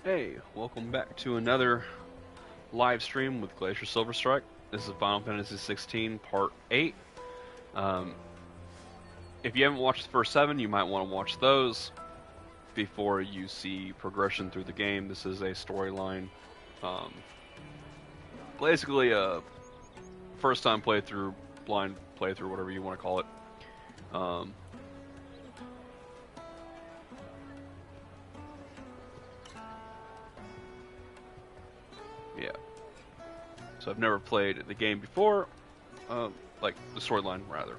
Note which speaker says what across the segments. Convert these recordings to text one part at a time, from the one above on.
Speaker 1: Hey, welcome back to another live stream with Glacier Silverstrike. This is Final Fantasy 16 Part 8. Um, if you haven't watched the first 7, you might want to watch those before you see progression through the game. This is a storyline. Um, Basically a first time playthrough, blind playthrough, whatever you want to call it. Yeah. So I've never played the game before, like the storyline rather.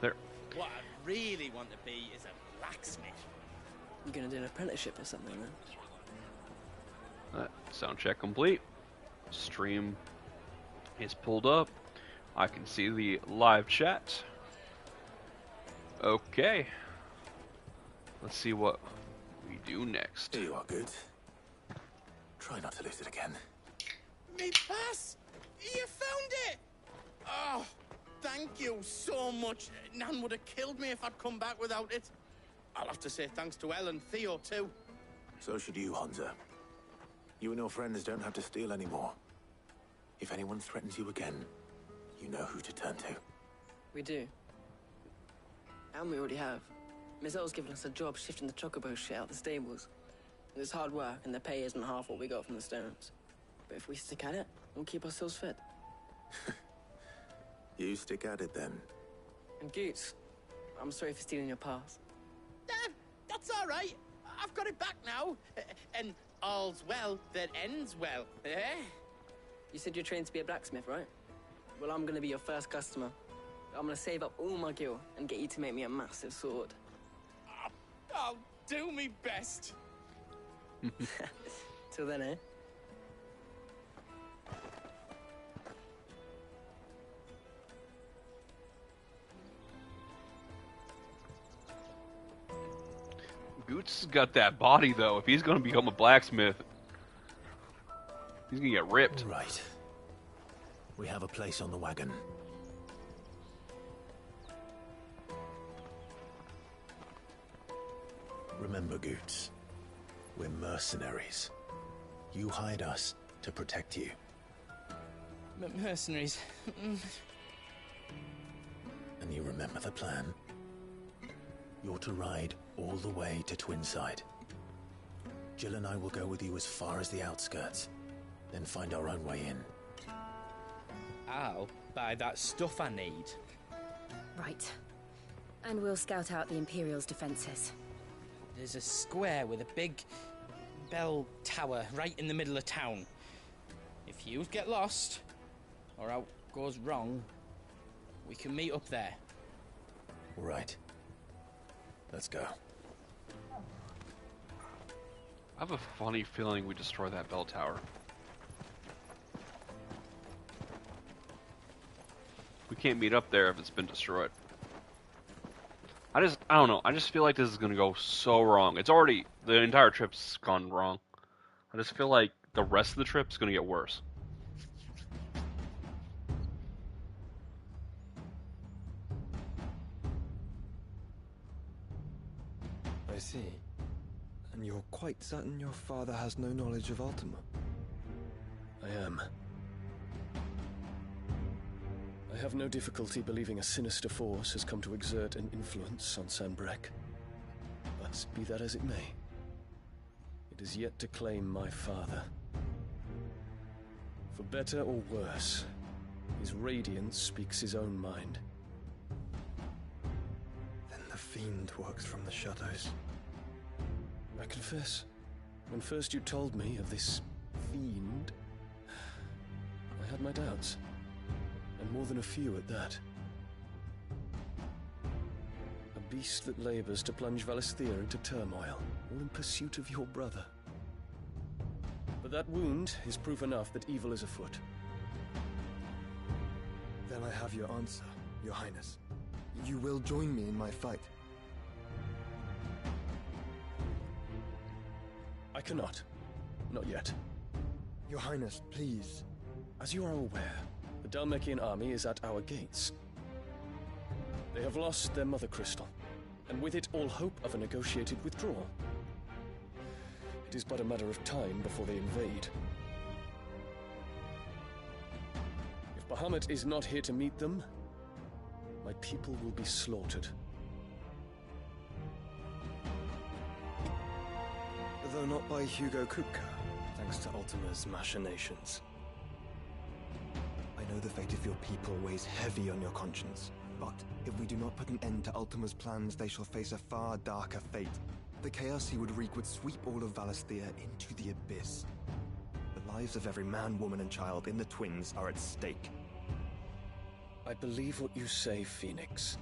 Speaker 1: There.
Speaker 2: What I really want to be is a blacksmith.
Speaker 3: You're gonna do an apprenticeship or something then?
Speaker 1: Sound check complete. Stream is pulled up. I can see the live chat. Okay. Let's see what we do next.
Speaker 4: Here you are, good. Try not to lose it again.
Speaker 2: Me pass! You found it! Oh, thank you so much. Nan would have killed me if I'd come back without it. I'll have to say thanks to Elle and Theo too.
Speaker 4: So should you, Hansa. You and your friends don't have to steal anymore. If anyone threatens you again, you know who to turn to.
Speaker 3: We do. And we already have. Mizelle's given us a job shifting the chocobo shit out the stables. It's hard work, and the pay isn't half what we got from the stones. But if we stick at it, we'll keep ourselves fit.
Speaker 4: You stick at it then.
Speaker 3: And Goots, I'm sorry for stealing your pass.
Speaker 2: That's all right. I've got it back now. And all's well that ends well, eh?
Speaker 3: You said you're trained to be a blacksmith, right? Well, I'm gonna be your first customer. I'm gonna save up all my gil and get you to make me a massive sword.
Speaker 2: I'll do me best.
Speaker 3: Till then, eh?
Speaker 1: Goots has got that body though. If he's gonna become a blacksmith, he's gonna get ripped.
Speaker 4: Right. We have a place on the wagon. Remember, Goots, we're mercenaries. You hired us to protect you.
Speaker 2: Mercenaries.
Speaker 4: And you remember the plan? You're to ride all the way to Twinside. Jill and I will go with you as far as the outskirts, then find our own way in.
Speaker 2: I'll buy that stuff I need.
Speaker 5: Right. And we'll scout out the Imperial's defenses.
Speaker 2: There's a square with a big bell tower right in the middle of town. If you get lost, or out goes wrong, we can meet up there.
Speaker 4: All right. Let's go.
Speaker 1: I have a funny feeling we destroy that bell tower. We can't meet up there if it's been destroyed. I don't know. I just feel like this is gonna go so wrong. It's already, the entire trip's gone wrong. I just feel like the rest of the trip's gonna get worse.
Speaker 6: I see. And you're quite certain your father has no knowledge of Ultima?
Speaker 7: I am. I have no difficulty believing a sinister force has come to exert an influence on Sanbreque. But be that as it may, it is yet to claim my father. For better or worse, his radiance speaks his own mind.
Speaker 6: Then the fiend works from the shadows.
Speaker 7: I confess, when first you told me of this fiend, I had my doubts. And more than a few at that. A beast that labors to plunge Valisthea into turmoil, all in pursuit of your brother. But that wound is proof enough that evil is afoot.
Speaker 6: Then I have your answer, Your Highness. You will join me in my fight.
Speaker 7: I cannot. Not yet.
Speaker 6: Your Highness, please.
Speaker 7: As you are aware, the Dhalmekian army is at our gates. They have lost their mother crystal, and with it all hope of a negotiated withdrawal. It is but a matter of time before they invade. If Bahamut is not here to meet them, my people will be slaughtered.
Speaker 6: Though not by Hugo Kupka, thanks to Ultima's machinations. I know the fate of your people weighs heavy on your conscience, but if we do not put an end to Ultima's plans, they shall face a far darker fate. The chaos he would wreak would sweep all of Valisthea into the abyss. The lives of every man, woman, and child in the Twins are at stake.
Speaker 7: I believe what you say, Phoenix.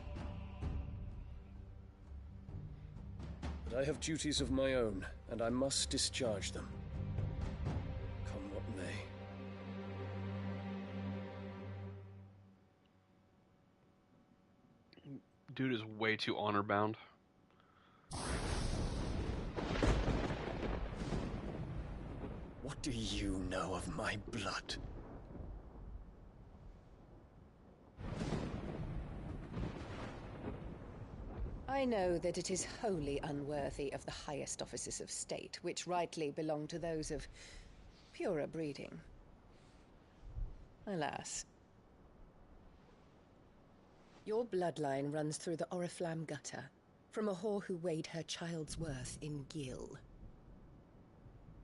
Speaker 7: But I have duties of my own, and I must discharge them. Come what may.
Speaker 1: Dude is way too honor-bound.
Speaker 7: What do you know of my blood?
Speaker 8: I know that it is wholly unworthy of the highest offices of state, which rightly belong to those of purer breeding. Alas. Your bloodline runs through the Oriflamme gutter, from a whore who weighed her child's worth in gil.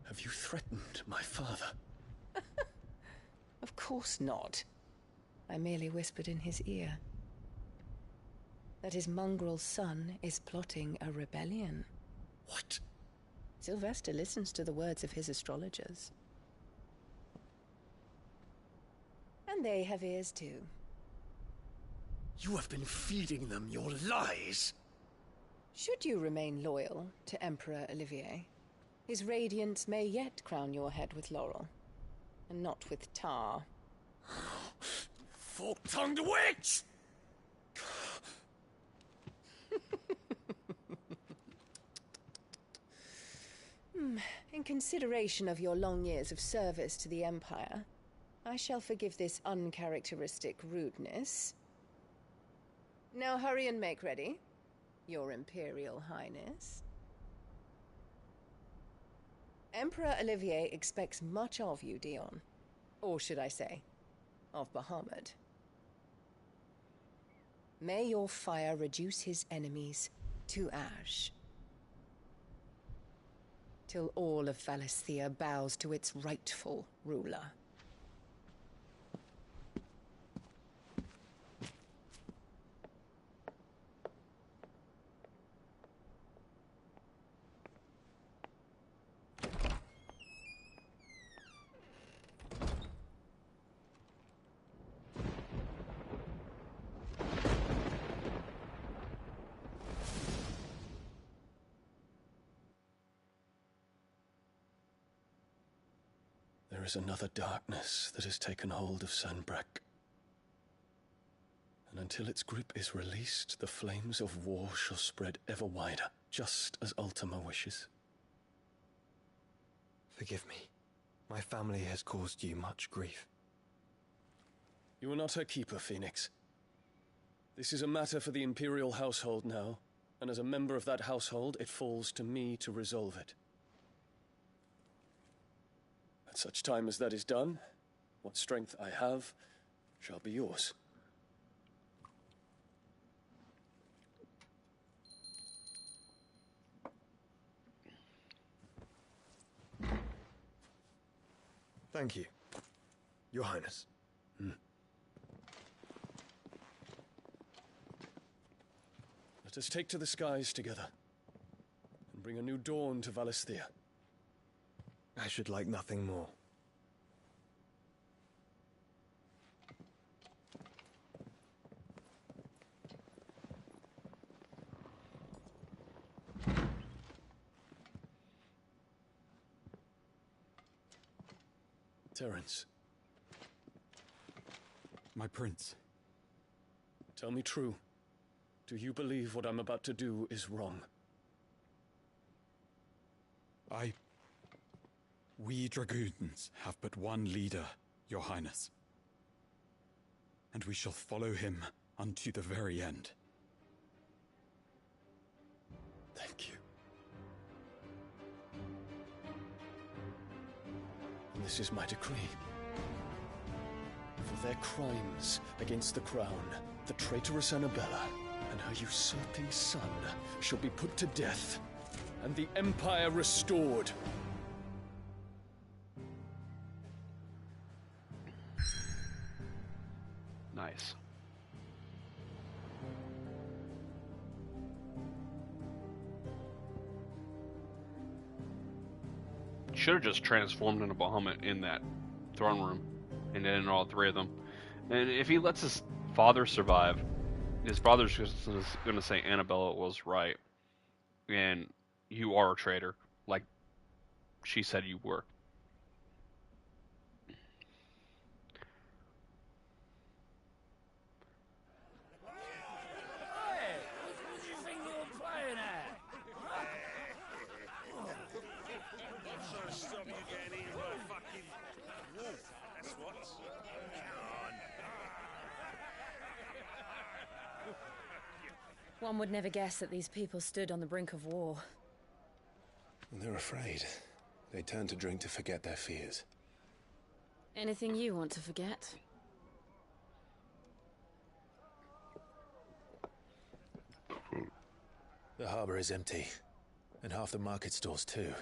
Speaker 7: Have you threatened my father?
Speaker 8: Of course not. I merely whispered in his ear that his mongrel son is plotting a rebellion.
Speaker 7: What?
Speaker 8: Sylvester listens to the words of his astrologers. And they have ears too.
Speaker 7: You have been feeding them your lies!
Speaker 8: Should you remain loyal to Emperor Olivier, his radiance may yet crown your head with laurel, and not with tar.
Speaker 7: Fork-tongued witch!
Speaker 8: In consideration of your long years of service to the Empire, I shall forgive this uncharacteristic rudeness. Now hurry and make ready, Your Imperial Highness. Emperor Olivier expects much of you, Dion. Or should I say, of Bahamut. May your fire reduce his enemies to ash, till all of Valisthea bows to its rightful ruler.
Speaker 7: There is another darkness that has taken hold of Sanbreque. And until its grip is released, the flames of war shall spread ever wider, just as Ultima wishes.
Speaker 6: Forgive me. My family has caused you much grief.
Speaker 7: You are not her keeper, Phoenix. This is a matter for the Imperial household now, and as a member of that household, it falls to me to resolve it. At such time as that is done, what strength I have shall be yours.
Speaker 6: Thank you, Your Highness.
Speaker 7: Let us take to the skies together, and bring a new dawn to Valisthea.
Speaker 6: I should like nothing more.
Speaker 7: Terence,
Speaker 9: My prince.
Speaker 7: tell me true. Do you believe what I'm about to do is wrong?
Speaker 9: We dragoons have but one leader, Your Highness. And we shall follow him unto the very end.
Speaker 7: Thank you. this is my decree. For their crimes against the crown, the traitorous Annabella and her usurping son shall be put to death, and the Empire restored.
Speaker 1: Nice. Should have just transformed into Bahamut in that throne room, and then all three of them. And if he lets his father survive, his father's just going to say Annabella was right, and you are a traitor, like she said you were.
Speaker 5: One would never guess that these people stood on the brink of war.
Speaker 4: They're afraid. They turn to drink to forget their fears.
Speaker 5: Anything you want to forget?
Speaker 4: The harbor is empty, and half the market stalls too.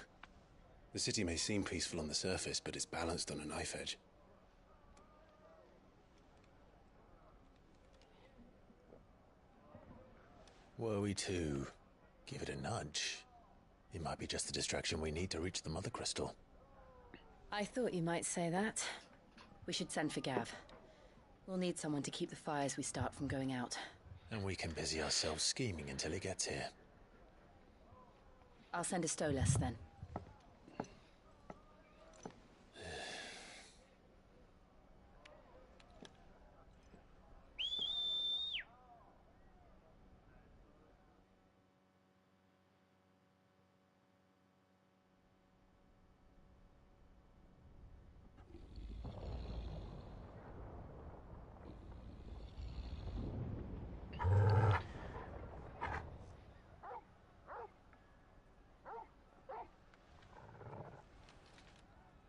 Speaker 4: The city may seem peaceful on the surface, but it's balanced on a knife edge. Were we to give it a nudge, it might be just the distraction we need to reach the Mother Crystal.
Speaker 5: I thought you might say that. We should send for Gav. We'll need someone to keep the fires we start from going out.
Speaker 4: And we can busy ourselves scheming until he gets here.
Speaker 5: I'll send a Stolas then.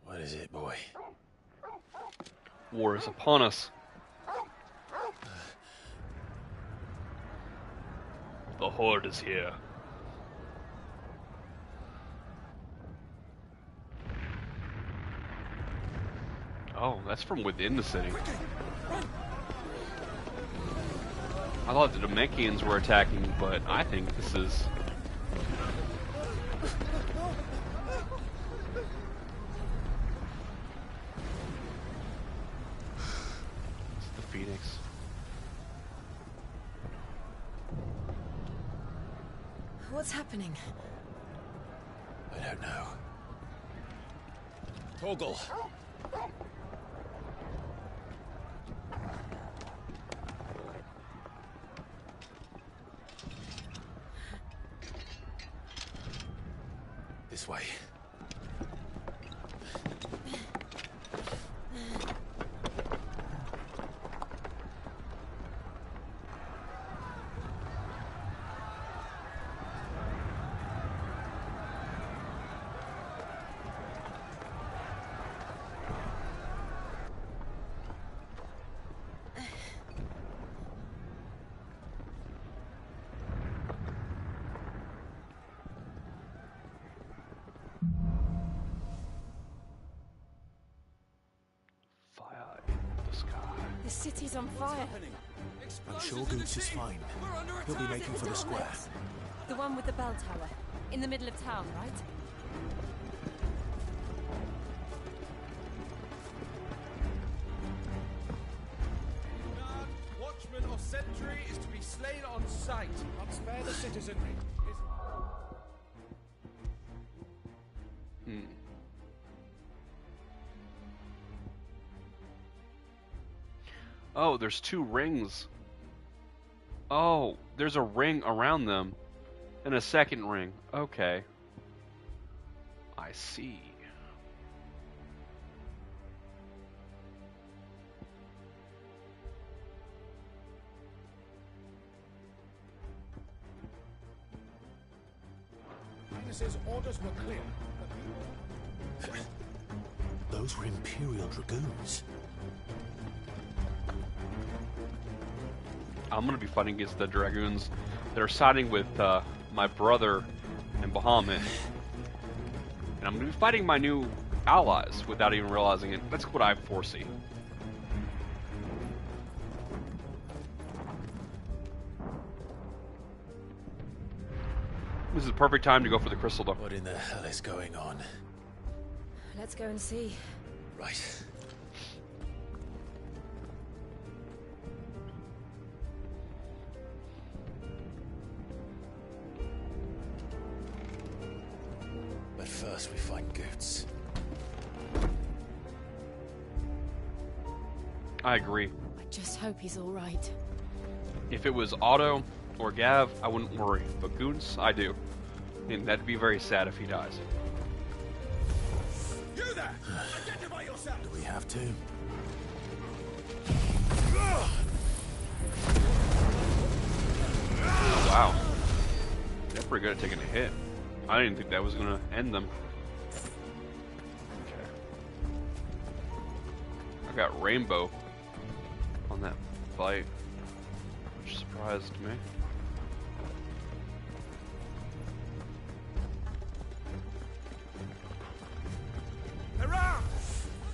Speaker 4: What is it, boy?
Speaker 1: War is upon us. The Horde is here. Oh, that's from within the city. I thought the Namekians were attacking, but I think this is... It's the Phoenix.
Speaker 5: What's happening?
Speaker 4: I don't know.
Speaker 6: Torgal!
Speaker 4: This way.
Speaker 5: The city's on fire.
Speaker 4: I'm sure Goots is fine. He'll be making for the square.
Speaker 5: The one with the bell tower. In the middle of town, right?
Speaker 10: Watchman or sentry is to be slain on sight. Not spare the citizenry.
Speaker 1: Oh, there's two rings. Oh, there's a ring around them. And a second ring. Okay. I see.
Speaker 10: Highness's orders were clear.
Speaker 4: Those were Imperial Dragoons.
Speaker 1: I'm gonna be fighting against the Dragoons that are siding with my brother and Bahamut. And I'm gonna be fighting my new allies without even realizing it. That's what I foresee. This is the perfect time to go for the crystal though.
Speaker 4: What in the hell is going on?
Speaker 5: Let's go and see.
Speaker 4: Right. But first we find Goots.
Speaker 1: I agree.
Speaker 5: I just hope he's all right.
Speaker 1: If it was Otto or Gav, I wouldn't worry. But Goons, I do. And that'd be very sad if he dies.
Speaker 10: You there! Identify yourself!
Speaker 4: Do we have to?
Speaker 1: Oh, wow. They're pretty good at taking a hit. I didn't think that was going to end them. Okay. I got Rainbow on that fight, which surprised me.
Speaker 10: Around!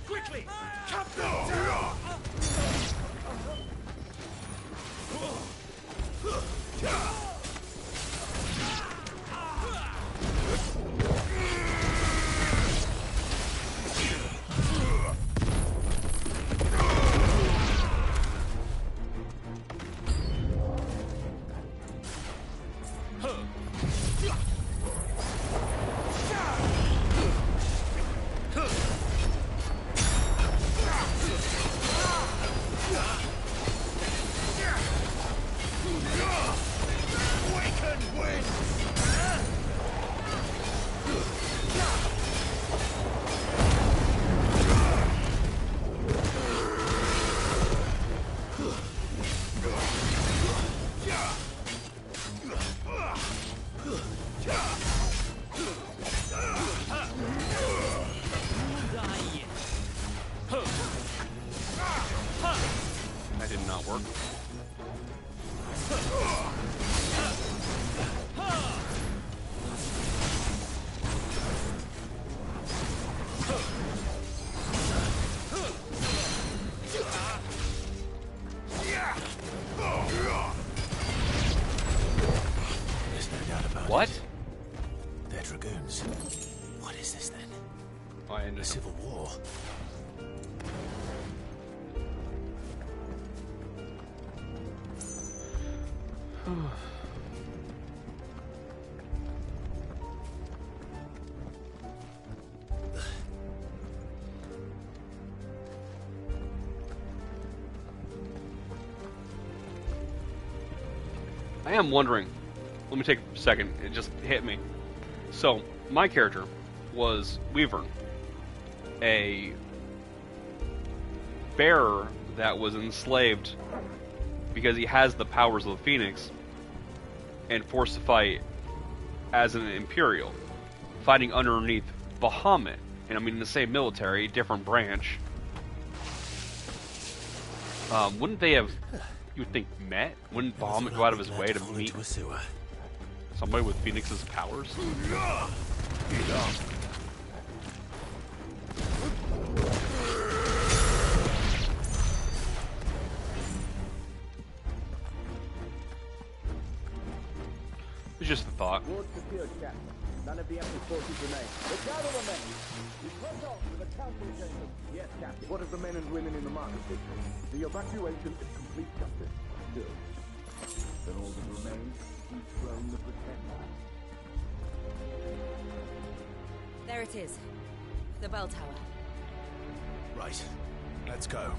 Speaker 10: Quickly! Cut them down!
Speaker 1: That did not work.
Speaker 4: There's no doubt about
Speaker 1: What?
Speaker 4: it. They're Dragoons. What is this then?
Speaker 1: I ended
Speaker 4: A civil war?
Speaker 1: I am wondering. Let me take a second. It just hit me. So, my character was Weaver, a bearer that was enslaved because he has the powers of the Phoenix and forced to fight as an Imperial, fighting underneath Bahamut. And I mean, in the same military, different branch. Wouldn't they have, you would think, met? Wouldn't Bahamut go out of his way to meet
Speaker 4: a sewer.
Speaker 1: somebody with Phoenix's powers? It's just a thought.
Speaker 10: Ward secured, Captain. None of the enemy forces remain. Look out on the men! We press on to the council chambers. Yes, Captain. What of the men and women in the market district? The evacuation is complete, Captain. Good. Then all that remains is throne the pretender.
Speaker 5: There it is. The bell tower.
Speaker 4: Right. Let's go.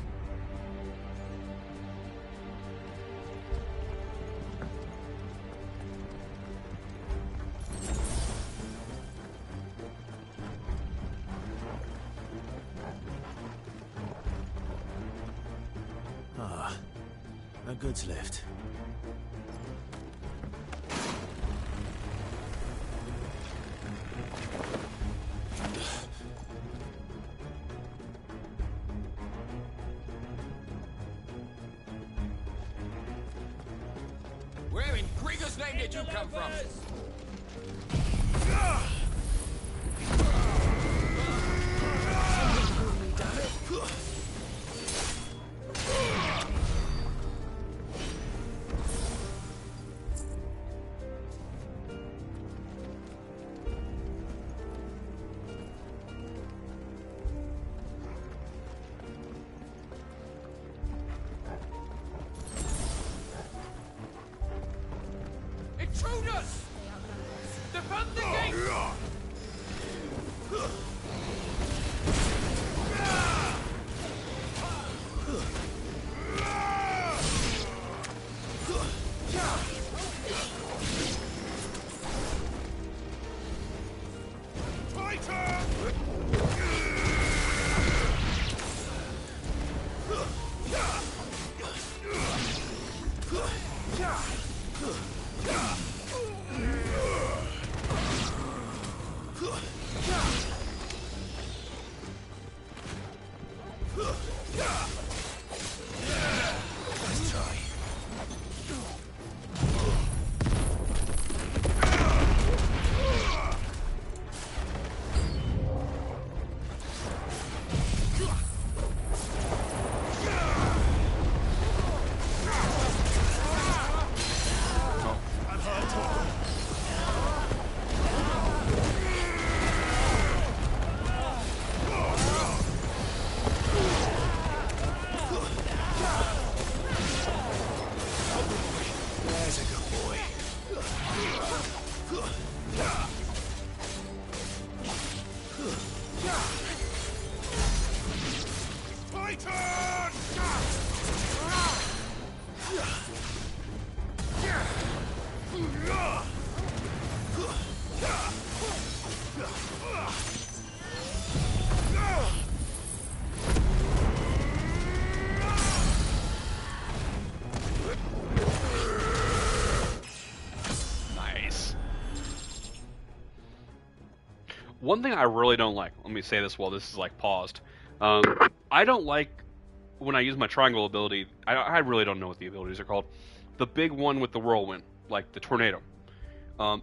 Speaker 4: Ah, a goods lift.
Speaker 11: name did you come from? Intruders! Defend the gate!
Speaker 1: One thing I really don't like, let me say this while this is like paused. I don't like when I use my triangle ability, I really don't know what the abilities are called. The big one with the whirlwind, like the tornado.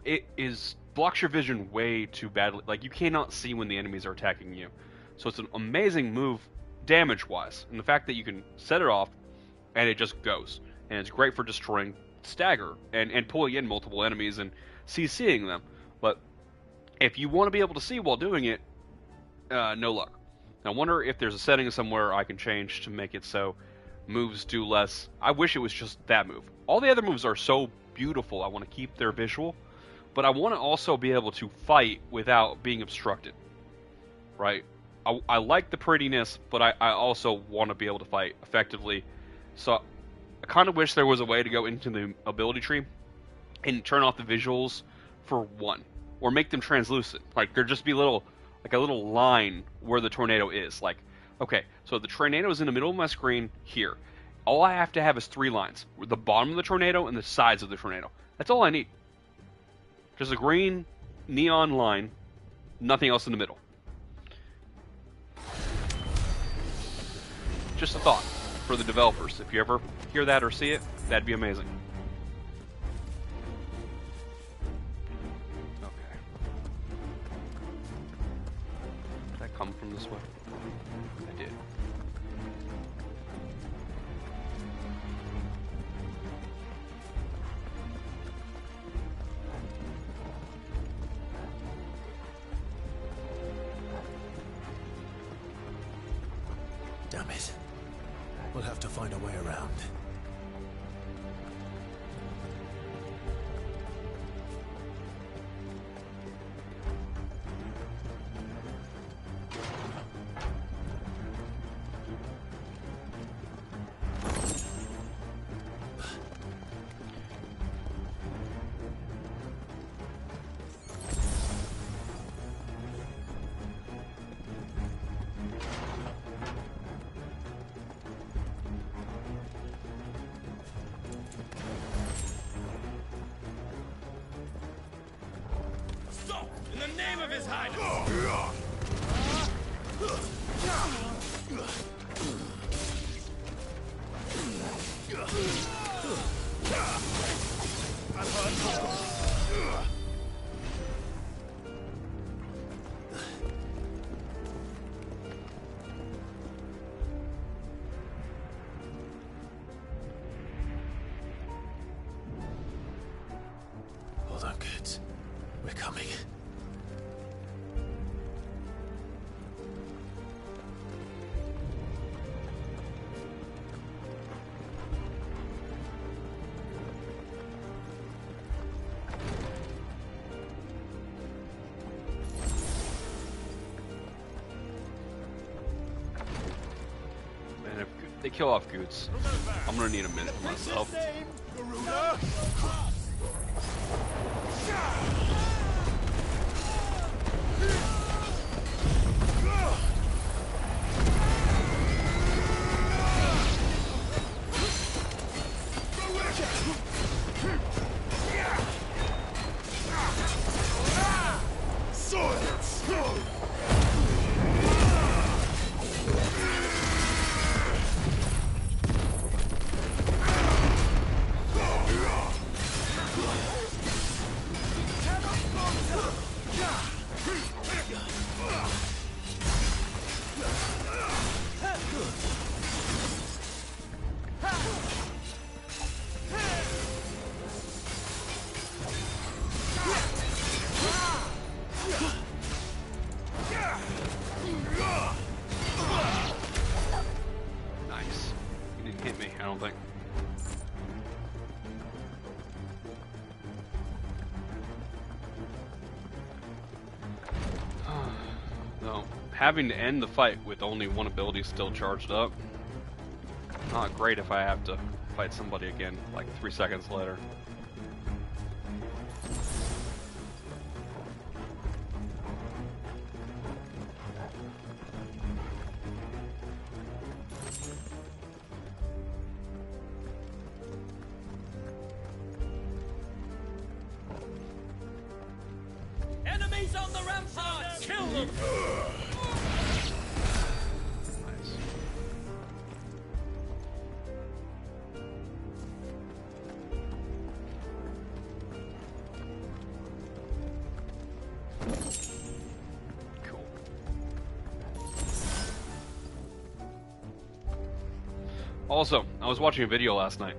Speaker 1: It blocks your vision way too badly. Like, you cannot see when the enemies are attacking you. So it's an amazing move damage-wise. And the fact that you can set it off and it just goes. And it's great for destroying stagger and pulling in multiple enemies and CCing them. But if you want to be able to see while doing it, no luck. I wonder if there's a setting somewhere I can change to make it so moves do less. I wish it was just that move. All the other moves are so beautiful. I want to keep their visual, but I want to also be able to fight without being obstructed. Right? I like the prettiness, but I also want to be able to fight effectively. So I kind of wish there was a way to go into the ability tree and turn off the visuals for one. Or make them translucent. Like, there just be a little line where the tornado is. Like, okay, so the tornado is in the middle of my screen here. All I have to have is 3 lines. The bottom of the tornado and the sides of the tornado. That's all I need. Just a green neon line, nothing else in the middle. Just a thought for the developers. If you ever hear that or see it, that'd be amazing. Come from this way? I did.
Speaker 4: Damn it. We'll have to find a way around.
Speaker 11: In the name of His Highness! I've heard
Speaker 1: They kill off Goots. I'm gonna need a minute for myself. Nice. You didn't hit me, I don't think. No. Having to end the fight with only one ability still charged up. Not great if I have to fight somebody again, like 3 seconds later.
Speaker 11: Enemies on the ramparts! Kill them!
Speaker 1: Nice. Cool. Also, I was watching a video last night.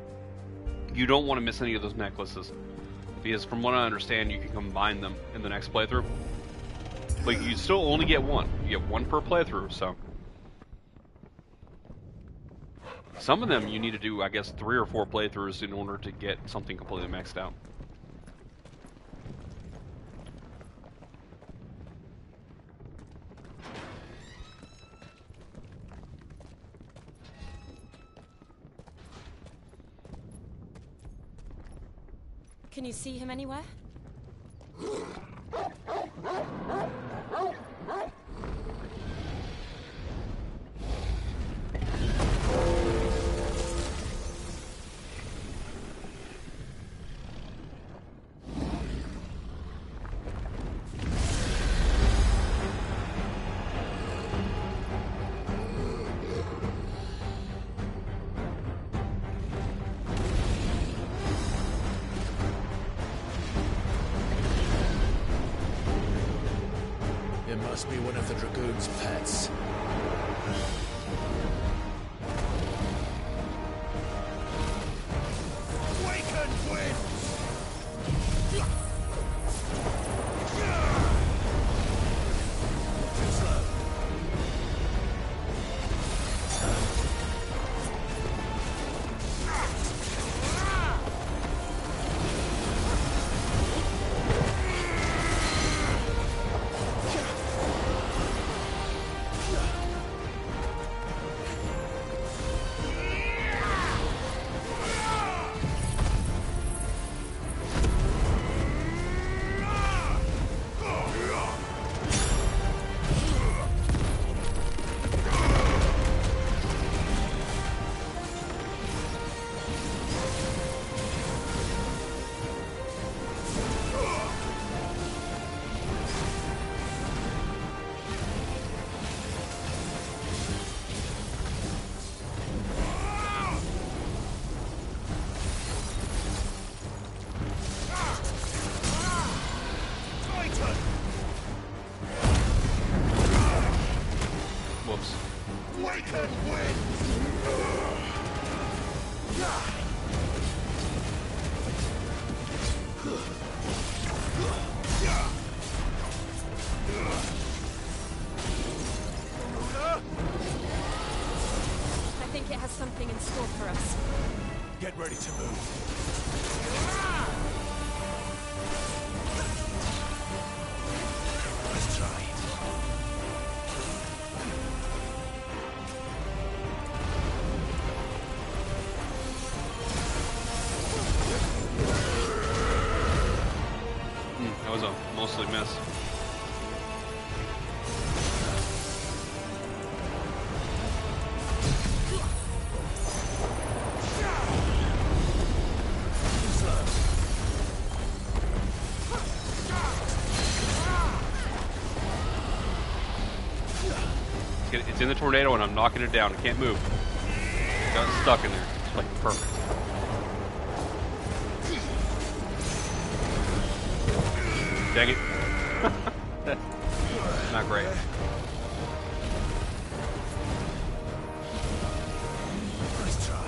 Speaker 1: You don't want to miss any of those necklaces, because from what I understand, you can combine them in the next playthrough. But you still only get one. You get one per playthrough, so. Some of them you need to do, I guess, 3 or 4 playthroughs in order to get something completely maxed out.
Speaker 5: Can you see him anywhere?
Speaker 4: It must be one of the Dragoon's pets. Awaken winds! Too slow.
Speaker 1: Whoops.
Speaker 4: Awaken winds!
Speaker 5: I think it has something in store for us.
Speaker 4: Get ready to move. Let's try it.
Speaker 1: mostly miss. It's in the tornado and I'm knocking it down. I can't move. Got stuck in there. It's like perfect. Dang it. Not great.
Speaker 4: Nice try.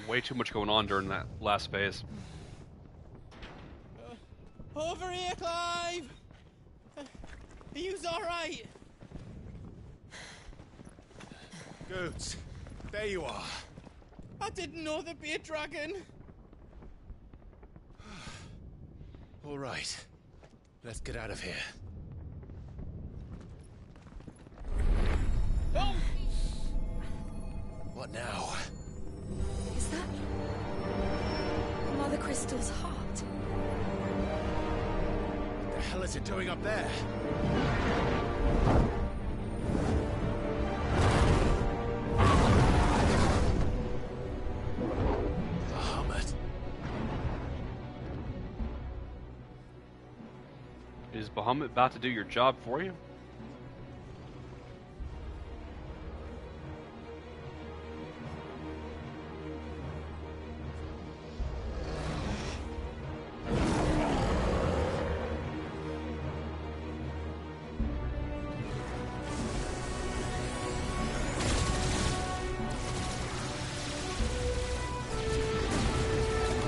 Speaker 1: Way too much going on during that last phase.
Speaker 2: Over here, Clive! Are you alright?
Speaker 6: Goods, there you are.
Speaker 2: I didn't know there'd be a dragon.
Speaker 6: All right, let's get out of here.
Speaker 2: Oh!
Speaker 6: What now?
Speaker 5: Is that Mother Crystal's heart?
Speaker 6: What the hell is it doing up there? Bahamut.
Speaker 1: Is Bahamut about to do your job for you?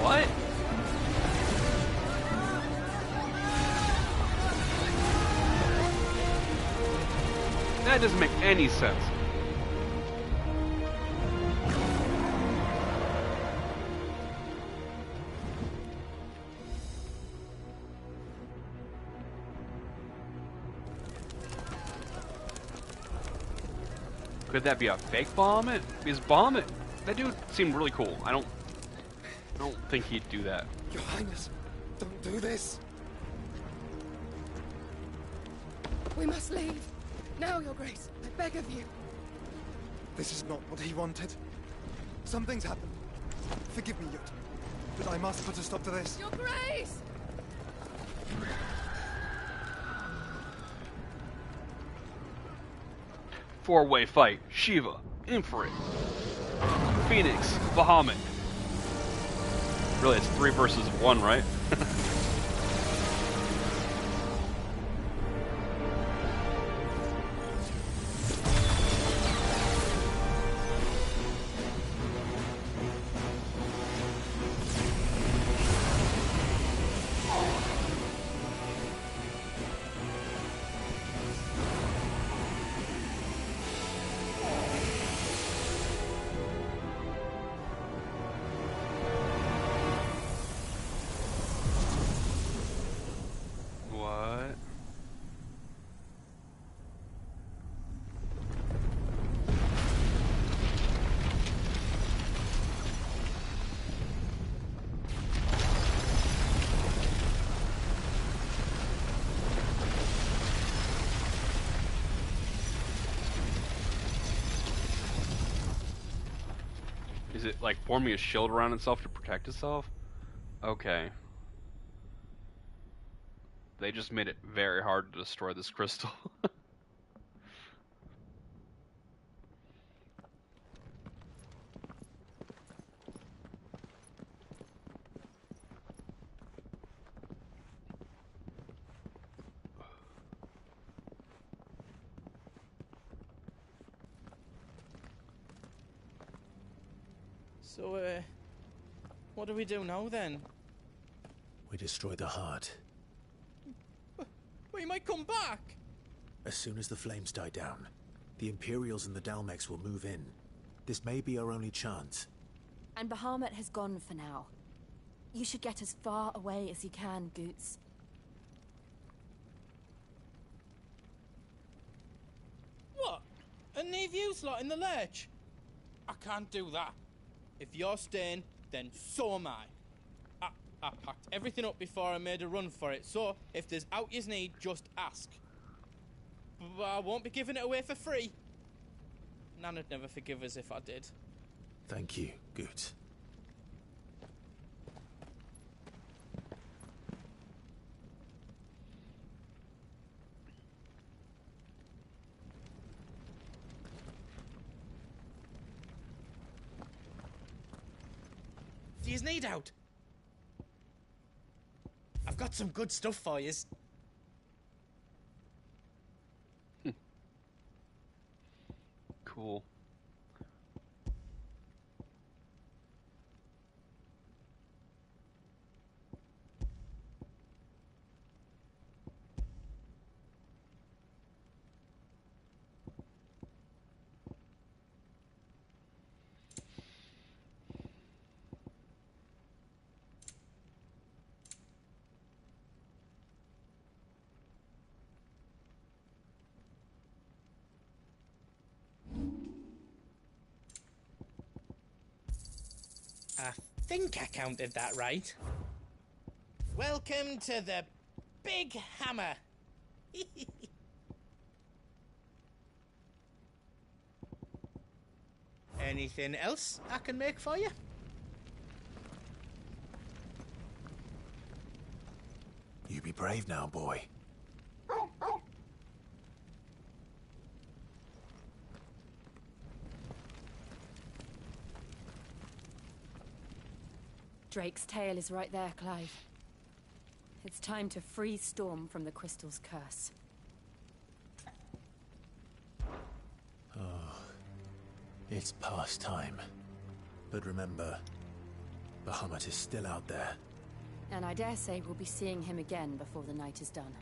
Speaker 1: What? That doesn't make any sense. Could that be a fake Bahamut? Because Bahamut, that dude seemed really cool. I don't think he'd do that.
Speaker 6: Your Highness, don't do this.
Speaker 8: We must leave. Now, Your Grace, I beg of you.
Speaker 6: This is not what he wanted. Something's happened. Forgive me, Yut, but I must put a stop to this.
Speaker 8: Your Grace!
Speaker 1: Four-way fight. Shiva, Infrared, Phoenix, Bahamut. Really, it's 3 versus 1, right? What? Is it like forming a shield around itself to protect itself? Okay. They just made it very hard to destroy this crystal.
Speaker 2: So, what do we do now then?
Speaker 4: We destroy the heart.
Speaker 2: We might come back!
Speaker 4: As soon as the flames die down, the Imperials and the Dalmex will move in. This may be our only chance.
Speaker 5: And Bahamut has gone for now. You should get as far away as you can, Goots.
Speaker 2: What? And leave you lot in the lurch? I can't do that. If you're staying, then so am I. I packed everything up before I made a run for it, so if there's out yous need, just ask. But I won't be giving it away for free. Nana'd never forgive us if I did.
Speaker 4: Thank you, Goots.
Speaker 2: Do yous need out? I've got some good stuff for yous.
Speaker 1: Cool.
Speaker 2: I think I counted that right. Welcome to the Big Hammer. Anything else I can make for you?
Speaker 4: You be brave now, boy.
Speaker 5: Drake's tail is right there, Clive. It's time to free Storm from the crystal's curse.
Speaker 4: Oh, it's past time. But remember, Bahamut is still out there.
Speaker 5: And I dare say we'll be seeing him again before the night is done.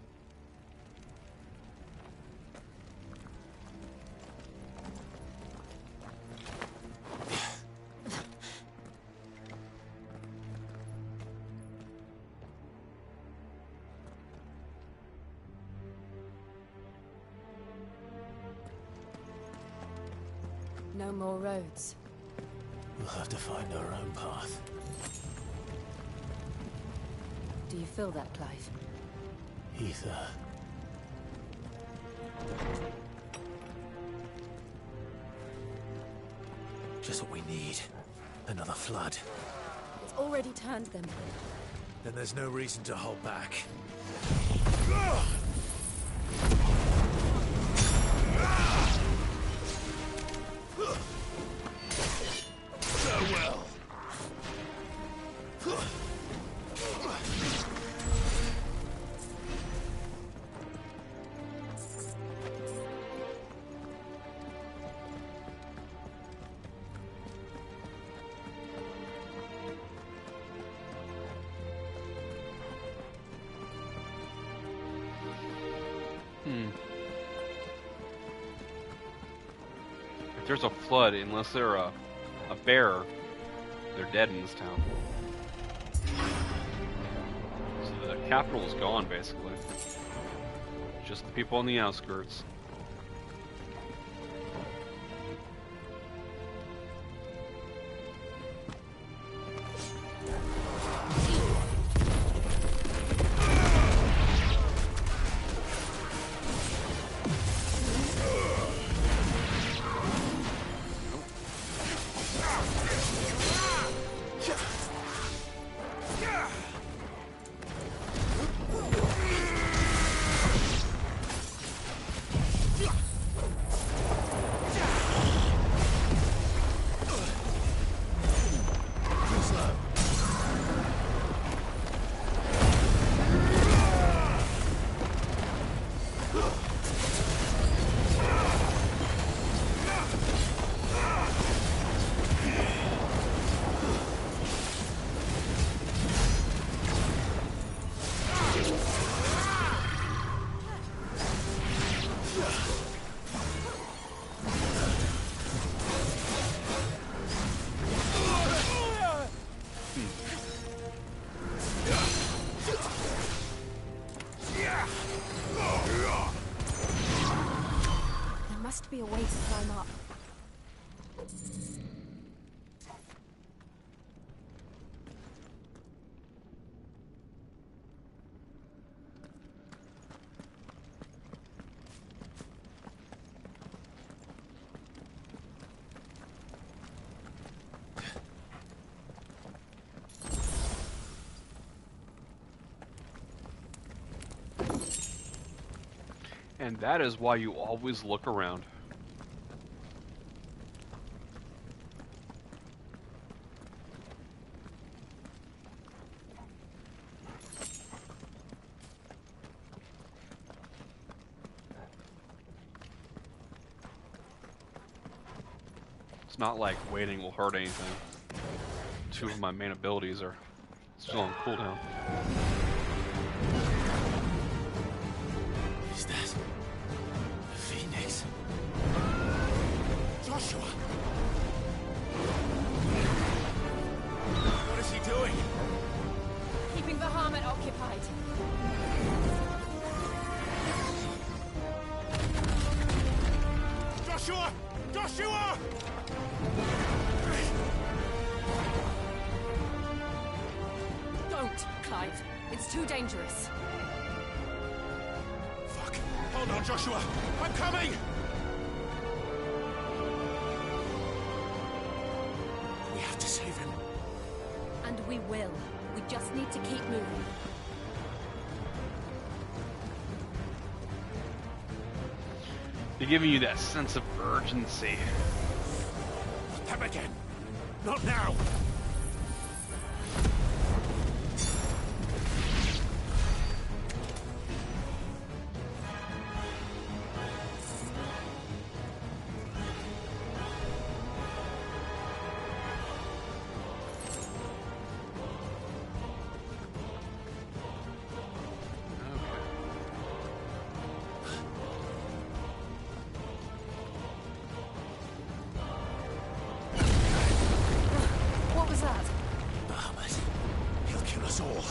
Speaker 5: No more roads.
Speaker 4: We'll have to find our own path.
Speaker 5: Do you feel that, Clive?
Speaker 4: Ether. Just what we need. Another flood.
Speaker 5: It's already turned them.
Speaker 4: Then there's no reason to hold back.
Speaker 10: Farewell.
Speaker 1: If there's a flood, unless they're a bear, they're dead in this town. So the capital is gone, basically. Just the people on the outskirts.
Speaker 5: Must be a way to climb up.
Speaker 1: And that is why you always look around. It's not like waiting will hurt anything. Two of my main abilities are still on cooldown.
Speaker 10: Is that the Phoenix? Joshua! What is he doing?
Speaker 5: Keeping the Bahamut occupied.
Speaker 10: Joshua! Joshua!
Speaker 5: Don't, Clive. It's too dangerous.
Speaker 10: Fuck. Hold on, Joshua. I'm coming! We have to save him.
Speaker 5: And we will. We just need to keep moving.
Speaker 1: They're giving you that sense of urgency.
Speaker 10: Them again. Not now.
Speaker 5: What was that?
Speaker 10: Bahamut. He'll kill us all.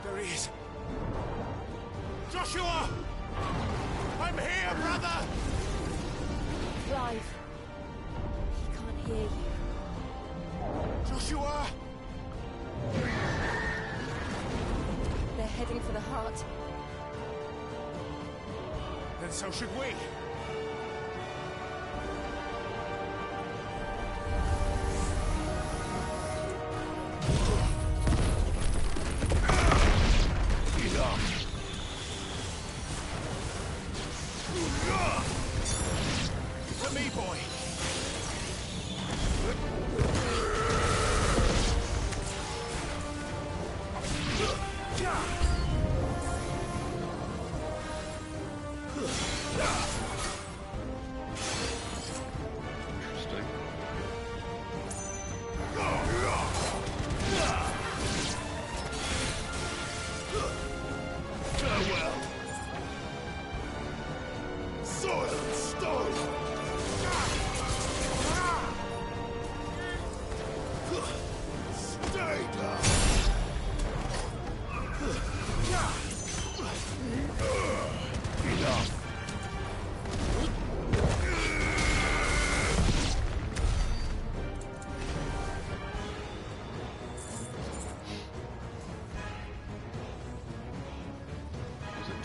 Speaker 10: There he is. Joshua! I'm here, brother!
Speaker 5: Clive. He can't hear you.
Speaker 10: Joshua!
Speaker 5: They're heading for the heart.
Speaker 10: Then so should we.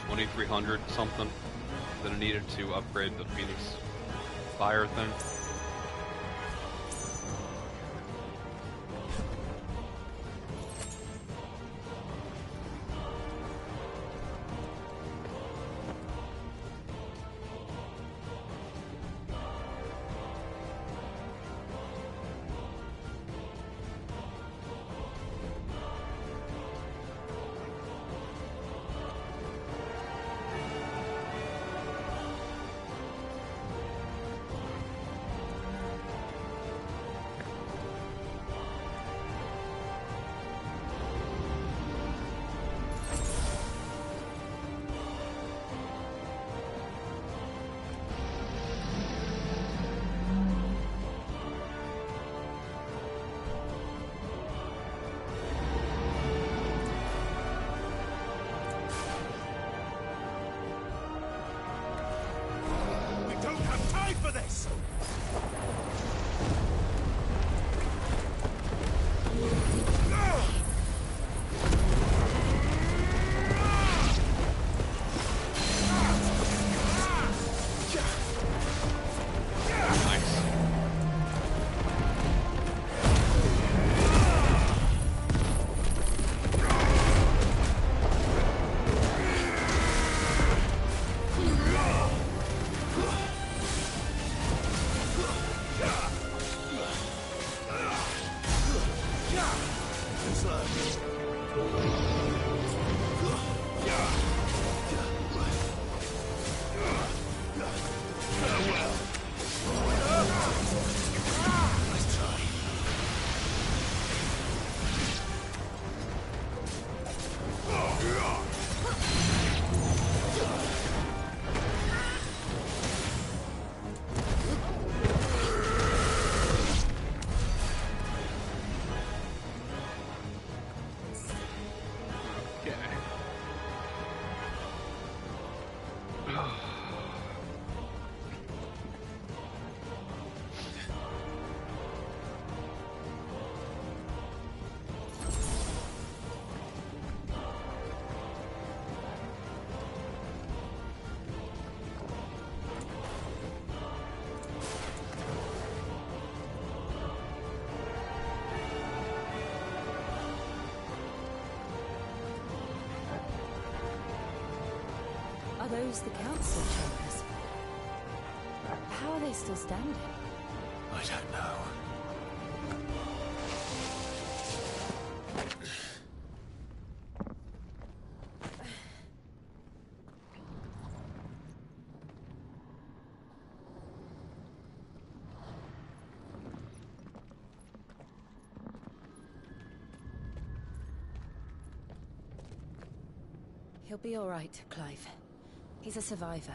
Speaker 1: 2300 something that I needed to upgrade the Phoenix Fire thing.
Speaker 5: Are those the council chambers? How are they still standing?
Speaker 4: I don't know.
Speaker 5: He'll be all right, Clive. He's a survivor.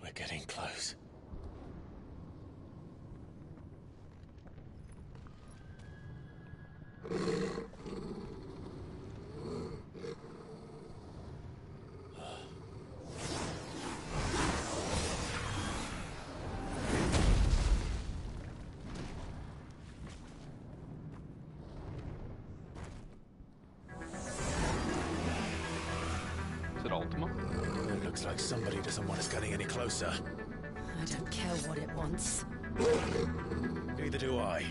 Speaker 4: We're getting close. It looks like somebody doesn't want us getting any closer.
Speaker 5: I don't care what it wants.
Speaker 4: Neither do I.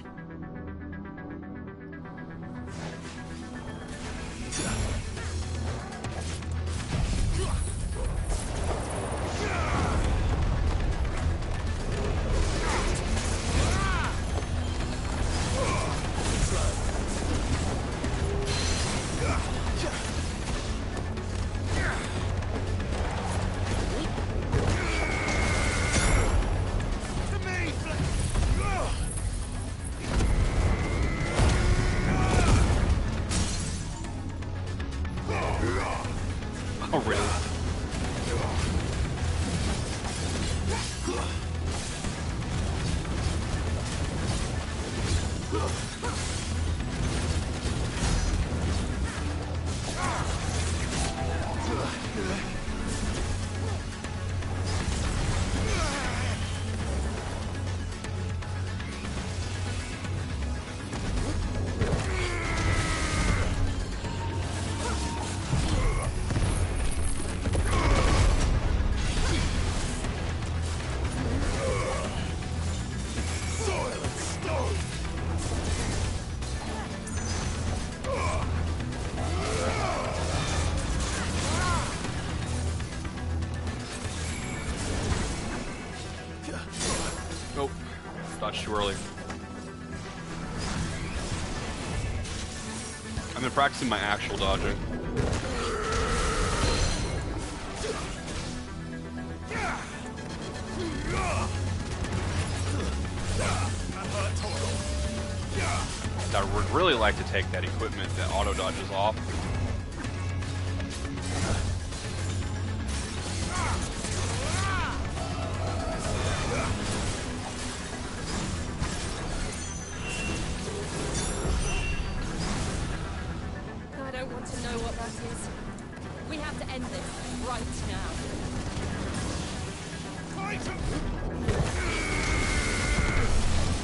Speaker 1: Oh, dodged too early. I've been practicing my actual dodging. I would really like to take that equipment that auto dodges off.
Speaker 5: I don't want to know what that is. We have to end this right now.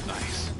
Speaker 1: Nice.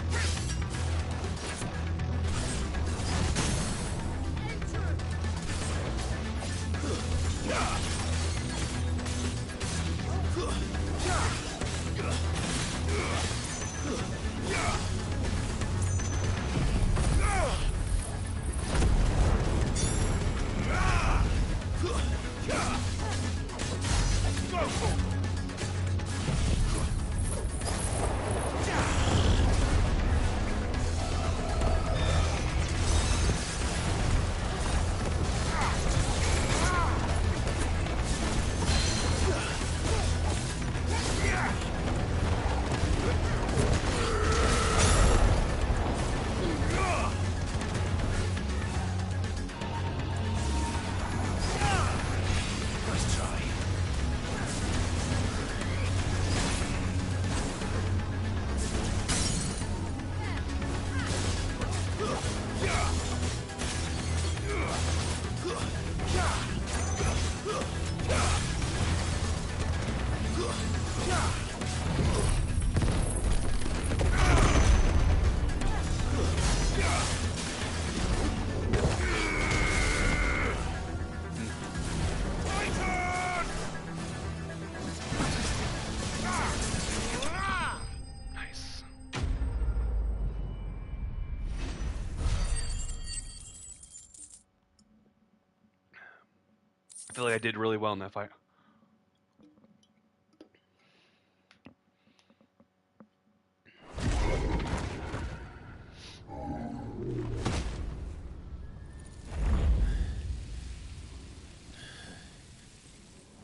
Speaker 1: I feel like I did really well in that fight.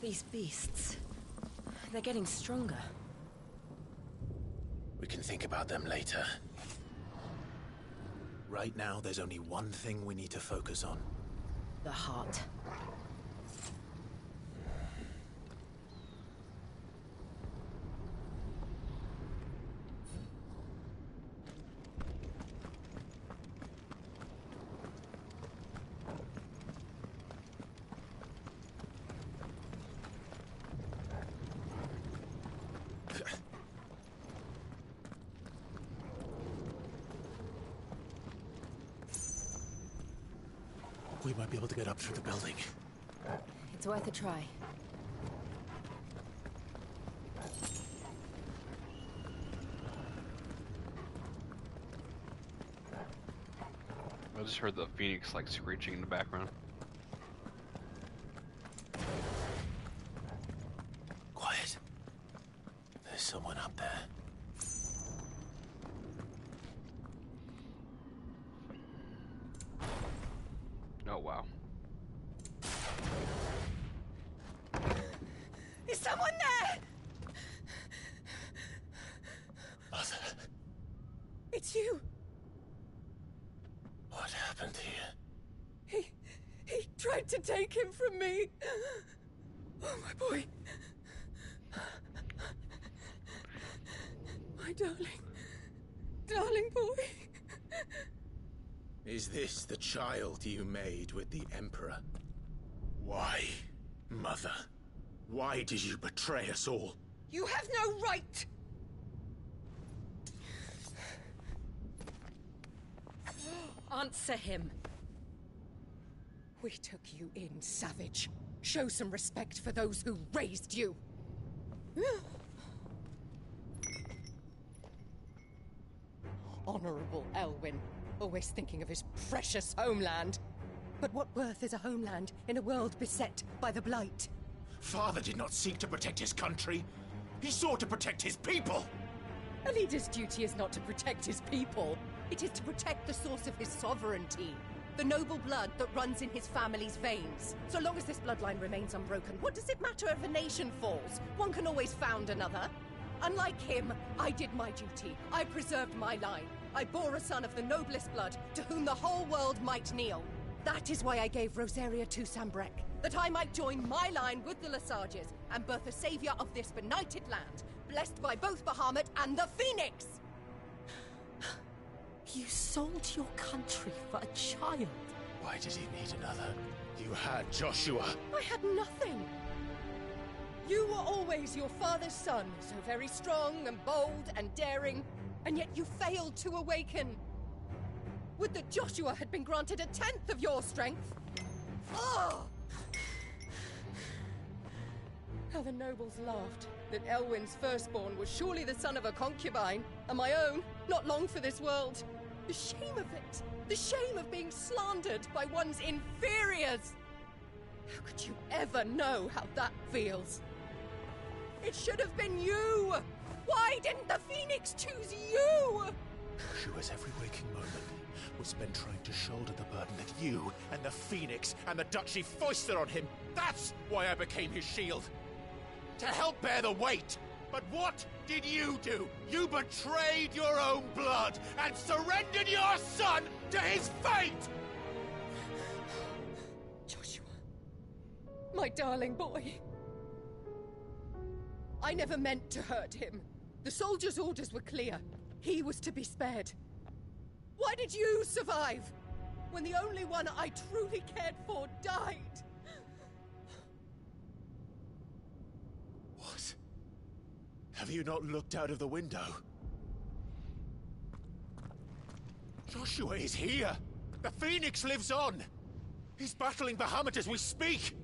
Speaker 5: These beasts, they're getting stronger.
Speaker 4: We can think about them later. Right now, there's only one thing we need to focus on.
Speaker 5: The heart.
Speaker 4: We might be able to get up through the building.
Speaker 5: It's worth a try.
Speaker 1: I just heard the Phoenix like screeching in the background.
Speaker 4: Quiet. There's someone up there.
Speaker 1: Oh wow.
Speaker 5: Is someone there?
Speaker 4: Mother,
Speaker 8: It's you.
Speaker 4: what happened here?
Speaker 8: He tried to take him from me. Oh, my boy. My darling. Darling boy.
Speaker 4: Is this the child you made with the Emperor? Why, Mother? Why did you betray us all?
Speaker 8: You have no right.
Speaker 5: Answer him.
Speaker 8: We took you in, savage. Show some respect for those who raised you. Honorable Elwyn, always thinking of his precious homeland. But what worth is a homeland in a world beset by the Blight?
Speaker 4: Father did not seek to protect his country. He sought to protect his people.
Speaker 12: A leader's duty is not to protect his people. It is to protect the source of his sovereignty. The noble blood that runs in his family's veins. So long as this bloodline remains unbroken, what does it matter if a nation falls? One can always found another. Unlike him, I did my duty. I preserved my line. I bore a son of the noblest blood, to whom the whole world might kneel. That is why I gave Rosaria to Sambrek, that I might join my line with the Lesages and birth a savior of this benighted land, blessed by both Bahamut and the Phoenix!
Speaker 11: You sold your country for a child.
Speaker 4: Why did he need another? You had Joshua.
Speaker 12: I had nothing. You were always your father's son, so very strong and bold and daring, and yet you failed to awaken. Would that Joshua had been granted 1/10 of your strength? Oh! How the nobles laughed that Elwyn's firstborn was surely the son of a concubine, and my own, not long for this world. The shame of it! The shame of being slandered by one's inferiors! How could you ever know how that feels? It should have been you! Why didn't the Phoenix choose you?
Speaker 4: Joshua's every waking moment was spent trying to shoulder the burden that you and the Phoenix and the Duchy foisted on him. That's why I became his shield. To help bear the weight. But what did you do? You betrayed your own blood and surrendered your son to his fate!
Speaker 12: Joshua. My darling boy. I never meant to hurt him. The soldiers' orders were clear. He was to be spared. Why did you survive? When the only one I truly cared for died?
Speaker 4: What? Have you not looked out of the window? Joshua is here! The Phoenix lives on! He's battling Bahamut as we speak!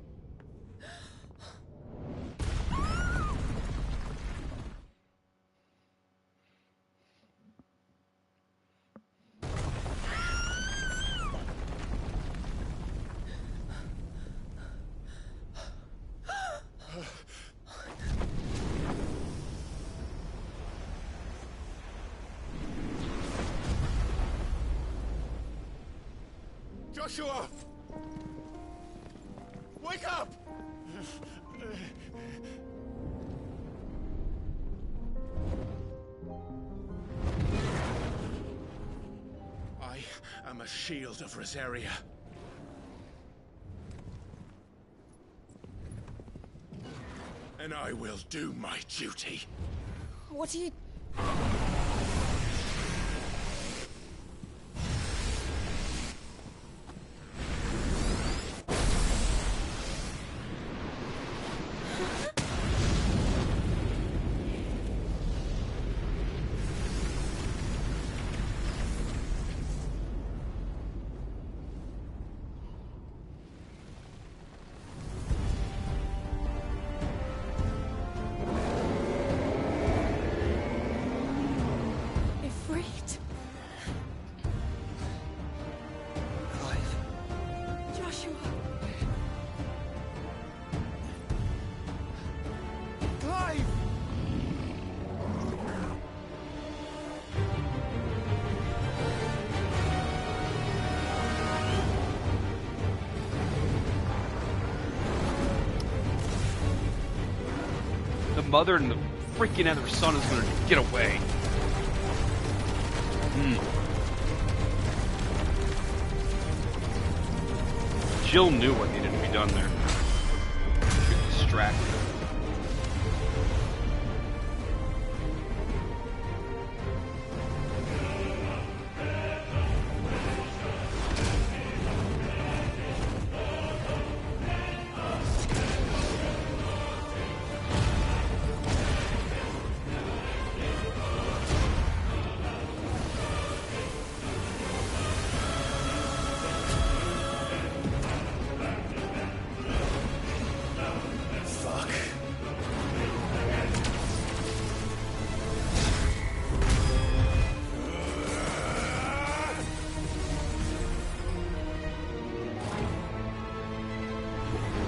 Speaker 4: Joshua! Wake up! I am a shield of Rosaria. And I will do my duty.
Speaker 12: What are you...
Speaker 1: Mother and the freaking other son is gonna get away. Jill knew what needed to be done there. She was distracted.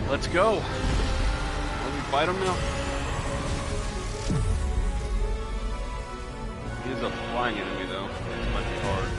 Speaker 1: Let's go. Will we fight him now? He is a flying enemy though. This might be hard.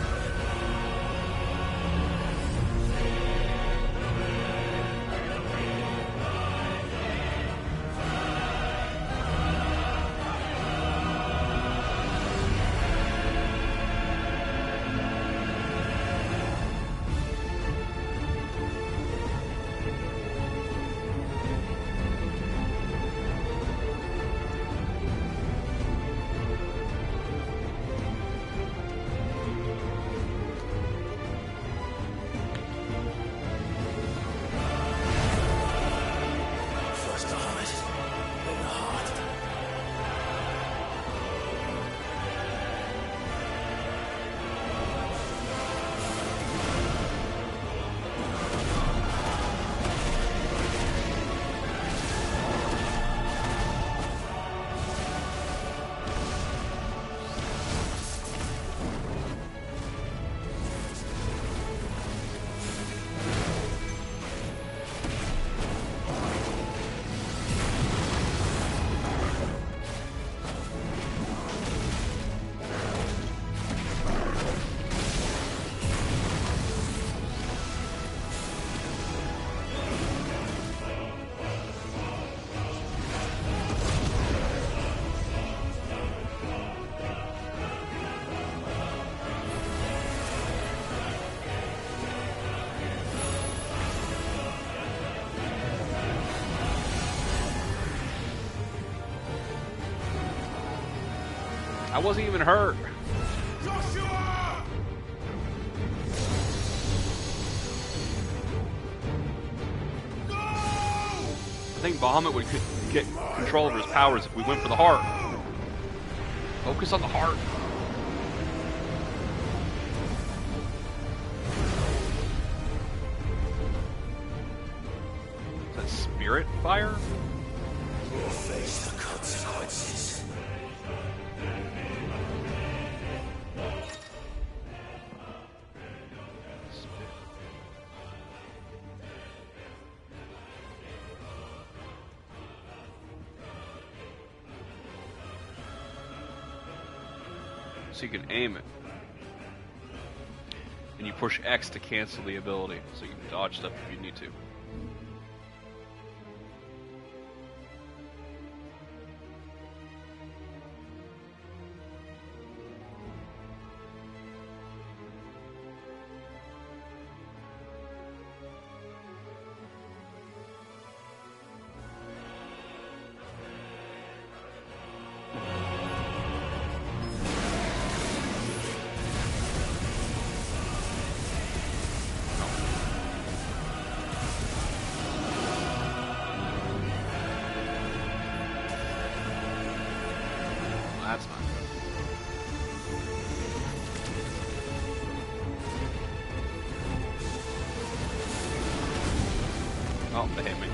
Speaker 1: I wasn't even hurt.
Speaker 10: Joshua!
Speaker 1: I think Bahamut would get control over his powers if we went for the heart. Focus on the heart. Is that spirit fire?
Speaker 4: We'll face the consequences.
Speaker 1: So you can aim it. And you push X to cancel the ability, so you can dodge stuff if you need to. That's not good. Oh, they hit me.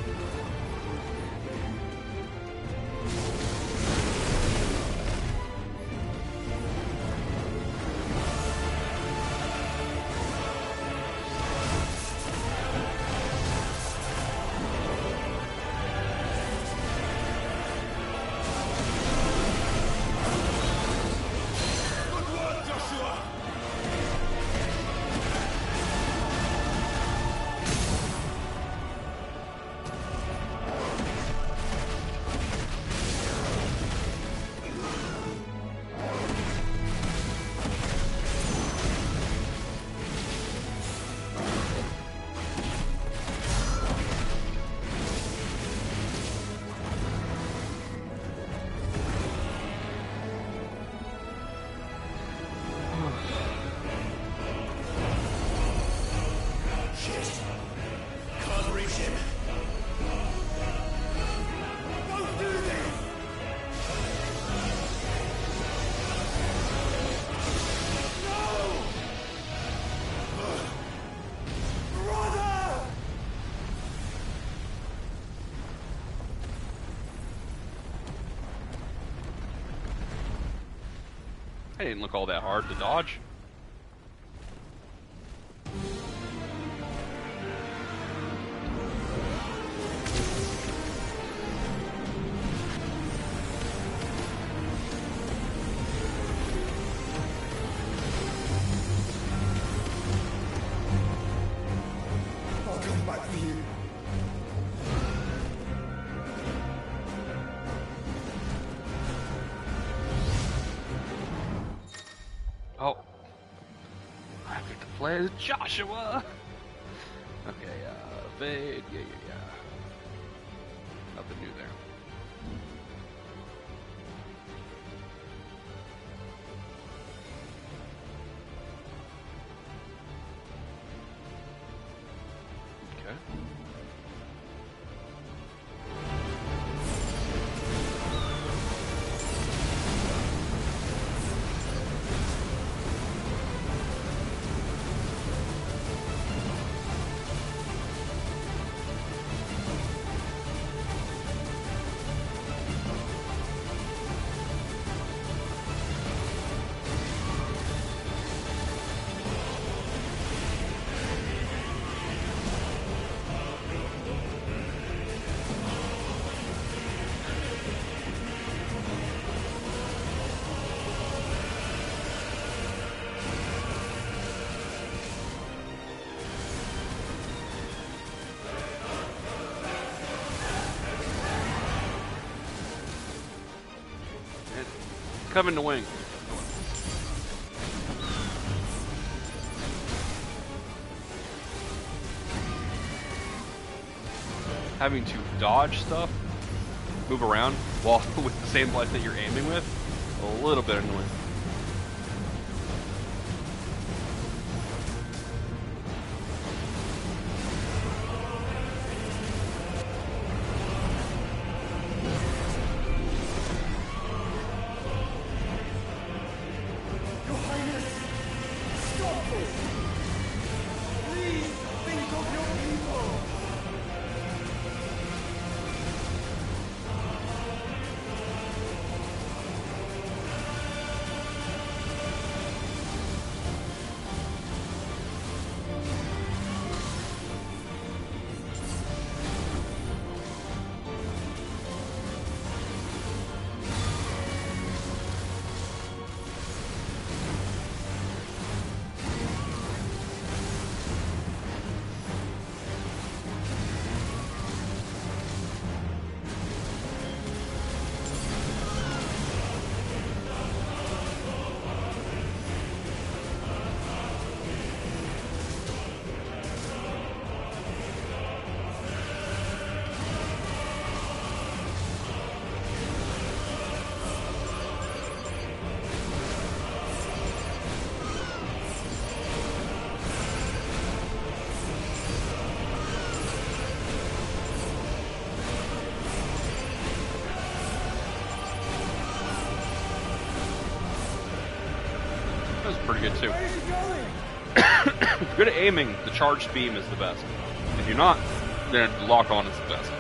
Speaker 1: That didn't look all that hard to dodge. Oh. I get to play as Joshua! Okay, Vade, yeah. Nothing new there. Okay. Coming to wing. Having to dodge stuff, move around, while with the same light that you're aiming with, a little bit annoying. Pretty good too. If you're good at aiming, the charged beam is the best. If you're not, then lock on is the best.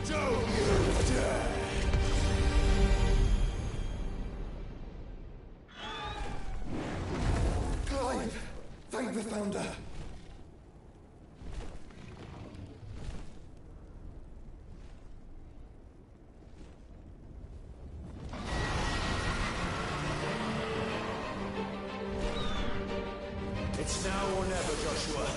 Speaker 6: Don't you dare! Clive! Thank the Founder!
Speaker 10: It's now or never, Joshua.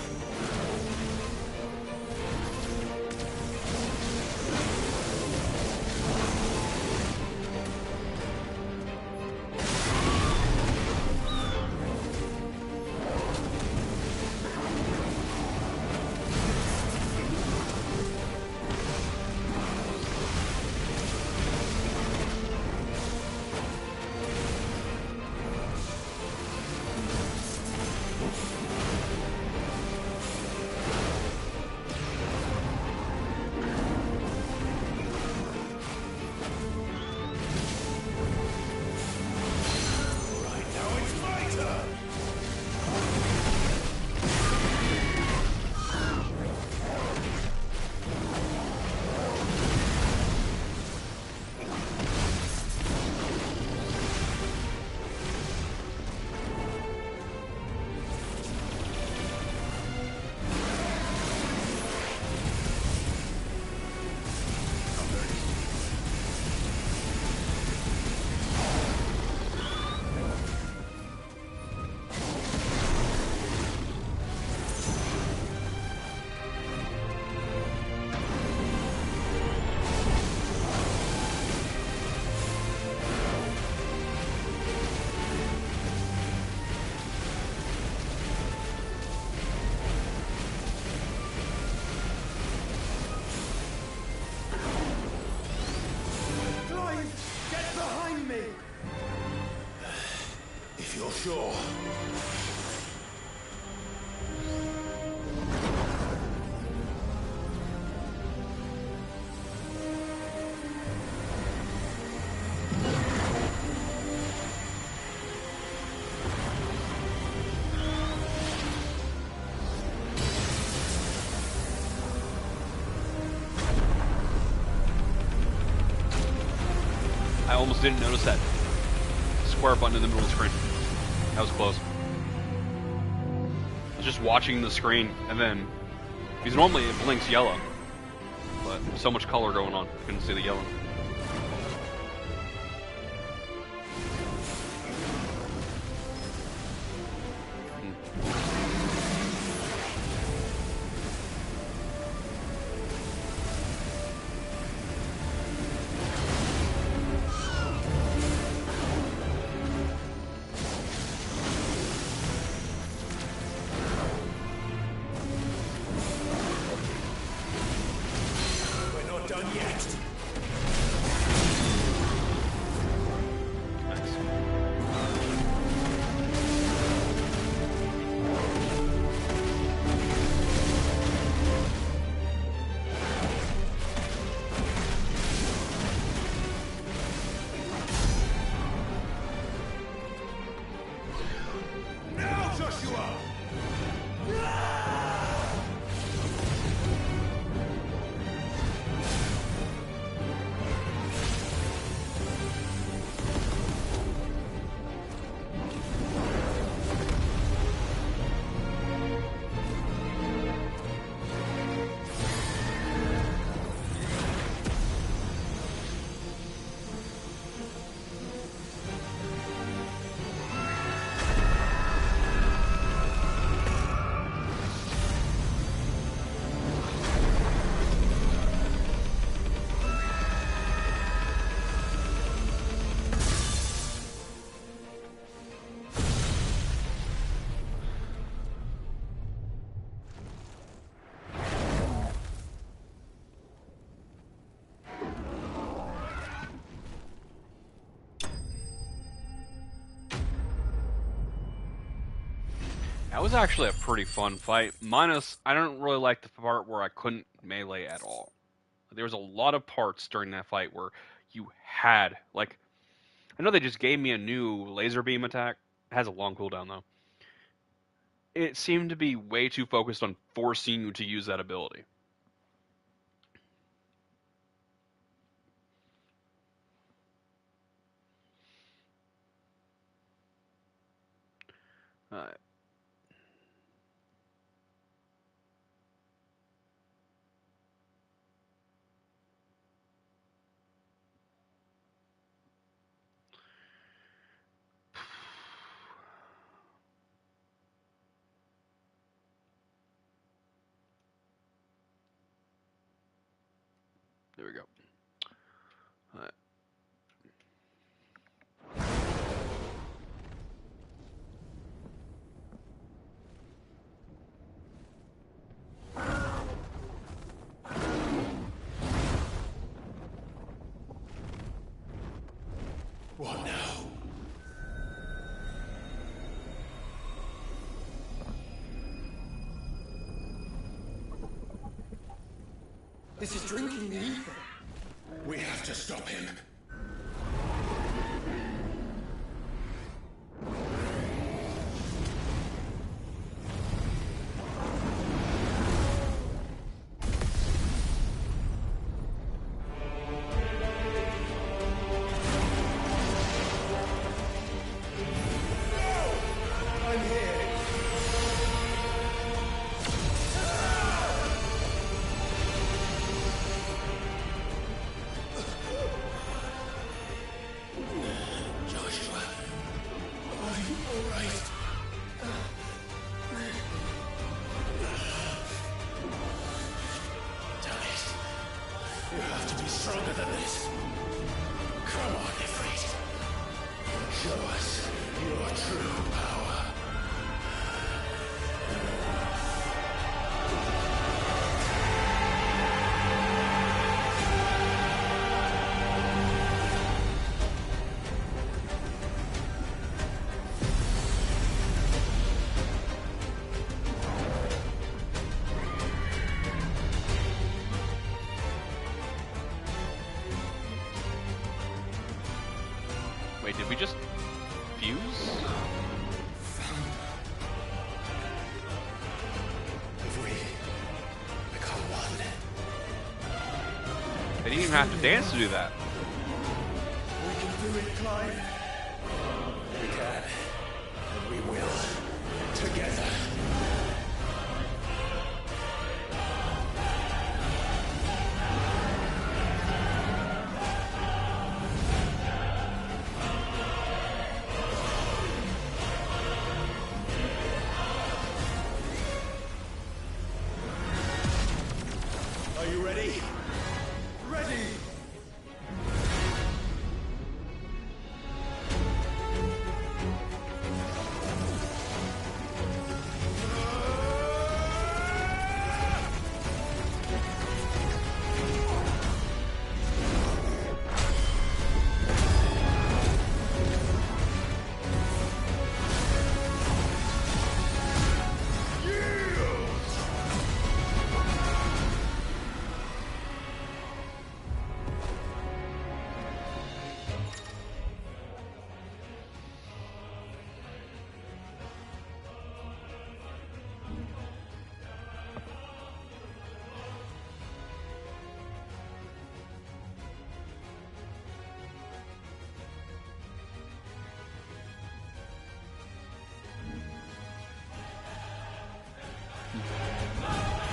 Speaker 6: If you're sure.
Speaker 1: I almost didn't notice that square button in the middle of the screen. That was close. I was just watching the screen, and then, because normally it blinks yellow, but so much color going on, I couldn't see the yellow. That was actually a pretty fun fight. Minus, I don't really like the part where I couldn't melee at all. There was a lot of parts during that fight where you had, like, I know they just gave me a new laser beam attack. It has a long cooldown, though. It seemed to be way too focused on forcing you to use that ability. Alright. There we go. Alright.
Speaker 4: What now?
Speaker 6: This is drinking the ether.
Speaker 4: We have to stop him. Stronger than this. Come on, Ifrit. Show us your true power.
Speaker 1: Wait, did we just fuse?
Speaker 4: If we become one.
Speaker 1: They didn't even have to dance to do that.
Speaker 4: We can do it, Clive. We can. And we will. Together. Are you ready? Ready!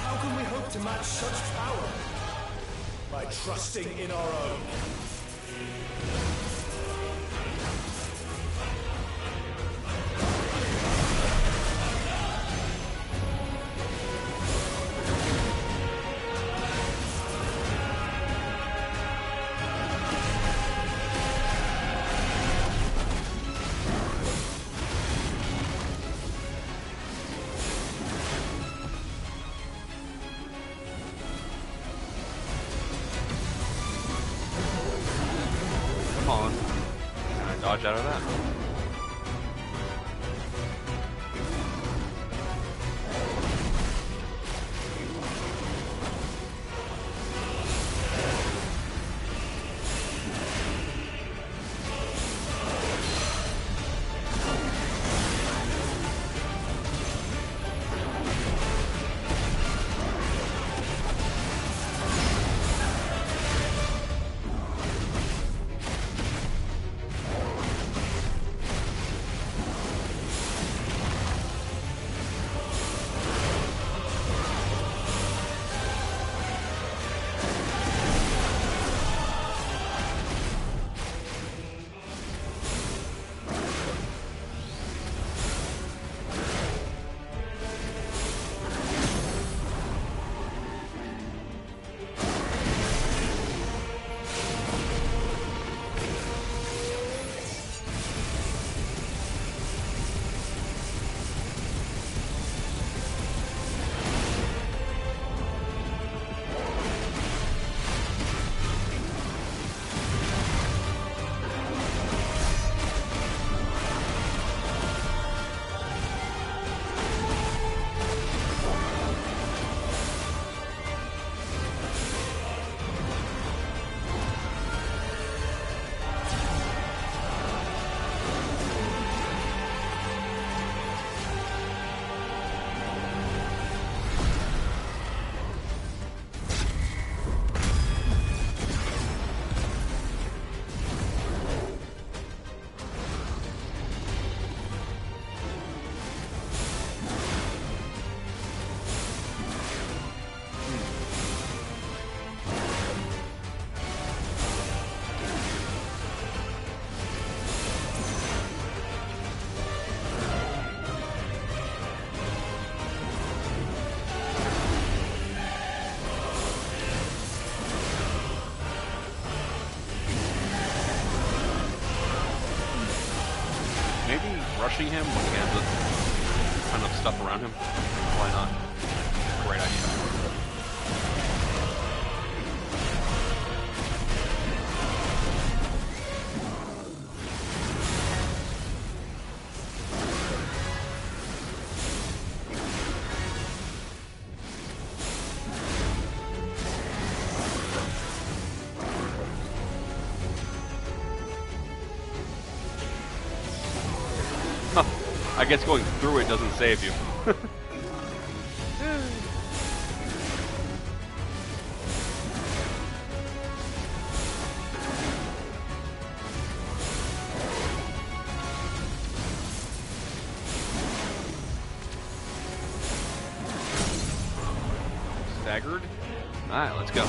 Speaker 6: How can we hope to match such power?
Speaker 4: By trusting in our own.
Speaker 1: Come on. Can I dodge out of that? rushing him when he has a ton of stuff around him. Why not? Great idea. I guess going through it doesn't save you. Staggered. Alright, let's go.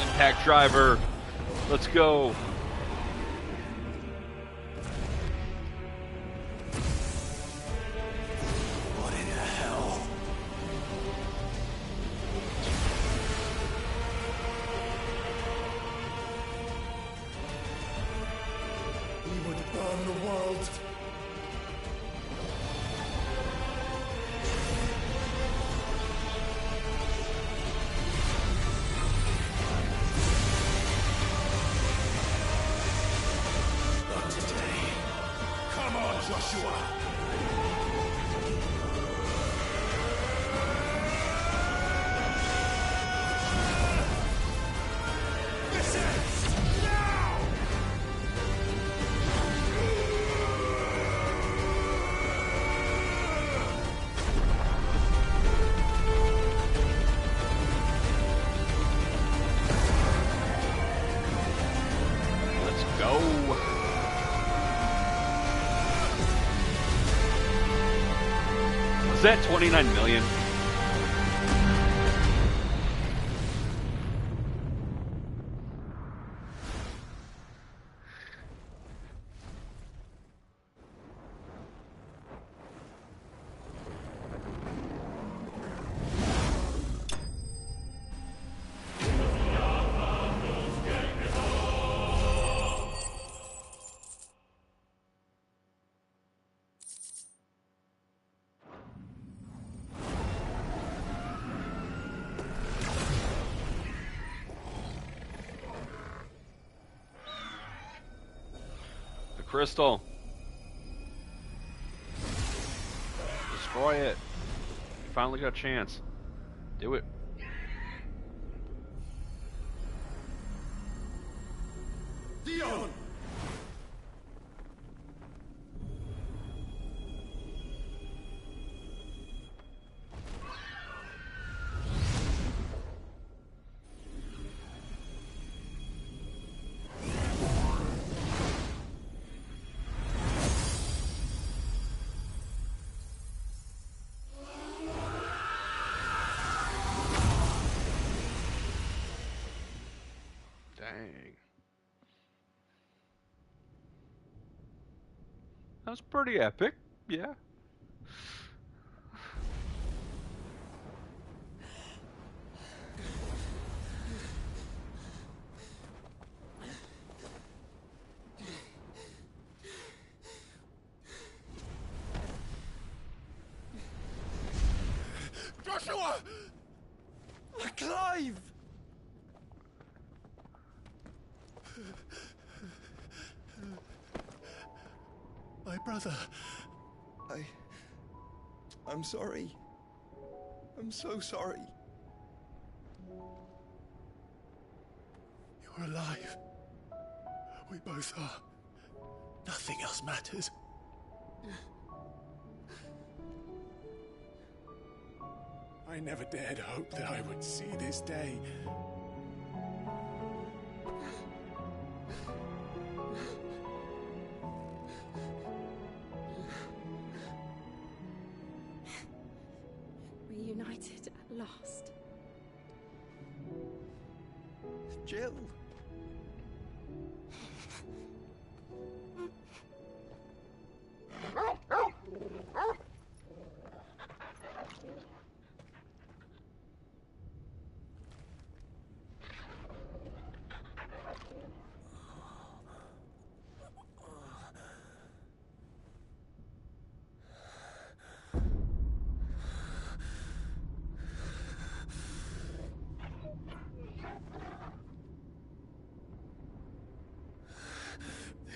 Speaker 1: Impact driver. Let's go.
Speaker 4: What in the hell?
Speaker 10: We would burn the world.
Speaker 4: Not today. Come on, Joshua!
Speaker 1: Let's go. Was that 29 million? The crystal. Destroy it. You finally got a chance. Do it.
Speaker 10: Dion!
Speaker 1: That's pretty epic, yeah.
Speaker 6: Joshua! Clive! My brother. I'm sorry. I'm so sorry. You're alive. We both are. Nothing else matters. I never dared hope that I would see this day.
Speaker 5: Reunited at last.
Speaker 6: Jill.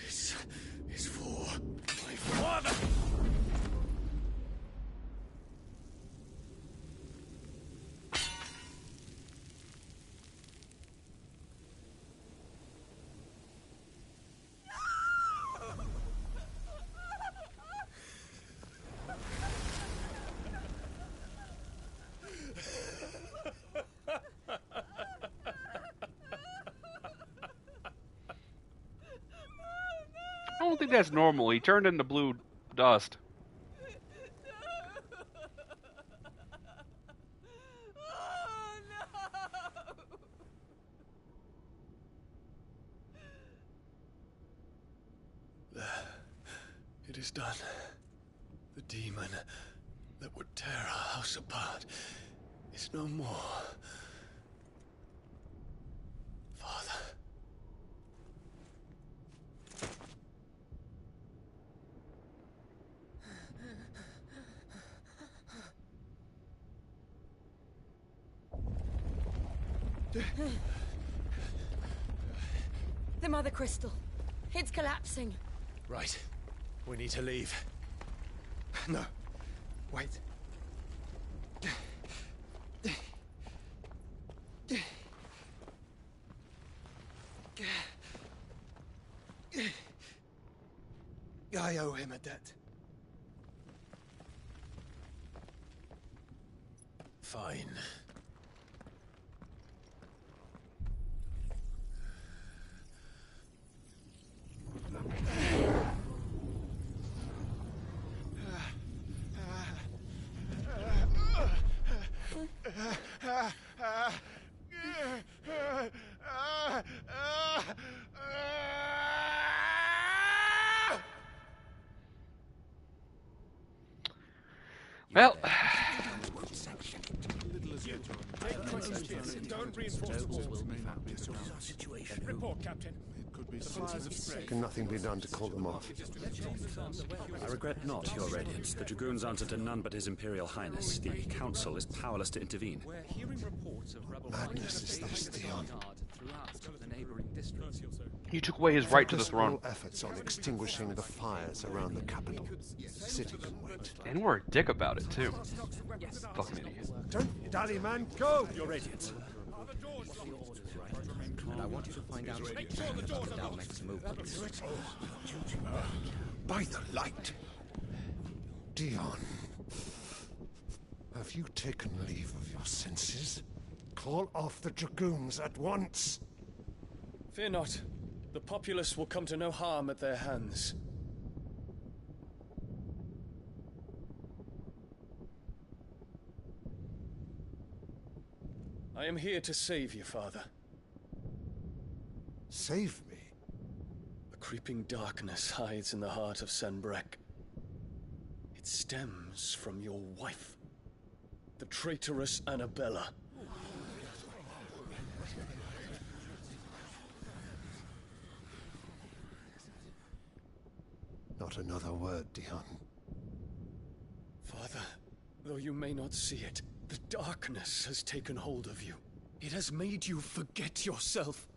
Speaker 6: This is for my father.
Speaker 1: I don't think that's normal. He turned into blue dust.
Speaker 6: It is done. The demon that would tear our house apart is no more. Father.
Speaker 5: The Mother Crystal. It's collapsing.
Speaker 6: Right. We need to leave. No. Wait. I owe him a debt. Fine.
Speaker 1: Well,
Speaker 11: Don't reinforce situation. Report, Captain.
Speaker 13: Can nothing be done to call them off?
Speaker 14: I regret not, Your Radiance. The Dragoons answer to none but His Imperial Highness. The Council is powerless to intervene.
Speaker 15: We're hearing reports of rebel
Speaker 13: Madness is this, Theon.
Speaker 15: throughout the neighboring districts.
Speaker 1: you took away his right to the
Speaker 13: Focus
Speaker 1: throne.
Speaker 13: all efforts on extinguishing the fires around the capital. City can wait.
Speaker 1: And we're a dick about it, too. Fucking idiot.
Speaker 13: Don't dally, man. Go!
Speaker 14: Your Radiance.
Speaker 15: And I want you to find out if Dal makes a move.
Speaker 13: By the light. Dion. Have you taken leave of your senses? Call off the Dragoons at once.
Speaker 7: Fear not. The populace will come to no harm at their hands. I am here to save you, Father.
Speaker 13: Save me?
Speaker 7: A creeping darkness hides in the heart of Sanbreque. It stems from your wife, the traitorous Annabella.
Speaker 13: Not another word, Dion.
Speaker 7: Father, though you may not see it, the darkness has taken hold of you. It has made you forget yourself.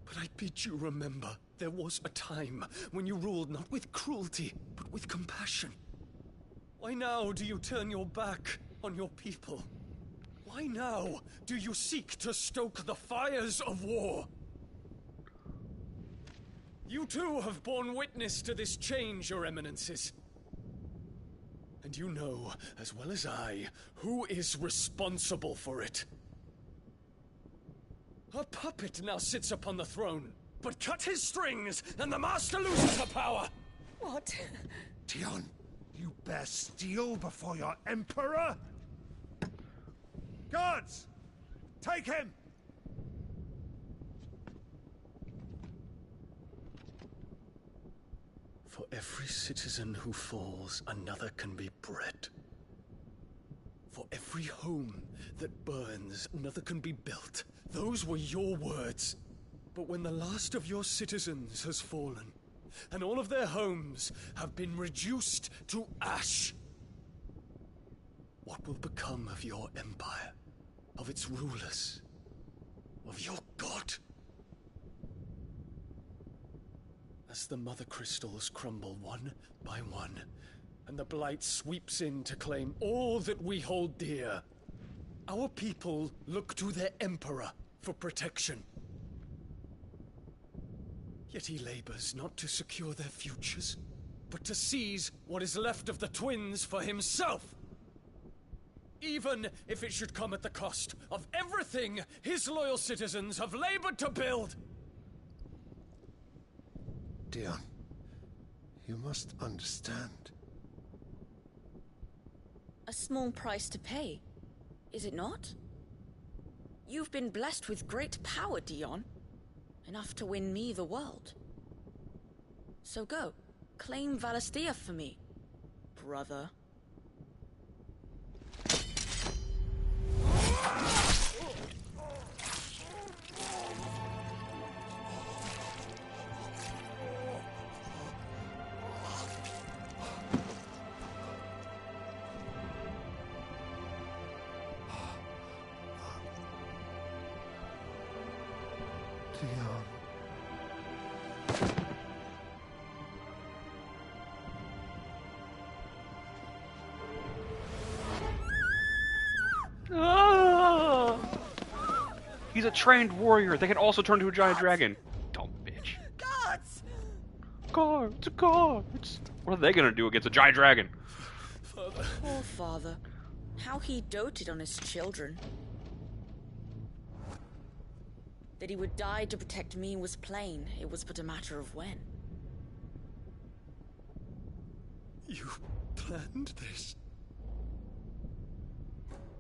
Speaker 7: But I bid you remember, there was a time when you ruled not with cruelty, but with compassion. Why now do you turn your back on your people? Why now do you seek to stoke the fires of war? You too have borne witness to this change, Your Eminences. And you know, as well as I, who is responsible for it. A puppet now sits upon the throne, but cut his strings, and the Master loses her power!
Speaker 8: What?
Speaker 13: Dion, you bear steel before your Emperor? Guards! Take him!
Speaker 7: For every citizen who falls, another can be bred. For every home that burns, another can be built. Those were your words. But when the last of your citizens has fallen, and all of their homes have been reduced to ash, what will become of your empire, of its rulers, of your god? As the mother crystals crumble one by one, and the blight sweeps in to claim all that we hold dear, our people look to their emperor for protection. Yet he labors not to secure their futures, but to seize what is left of the twins for himself. Even if it should come at the cost of everything his loyal citizens have labored to build.
Speaker 13: Dion, you must understand.
Speaker 16: A small price to pay, is it not? You've been blessed with great power, Dion. Enough to win me the world. So go, claim Valisthea for me, brother.
Speaker 1: Ah! He's a trained warrior. They can also turn into a giant dragon. Dumb bitch.
Speaker 12: Guards!
Speaker 1: Guards! What are they gonna do against a giant dragon?
Speaker 7: Father.
Speaker 16: Poor father. How he doted on his children. That he would die to protect me was plain. It was but a matter of when.
Speaker 7: You planned this?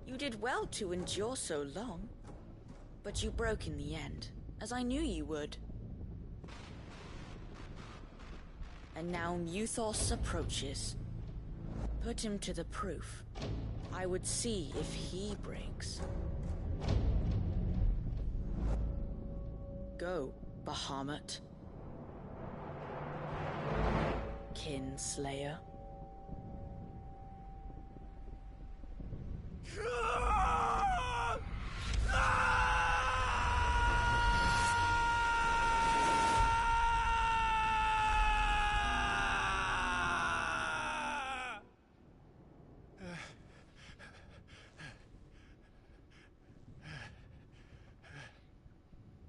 Speaker 16: You did well to endure so long. But you broke in the end, as I knew you would. And now Muthos approaches. Put him to the proof. I would see if he breaks. Go, Bahamut. Kinslayer.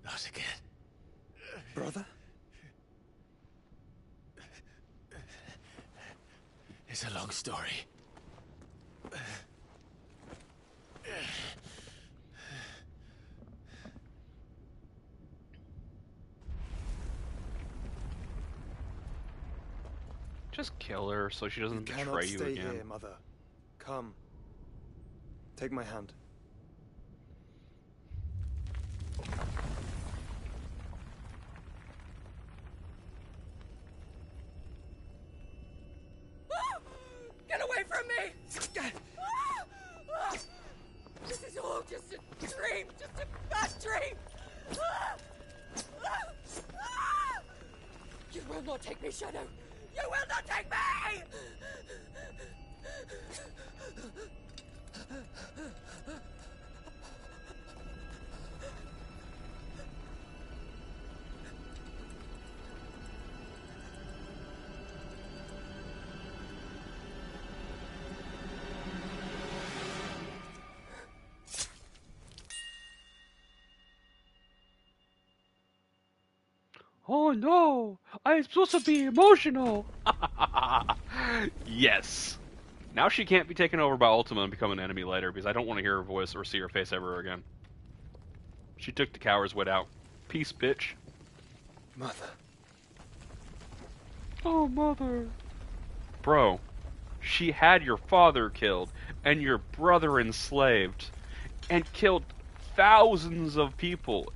Speaker 7: Not again. Brother? It's a long story.
Speaker 1: Just kill her so she doesn't betray
Speaker 6: Cannot
Speaker 1: you
Speaker 6: stay
Speaker 1: again.
Speaker 6: here, Mother. Come. Take my hand.
Speaker 12: a dream! Just a bad dream! You will not take me, Shadow! You will not take me!
Speaker 1: Oh no! I'm supposed to be emotional! Yes! Now she can't be taken over by Ultima and become an enemy later, because I don't want to hear her voice or see her face ever again. She took the coward's wit out. Peace, bitch.
Speaker 7: Mother.
Speaker 1: Oh, mother. Bro, she had your father killed, and your brother enslaved, and killed thousands of people.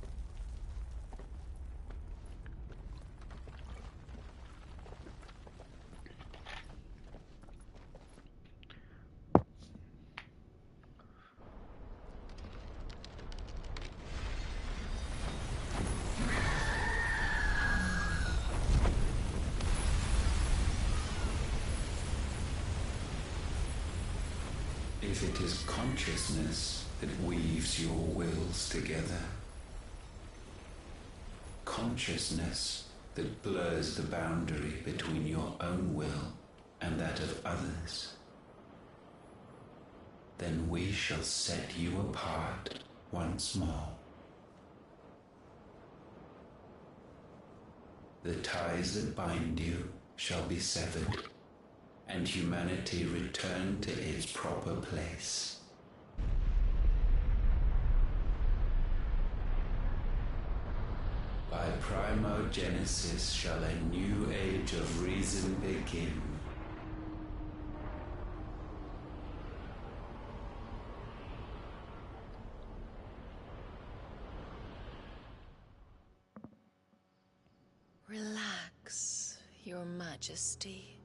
Speaker 17: If it is consciousness that weaves your wills together, consciousness that blurs the boundary between your own will and that of others, then we shall set you apart once more. The ties that bind you shall be severed, and humanity return to its proper place. By primogenesis shall a new age of reason begin.
Speaker 18: Relax, Your Majesty.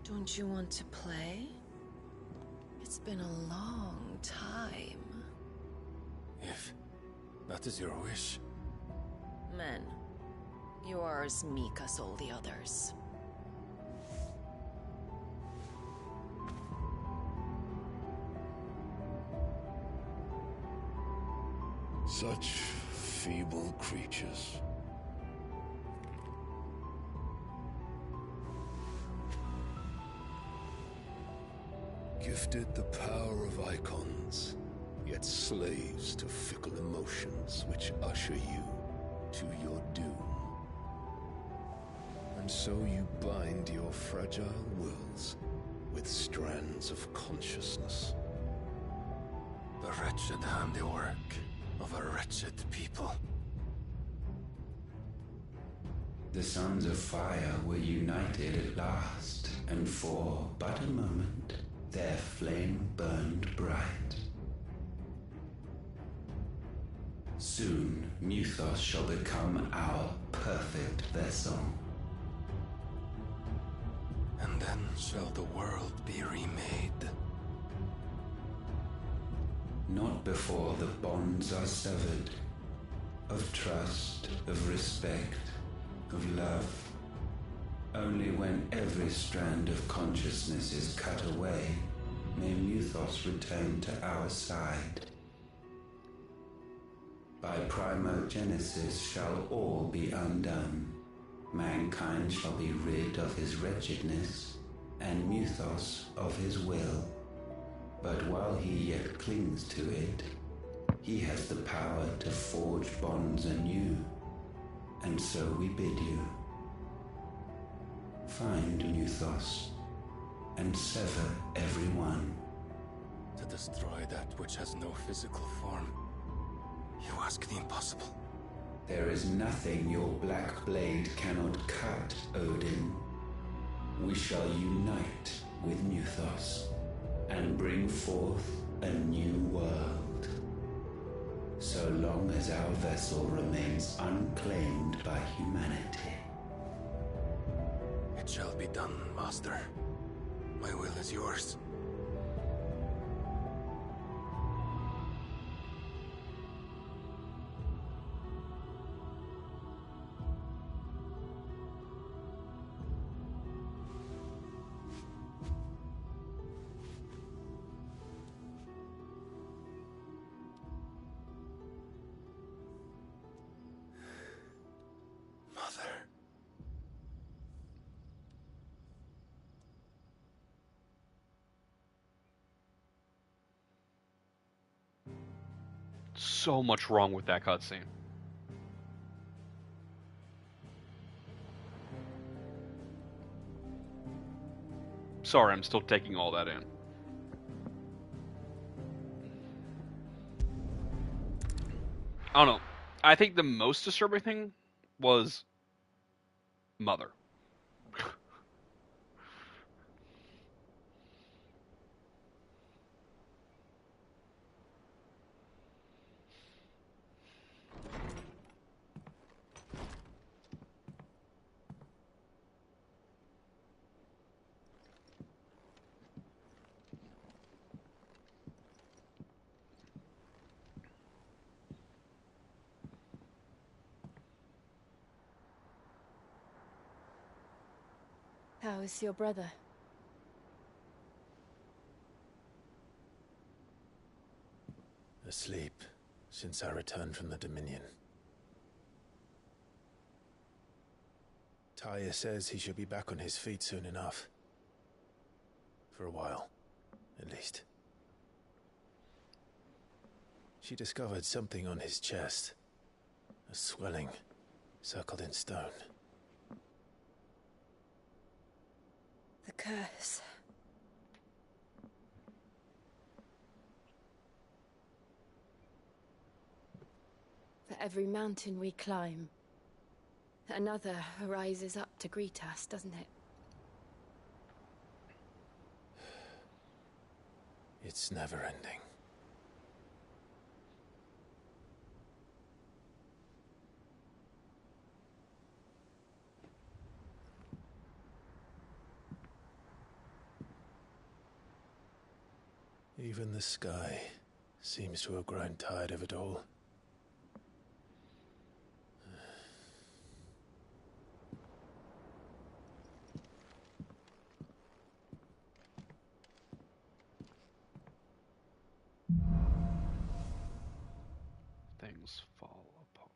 Speaker 18: Don't you want to play? It's been a long time.
Speaker 7: If that is your wish.
Speaker 18: Men, you are as meek as all the others.
Speaker 13: Such feeble creatures. Gifted the power of icons, yet slaves to fickle emotions which usher you to your doom. And so you bind your fragile wills with strands of consciousness. The wretched handiwork of a wretched people.
Speaker 17: The Sons of Fire were united at last, and for but a moment their flame burned bright. Soon, Muthos shall become our perfect vessel.
Speaker 13: And then shall the world be remade.
Speaker 17: Not before the bonds are severed, of trust, of respect, of love. Only when every strand of consciousness is cut away, may Muthos return to our side. By primogenesis shall all be undone. Mankind shall be rid of his wretchedness, and Muthos of his will. But while he yet clings to it, he has the power to forge bonds anew. And so we bid you, find Muthos, and sever every one.
Speaker 13: To destroy that which has no physical form, you ask the impossible.
Speaker 17: There is nothing your black blade cannot cut, Odin. We shall unite with Muthos. and bring forth a new world. So long as our vessel remains unclaimed by humanity.
Speaker 13: It shall be done, Master. My will is yours. Mother.
Speaker 1: So much wrong with that cutscene. Sorry, I'm still taking all that in. I don't know. I think the most disturbing thing was Mother.
Speaker 5: How is your brother?
Speaker 4: Asleep since I returned from the Dominion. Taya says he should be back on his feet soon enough. For a while, at least. She discovered something on his chest. A swelling, circled in stone.
Speaker 5: The curse. For every mountain we climb, another rises up to greet us, doesn't it?
Speaker 4: It's never ending. Even the sky seems to have grown tired of it all.
Speaker 1: Things fall apart.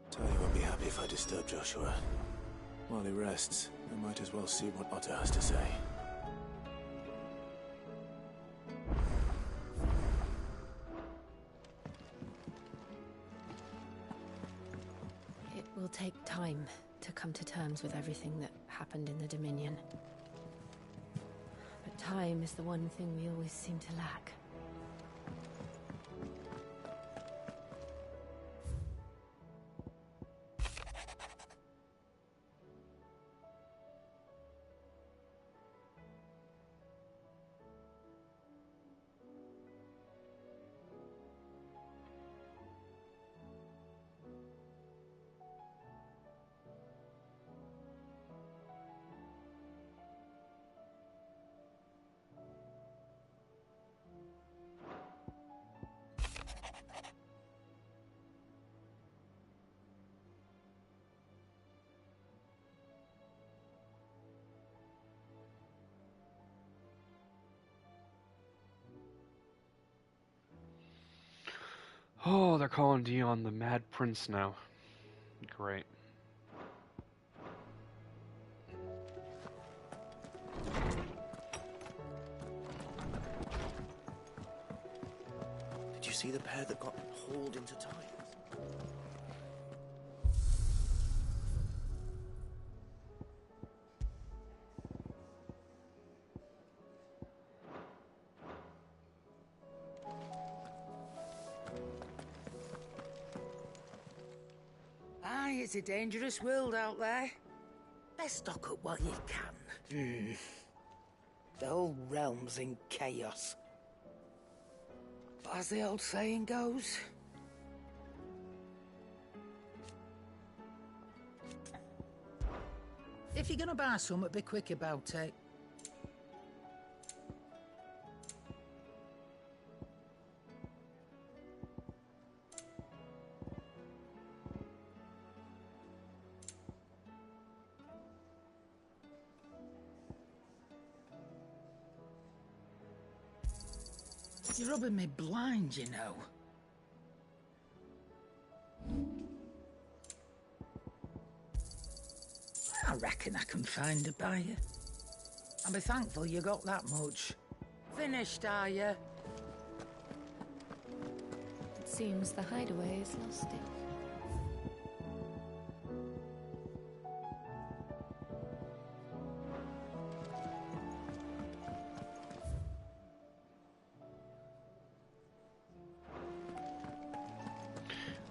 Speaker 4: Tony won't be happy if I disturb Joshua. While he rests, I might as well see what Otto has to say.
Speaker 5: It will take time to come to terms with everything that happened in the Dominion. But time is the one thing we always seem to lack.
Speaker 1: Oh, they're calling Dion the Mad Prince now. Great.
Speaker 19: Did you see the pair that got hauled into time?
Speaker 20: Aye, it's a dangerous world out there. Best stock up what you can. The whole realm's in chaos. But as the old saying goes... If you're gonna buy something, be quick about it. You're rubbing me blind, you know. I reckon I can find a buyer. I'll be thankful you got that much. Finished, are you?
Speaker 5: It seems the hideaway is lost it.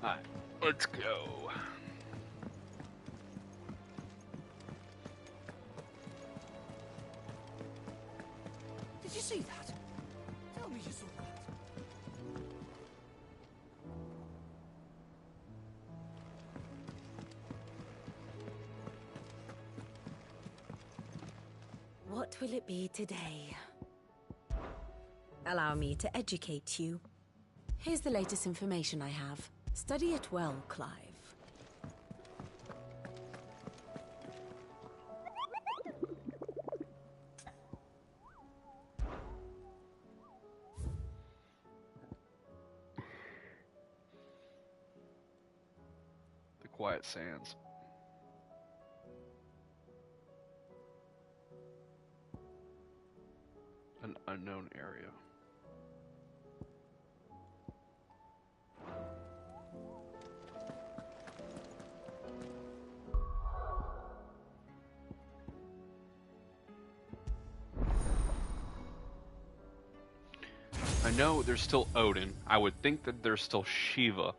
Speaker 1: Alright, let's go.
Speaker 20: Did you see that? Tell me you saw that.
Speaker 21: What will it be today? Allow me to educate you. Here's the latest information I have. Study it well, Clive.
Speaker 1: The Quiet Sands. An unknown area. I know there's still Odin. I would think that there's still Shiva.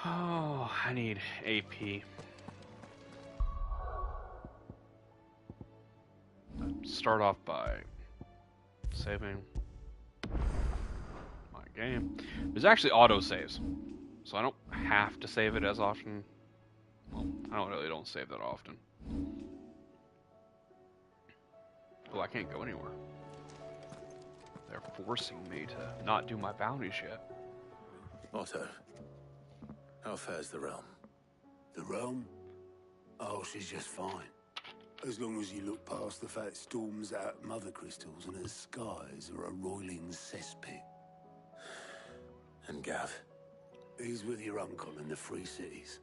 Speaker 1: Oh, I need AP. Start off by saving my game. There's actually auto saves, so I don't have to save it as often. Well, I don't save that often. Oh, I can't go anywhere. They're forcing me to not do my bounties yet.
Speaker 4: Otto, how fares the realm?
Speaker 22: The realm? Oh, she's just fine. As long as you look past the fact storms out mother crystals and her skies are a roiling cesspit.
Speaker 4: And Gav?
Speaker 22: He's with your uncle in the Free Cities,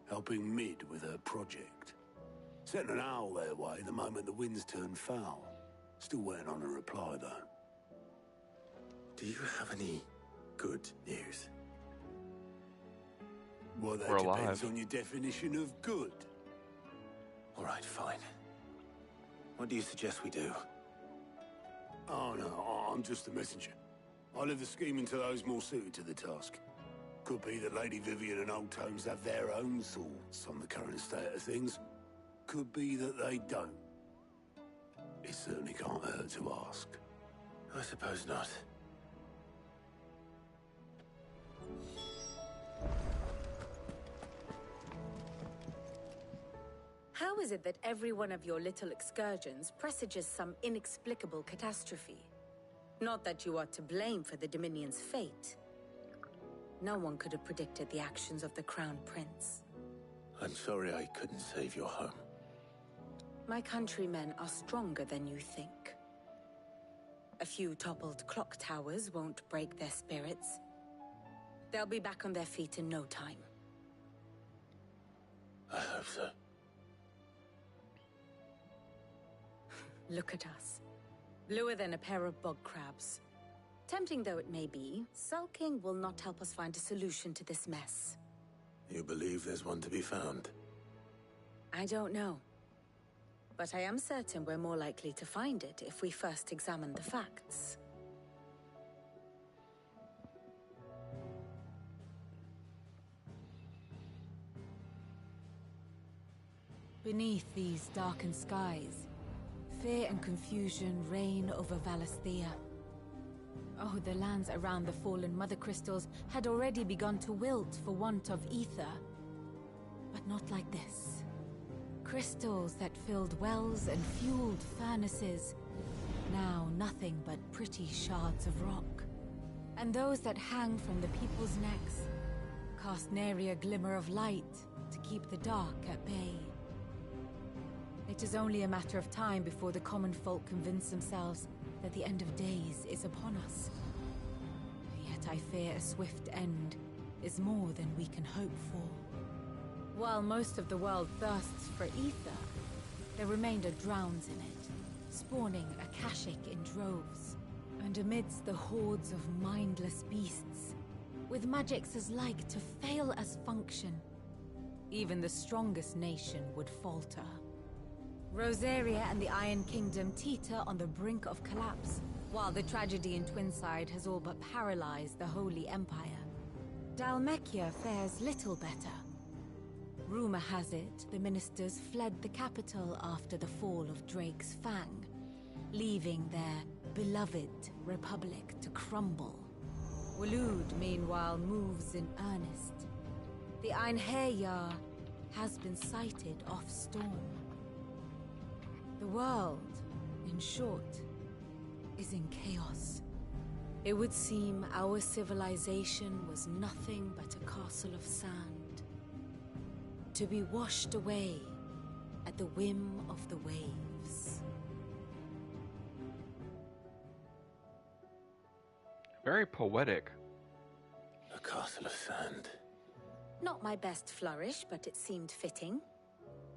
Speaker 22: helping Mid with her project. Sent an owl their way the moment the winds turned foul. Still waiting on a reply, though.
Speaker 4: Do you have any good news?
Speaker 22: Well, that
Speaker 1: We're
Speaker 22: depends
Speaker 1: alive.
Speaker 22: on your definition of good.
Speaker 4: All right, fine. What do you suggest we do?
Speaker 22: Oh no, I'm just a messenger. I'll leave the scheming to those more suited to the task. Could be that Lady Vivian and Old Tomes have their own thoughts on the current state of things. Could be that they don't. It certainly can't hurt to ask.
Speaker 4: I suppose not.
Speaker 21: How is it that every one of your little excursions presages some inexplicable catastrophe? Not that you are to blame for the Dominion's fate. No one could have predicted the actions of the Crown Prince.
Speaker 4: I'm sorry I couldn't save your home.
Speaker 21: My countrymen are stronger than you think. A few toppled clock towers won't break their spirits. They'll be back on their feet in no time.
Speaker 4: I hope so.
Speaker 21: Look at us. Bluer than a pair of bog crabs. Tempting though it may be, sulking will not help us find a solution to this mess.
Speaker 4: You believe there's one to be found?
Speaker 21: I don't know. But I am certain we're more likely to find it if we first examine the facts. Beneath these darkened skies, fear and confusion reign over Valisthea. Oh, the lands around the fallen Mother Crystals had already begun to wilt for want of ether. But not like this. Crystals that filled wells and fueled furnaces, now nothing but pretty shards of rock. And those that hang from the people's necks cast nary a glimmer of light to keep the dark at bay. It is only a matter of time before the common folk convince themselves that the end of days is upon us. Yet I fear a swift end is more than we can hope for. While most of the world thirsts for ether, the remainder drowns in it, spawning Akashic in droves. And amidst the hordes of mindless beasts, with magics as like to fail as function, even the strongest nation would falter. Rosaria and the Iron Kingdom teeter on the brink of collapse, while the tragedy in Twinside has all but paralyzed the Holy Empire. Dalmekia fares little better. Rumor has it the ministers fled the capital after the fall of Drake's Fang, leaving their beloved republic to crumble. Waloed, meanwhile, moves in earnest. The Einherjar has been sighted off Storm. The world, in short, is in chaos. It would seem our civilization was nothing but a castle of sand, to be washed away at the whim of the waves.
Speaker 1: Very poetic.
Speaker 4: A castle of sand.
Speaker 21: Not my best flourish, but it seemed fitting.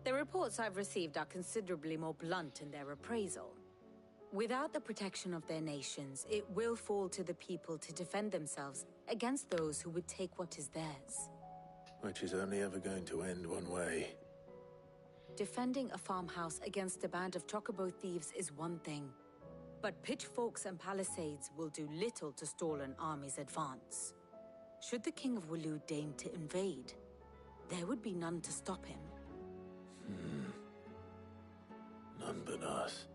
Speaker 21: The reports I've received are considerably more blunt in their appraisal. Without the protection of their nations, it will fall to the people to defend themselves against those who would take what is theirs.
Speaker 4: Which is only ever going to end one way.
Speaker 21: Defending a farmhouse against a band of chocobo thieves is one thing, but pitchforks and palisades will do little to stall an army's advance. Should the King of Waloed deign to invade, there would be none to stop him.
Speaker 4: None but us.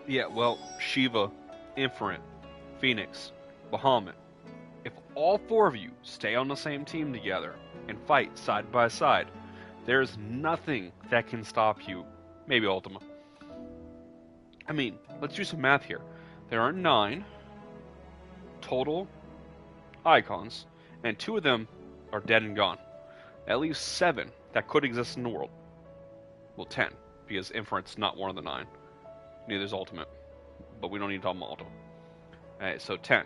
Speaker 1: Yeah, well, Shiva, Inferent, Phoenix, Bahamut. If all four of you stay on the same team together and fight side by side, there's nothing that can stop you. Maybe Ultima. I mean, let's do some math here. There are 9 total icons, and 2 of them are dead and gone. At least 7 that could exist in the world. Well, 10, because Inferent's not one of the 9. Neither is Ultimate. But we don't need to talk about Ultimate. Alright, so 10.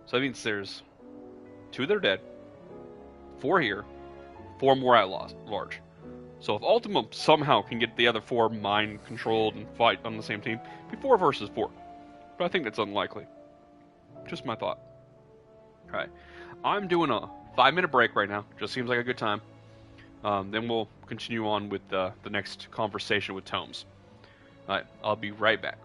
Speaker 1: So that means there's 2 that are dead, 4 here, 4 more at large. So if Ultima somehow can get the other 4 mind controlled and fight on the same team, it'd be 4 versus 4. But I think that's unlikely. Just my thought. Alright. I'm doing a 5-minute break right now. Just seems like a good time. Then we'll continue on with the next conversation with Tomes. Alright, I'll be right back.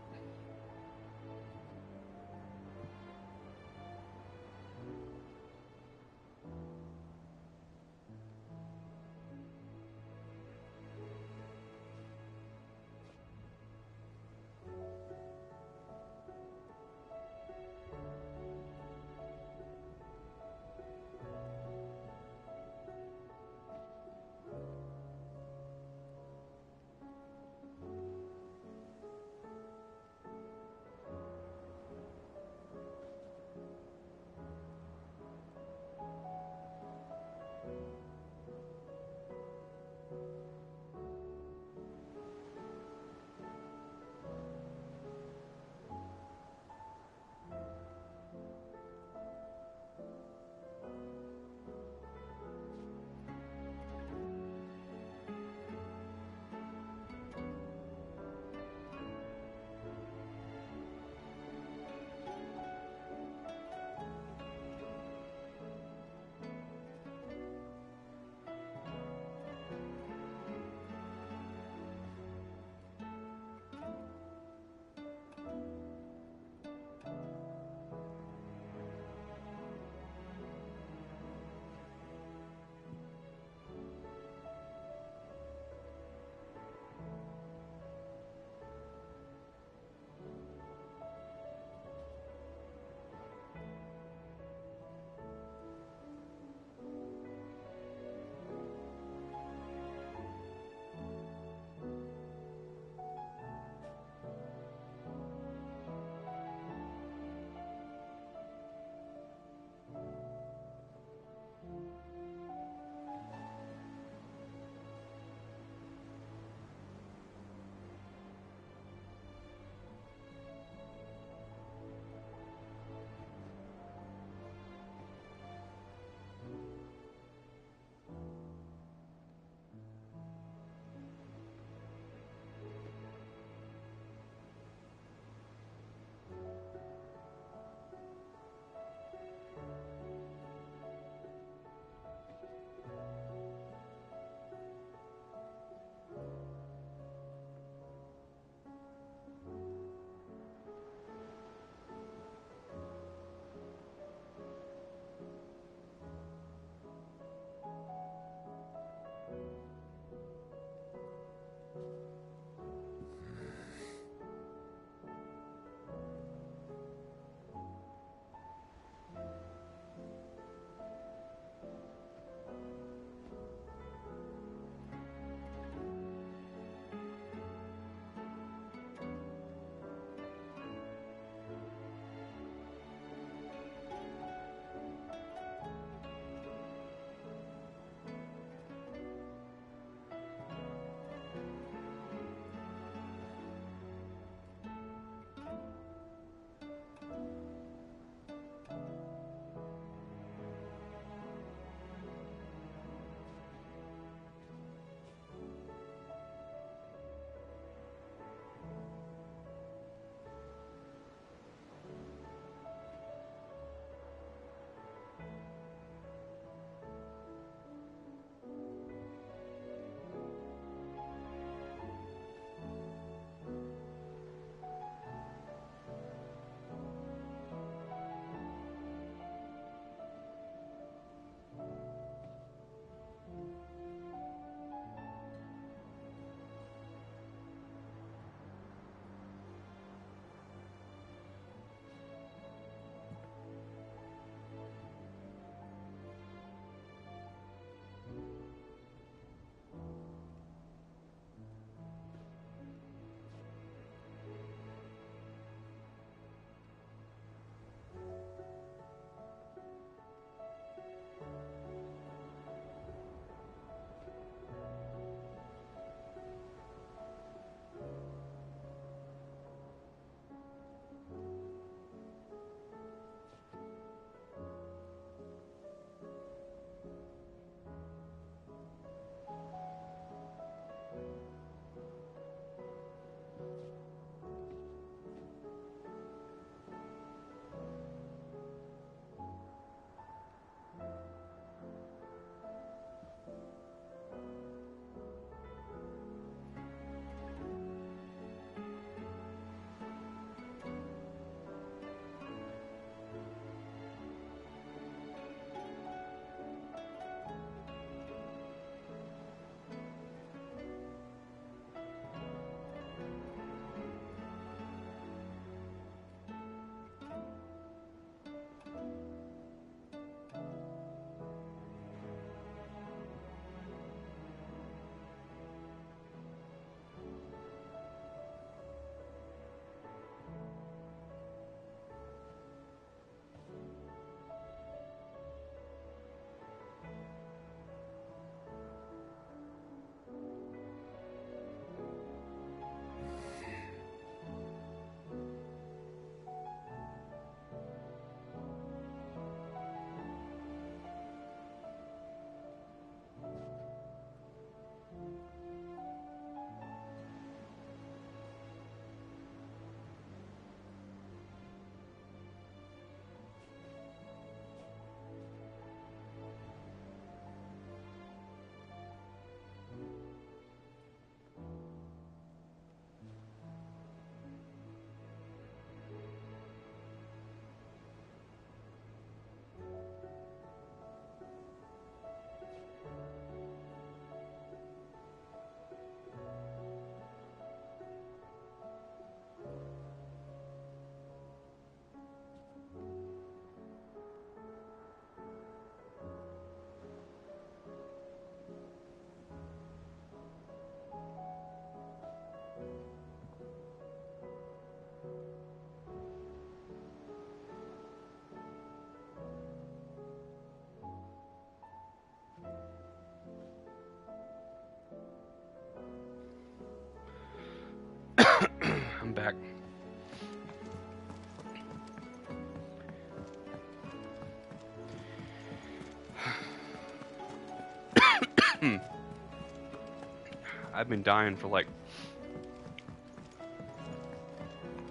Speaker 1: I've been dying for like,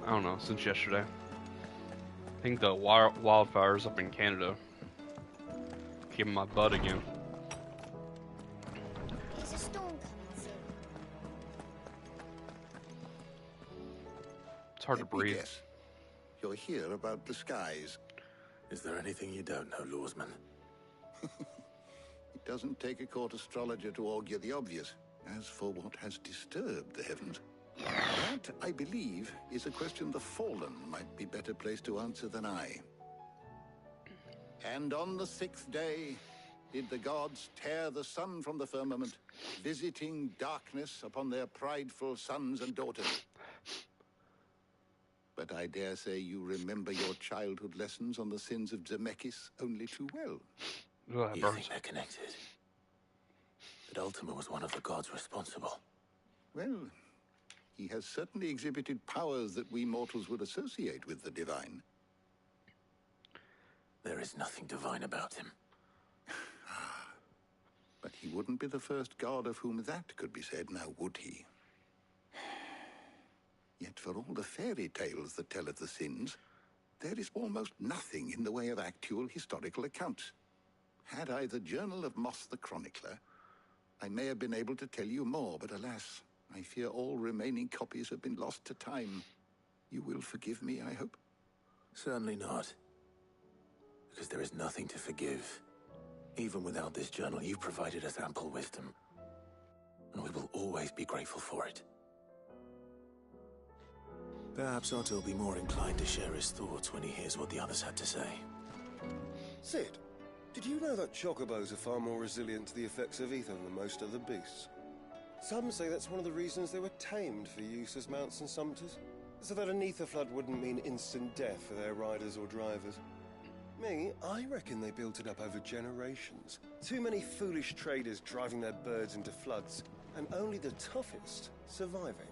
Speaker 1: I don't know, since yesterday. I think the wildfires up in Canada kicking my butt again.
Speaker 3: There's a storm coming soon.
Speaker 1: It's hard to breathe.
Speaker 9: Guess. You're here about the skies.
Speaker 4: Is there anything you don't know, Lawsman?
Speaker 9: It doesn't take a court astrologer to augur the obvious. As for what has disturbed the heavens, that, I believe, is a question the Fallen might be better placed to answer than I. And on the 6th day did the gods tear the sun from the firmament, visiting darkness upon their prideful sons and daughters. But I dare say you remember your childhood lessons on the sins of Zemeckis only too well.
Speaker 4: You think they're connected? That Ultima was one of the gods responsible.
Speaker 9: Well, he has certainly exhibited powers that we mortals would associate with the divine.
Speaker 4: There is nothing divine about him.
Speaker 9: But he wouldn't be the first god of whom that could be said, now would he? Yet for all the fairy tales that tell of the sins, there is almost nothing in the way of actual historical accounts. Had I the Journal of Moss the Chronicler, I may have been able to tell you more, but alas, I fear all remaining copies have been lost to time. You will forgive me, I hope?
Speaker 4: Certainly not. Because there is nothing to forgive. Even without this journal, you've provided us ample wisdom. And we will always be grateful for it. Perhaps Otto will be more inclined to share his thoughts when he hears what the others had to say.
Speaker 23: Sid, did you know that chocobos are far more resilient to the effects of ether than most other beasts? Some say that's one of the reasons they were tamed for use as mounts and sumpters, so that an ether flood wouldn't mean instant death for their riders or drivers. Me, I reckon they built it up over generations. Too many foolish traders driving their birds into floods, and only the toughest surviving.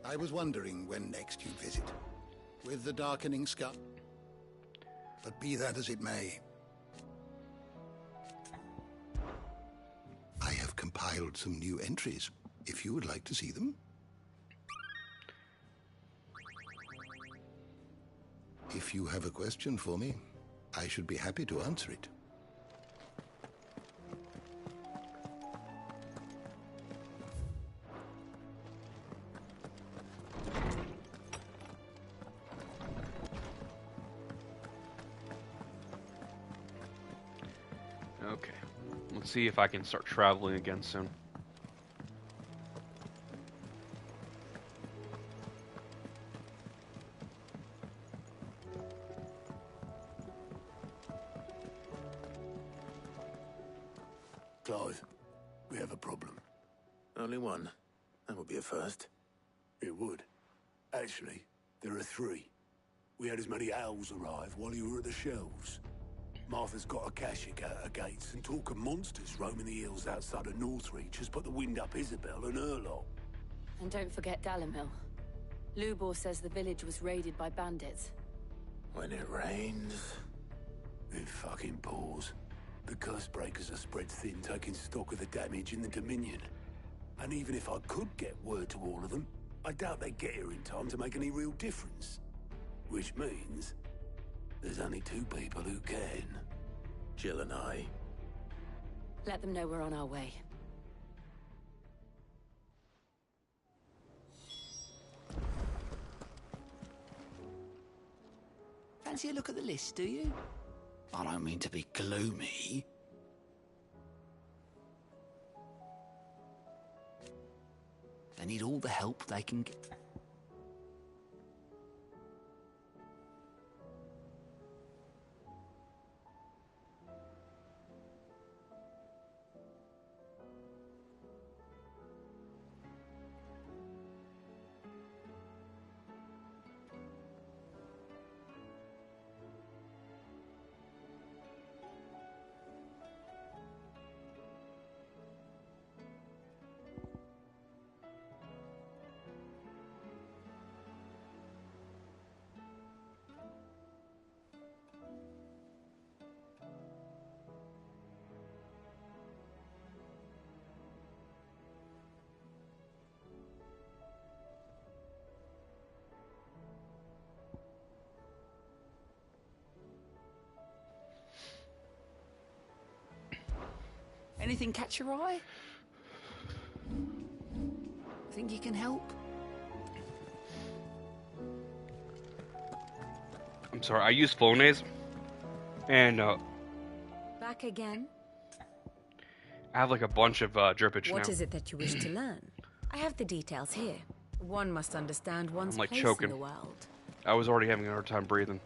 Speaker 9: I was wondering when next you'd visit. With the darkening sky. But be that as it may, I have compiled some new entries, if you would like to see them. If you have a question for me, I should be happy to answer it.
Speaker 1: Okay, let's see if I can start traveling again soon.
Speaker 22: Clive, we have a problem.
Speaker 4: Only one. That would be a first.
Speaker 22: It would. Actually, there are three. We had as many owls arrive while you were at the shelves. Martha's got a Akashic at her gates, and talk of monsters roaming the hills outside of Northreach has put the wind up Isabel and her lot.
Speaker 5: And don't forget Dalimil. Lubor says the village was raided by bandits.
Speaker 22: When it rains, it fucking pours. The curse breakers are spread thin, taking stock of the damage in the Dominion. And even if I could get word to all of them, I doubt they'd get here in time to make any real difference. Which means there's only two people who can.
Speaker 4: Jill and I.
Speaker 5: Let them know we're on our way.
Speaker 24: Fancy a look at the list, do you? I don't mean to be gloomy. They need all the help they can get.
Speaker 20: Anything catch your eye? Think you can help?
Speaker 1: I'm sorry, I use Flonase, and
Speaker 21: Back again?
Speaker 1: I have like a bunch of drippage now.
Speaker 21: What is it that you wish to learn? I have the details here. One must understand one's
Speaker 1: I'm like
Speaker 21: place
Speaker 1: choking.
Speaker 21: in the world.
Speaker 1: I was already having a hard time breathing,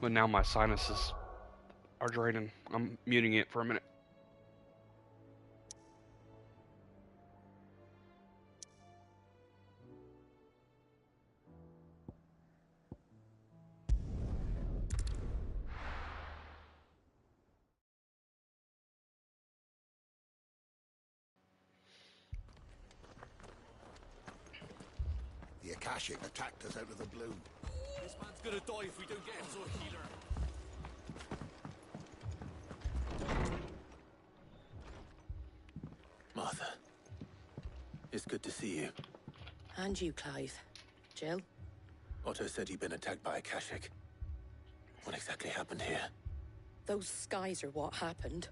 Speaker 1: but now my sinuses are draining. I'm muting it for a minute.
Speaker 9: The Akashic attacked us out of the blue.
Speaker 2: This man's gonna die if we don't get him to a healer.
Speaker 4: Martha, it's good to see you.
Speaker 18: And you, Clive. Jill?
Speaker 4: Otto said you'd been attacked by Akashic. What exactly happened here?
Speaker 18: Those skies are what happened.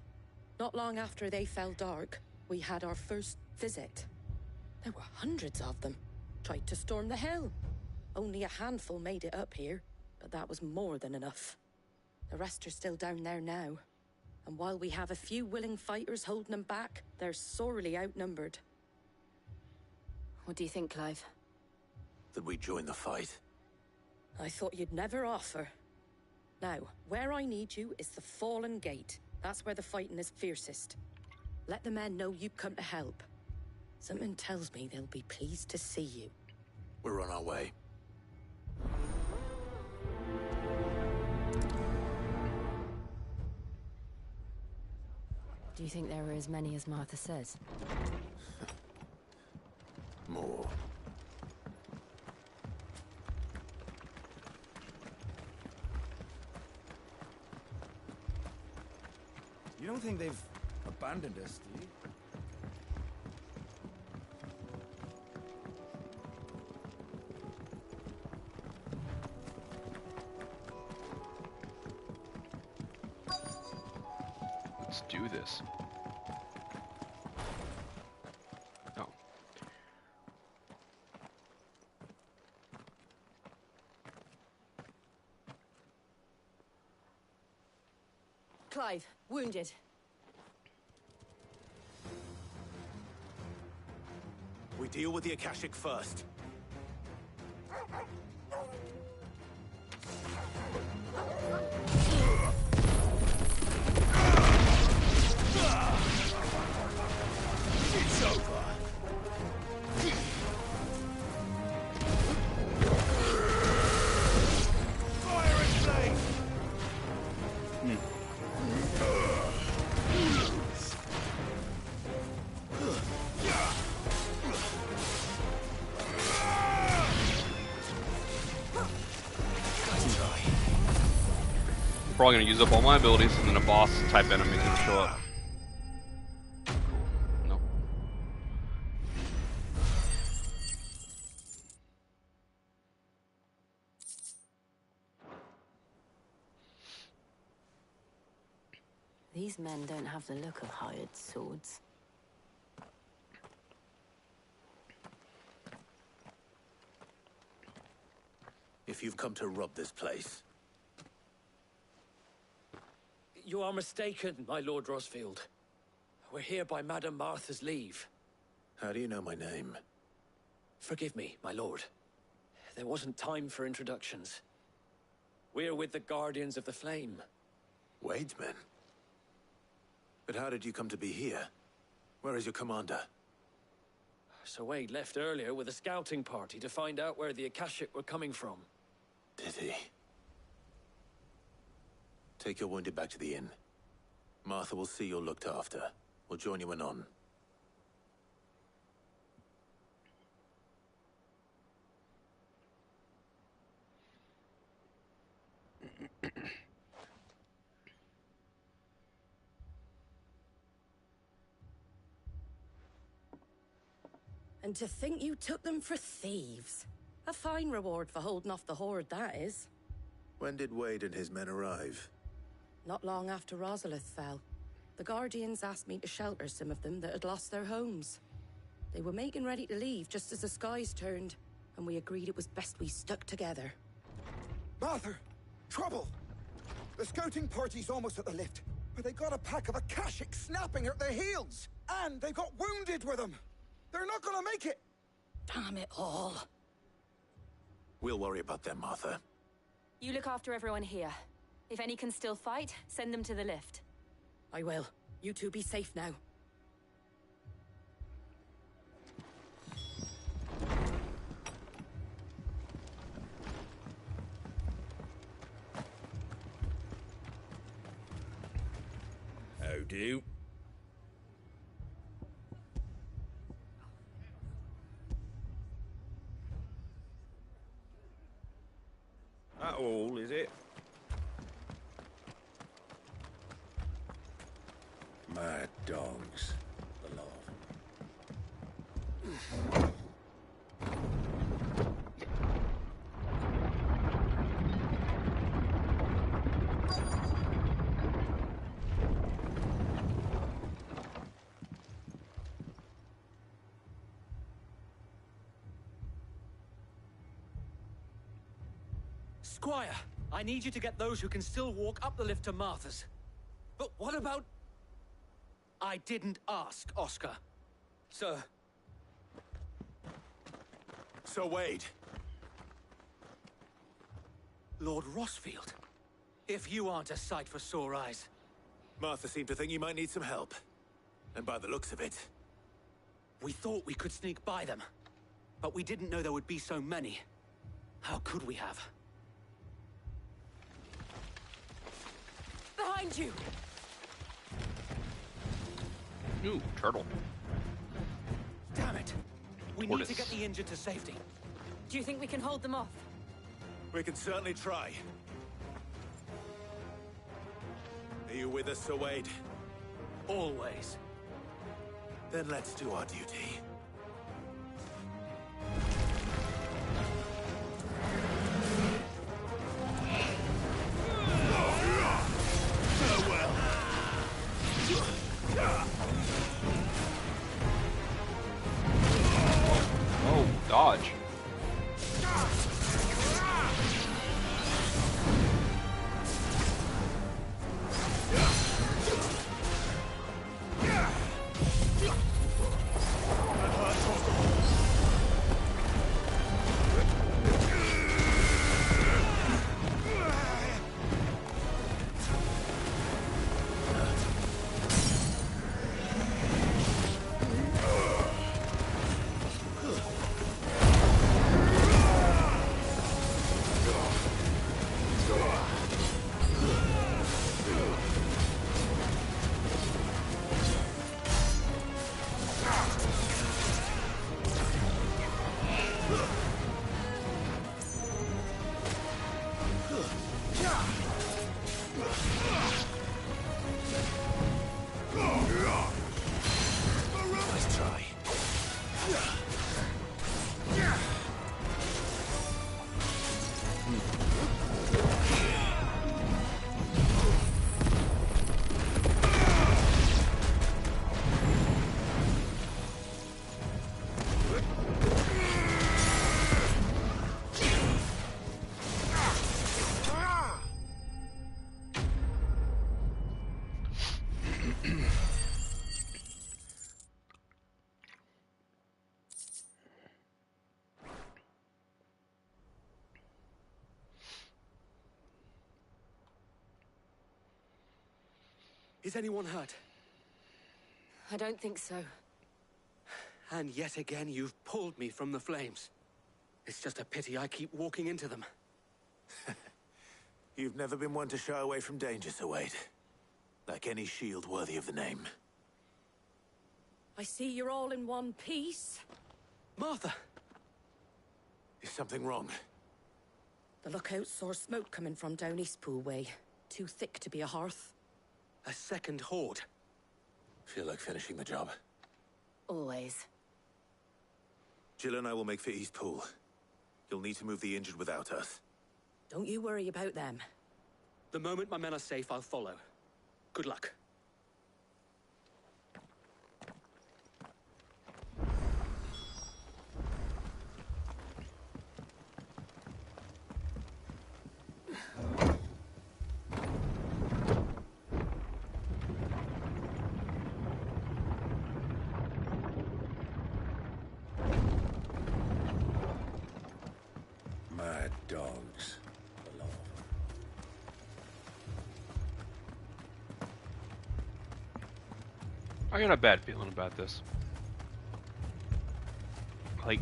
Speaker 18: Not long after they fell dark, we had our first visit. There were hundreds of them. Tried to storm the hell. Only a handful made it up here, but that was more than enough. The rest are still down there now. And while we have a few willing fighters holding them back, they're sorely outnumbered. What do you think, Clive?
Speaker 4: That we join the fight?
Speaker 18: I thought you'd never offer. Now, where I need you is the Fallen Gate. That's where the fighting is fiercest. Let the men know you've come to help. Something tells me they'll be pleased to see you.
Speaker 4: We're on our way.
Speaker 5: Do you think there are as many as Martha says?
Speaker 4: More.
Speaker 10: You don't think they've abandoned us, do you?
Speaker 1: Let's do this. Oh.
Speaker 18: Clive, wounded.
Speaker 4: We deal with the Akashic first.
Speaker 2: It's over. Fire and flame.
Speaker 1: Probably gonna use up all my abilities, and then a boss type enemy is gonna show up. Nope.
Speaker 5: These men don't have the look of hired swords.
Speaker 4: If you've come to rob this place,
Speaker 2: You are mistaken, my Lord Rosfield. We're here by Madame Martha's leave.
Speaker 4: how do you know my name?
Speaker 2: Forgive me, my lord. There wasn't time for introductions. We're with the Guardians of the Flame.
Speaker 4: Wade's men? But how did you come to be here? Where is your commander?
Speaker 2: Sir Wade left earlier with a scouting party to find out where the Akashic were coming from.
Speaker 4: Did he? Take your wounded back to the inn. Martha will see you're looked after. We'll join you anon.
Speaker 18: And to think you took them for thieves. A fine reward for holding off the horde, that is.
Speaker 4: When did Wade and his men arrive?
Speaker 18: Not long after Rosalith fell. The Guardians asked me to shelter some of them that had lost their homes. They were making ready to leave just as the skies turned, and we agreed it was best we stuck together.
Speaker 10: Martha! Trouble! The scouting party's almost at the lift, but they got a pack of Akashic snapping at their heels! And they got wounded with them! They're not gonna make it!
Speaker 18: Damn it all.
Speaker 4: We'll worry about them, Martha.
Speaker 5: You look after everyone here. If any can still fight, send them to the lift.
Speaker 18: I will. You two be safe now.
Speaker 8: How do? That all, is it? Mad dogs. The lot of 'em.
Speaker 2: Squire, I need you to get those who can still walk up the lift to Martha's. But what about... I didn't ask, Oscar. Sir.
Speaker 4: Sir Wade.
Speaker 2: Lord Rossfield. If you aren't a sight for sore eyes.
Speaker 4: Martha seemed to think you might need some help. And by the looks of it...
Speaker 2: We thought we could sneak by them. But we didn't know there would be so many. How could we have?
Speaker 5: Behind you!
Speaker 1: Ooh, turtle.
Speaker 2: Damn it! We
Speaker 1: Tortoise.
Speaker 2: need to get the injured to safety.
Speaker 5: Do you think we can hold them off?
Speaker 4: We can certainly try. Are you with us, Sir Wade?
Speaker 2: Always.
Speaker 4: Then let's do our duty.
Speaker 1: Oh, dodge.
Speaker 4: Nice try.
Speaker 2: Is anyone hurt?
Speaker 5: I don't think so.
Speaker 2: And yet again, you've pulled me from the flames. It's just a pity I keep walking into them.
Speaker 4: You've never been one to shy away from danger, Sir Wade. Like any shield worthy of the name.
Speaker 18: I see you're all in one piece.
Speaker 2: Martha!
Speaker 4: Is something wrong?
Speaker 18: The lookout saw smoke coming from down Eastpool way. Too thick to be a hearth.
Speaker 2: A second horde.
Speaker 4: Feel like finishing the job.
Speaker 5: Always.
Speaker 4: Jill and I will make for Eastpool. You'll need to move the injured without us.
Speaker 18: Don't you worry about them.
Speaker 2: The moment my men are safe, I'll follow. Good luck.
Speaker 8: dogs. The law.
Speaker 1: I got a bad feeling about this. Like,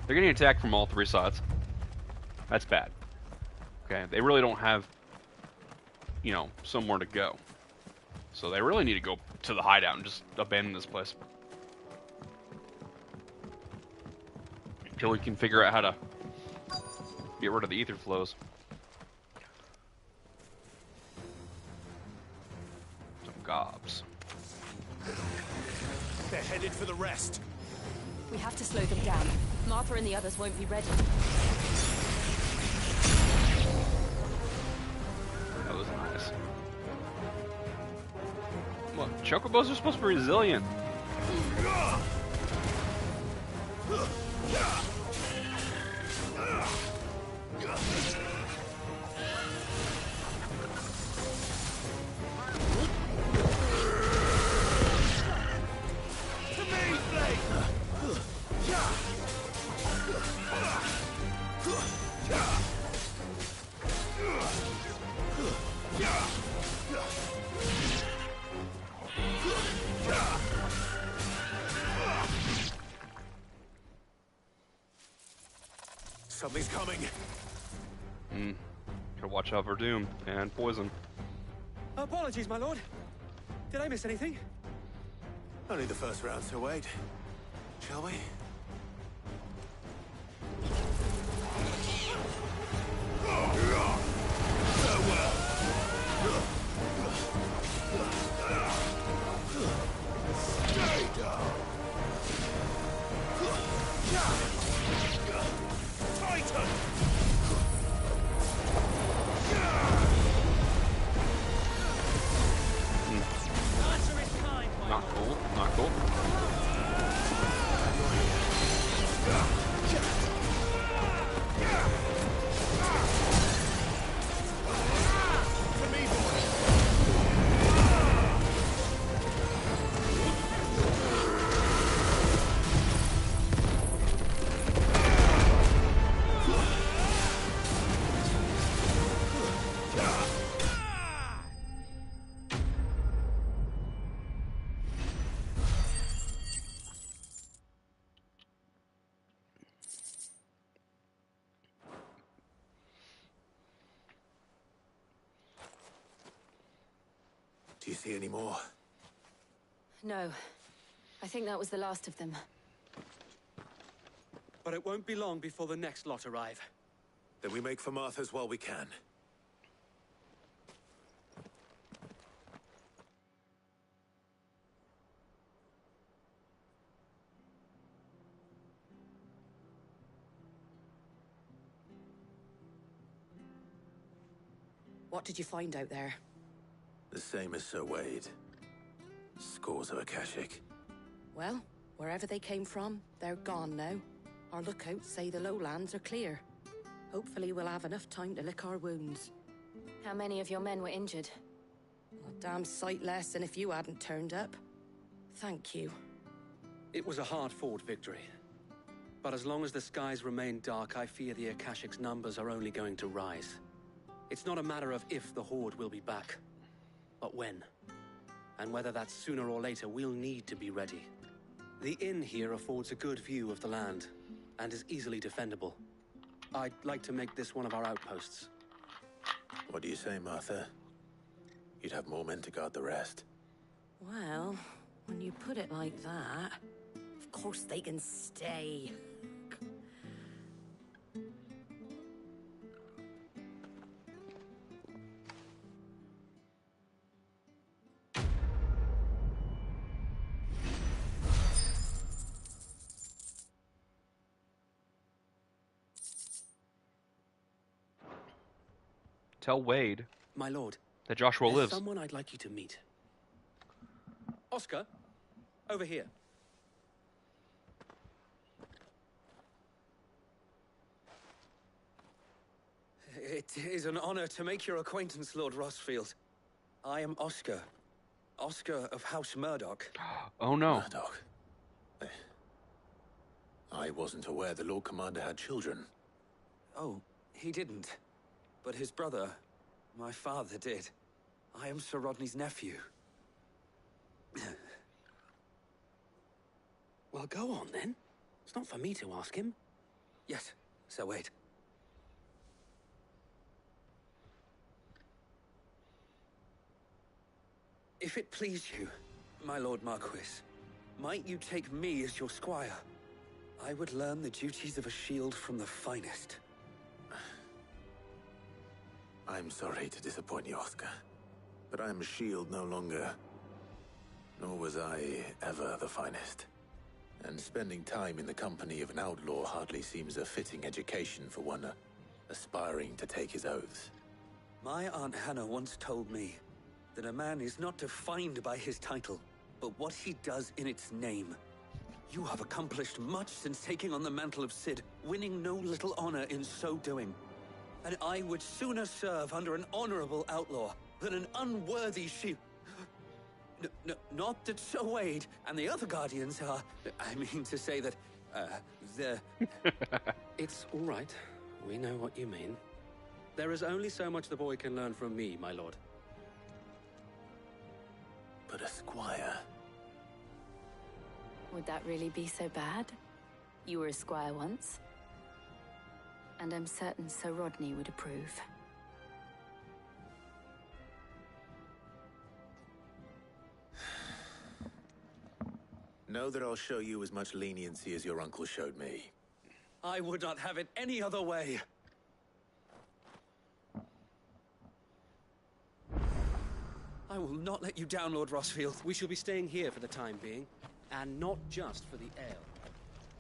Speaker 1: they're getting attacked from all three sides. That's bad. Okay, they really don't have, you know, somewhere to go. So they really need to go to the hideout and just abandon this place. Until we can figure out how to get rid of the ether flows. Some gobs.
Speaker 11: They're headed for the rest.
Speaker 5: We have to slow them down. Martha and the others won't be ready.
Speaker 1: That was nice. What? Chocobos are supposed to be resilient.
Speaker 11: Something's coming.
Speaker 1: Gotta watch out for doom and poison.
Speaker 2: Apologies, my lord. Did I miss anything?
Speaker 11: Only the first round, so wait. Shall we? Stay down. Titan!
Speaker 1: Not cool. Not cool.
Speaker 11: Do you see any more?
Speaker 5: No. I think that was the last of them.
Speaker 2: But it won't be long before the next lot arrive.
Speaker 11: Then we make for Martha's while we can.
Speaker 18: What did you find out there?
Speaker 11: The same as Sir Wade. Scores of Akashic.
Speaker 18: Well, wherever they came from, they're gone now. Our lookouts say the lowlands are clear. Hopefully we'll have enough time to lick our wounds.
Speaker 5: How many of your men were injured?
Speaker 18: A damn sight less than if you hadn't turned up. Thank you.
Speaker 2: It was a hard-fought victory. But as long as the skies remain dark, I fear the Akashic's numbers are only going to rise. It's not a matter of if the Horde will be back, but when. And whether that's sooner or later, we'll need to be ready. The inn here affords a good view of the land, and is easily defendable. I'd like to make this one of our outposts.
Speaker 11: What do you say, Martha? You'd have more men to guard the rest.
Speaker 18: Well, when you put it like that, of course they can stay.
Speaker 1: Tell Wade,
Speaker 2: my lord,
Speaker 1: that Joshua lives.
Speaker 2: Someone I'd like you to meet. Oscar, over here. It is an honor to make your acquaintance, Lord Rossfield. I am Oscar. Oscar of House Murdoch.
Speaker 1: Oh no.
Speaker 11: Murdoch. I wasn't aware the Lord Commander had children.
Speaker 2: Oh, He didn't. But his brother, my father, did. I am Sir Rodney's nephew. Well, go on then. It's not for me to ask him. Yes, Sir Wade. If it please you, my Lord Marquis, might you take me as your squire? I would learn the duties of a shield from the finest.
Speaker 11: I'm sorry to disappoint you, Oscar, but I am a shield no longer. Nor was I ever the finest. And spending time in the company of an outlaw hardly seems a fitting education for one aspiring to take his oaths.
Speaker 2: My Aunt Hannah once told me that a man is not defined by his title, but what he does in its name. You have accomplished much since taking on the mantle of Cid, winning no little honor in so doing. And I would sooner serve under an honorable outlaw than an unworthy not that Sir Wade and the other Guardians are... I mean to say that, they're... It's all right. We know what you mean. There is only so much the boy can learn from me, my lord.
Speaker 11: But a squire...
Speaker 5: Would that really be so bad? You were a squire once. And I'm certain Sir Rodney would approve.
Speaker 11: Know that I'll show you as much leniency as your uncle showed me.
Speaker 2: I would not have it any other way. I will not let you down, Lord Rossfield.
Speaker 6: We shall be staying here for the time being, and not just for the ale.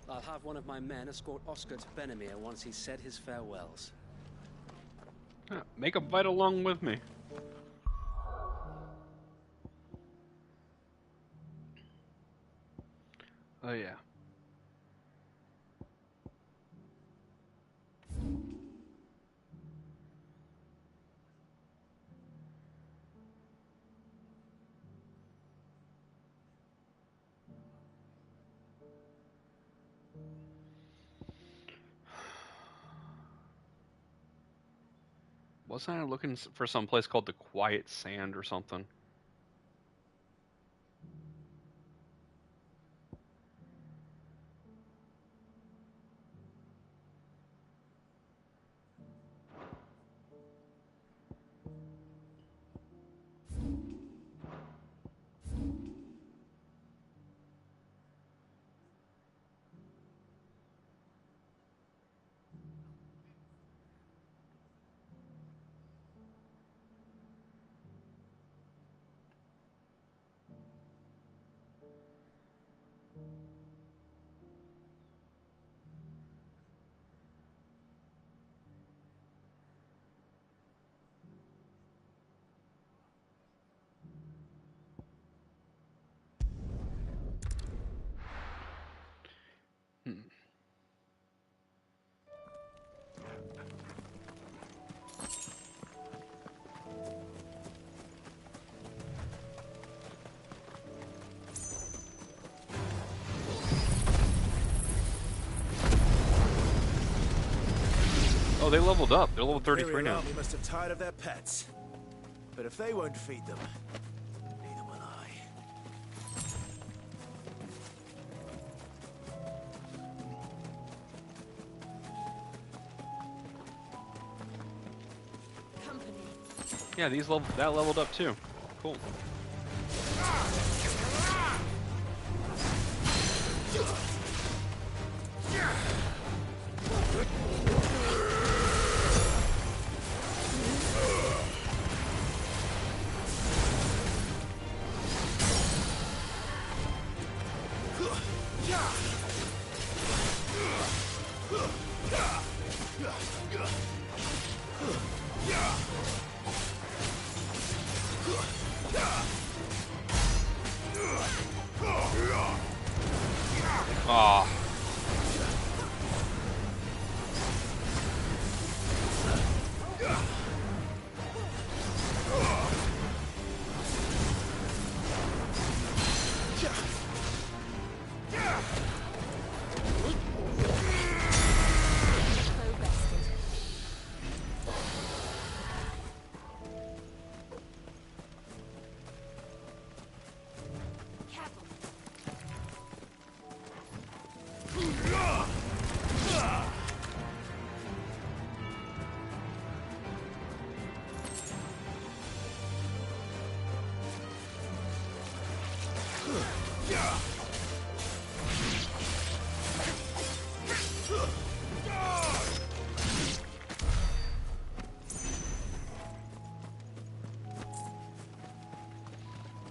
Speaker 6: I'll have one of my men escort Oscar to Benimir once he's said his farewells.
Speaker 1: Make him fight along with me. Oh yeah. Wasn't I looking for some place called the Quiet Sand or something? Oh, they leveled up. They're level 33 now.
Speaker 14: They must have tired of their pets. But if they won't feed them, neither will I.
Speaker 21: Company.
Speaker 1: Yeah, that leveled up too. Cool. Ah.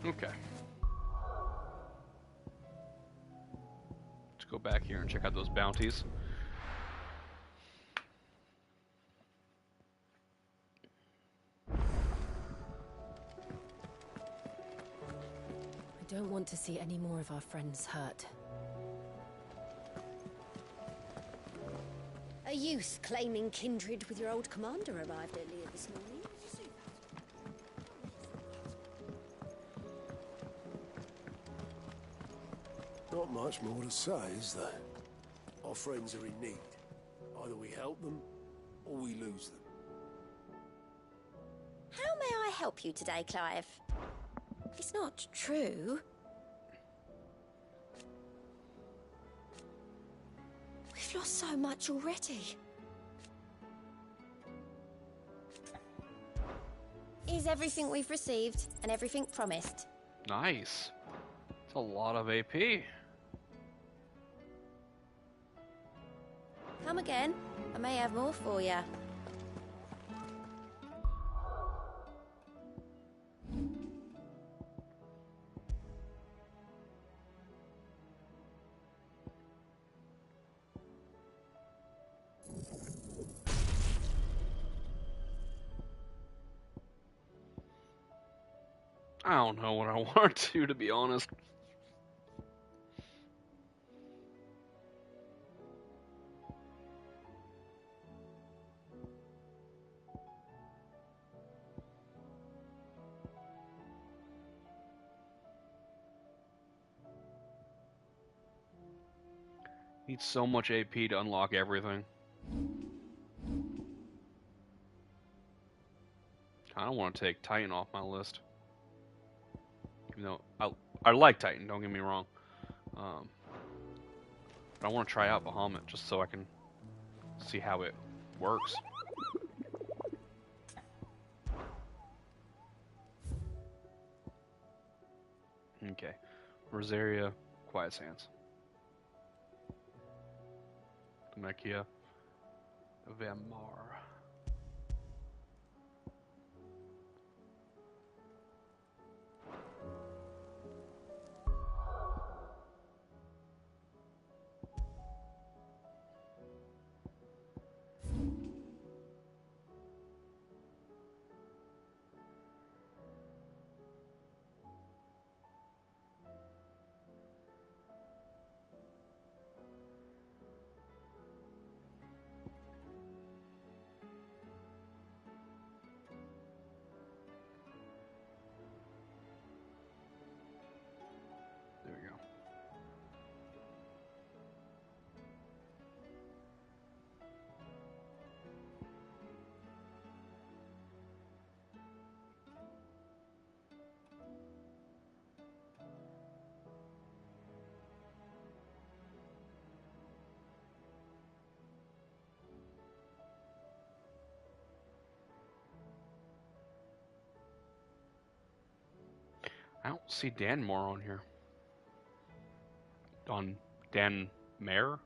Speaker 1: Okay. Let's go back here and check out those bounties.
Speaker 5: I don't want to see any more of our friends hurt.
Speaker 3: A youth claiming kindred with your old commander arrived earlier this morning.
Speaker 22: Not much more to say, is there? Our friends are in need. Either we help them, or we lose them.
Speaker 3: How may I help you today, Clive? It's not true. We've lost so much already. Is everything we've received and everything promised?
Speaker 1: Nice. It's a lot of AP.
Speaker 3: Come again. I may have more for you.
Speaker 1: I don't know what I want to be honest. Need so much AP to unlock everything. I don't want to take Titan off my list. Even though I like Titan, don't get me wrong. But I want to try out Bahamut just so I can see how it works. Okay. Rosaria, Quiet Sands. Demekia, Vamar. There we go. I don't see Danmore on here. On Dan Mare?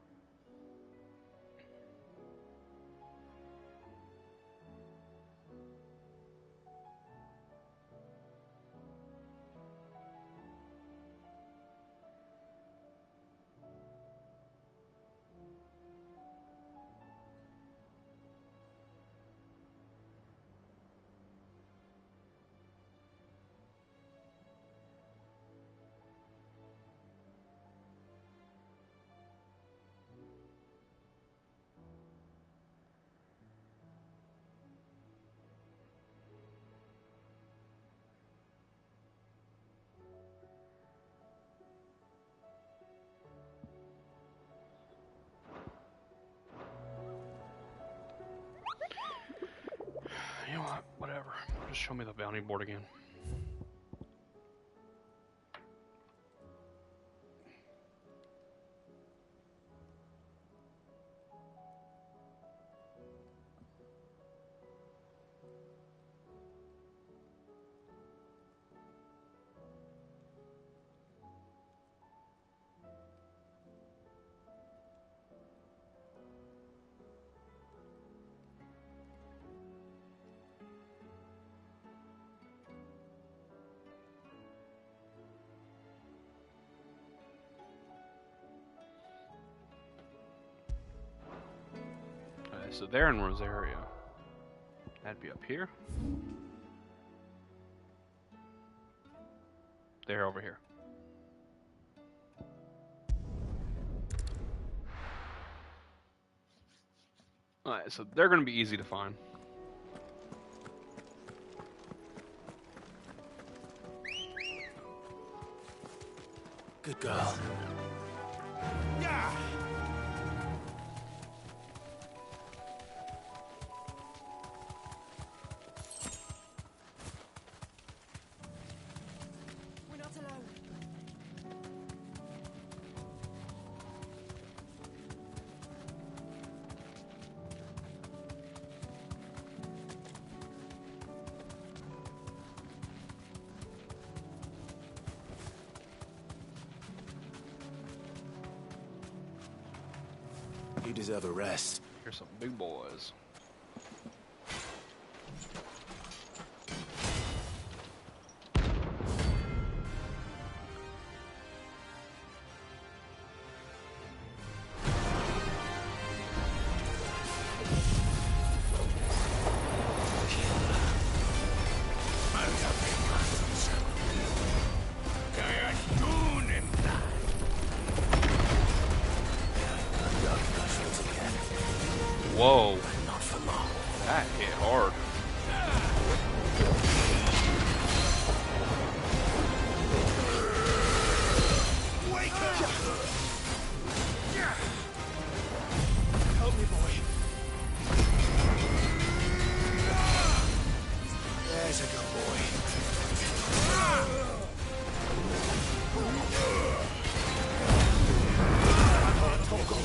Speaker 1: You know what? Whatever. Just show me the bounty board again. so they're in Rosario. That'd be up here. They're over here. Alright, so they're going to be easy to find.
Speaker 14: Good girl. Yeah.
Speaker 21: We're not alone.
Speaker 14: You deserve a rest.
Speaker 1: Here's some big boys. Whoa.
Speaker 14: Not for long.
Speaker 1: That hit hard.
Speaker 14: Wake up! Help me, boy. There's a good boy. Toggle.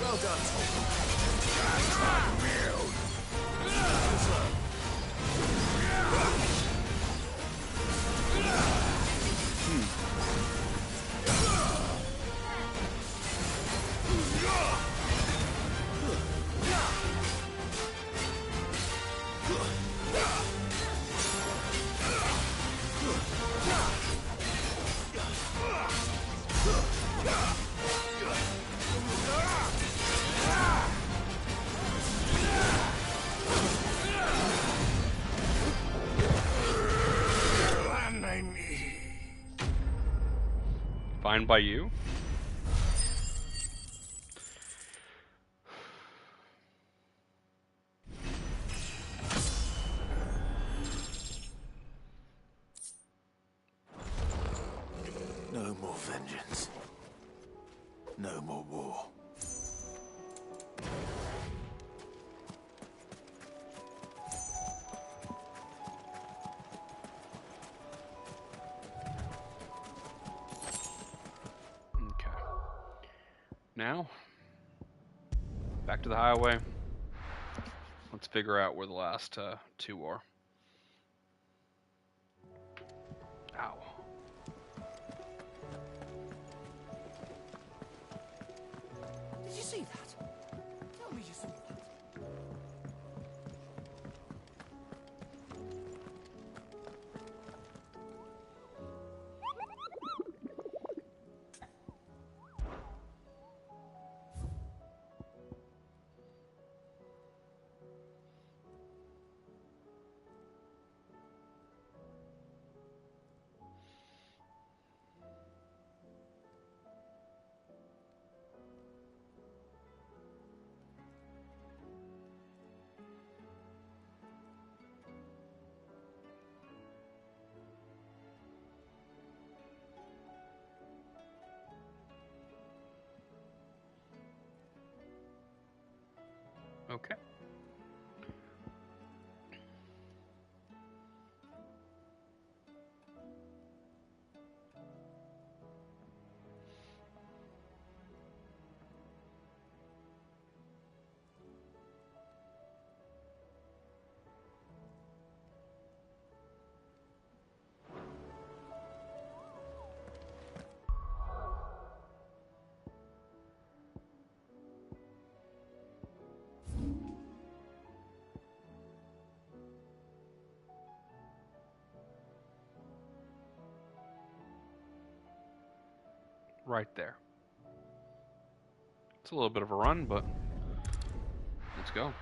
Speaker 14: Well done,
Speaker 1: Fine by you?
Speaker 14: No more vengeance. No more war.
Speaker 1: Okay. Now, back to the highway. Let's figure out where the last two are. Ow.
Speaker 20: Did you see that? Tell me you saw that.
Speaker 1: Okay. Right there. It's a little bit of a run, but let's go.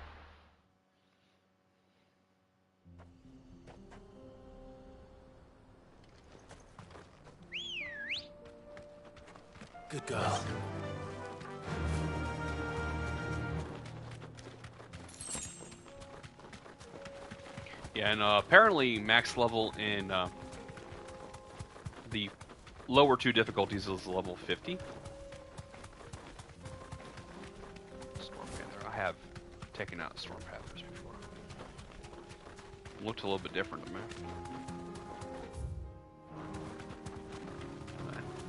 Speaker 11: Good girl.
Speaker 1: Yeah, and apparently max level in the lower two difficulties is level 50. Storm Panther. I have taken out Storm Panthers before. Looked a little bit different to me.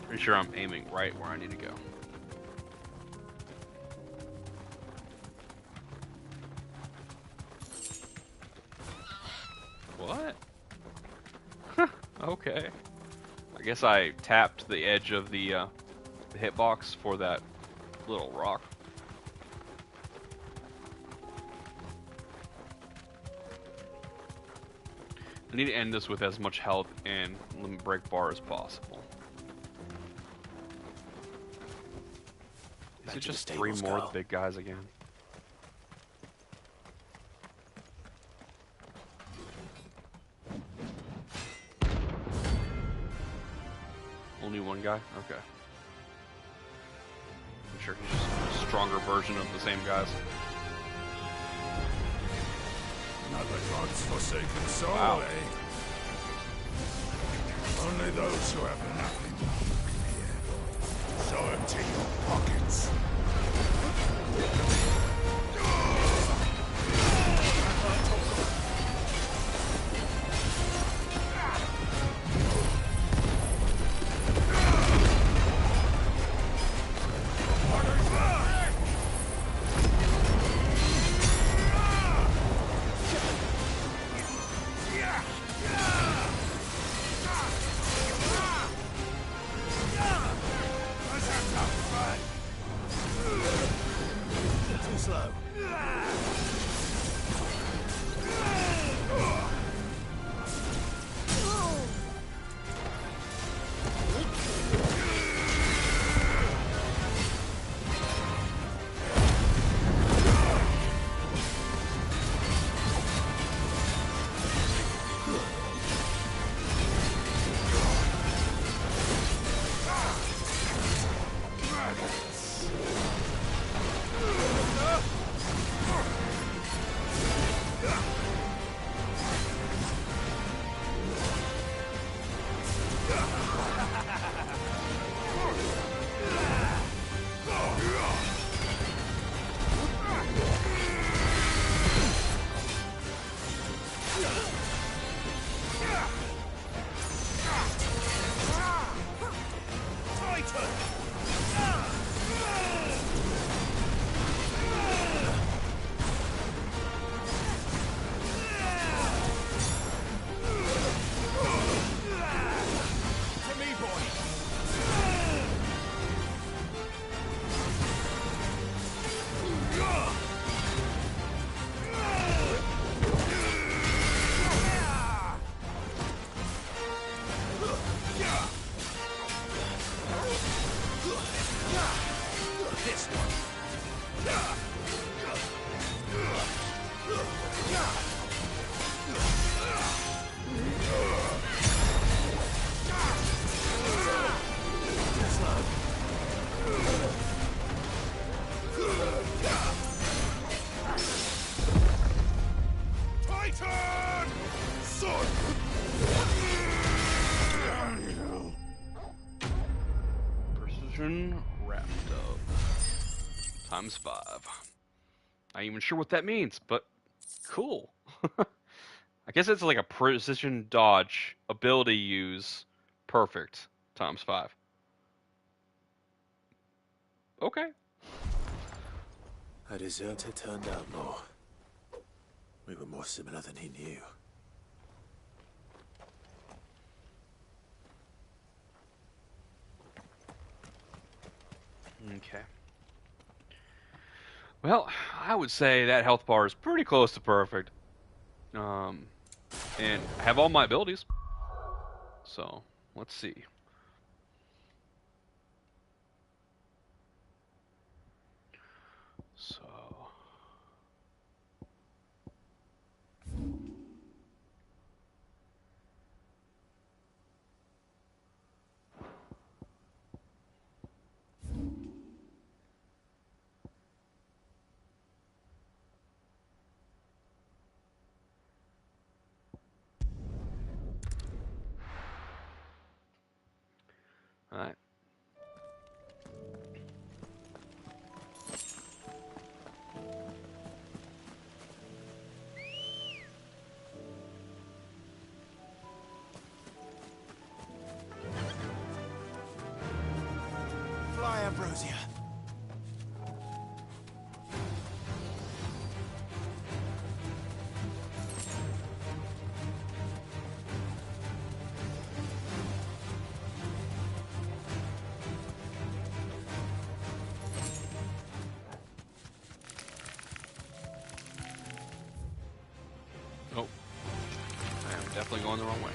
Speaker 1: Pretty sure I'm aiming right where I need to go. What? Okay. I guess I tapped the edge of the hitbox for that little rock. I need to end this with as much health and limit break bar as possible. Is it just three more of the big guys again? Only one guy? Okay. I'm sure he's just a stronger version of the same guys.
Speaker 7: Another God's forsaken soul,
Speaker 1: Wow.
Speaker 7: eh? Only those who have nothing here. So empty your pockets.
Speaker 1: Precision wrapped up. ×5. Not even sure what that means, but cool. I guess it's like a precision dodge ability use. Perfect. Times 5. Okay.
Speaker 11: A deserter turned outlaw. We were more similar than he knew.
Speaker 1: Okay. Well, I would say that health bar is pretty close to perfect. And I have all my abilities. So, let's see. So... Alright.
Speaker 14: Fly, Ambrosia.
Speaker 1: Oh. I am definitely going the wrong way.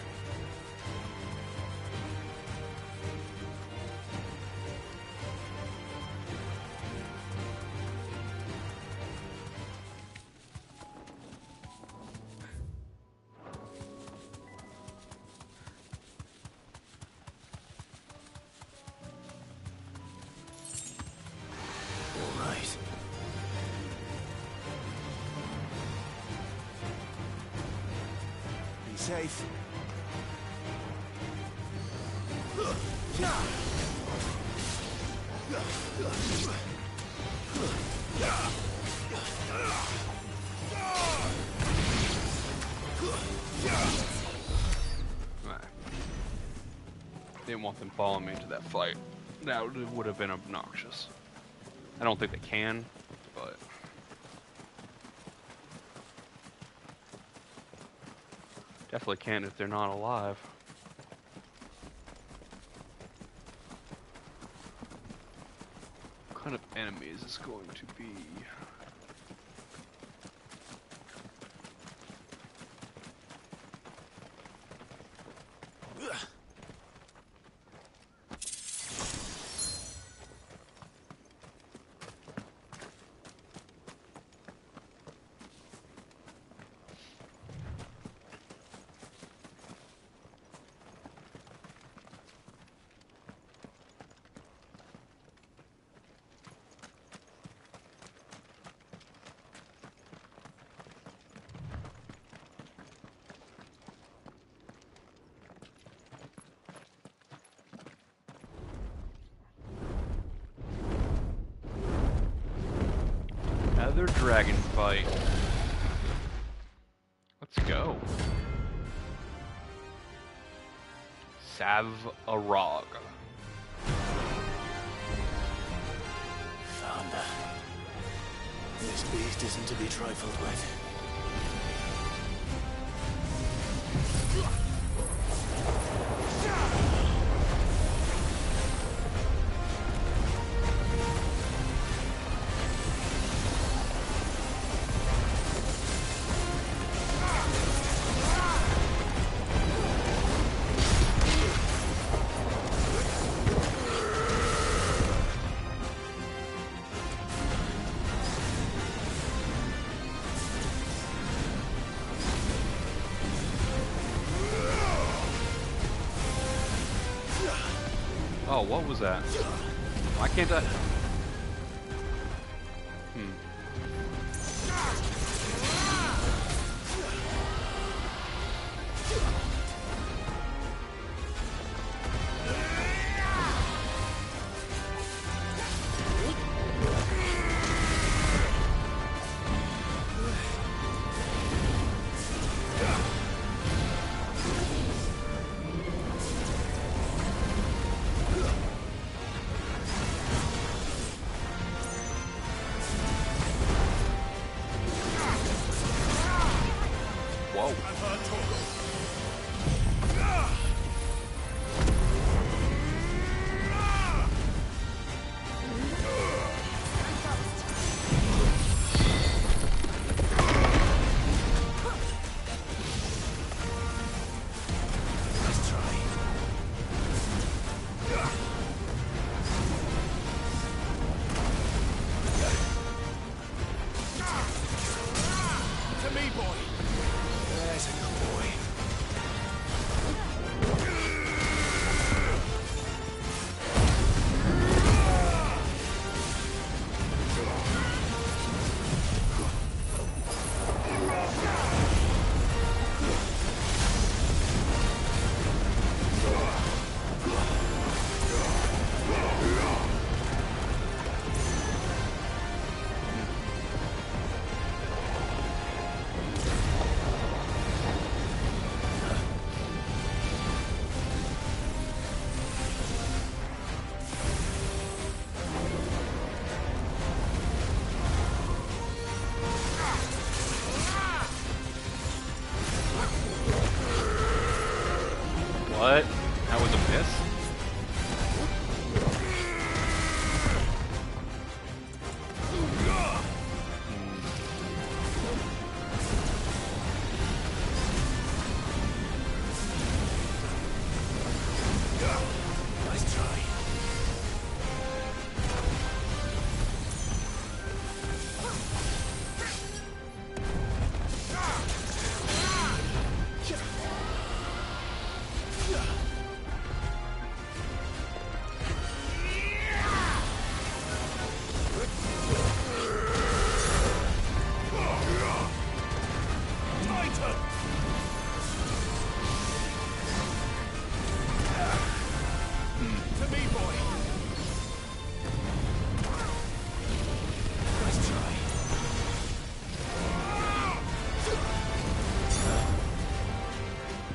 Speaker 11: All right.
Speaker 14: Be safe.
Speaker 1: Right. Didn't want them following me into that fight. That would have been obnoxious. I don't think they can, but... Definitely can if they're not alive. What kind of enemy is this going to be? Another dragon fight. Let's go. Sav-Arog.
Speaker 11: Founder. This beast isn't to be trifled with.
Speaker 1: Oh, what was that? Why can't I...
Speaker 14: boy. Nice try.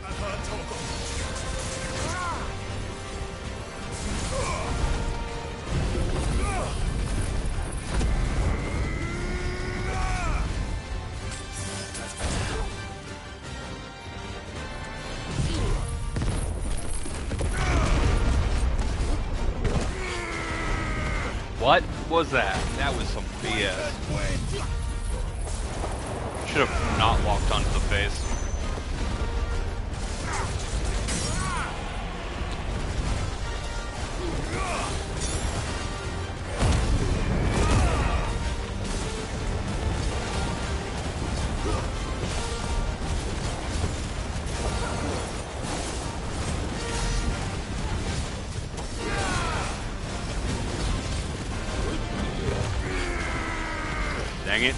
Speaker 14: I've heard talk of.
Speaker 1: What was that? That was some BS. Should have not walked onto the face. Dang it.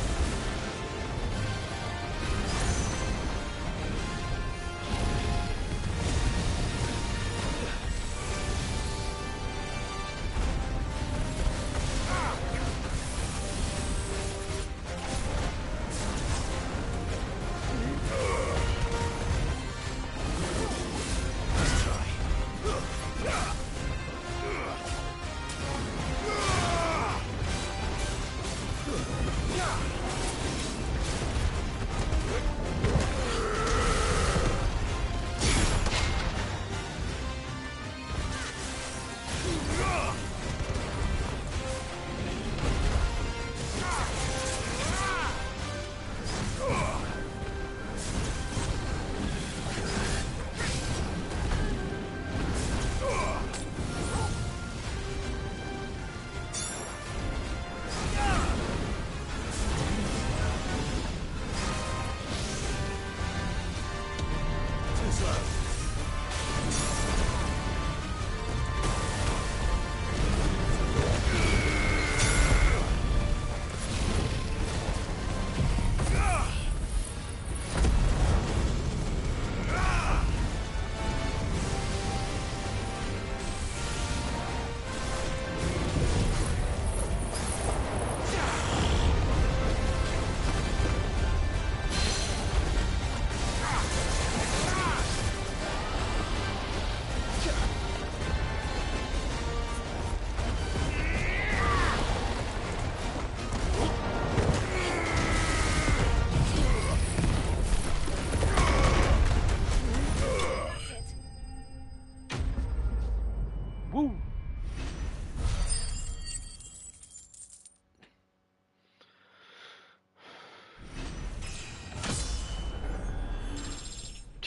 Speaker 1: Woo!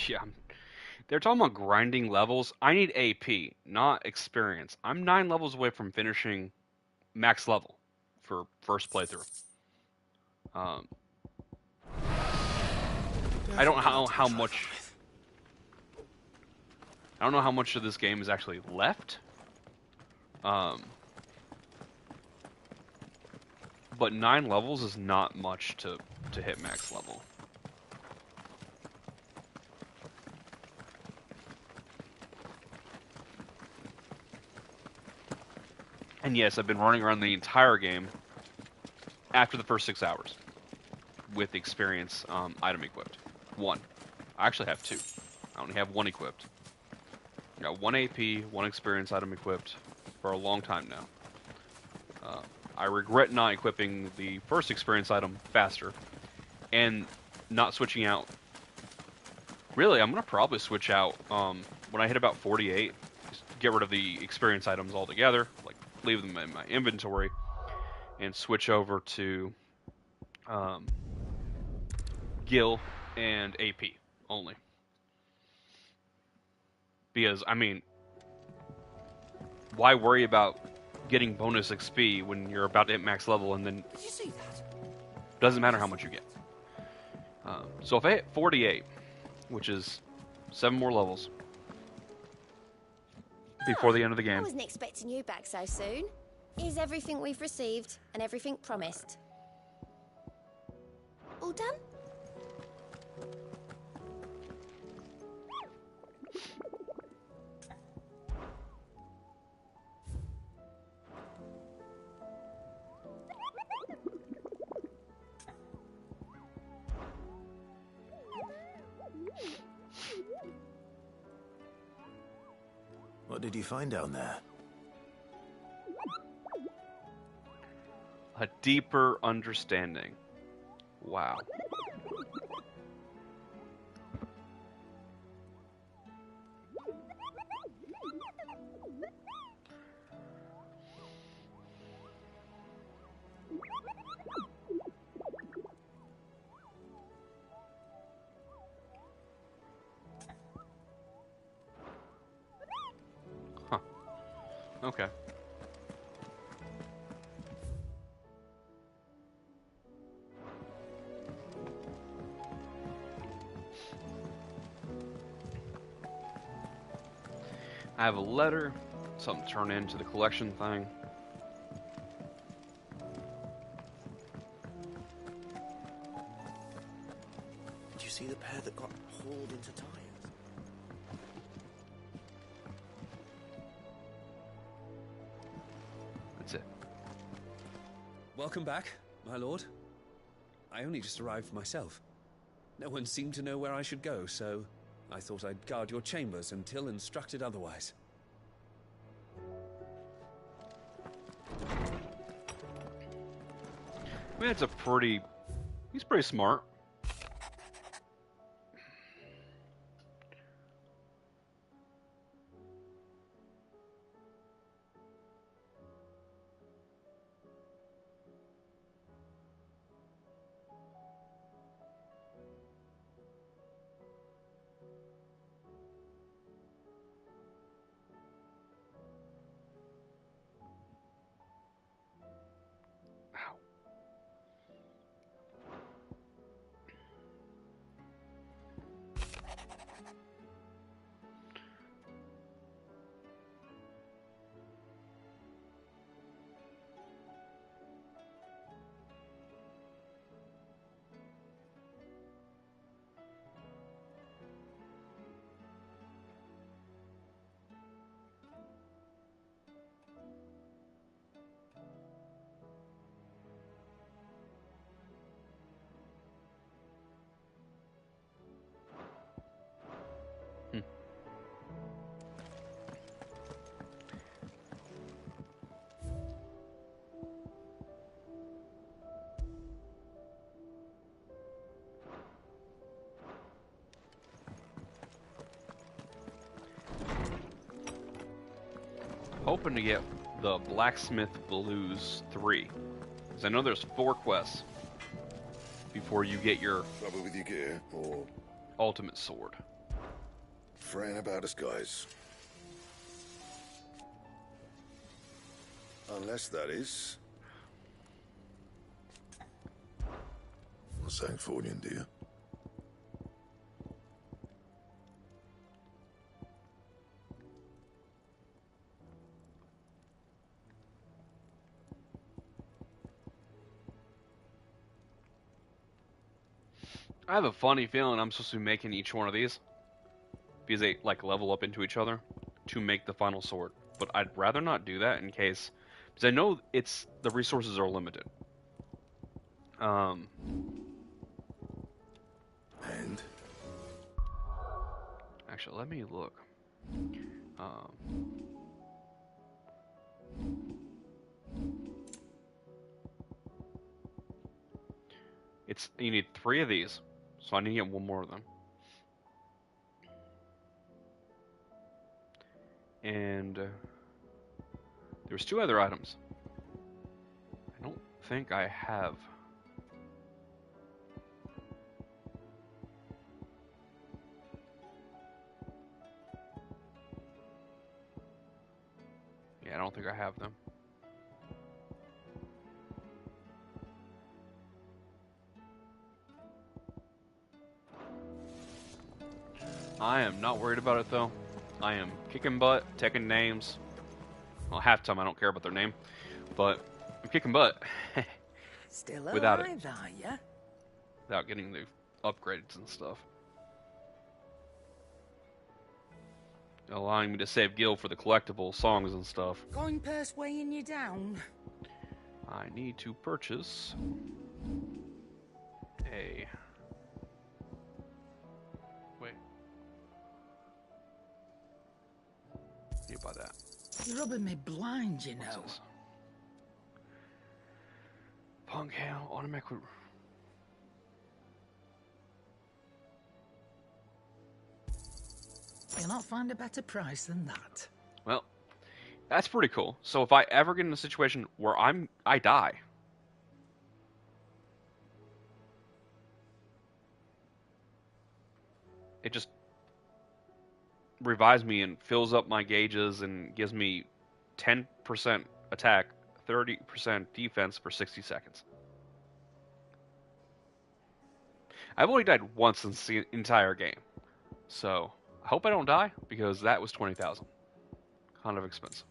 Speaker 1: Yeah, they're talking about grinding levels. I need AP, not experience. I'm 9 levels away from finishing max level for first playthrough. I don't know how much. I don't know how much of this game is actually left. But 9 levels is not much to hit max level. And yes, I've been running around the entire game after the first 6 hours with the experience item equipped. 1. I actually have 2. I only have 1 equipped. I got 1 AP, 1 experience item equipped for a long time now. I regret not equipping the first experience item faster and not switching out. Really, I'm going to probably switch out when I hit about 48, get rid of the experience items altogether, like leave them in my inventory, and switch over to Gil and AP only. Because, I mean, why worry about getting bonus XP when you're about to hit max level and then
Speaker 20: Did you see that?
Speaker 1: Doesn't matter how much you get. So if I hit 48, which is 7 more levels before the end of the
Speaker 3: I
Speaker 1: game.
Speaker 3: wasn't expecting you back so soon. Is everything we've received and everything promised? All done?
Speaker 11: did you find down there?
Speaker 1: A deeper understanding. Wow. Huh. Okay. I have a letter, something to turn into the collection thing.
Speaker 19: Did you see the pair that got hauled into tires?
Speaker 1: That's it.
Speaker 6: Welcome back, my lord. I only just arrived myself. No one seemed to know where I should go, so I thought I'd guard your chambers until instructed otherwise.
Speaker 1: I mean, he's pretty smart. Hoping to get the Blacksmith Blues 3. Because I know there's 4 quests before you get your
Speaker 7: Trouble with your gear, or
Speaker 1: ultimate sword.
Speaker 7: fraying about us, guys. Unless that is... Not saying Fordian, do you?
Speaker 1: I have a funny feeling I'm supposed to be making each one of these because they like level up into each other to make the final sword. But I'd rather not do that in case, because I know the resources are limited.
Speaker 7: And
Speaker 1: actually, let me look. You need 3 of these, so I need to get 1 more of them. And there's 2 other items. I don't think I have. Yeah, I don't think I have them. I am not worried about it though. I am kicking butt, taking names. Well, half the time I don't care about their name, but I'm kicking butt.
Speaker 20: Still
Speaker 1: without
Speaker 20: alive,
Speaker 1: it.
Speaker 20: are ya?
Speaker 1: Without getting the upgrades and stuff. Allowing me to save Gil for the collectible songs and stuff.
Speaker 20: Coin purse weighing you down?
Speaker 1: I need to purchase a... Wait. Need to by that.
Speaker 20: You're rubbing me blind, you know.
Speaker 1: Punk hail, automatic.
Speaker 20: You'll not find a better price than that.
Speaker 1: Well, that's pretty cool. So if I ever get in a situation where I die, it just revives me and fills up my gauges and gives me 10% attack, 30% defense for 60 seconds. I've only died once in the entire game. So, I hope I don't die, because that was 20,000. Kind of expensive.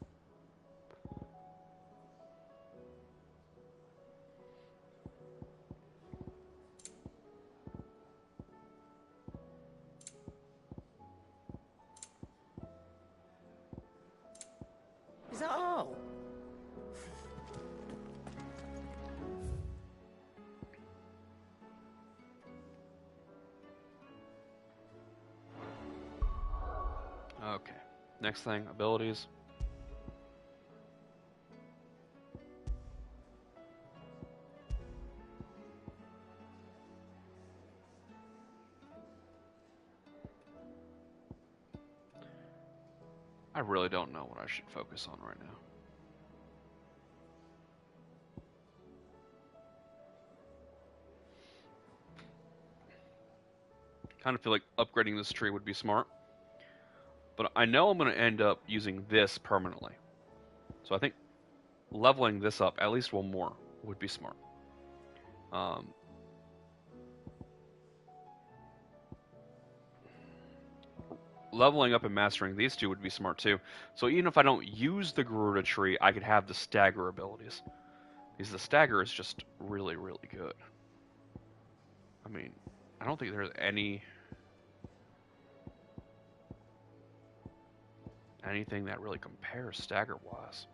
Speaker 20: Is that all?
Speaker 1: Okay. Next thing, abilities. I really don't know what I should focus on right now. Kind of feel like upgrading this tree would be smart. But I know I'm going to end up using this permanently. So I think leveling this up at least one more would be smart. Leveling up and mastering these two would be smart too. So even if I don't use the Garuda tree, I could have the stagger abilities. Because the stagger is just really, really good. I mean, I don't think there's anything that really compares stagger-wise.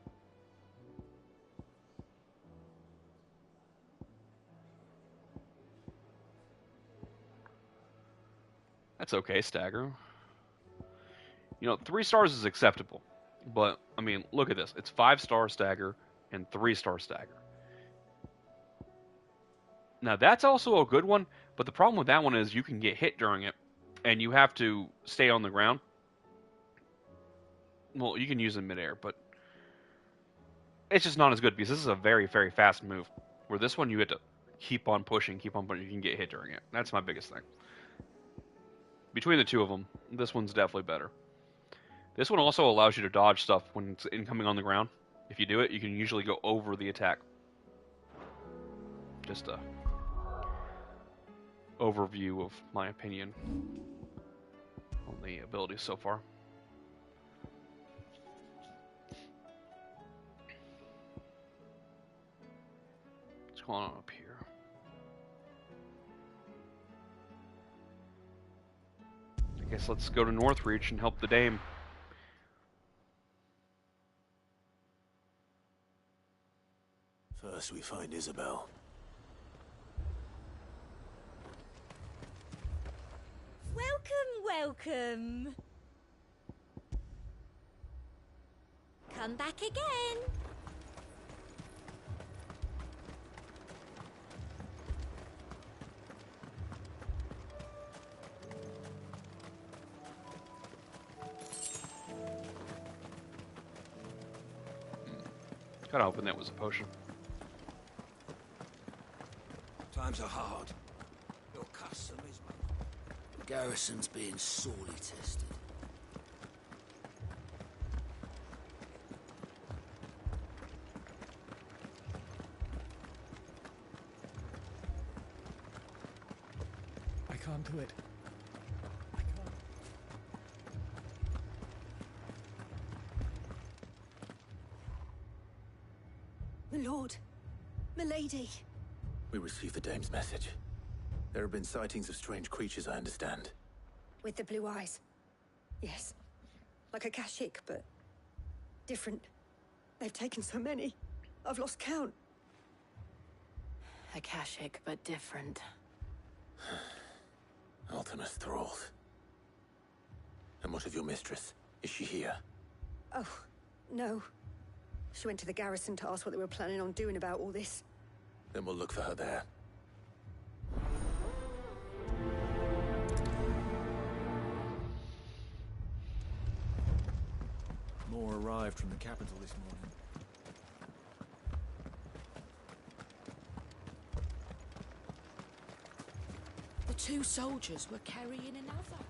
Speaker 1: That's okay, stagger. You know, 3 stars is acceptable. But, I mean, look at this. It's 5-star stagger and 3-star stagger. Now, that's also a good one, but the problem with that one is you can get hit during it, and you have to stay on the ground. Well, you can use it midair, but it's just not as good because this is a very, very fast move. Where this one, you have to keep on pushing, you can get hit during it. That's my biggest thing. Between the two of them, this one's definitely better. This one also allows you to dodge stuff when it's incoming on the ground. If you do it, you can usually go over the attack. Just a overview of my opinion on the abilities so far. What's going on up here? I guess let's go to Northreach and help the dame.
Speaker 11: First we find Isabel.
Speaker 3: Welcome. Come back again.
Speaker 1: Gotta hoping that was a potion.
Speaker 10: Times are hard. Your custom is...
Speaker 19: The garrison's being sorely tested.
Speaker 6: I can't do it.
Speaker 3: My lord. Milady.
Speaker 11: We received the dame's message. There have been sightings of strange creatures, I understand.
Speaker 18: With the blue eyes. Yes. Like a Kashik, but different. They've taken so many. I've lost count.
Speaker 5: Akashic, but different.
Speaker 11: Ultimus thralls. And what of your mistress? Is she here?
Speaker 12: Oh, no. She went to the garrison to ask what they were planning on doing about all this.
Speaker 11: Then we'll look for her there.
Speaker 15: More arrived from the capital this morning.
Speaker 16: The two soldiers were carrying another.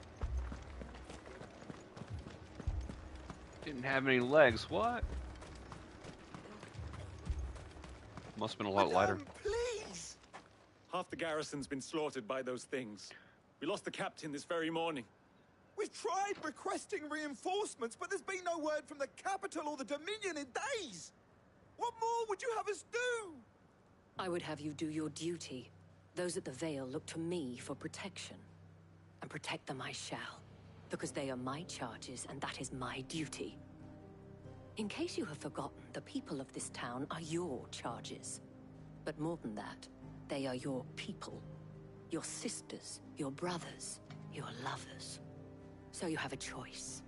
Speaker 1: Didn't have any legs. What? Must have been a lot lighter.
Speaker 17: Please! Half the garrison's been slaughtered by those things. We lost the captain this very morning.
Speaker 10: We've tried requesting reinforcements, but there's been no word from the capital or the Dominion in days. What more would you have us do?
Speaker 25: I would have you do your duty. Those at the Vale look to me for protection. And protect them I shall. Because they are my charges, and that is my duty. In case you have forgotten, the people of this town are your charges. But more than that, they are your people. Your sisters, your brothers, your lovers. So you have a choice.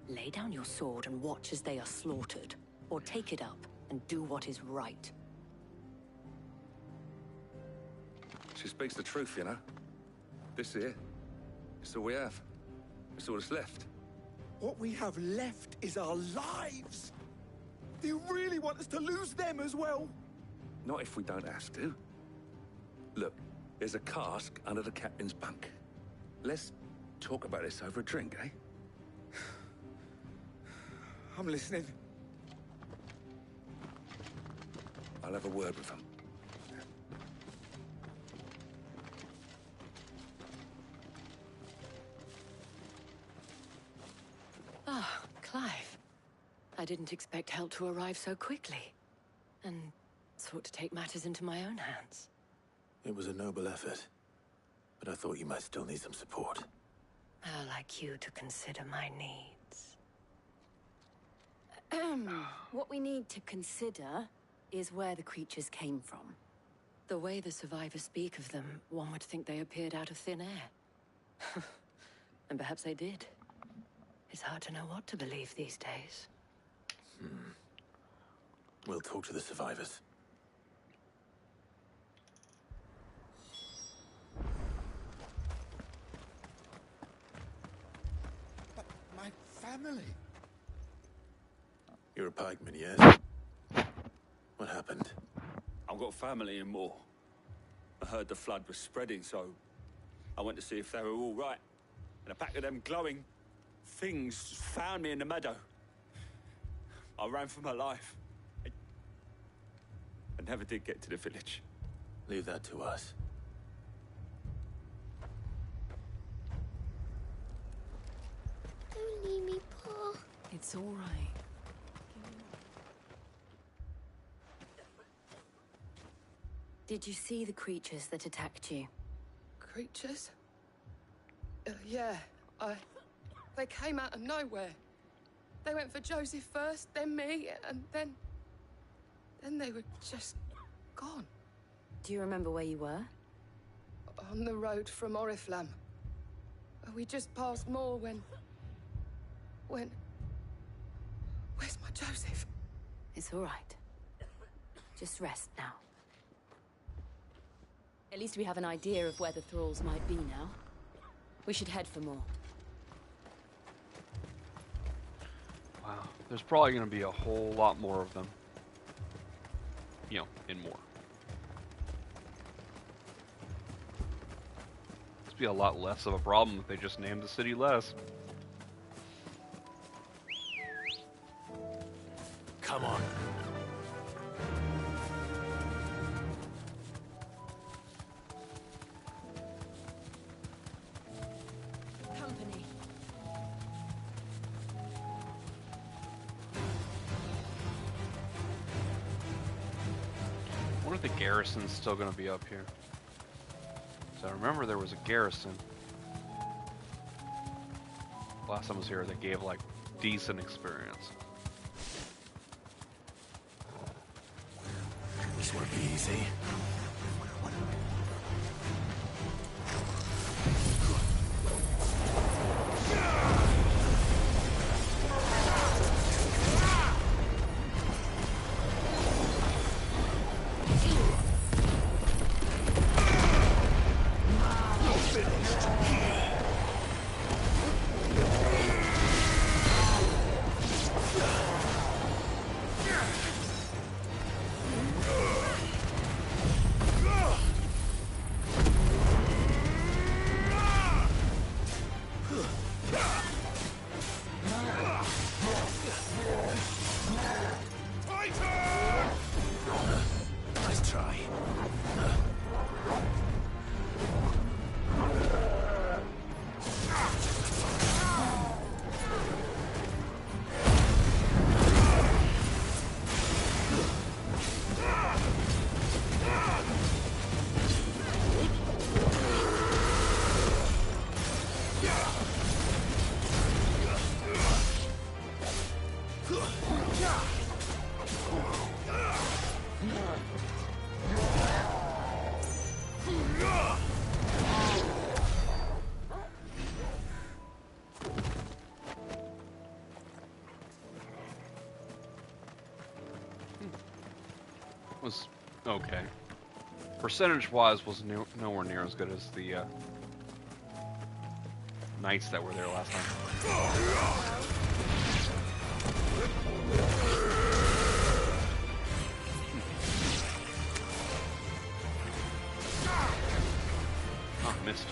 Speaker 25: Lay down your sword and watch as they are slaughtered, or take it up and do what is right.
Speaker 26: She speaks the truth, you know. This here, it's all we have. It's all that's left.
Speaker 10: What we have left is our lives. Do you really want us to lose them as well?
Speaker 26: Not if we don't have to. Look, there's a cask under the captain's bunk. Let's talk about this over a drink, eh?
Speaker 10: I'm listening.
Speaker 26: I'll have a word with him.
Speaker 25: Ah, Clive. I didn't expect help to arrive so quickly. And sought to take matters into my own hands.
Speaker 11: It was a noble effort, but I thought you might still need some support.
Speaker 25: I'd like you to consider my needs. What we need to consider is where the creatures came from. The way the survivors speak of them, one would think they appeared out of thin air. And perhaps they did. It's hard to know what to believe these days.
Speaker 11: We'll talk to the survivors.
Speaker 10: But my family.
Speaker 11: You're a pikeman, yes? What happened?
Speaker 17: I've got family in Moor. I heard the flood was spreading, so I went to see if they were all right. And a pack of them glowing things found me in the meadow. I ran for my life. I never did get to the village.
Speaker 11: Leave that to us.
Speaker 3: Don't leave me, Pa.
Speaker 5: It's all right.
Speaker 25: Did you see the creatures that attacked you?
Speaker 27: Creatures? Yeah, they came out of nowhere. They went for Joseph first, then me, and then they were just gone.
Speaker 25: Do you remember where you were?
Speaker 27: On the road from Oriflamme. We just passed Moor when... Where's my Joseph?
Speaker 25: It's all right. Just rest now.
Speaker 5: At least we have an idea of where the thralls might be now. We should head for more.
Speaker 1: Wow. There's probably going to be a whole lot more of them. You know, in more. This be a lot less of a problem if they just named the city less.
Speaker 11: Come on.
Speaker 5: Company.
Speaker 1: I wonder if the garrison's still going to be up here. So I remember there was a garrison. Last time I was here, they gave like decent experience.
Speaker 11: This won't be easy.
Speaker 1: was okay. Percentage-wise, was nowhere near as good as the knights that were there last time. Oh, missed.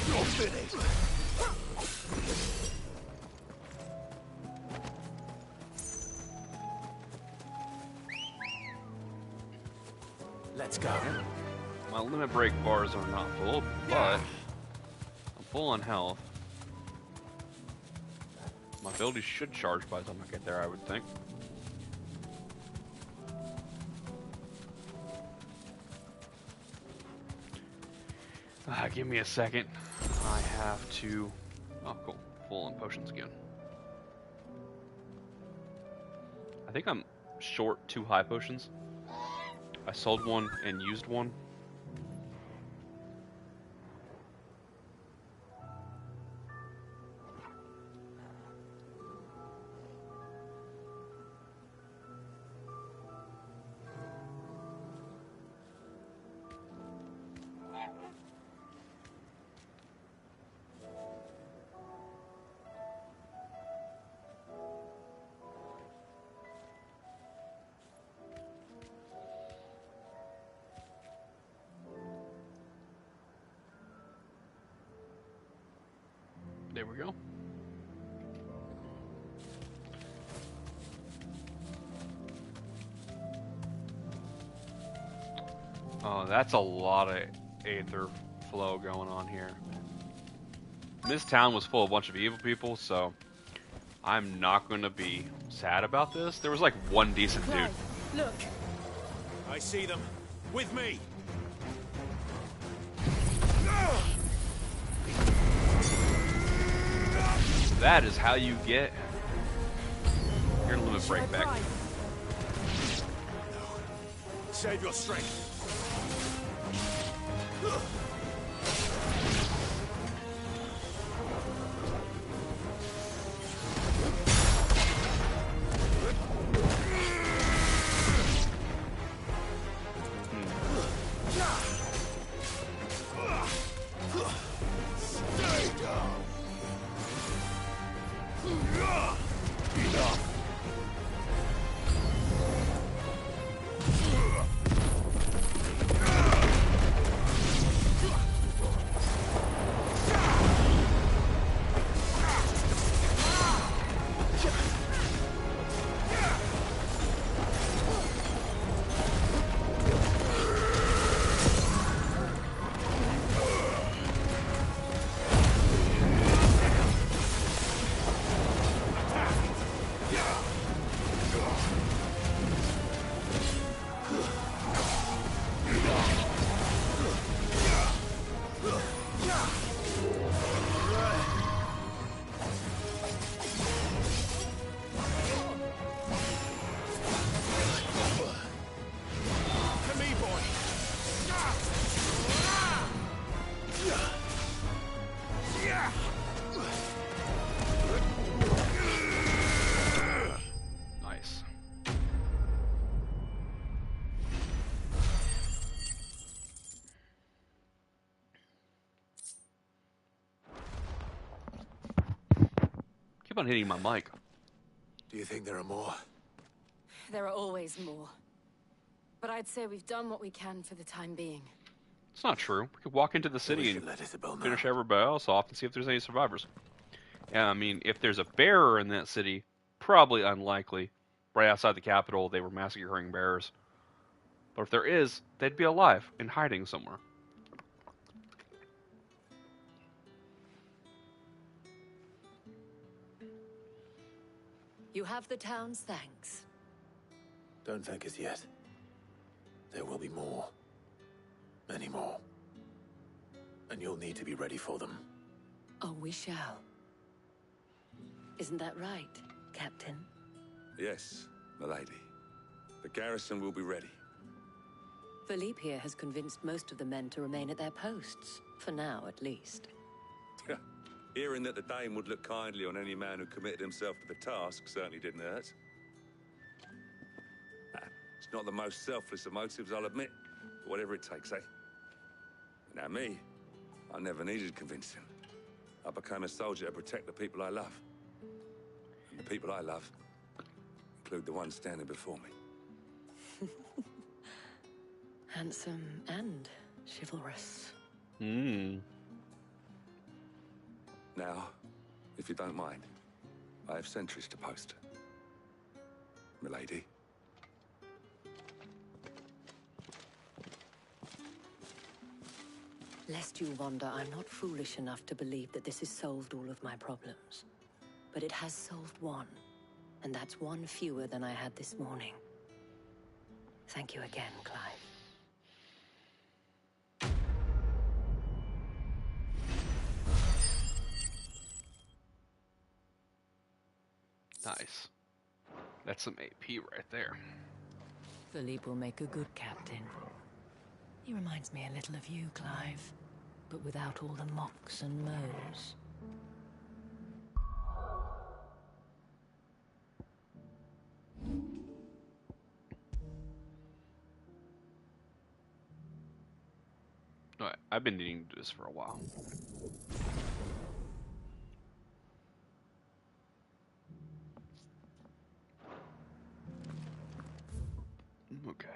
Speaker 14: You're finished. Let's go.
Speaker 1: My limit break bars are not full, but I'm full on health. My abilities should charge by the time I get there, I would think. Give me a second. I have to... Oh, cool. Full on potions again. I think I'm short 2 high potions. I sold one and used one. There we go. Oh, that's a lot of aether flow going on here. This town was full of a bunch of evil people, so I'm not going to be sad about this. There was like one decent dude.
Speaker 14: Look. I see them. With me.
Speaker 1: That is how you get your limit break back.
Speaker 14: Save your strength.
Speaker 1: Nice. Keep on hitting my mic.
Speaker 11: Do you think there are more?
Speaker 25: There are always more. But I'd say we've done what we can for the time being.
Speaker 1: It's not true. We could walk into the city and finish everybody else off and see if there's any survivors. Yeah, I mean, if there's a bearer in that city, probably unlikely. Right outside the capital, they were massacring bears. But if there is, they'd be alive and hiding somewhere.
Speaker 25: You have the town's thanks.
Speaker 11: Don't thank us yet. There will be more. Many more. And you'll need to be ready for them.
Speaker 25: Oh, we shall. Isn't that right, Captain?
Speaker 26: Yes, milady. The garrison will be ready.
Speaker 25: Philippe here has convinced most of the men to remain at their posts. For now, at least.
Speaker 26: Hearing that the Dane would look kindly on any man who committed himself to the task certainly didn't hurt. It's not the most selfless of motives, I'll admit. But whatever it takes, eh? Now me, I never needed convincing. I became a soldier to protect the people I love. And the people I love include the ones standing before me.
Speaker 25: Handsome and chivalrous.
Speaker 26: Now, if you don't mind, I have sentries to post. Milady.
Speaker 25: Lest you wonder, I'm not foolish enough to believe that this has solved all of my problems. But it has solved one, and that's one fewer than I had this morning. Thank you again, Clive.
Speaker 1: Nice. That's some AP right there.
Speaker 25: Philippe will make a good captain. He reminds me a little of you, Clive, but without all the mocks and mows.
Speaker 1: Alright, I've been needing to do this for a while. Okay.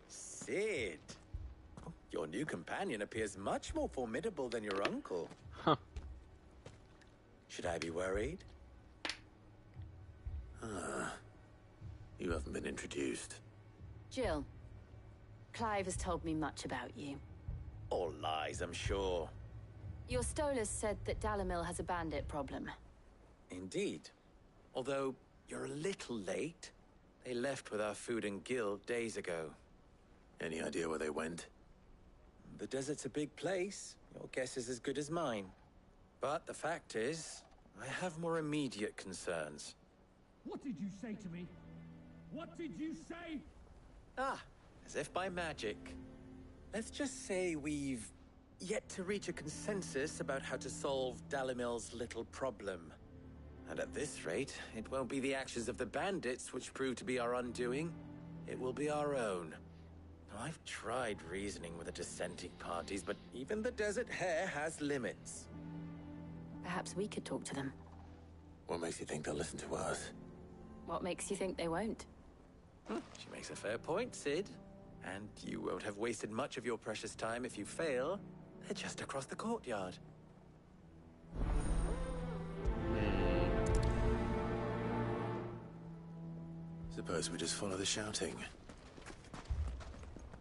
Speaker 19: Sid. Your new companion appears much more formidable than your uncle.
Speaker 1: Huh.
Speaker 19: Should I be worried?
Speaker 11: You haven't been introduced.
Speaker 5: Jill, Clive has told me much about you.
Speaker 19: All lies, I'm sure.
Speaker 5: Your Stolas said that Dalamil has a bandit problem.
Speaker 19: Indeed. Although, you're a little late. They left with our food and guild days ago.
Speaker 11: Any idea where they went?
Speaker 19: The desert's a big place. Your guess is as good as mine. But the fact is, I have more immediate concerns.
Speaker 2: What did you say to me? What did you say?
Speaker 19: Ah, as if by magic. Let's just say we've yet to reach a consensus about how to solve Dalamil's little problem. And at this rate, it won't be the actions of the bandits which prove to be our undoing. It will be our own. Now, I've tried reasoning with the dissenting parties, but even the Desert Hare has limits.
Speaker 5: Perhaps we could talk to them.
Speaker 11: What makes you think they'll listen to us?
Speaker 5: What makes you think they won't?
Speaker 19: She makes a fair point, Sid. And you won't have wasted much of your precious time if you fail. They're just across the courtyard.
Speaker 11: Suppose we just follow the shouting.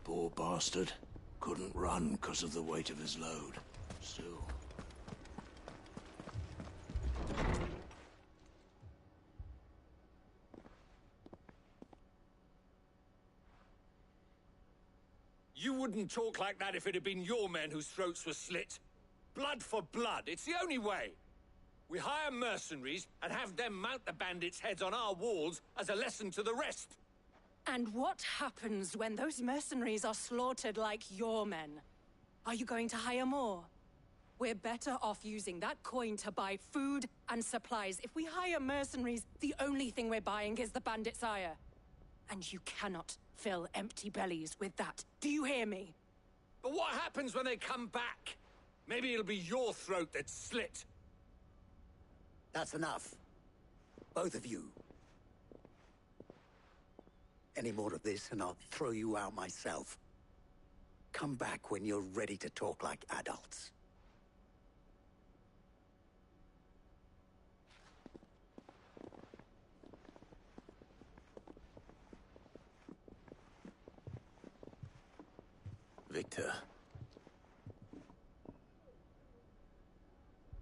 Speaker 7: Poor bastard. Couldn't run because of the weight of his load. Still.
Speaker 17: You wouldn't talk like that if it had been your men whose throats were slit. Blood for blood, it's the only way. We hire mercenaries and have them mount the bandits' heads on our walls as a lesson to the rest.
Speaker 18: And what happens when those mercenaries are slaughtered like your men? Are you going to hire more? We're better off using that coin to buy food and supplies. If we hire mercenaries, the only thing we're buying is the bandits' ire. And you cannot fill empty bellies with that. Do you hear me?
Speaker 17: But what happens when they come back? Maybe it'll be your throat that's slit.
Speaker 10: That's enough. Both of you. Any more of this and I'll throw you out myself. Come back when you're ready to talk like adults.
Speaker 11: Victor.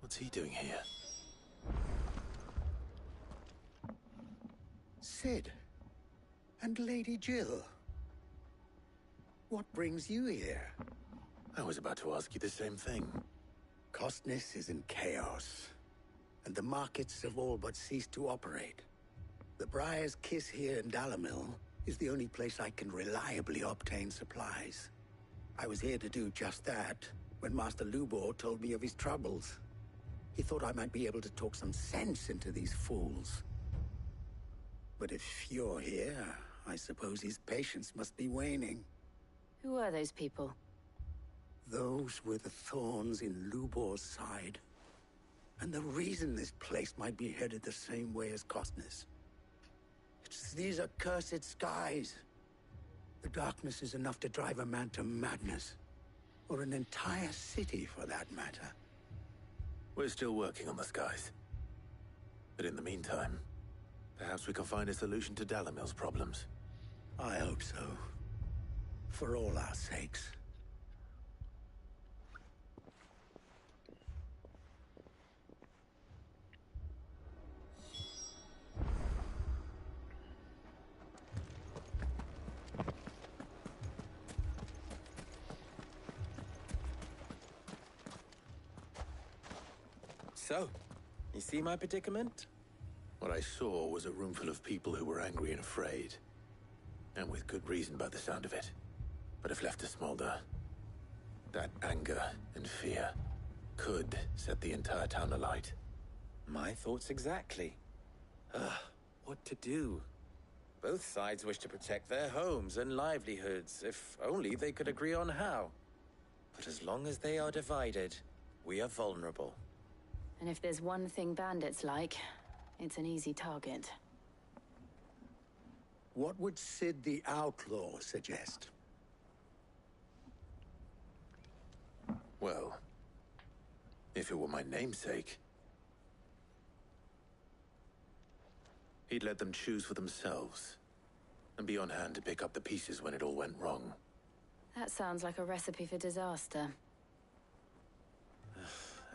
Speaker 11: What's he doing here?
Speaker 10: Sid. And Lady Jill. What brings you here?
Speaker 11: I was about to ask you the same thing.
Speaker 4: Costness is in chaos, and the markets have all but ceased to operate. The Briar's Kiss here in Dalamil is the only place I can reliably obtain supplies. I was here to do just that when Master Lubor told me of his troubles. He thought I might be able to talk some sense into these fools. But if you're here, I suppose his patience must be waning.
Speaker 5: Who are those people?
Speaker 4: Those were the thorns in Lubor's side. And the reason this place might be headed the same way as Costness. It's these accursed skies. The darkness is enough to drive a man to madness. Or an entire city, for that matter.
Speaker 11: We're still working on the skies. But in the meantime, perhaps we can find a solution to Dalamil's problems.
Speaker 4: I hope so. For all our sakes.
Speaker 19: So, you see my predicament?
Speaker 11: What I saw was a room full of people who were angry and afraid. And with good reason by the sound of it. But if left to smolder, that anger and fear could set the entire town alight.
Speaker 19: My thoughts exactly. What to do? Both sides wish to protect their homes and livelihoods, if only they could agree on how. But as long as they are divided, we are vulnerable.
Speaker 5: And if there's one thing bandits like, it's an easy target.
Speaker 4: What would Sid the Outlaw suggest?
Speaker 11: Well, if it were my namesake, he'd let them choose for themselves and be on hand to pick up the pieces when it all went wrong.
Speaker 5: That sounds like a recipe for disaster.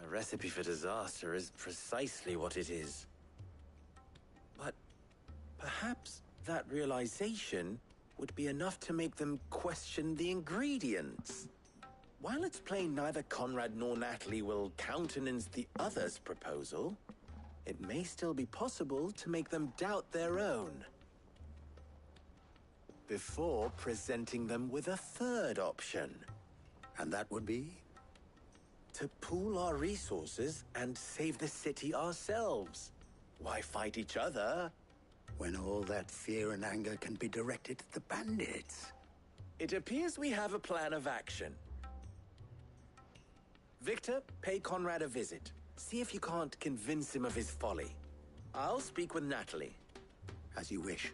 Speaker 19: A recipe for disaster is precisely what it is. But perhaps that realization would be enough to make them question the ingredients. While it's plain neither Conrad nor Natalie will countenance the other's proposal, it may still be possible to make them doubt their own. Before presenting them with a third option.
Speaker 4: And that would be?
Speaker 19: To pool our resources and save the city ourselves. Why fight each other?
Speaker 4: When all that fear and anger can be directed at the bandits.
Speaker 19: It appears we have a plan of action. Victor, pay Conrad a visit. See if you can't convince him of his folly. I'll speak with Natalie.
Speaker 4: As you wish.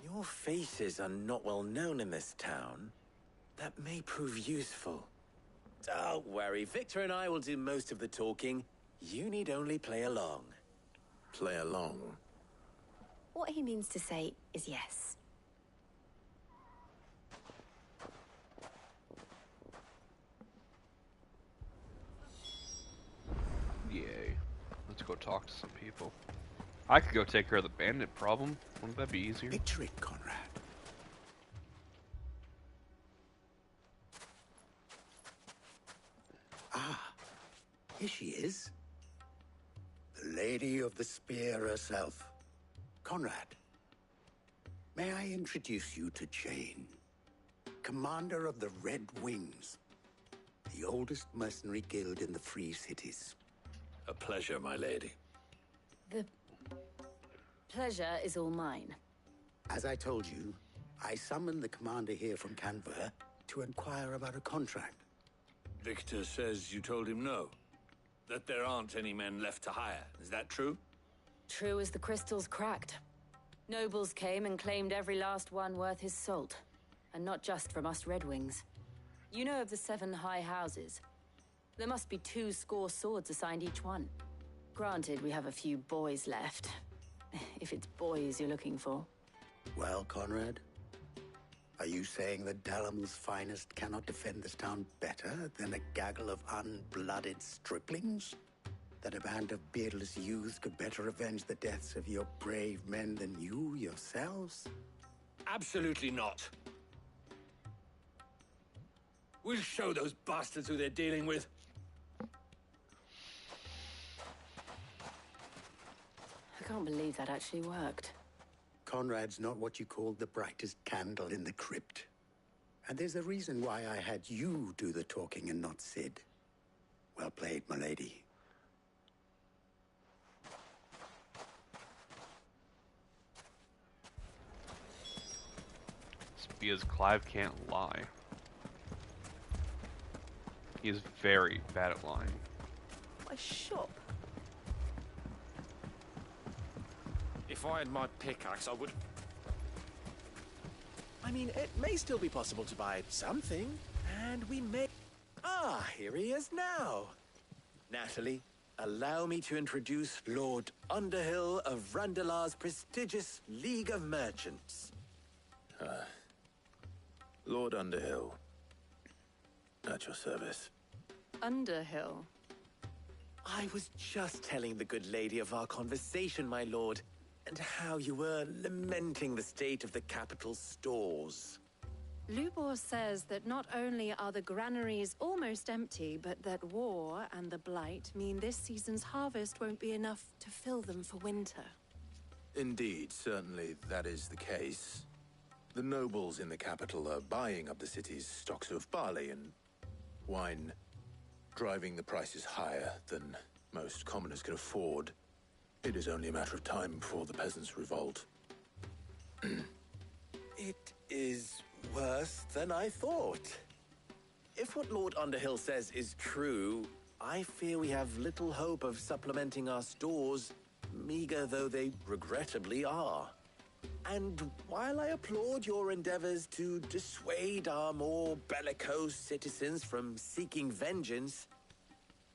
Speaker 19: Your faces are not well known in this town. That may prove useful. Don't worry, Victor and I will do most of the talking. You need only play along.
Speaker 11: Play along?
Speaker 3: What he means to say is yes.
Speaker 1: Yay. Let's go talk to some people. I could go take care of the bandit problem. Wouldn't that be easier?
Speaker 4: Picture it, Conrad. Ah, here she is. The Lady of the Spear herself. Conrad, may I introduce you to Jane, commander of the Red Wings, the oldest mercenary guild in the Free Cities.
Speaker 11: A pleasure, my lady.
Speaker 5: The pleasure is all mine.
Speaker 4: As I told you, I summoned the commander here from Canver to inquire about a contract.
Speaker 7: Victor says you told him no. That there aren't any men left to hire. Is that true?
Speaker 5: True as the crystals cracked. Nobles came and claimed every last one worth his salt. And not just from us Red Wings. You know of the 7 high houses. There must be 2 swords assigned each one. Granted, we have a few boys left. If it's boys you're looking for.
Speaker 4: Well, Conrad, are you saying that Dalamil's finest cannot defend this town better than a gaggle of unblooded striplings? That a band of beardless youths could better avenge the deaths of your brave men than you yourselves?
Speaker 7: Absolutely not.
Speaker 14: We'll show those bastards who they're dealing with.
Speaker 5: I can't believe that actually worked.
Speaker 4: Conrad's not what you call the brightest candle in the crypt. And there's a reason why I had you do the talking and not Sid. Well played, milady.
Speaker 1: It's because Clive can't lie. He is very bad at lying.
Speaker 8: My shop.
Speaker 15: If I had my pickaxe, I would...
Speaker 14: I mean, it may still be possible to buy something, and we may... Ah, here he is now. Natalie, allow me to introduce Lord Underhill of Randalar's prestigious League of Merchants.
Speaker 11: Lord Underhill. At your service.
Speaker 5: Underhill?
Speaker 14: I was just telling the good lady of our conversation, my lord, and how you were lamenting the state of the capital's stores.
Speaker 9: Lubor says that not only are the granaries almost empty, but that war and the blight mean this season's harvest won't be enough to fill them for winter.
Speaker 11: Indeed, certainly that is the case. The nobles in the capital are buying up the city's stocks of barley and wine, driving the prices higher than most commoners can afford. It is only a matter of time before the peasants revolt.
Speaker 14: It is worse than I thought. If what Lord Underhill says is true, I fear we have little hope of supplementing our stores, meager though they regrettably are. And while I applaud your endeavors to dissuade our more bellicose citizens from seeking vengeance,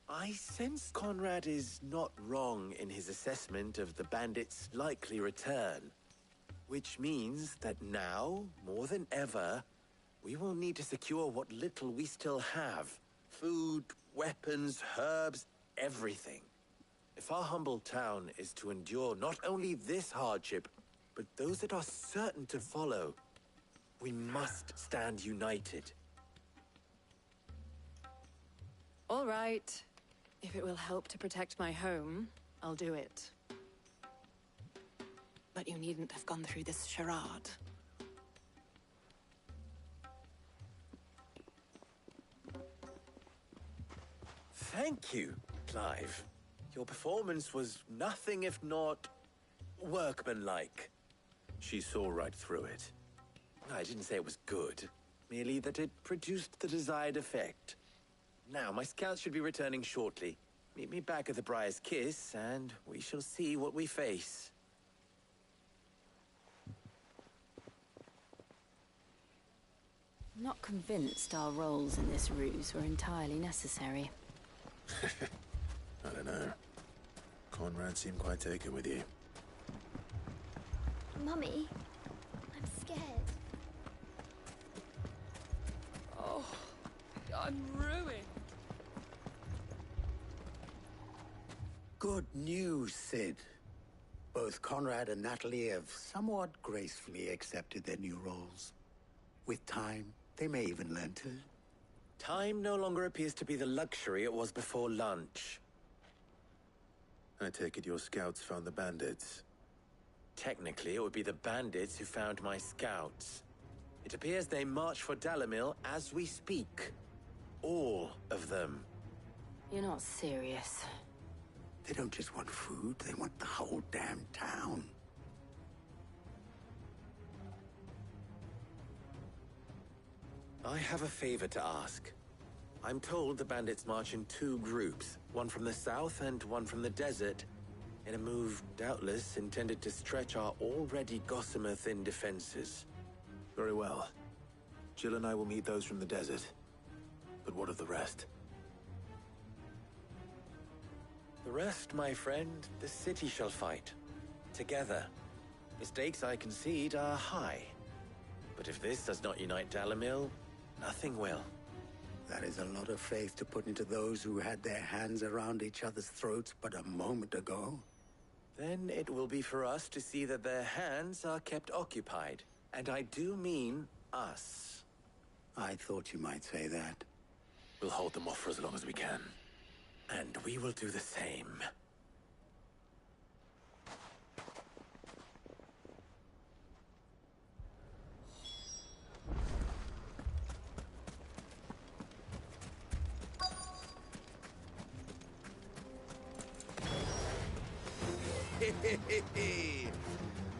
Speaker 14: I sense Conrad is not wrong in his assessment of the bandits' likely return. Which means that now, more than ever, we will need to secure what little we still have. Food, weapons, herbs, everything. If our humble town is to endure not only this hardship, but those that are certain to follow, we must stand united.
Speaker 9: All right. If it will help to protect my home, I'll do it. But you needn't have gone through this charade.
Speaker 14: Thank you, Clive. Your performance was nothing if not workmanlike.
Speaker 11: She saw right through it.
Speaker 14: I didn't say it was good, merely that it produced the desired effect. Now, my scouts should be returning shortly. Meet me back at the Briar's Kiss, and we shall see what we face.
Speaker 5: I'm not convinced our roles in this ruse were entirely necessary.
Speaker 11: I don't know. Conrad seemed quite taken with you.
Speaker 3: Mummy, I'm scared.
Speaker 27: Oh, I'm ruined.
Speaker 4: Good news, Sid. Both Conrad and Natalie have somewhat gracefully accepted their new roles. With time, they may even learn to.
Speaker 14: Time no longer appears to be the luxury it was before lunch.
Speaker 11: I take it your scouts found the bandits.
Speaker 14: Technically, it would be the bandits who found my scouts. It appears they march for Dalimil as we speak. All of them.
Speaker 5: You're not serious.
Speaker 4: They don't just want food, they want the whole damn town.
Speaker 14: I have a favor to ask. I'm told the bandits march in two groups, one from the south and one from the desert, in a move doubtless intended to stretch our already gossamer-thin defenses.
Speaker 11: Very well. Jill and I will meet those from the desert. But what of the rest?
Speaker 14: The rest, my friend, the city shall fight. Together. The stakes, I concede, are high. But if this does not unite Dalimil, nothing will.
Speaker 4: That is a lot of faith to put into those who had their hands around each other's throats but a moment ago.
Speaker 14: Then it will be for us to see that their hands are kept occupied. And I do mean us.
Speaker 4: I thought you might say that.
Speaker 11: We'll hold them off for as long as we can.
Speaker 14: And we will do the same.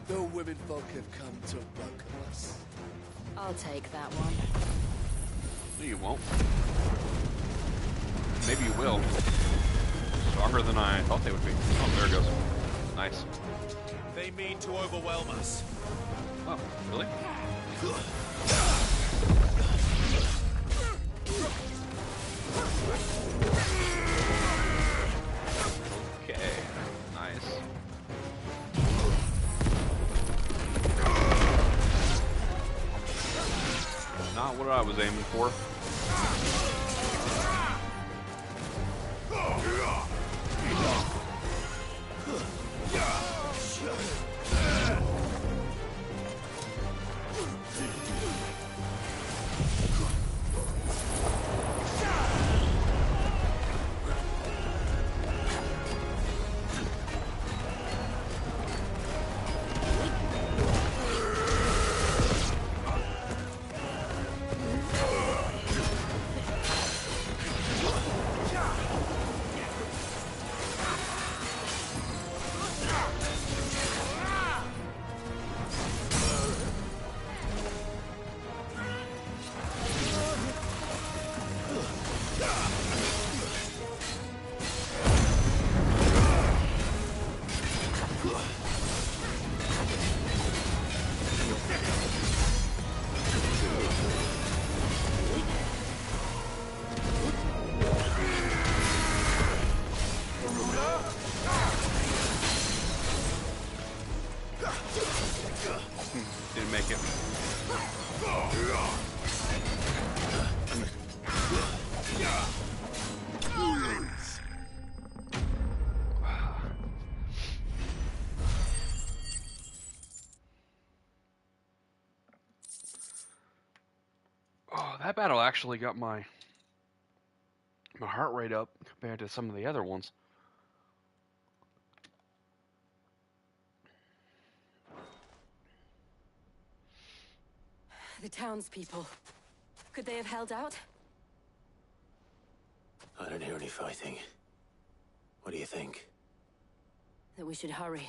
Speaker 6: The women folk have come to welcome us.
Speaker 5: I'll take that one.
Speaker 1: No, you won't. Maybe you will. Stronger than I thought they would be. Oh, there it goes. Nice.
Speaker 6: They mean to overwhelm us.
Speaker 1: Oh, really? Okay, nice. Not what I was aiming for. Didn't make it. Oh, that battle actually got my heart rate up compared to some of the other ones.
Speaker 5: The townspeople. Could they have held out?
Speaker 11: I don't hear any fighting. What do you think?
Speaker 5: That we should hurry.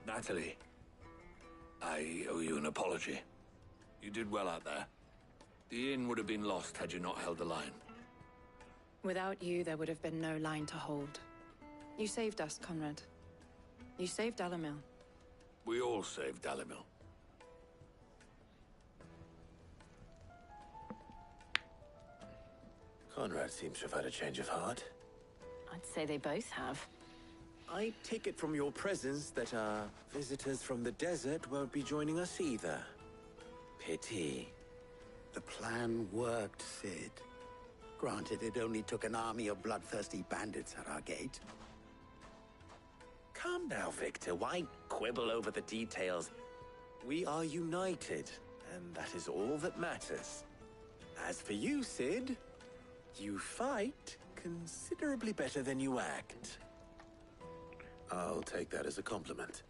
Speaker 26: Natalie, I owe you an apology. You did well out there. The inn would have been lost had you not held the line.
Speaker 9: Without you, there would have been no line to hold. You saved us, Conrad. You saved Dalimil.
Speaker 26: We all saved Dalimil.
Speaker 11: Conrad seems to have had a change of heart.
Speaker 5: I'd say they both have.
Speaker 14: I take it from your presence that our visitors from the desert won't be joining us either. Pity.
Speaker 4: The plan worked, Sid. Granted, it only took an army of bloodthirsty bandits at our gate.
Speaker 14: Calm now, Victor. Why quibble over the details? We are united, and that is all that matters. As for you, Sid, you fight considerably better than you act.
Speaker 11: I'll take that as a compliment.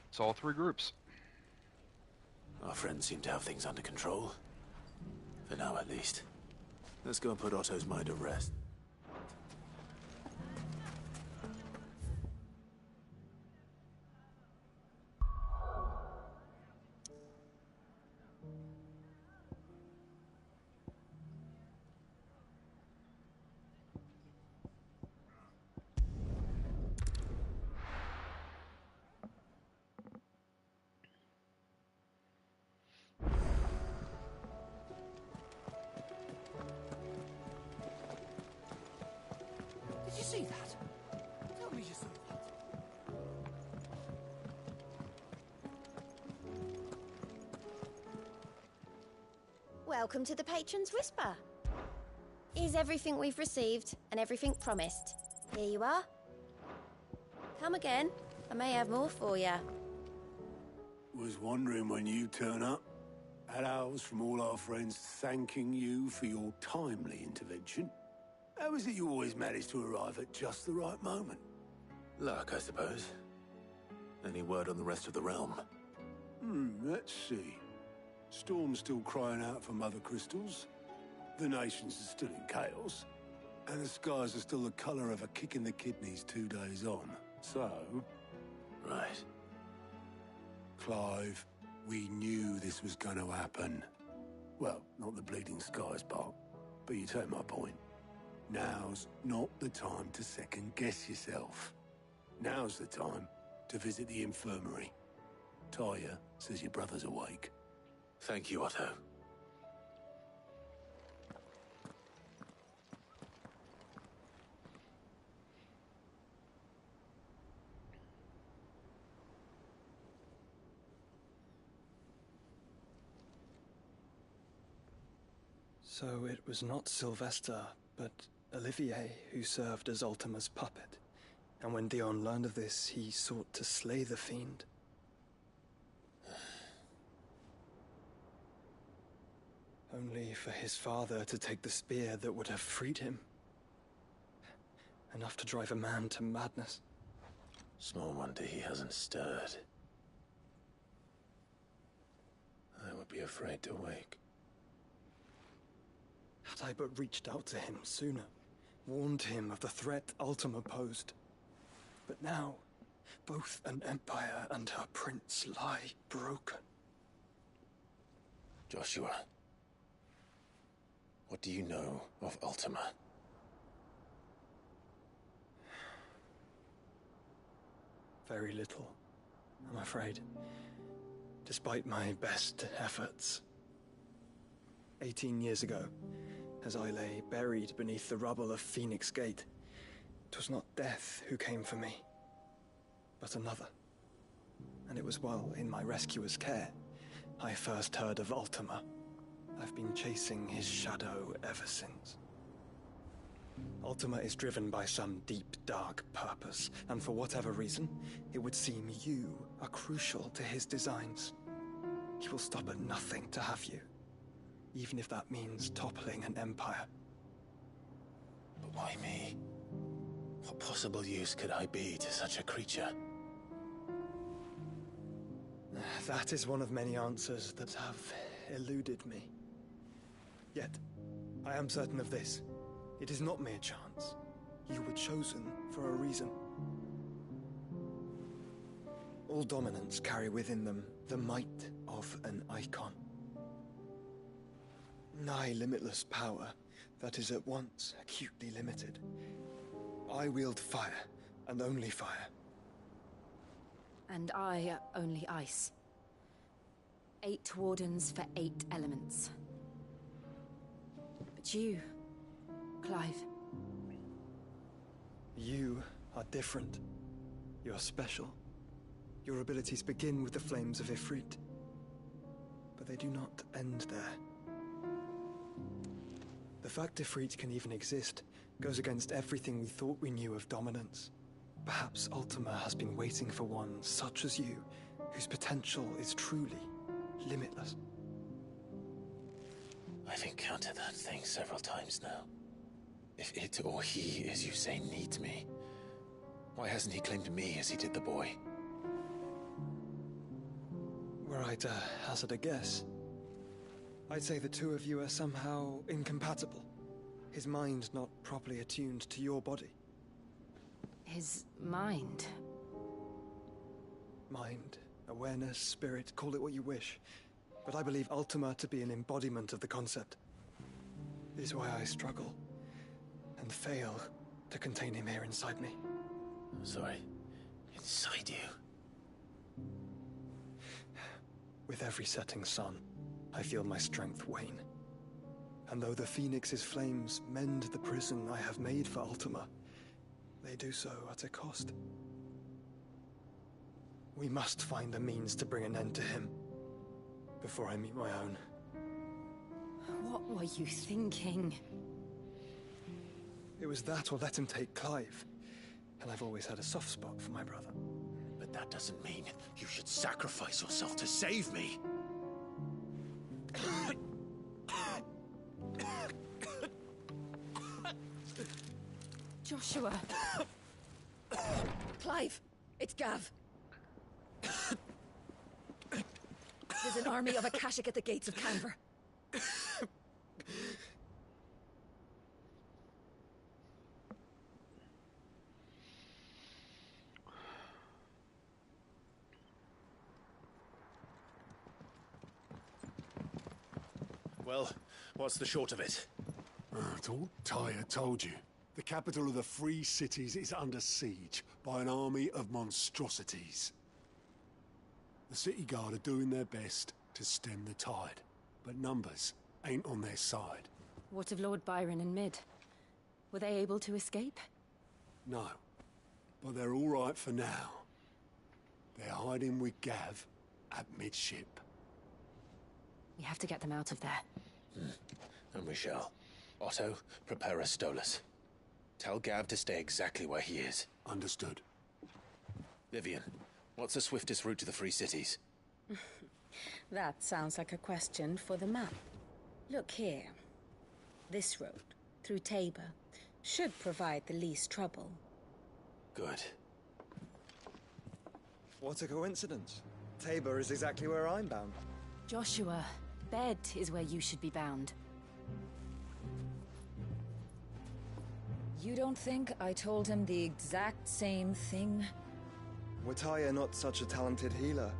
Speaker 1: It's all three groups.
Speaker 11: Our friends seem to have things under control. For now, at least. Let's go and put Otto's mind at rest.
Speaker 3: Welcome to the Patron's Whisper. Here's everything we've received and everything promised. Here you are. Come again. I may have more for you.
Speaker 7: Was wondering when you turn up. Had owls from all our friends thanking you for your timely intervention. How is it you always manage to arrive at just the right moment?
Speaker 11: Luck, I suppose. Any word on the rest of the realm?
Speaker 7: Let's see. Storm's still crying out for mother crystals. The nations are still in chaos. And the skies are still the colour of a kick in the kidneys 2 days on. So...
Speaker 11: Right.
Speaker 7: Clive, we knew this was going to happen. Well, not the bleeding skies part, but you take my point. Now's not the time to second-guess yourself. Now's the time to visit the infirmary. Taya says your brother's awake.
Speaker 11: Thank you, Otto.
Speaker 12: So it was not Sylvester, but Olivier who served as Ultima's puppet. And when Dion learned of this, he sought to slay the fiend. Only for his father to take the spear that would have freed him. Enough to drive a man to madness.
Speaker 11: Small wonder he hasn't stirred. I would be afraid to wake.
Speaker 12: Had I but reached out to him sooner, warned him of the threat Ultima posed. But now, both an empire and her prince lie broken.
Speaker 11: Joshua, what do you know of Ultima?
Speaker 12: Very little, I'm afraid. Despite my best efforts. 18 years ago, as I lay buried beneath the rubble of Phoenix Gate, 'twas not death who came for me, but another. And it was while in my rescuer's care I first heard of Ultima. I've been chasing his shadow ever since. Ultima is driven by some deep, dark purpose, and for whatever reason, it would seem you are crucial to his designs. He will stop at nothing to have you, even if that means toppling an empire.
Speaker 11: But why me? What possible use could I be to such a creature?
Speaker 12: That is one of many answers that have eluded me. Yet, I am certain of this. It is not mere chance. You were chosen for a reason. All dominants carry within them the might of an icon. Nigh limitless power that is at once acutely limited. I wield fire, and only fire.
Speaker 5: And I only ice. 8 wardens for 8 elements. But you, Clive.
Speaker 12: You are different. You're special. Your abilities begin with the flames of Ifrit. But they do not end there. The fact Ifrit can even exist goes against everything we thought we knew of dominance. Perhaps Ultima has been waiting for one such as you, whose potential is truly limitless.
Speaker 11: I've encountered that thing several times now. If it or he, as you say, needs me, why hasn't he claimed me as he did the boy?
Speaker 12: Were I to hazard a guess, I'd say the two of you are somehow incompatible. His mind not properly attuned to your body.
Speaker 5: His mind?
Speaker 12: Mind, awareness, spirit, call it what you wish. But I believe Ultima to be an embodiment of the concept. It is why I struggle and fail to contain him here inside me.
Speaker 11: Sorry, inside you?
Speaker 12: With every setting sun, I feel my strength wane. And though the Phoenix's flames mend the prison I have made for Ultima, they do so at a cost. We must find a means to bring an end to him before I meet my own.
Speaker 25: What are you thinking?
Speaker 12: It was that or let him take Clive. And I've always had a soft spot for my brother.
Speaker 14: But that doesn't mean you should sacrifice yourself to save me.
Speaker 25: Joshua.
Speaker 18: Clive, it's Gav. There's an army of Akashic at the gates of Canver.
Speaker 14: Well, what's the short of it?
Speaker 7: It's all Tyre told you. The capital of the Free Cities is under siege by an army of monstrosities. The city guard are doing their best to stem the tide, but numbers ain't on their side.
Speaker 25: What of Lord Byron and Mid? Were they able to escape?
Speaker 7: No, but they're all right for now. They're hiding with Gav at midship.
Speaker 25: We have to get them out of there.
Speaker 14: And we shall. Otto, prepare a Stolas. Tell Gav to stay exactly where he is.
Speaker 7: Understood.
Speaker 14: Vivian, what's the swiftest route to the Free Cities?
Speaker 25: That sounds like a question for the map. Look here. This road, through Tabor, should provide the least trouble.
Speaker 14: Good.
Speaker 12: What a coincidence. Tabor is exactly where I'm bound.
Speaker 25: Joshua, Bed is where you should be bound.
Speaker 13: You don't think I told him the exact same thing?
Speaker 12: Were Tyre not such a talented healer,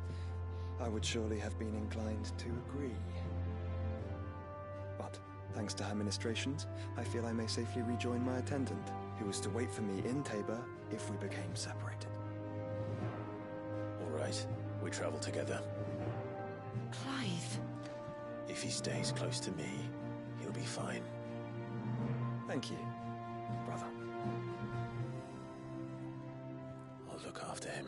Speaker 12: I would surely have been inclined to agree. But, thanks to her ministrations, I feel I may safely rejoin my attendant, who was to wait for me in Tabor if we became separated.
Speaker 14: All right, we travel together.
Speaker 25: Clive.
Speaker 14: If he stays close to me, he'll be fine.
Speaker 12: Thank you, brother.
Speaker 14: I'll look after him.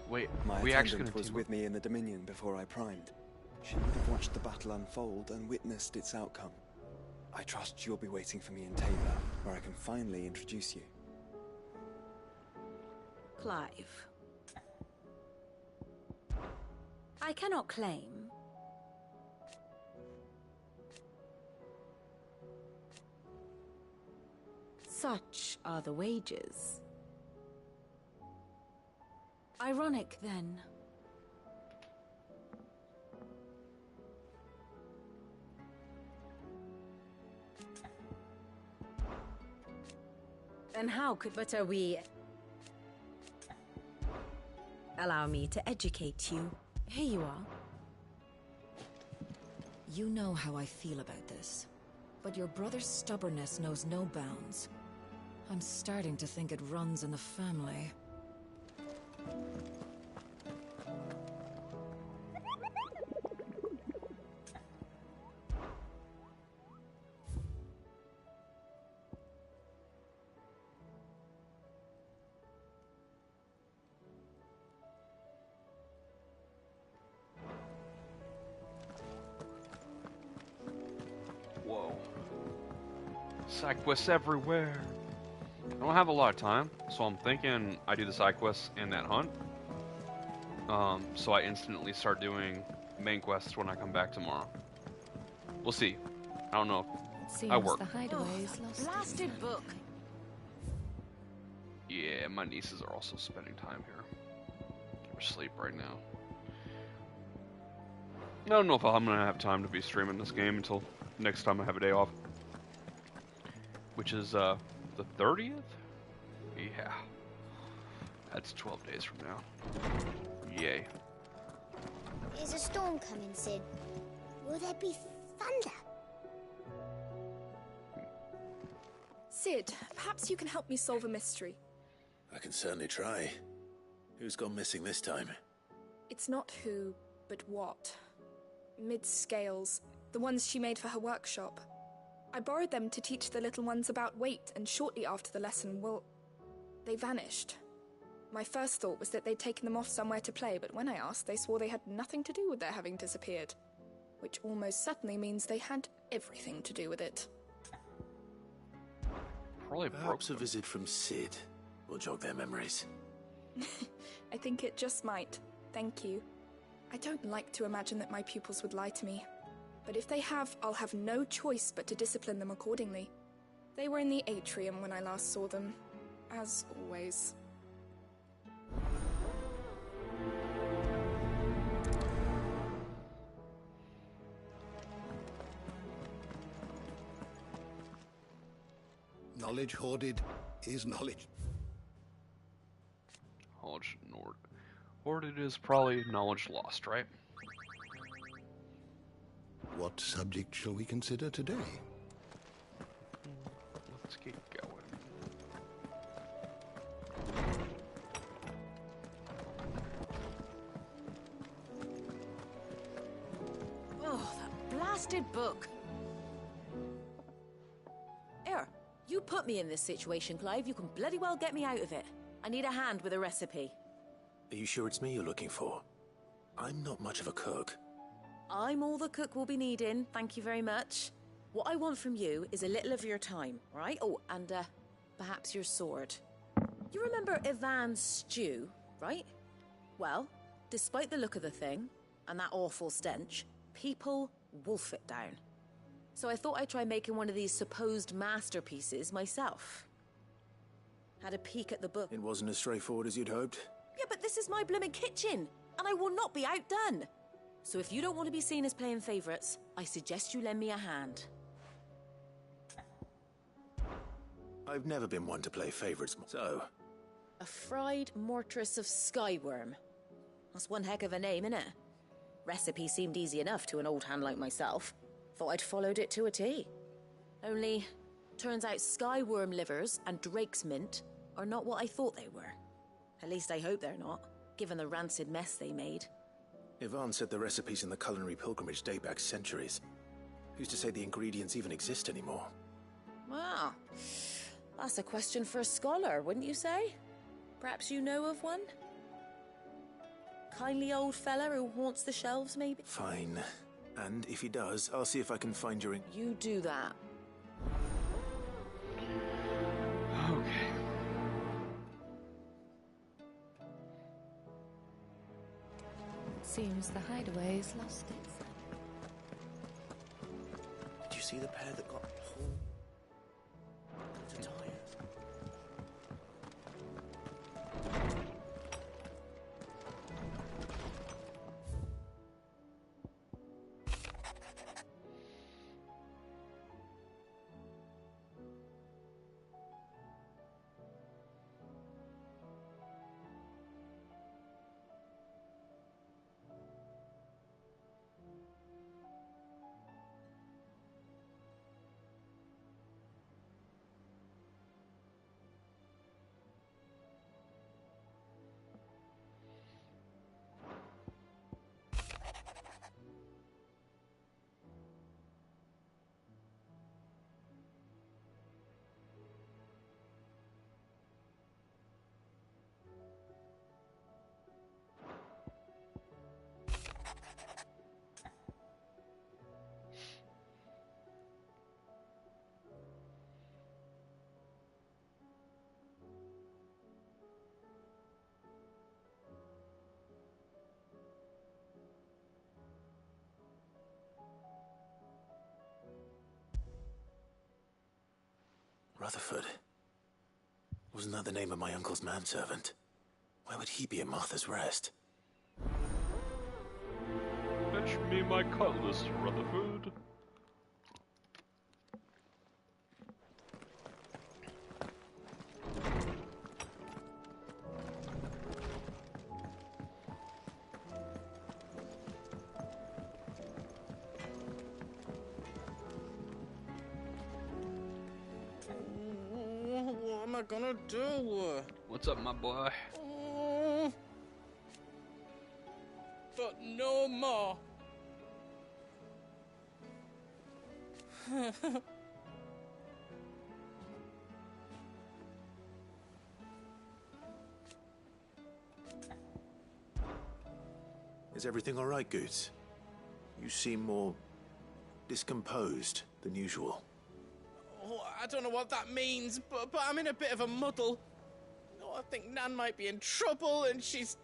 Speaker 1: Wait,
Speaker 12: my
Speaker 1: we actually
Speaker 12: attendant was with me in the Dominion before I primed. She would have watched the battle unfold and witnessed its outcome. I trust you'll be waiting for me in Tabor, where I can finally introduce you.
Speaker 25: Clive. I cannot claim. Such are the wages. Ironic, then. Then how could...
Speaker 18: But are we... Allow me to educate you.
Speaker 25: Here you are.
Speaker 13: You know how I feel about this. But your brother's stubbornness knows no bounds. I'm starting to think it runs in the family.
Speaker 1: Whoa. Side quests everywhere. I don't have a lot of time, so I'm thinking I do the side quests and that hunt. So I instantly start doing main quests when I come back tomorrow. We'll see. I don't know.
Speaker 25: Seems
Speaker 1: I work.
Speaker 25: the hideaway's lost.
Speaker 18: Blasted book.
Speaker 1: Yeah, my nieces are also spending time here. They're asleep right now. I don't know if I'm gonna have time to be streaming this game until next time I have a day off, which is the 30th. Yeah, that's 12 days from now. Yay.
Speaker 3: Is a storm coming, Sid? Will there be thunder?
Speaker 8: Sid, perhaps you can help me solve a mystery.
Speaker 14: I can certainly try. Who's gone missing this time?
Speaker 8: It's not who, but what. Mid's scales, the ones she made for her workshop. I borrowed them to teach the little ones about weight, and shortly after the lesson, well, they vanished. My first thought was that they'd taken them off somewhere to play, but when I asked, they swore they had nothing to do with their having disappeared. Which almost certainly means they had everything to do with it.
Speaker 1: Probably
Speaker 11: Perhaps a visit from Sid will jog their memories.
Speaker 8: I think it just might. Thank you. I don't like to imagine that my pupils would lie to me. But if they have, I'll have no choice but to discipline them accordingly. They were in the atrium when I last saw them, as always.
Speaker 4: Knowledge hoarded is knowledge.
Speaker 1: Knowledge hoarded is probably knowledge lost, right?
Speaker 4: What subject shall we consider today?
Speaker 1: Let's keep going.
Speaker 13: Oh, that blasted book. Here, you put me in this situation, Clive. You can bloody well get me out of it. I need a hand with a recipe.
Speaker 11: Are you sure it's me you're looking for? I'm not much of a cook.
Speaker 13: I'm all the cook will be needing, thank you very much. What I want from you is a little of your time, right? Oh, and perhaps your sword. You remember Ivan's stew, right? Well, despite the look of the thing, and that awful stench, people wolf it down. So I thought I'd try making one of these supposed masterpieces myself. Had a peek at the book.
Speaker 11: It wasn't as straightforward as you'd hoped.
Speaker 13: Yeah, but this is my blooming kitchen, and I will not be outdone. So if you don't want to be seen as playing favourites, I suggest you lend me a hand.
Speaker 11: I've never been one to play favourites, so...
Speaker 13: A fried mortress of skyworm. That's one heck of a name, innit? Recipe seemed easy enough to an old hand like myself. Thought I'd followed it to a T. Only, turns out skyworm livers and drake's mint are not what I thought they were. At least I hope they're not, given the rancid mess they made.
Speaker 11: Ivan said the recipes in the culinary pilgrimage date back centuries. Who's to say the ingredients even exist anymore?
Speaker 13: Well, that's a question for a scholar, wouldn't you say? Perhaps you know of one? Kindly old fella who haunts the shelves, maybe?
Speaker 11: Fine. And if he does, I'll see if I can find your...
Speaker 13: You do that.
Speaker 1: Okay.
Speaker 2: Seems the hideaway's lost its...
Speaker 14: Did you see the pair that got pulled to tires? Rutherford. Wasn't that the name of my uncle's manservant? Why would he be at Martha's Rest?
Speaker 1: Fetch me my cutlass, Rutherford.
Speaker 27: What am I gonna do?
Speaker 1: What's up, my boy?
Speaker 27: But no more.
Speaker 11: Is everything all right, Goots? You seem more discomposed than usual.
Speaker 16: Oh, I don't know what that means, but I'm in a bit of a muddle. Oh, I think Nan might be in trouble, and she's...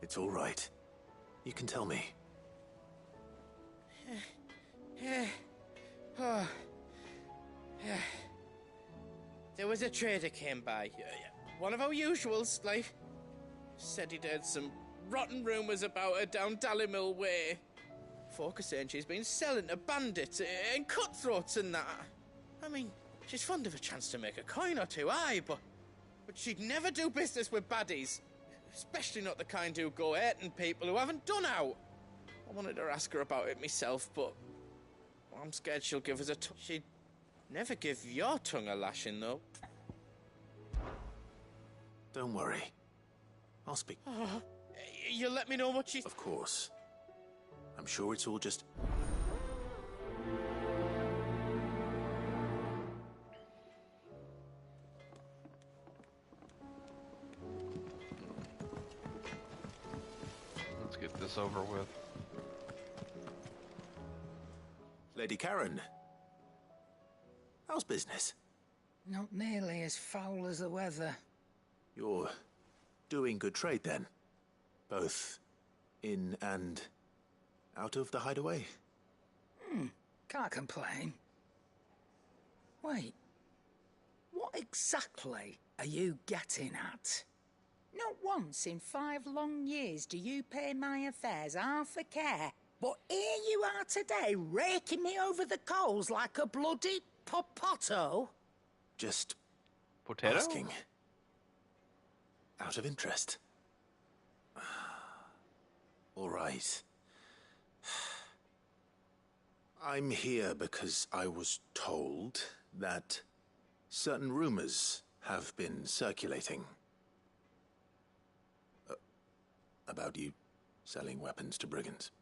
Speaker 11: It's all right. You can tell me.
Speaker 16: Oh. There was a trader came by. One of our usuals, like. Said he'd heard some rotten rumours about her down Dalimil way. Folk are saying she's been selling to bandits and cutthroats and that. I mean, she's fond of a chance to make a coin or two, aye, but she'd never do business with baddies. Especially not the kind who go hurting people who haven't done out. I wanted to ask her about it myself, but I'm scared she'll give us a she'd never give your tongue a lashing, though.
Speaker 11: Don't worry. I'll speak.
Speaker 16: Oh, you'll let me know what she's...
Speaker 11: Of course. I'm sure it's all just...
Speaker 1: Let's get this over with.
Speaker 11: Lady Karen. How's business?
Speaker 17: Not nearly as foul as the weather.
Speaker 11: You're doing good trade, then? Both in and out of the hideaway?
Speaker 17: Can't complain. Wait. What exactly are you getting at? Not once in 5 long years do you pay my affairs half a care, but here you are today, raking me over the coals like a bloody popoto?
Speaker 11: Just
Speaker 1: Potato?
Speaker 11: asking. Out of interest. All right. I'm here because I was told that certain rumors have been circulating. About you selling weapons to brigands.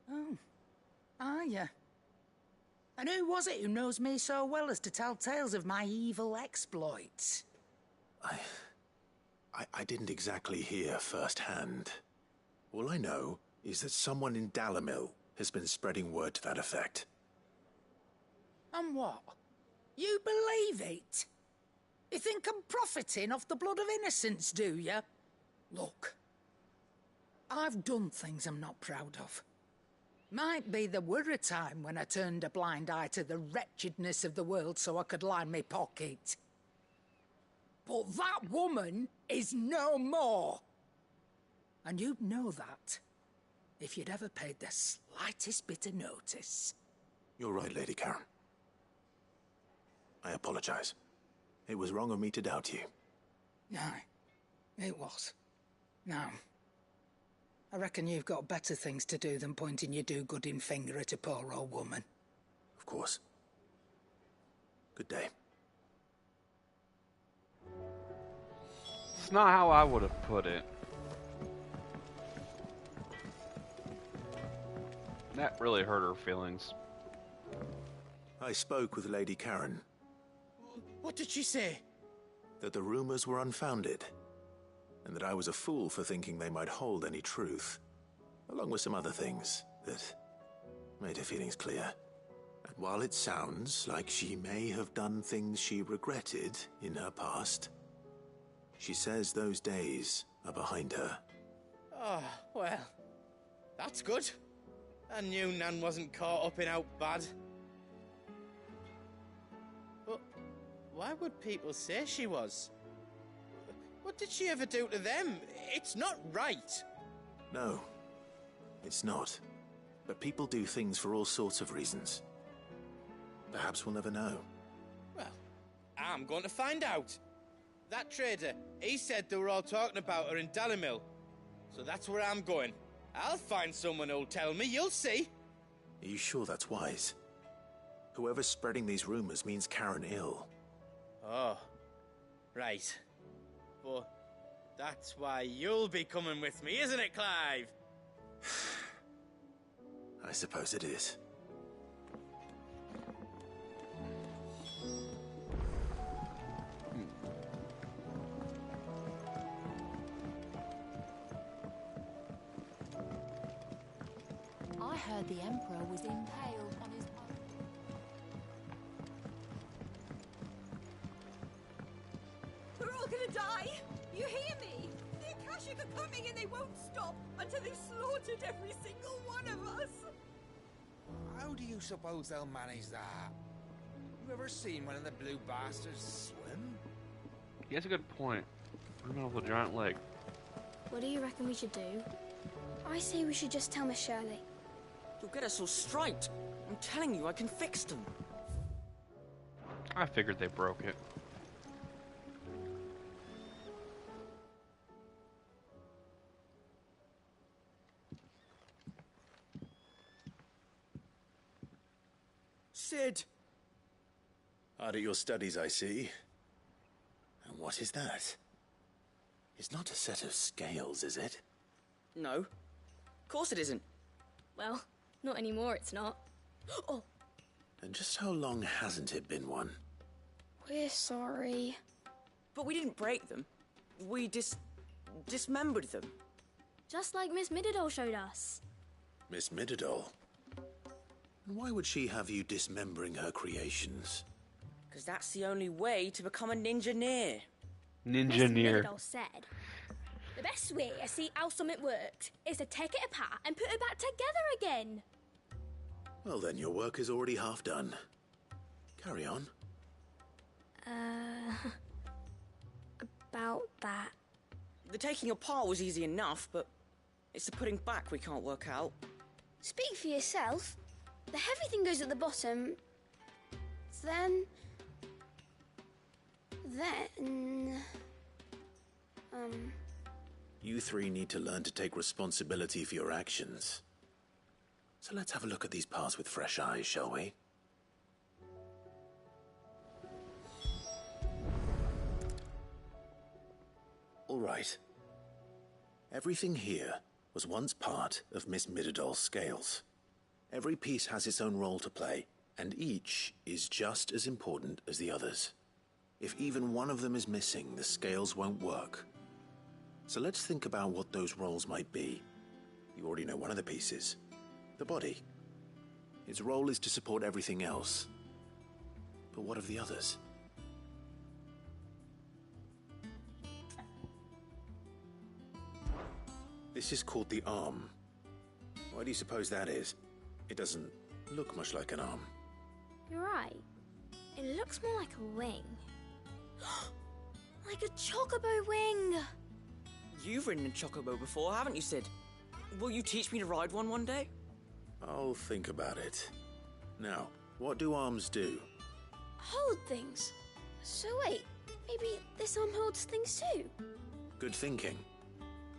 Speaker 17: Oh, are ya? And who was it who knows me so well as to tell tales of my evil exploits?
Speaker 11: I didn't exactly hear firsthand. All I know is that someone in Dalimil has been spreading word to that effect.
Speaker 17: And what? You believe it? You think I'm profiting off the blood of innocents, do you? Look, I've done things I'm not proud of. Might be there were a time when I turned a blind eye to the wretchedness of the world so I could line my pocket. But that woman is no more. And you'd know that if you'd ever paid the slightest bit of notice.
Speaker 11: You're right, Lady Karen. I apologize. It was wrong of me to doubt you.
Speaker 17: No, it was. Now, I reckon you've got better things to do than pointing your do-gooding finger at a poor old woman.
Speaker 11: Of course. Good day.
Speaker 1: It's not how I would have put it. That really hurt her feelings.
Speaker 11: I spoke with Lady Karen.
Speaker 16: What did she say?
Speaker 11: That the rumors were unfounded, and that I was a fool for thinking they might hold any truth, along with some other things that made her feelings clear. And while it sounds like she may have done things she regretted in her past, she says those days are behind her.
Speaker 16: Oh, well, that's good. I knew Nan wasn't caught up in out bad. But why would people say she was? What did she ever do to them? It's not right.
Speaker 11: No, it's not. But people do things for all sorts of reasons. Perhaps we'll never know.
Speaker 16: Well, I'm going to find out. That trader, he said they were all talking about her in Dalimil. So that's where I'm going. I'll find someone who'll tell me, you'll see.
Speaker 11: Are you sure that's wise? Whoever's spreading these rumors means Karen ill.
Speaker 16: Oh, right. But that's why you'll be coming with me, isn't it, Clive?
Speaker 11: I suppose it is.
Speaker 2: heard the Emperor was impaled on his...
Speaker 10: We're all gonna die! You hear me? The Akashic are coming and they won't stop until they've slaughtered every single one of us!
Speaker 19: How do you suppose they'll manage that? You ever seen one of the blue bastards swim?
Speaker 1: He has a good point. Swimming off a giant leg.
Speaker 20: What do you reckon we should do? I say we should just tell Miss Shirley.
Speaker 21: You'll get us all striped. I'm telling you, I can fix them.
Speaker 1: I figured they broke it.
Speaker 14: Sid! Hard at your studies, I see. And what is that? It's not a set of scales, is it?
Speaker 21: No. Of course it isn't.
Speaker 20: Well, not anymore, it's not. Oh!
Speaker 14: And just how long hasn't it been one?
Speaker 20: We're sorry.
Speaker 21: But we didn't break them. We dismembered them.
Speaker 20: Just like Miss Mididol showed us.
Speaker 14: Miss Mididol? And why would she have you dismembering her creations?
Speaker 21: Because that's the only way to become a ninja-neer.
Speaker 1: Ninja-neer.
Speaker 20: Miss Mididol said, the best way to see how something worked is to take it apart and put it back together again.
Speaker 14: Well then, your work is already half done. Carry on.
Speaker 20: About that.
Speaker 21: The taking apart was easy enough, but it's the putting back we can't work out.
Speaker 20: Speak for yourself. The heavy thing goes at the bottom. Then...
Speaker 14: You three need to learn to take responsibility for your actions. So let's have a look at these parts with fresh eyes, shall we? All right. Everything here was once part of Miss Mididol's scales. Every piece has its own role to play, and each is just as important as the others. If even one of them is missing, the scales won't work. So let's think about what those roles might be. You already know one of the pieces. The body. Its role is to support everything else. But what of the others? This is called the arm. Why do you suppose that is? It doesn't look much like an arm.
Speaker 20: You're right. It looks more like a wing. Like a chocobo wing!
Speaker 21: You've ridden a chocobo before, haven't you, Sid? Will you teach me to ride one day?
Speaker 14: I'll think about it. Now, what do arms do?
Speaker 20: Hold things. So wait, maybe this arm holds things too?
Speaker 14: Good thinking.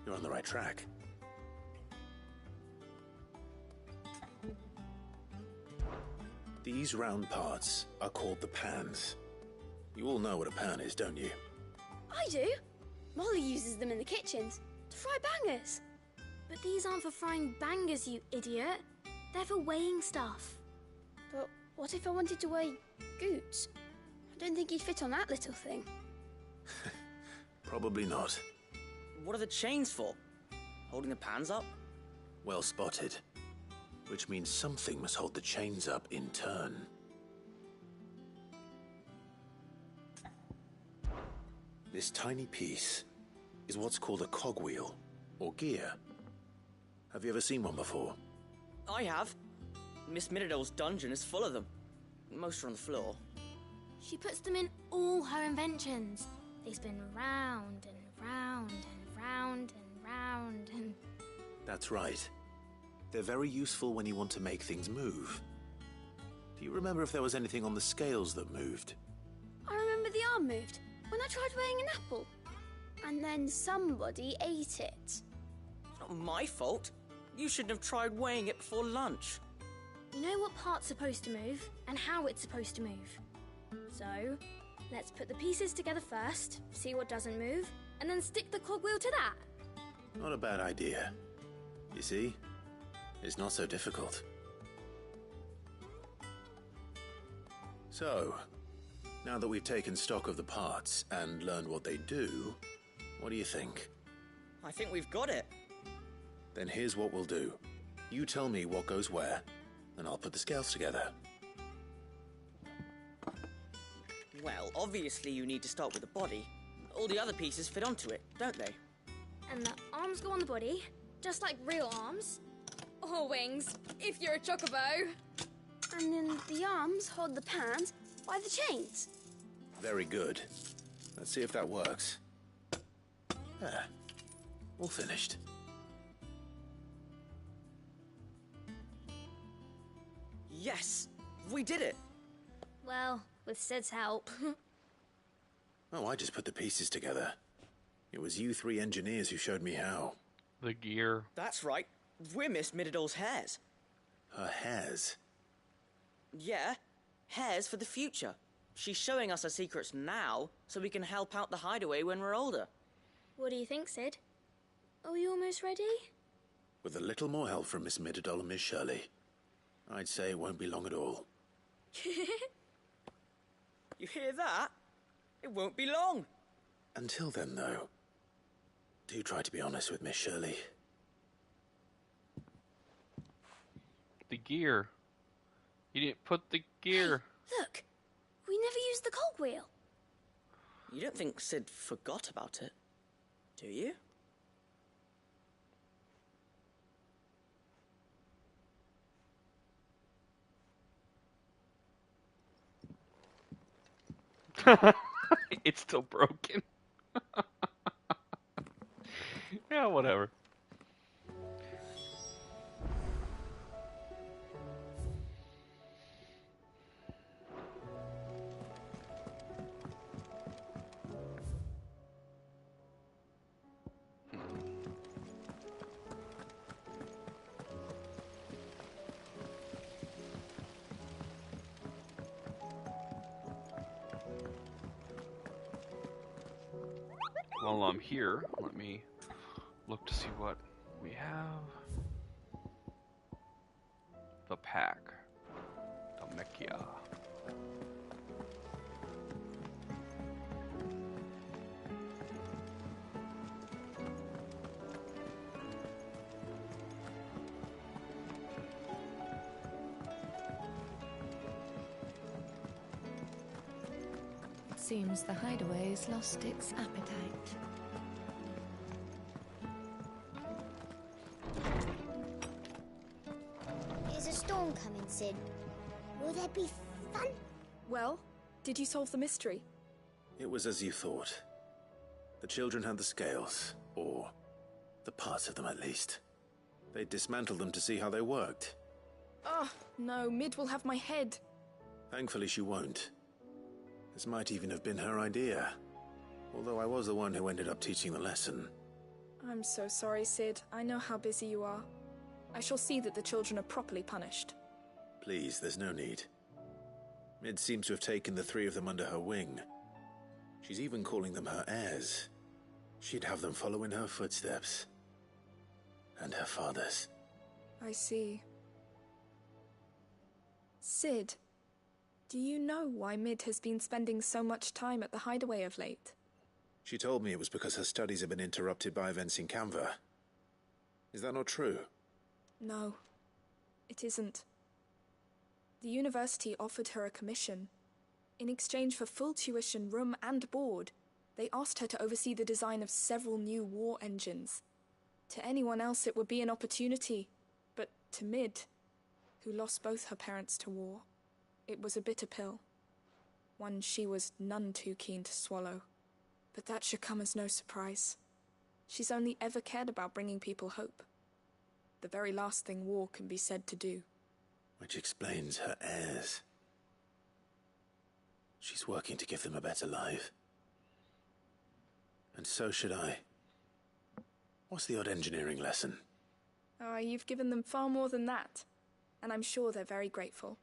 Speaker 14: You're on the right track. These round parts are called the pans. You all know what a pan is, don't you?
Speaker 20: I do. Molly uses them in the kitchens to fry bangers. But these aren't for frying bangers, you idiot. They're for weighing stuff. But what if I wanted to weigh Goots? I don't think he'd fit on that little thing.
Speaker 14: Probably not.
Speaker 21: What are the chains for? Holding the pans up?
Speaker 14: Well spotted. Which means something must hold the chains up in turn. This tiny piece is what's called a cogwheel, or gear. Have you ever seen one before?
Speaker 21: I have. Miss Mididol's dungeon is full of them. Most are on the floor.
Speaker 20: She puts them in all her inventions. They spin round and round and round and round and...
Speaker 14: That's right. They're very useful when you want to make things move. Do you remember if there was anything on the scales that moved?
Speaker 20: I remember the arm moved when I tried weighing an apple. And then somebody ate it.
Speaker 21: It's not my fault. You shouldn't have tried weighing it before lunch.
Speaker 20: You know what part's supposed to move and how it's supposed to move. So, let's put the pieces together first, see what doesn't move, and then stick the cogwheel to that.
Speaker 14: Not a bad idea. You see? It's not so difficult. So, now that we've taken stock of the parts and learned what they do, what do you think?
Speaker 21: I think we've got it.
Speaker 14: Then here's what we'll do.
Speaker 11: You tell me what goes where, and I'll put the scales together.
Speaker 21: Well, obviously you need to start with the body. All the other pieces fit onto it, don't they?
Speaker 20: And the arms go on the body, just like real arms. Or wings, if you're a chocobo. And then the arms hold the pans by the chains.
Speaker 11: Very good. Let's see if that works. Ah, all finished.
Speaker 21: Yes! We did it!
Speaker 20: Well, with Sid's help.
Speaker 11: Oh, I just put the pieces together. It was you three engineers who showed me how.
Speaker 1: The gear.
Speaker 21: That's right. We're Miss Mididol's hairs.
Speaker 11: Her hairs?
Speaker 21: Yeah, hairs for the future. She's showing us her secrets now, so we can help out the hideaway when we're older.
Speaker 20: What do you think, Sid? Are we almost ready?
Speaker 11: With a little more help from Miss Mididol and Miss Shirley, I'd say it won't be long at all.
Speaker 21: You hear that? It won't be long.
Speaker 11: Until then, though, do try to be honest with Miss Shirley.
Speaker 1: The gear. You didn't put the gear.
Speaker 20: Hey, look, we never used the cogwheel.
Speaker 21: You don't think Sid forgot about it, do you?
Speaker 1: It's still broken. Yeah, whatever. While I'm here, let me look to see what we have. The pack. Dalmekia.
Speaker 6: It seems the hideaway's lost its appetite.
Speaker 3: Is a storm coming, Sid? Will there be fun?
Speaker 8: Well, did you solve the mystery?
Speaker 11: It was as you thought. The children had the scales, or the parts of them at least. They dismantled them to see how they worked.
Speaker 8: Oh, no, Mid will have my head.
Speaker 11: Thankfully she won't. This might even have been her idea. Although I was the one who ended up teaching the lesson.
Speaker 8: I'm so sorry, Sid. I know how busy you are. I shall see that the children are properly punished.
Speaker 11: Please, there's no need. Mid seems to have taken the three of them under her wing. She's even calling them her heirs. She'd have them follow in her footsteps. And her father's.
Speaker 8: I see. Sid, do you know why Mid has been spending so much time at the hideaway of late?
Speaker 11: She told me it was because her studies have been interrupted by events in Canva. Is that not true?
Speaker 8: No, it isn't. The university offered her a commission. In exchange for full tuition, room and board, they asked her to oversee the design of several new war engines. To anyone else it would be an opportunity, but to Mid, who lost both her parents to war, it was a bitter pill. One she was none too keen to swallow. But that should come as no surprise. She's only ever cared about bringing people hope. The very last thing war can be said to do.
Speaker 11: Which explains her heirs. She's working to give them a better life. And so should I. What's the odd engineering lesson?
Speaker 8: Ah, you've given them far more than that. And I'm sure they're very grateful.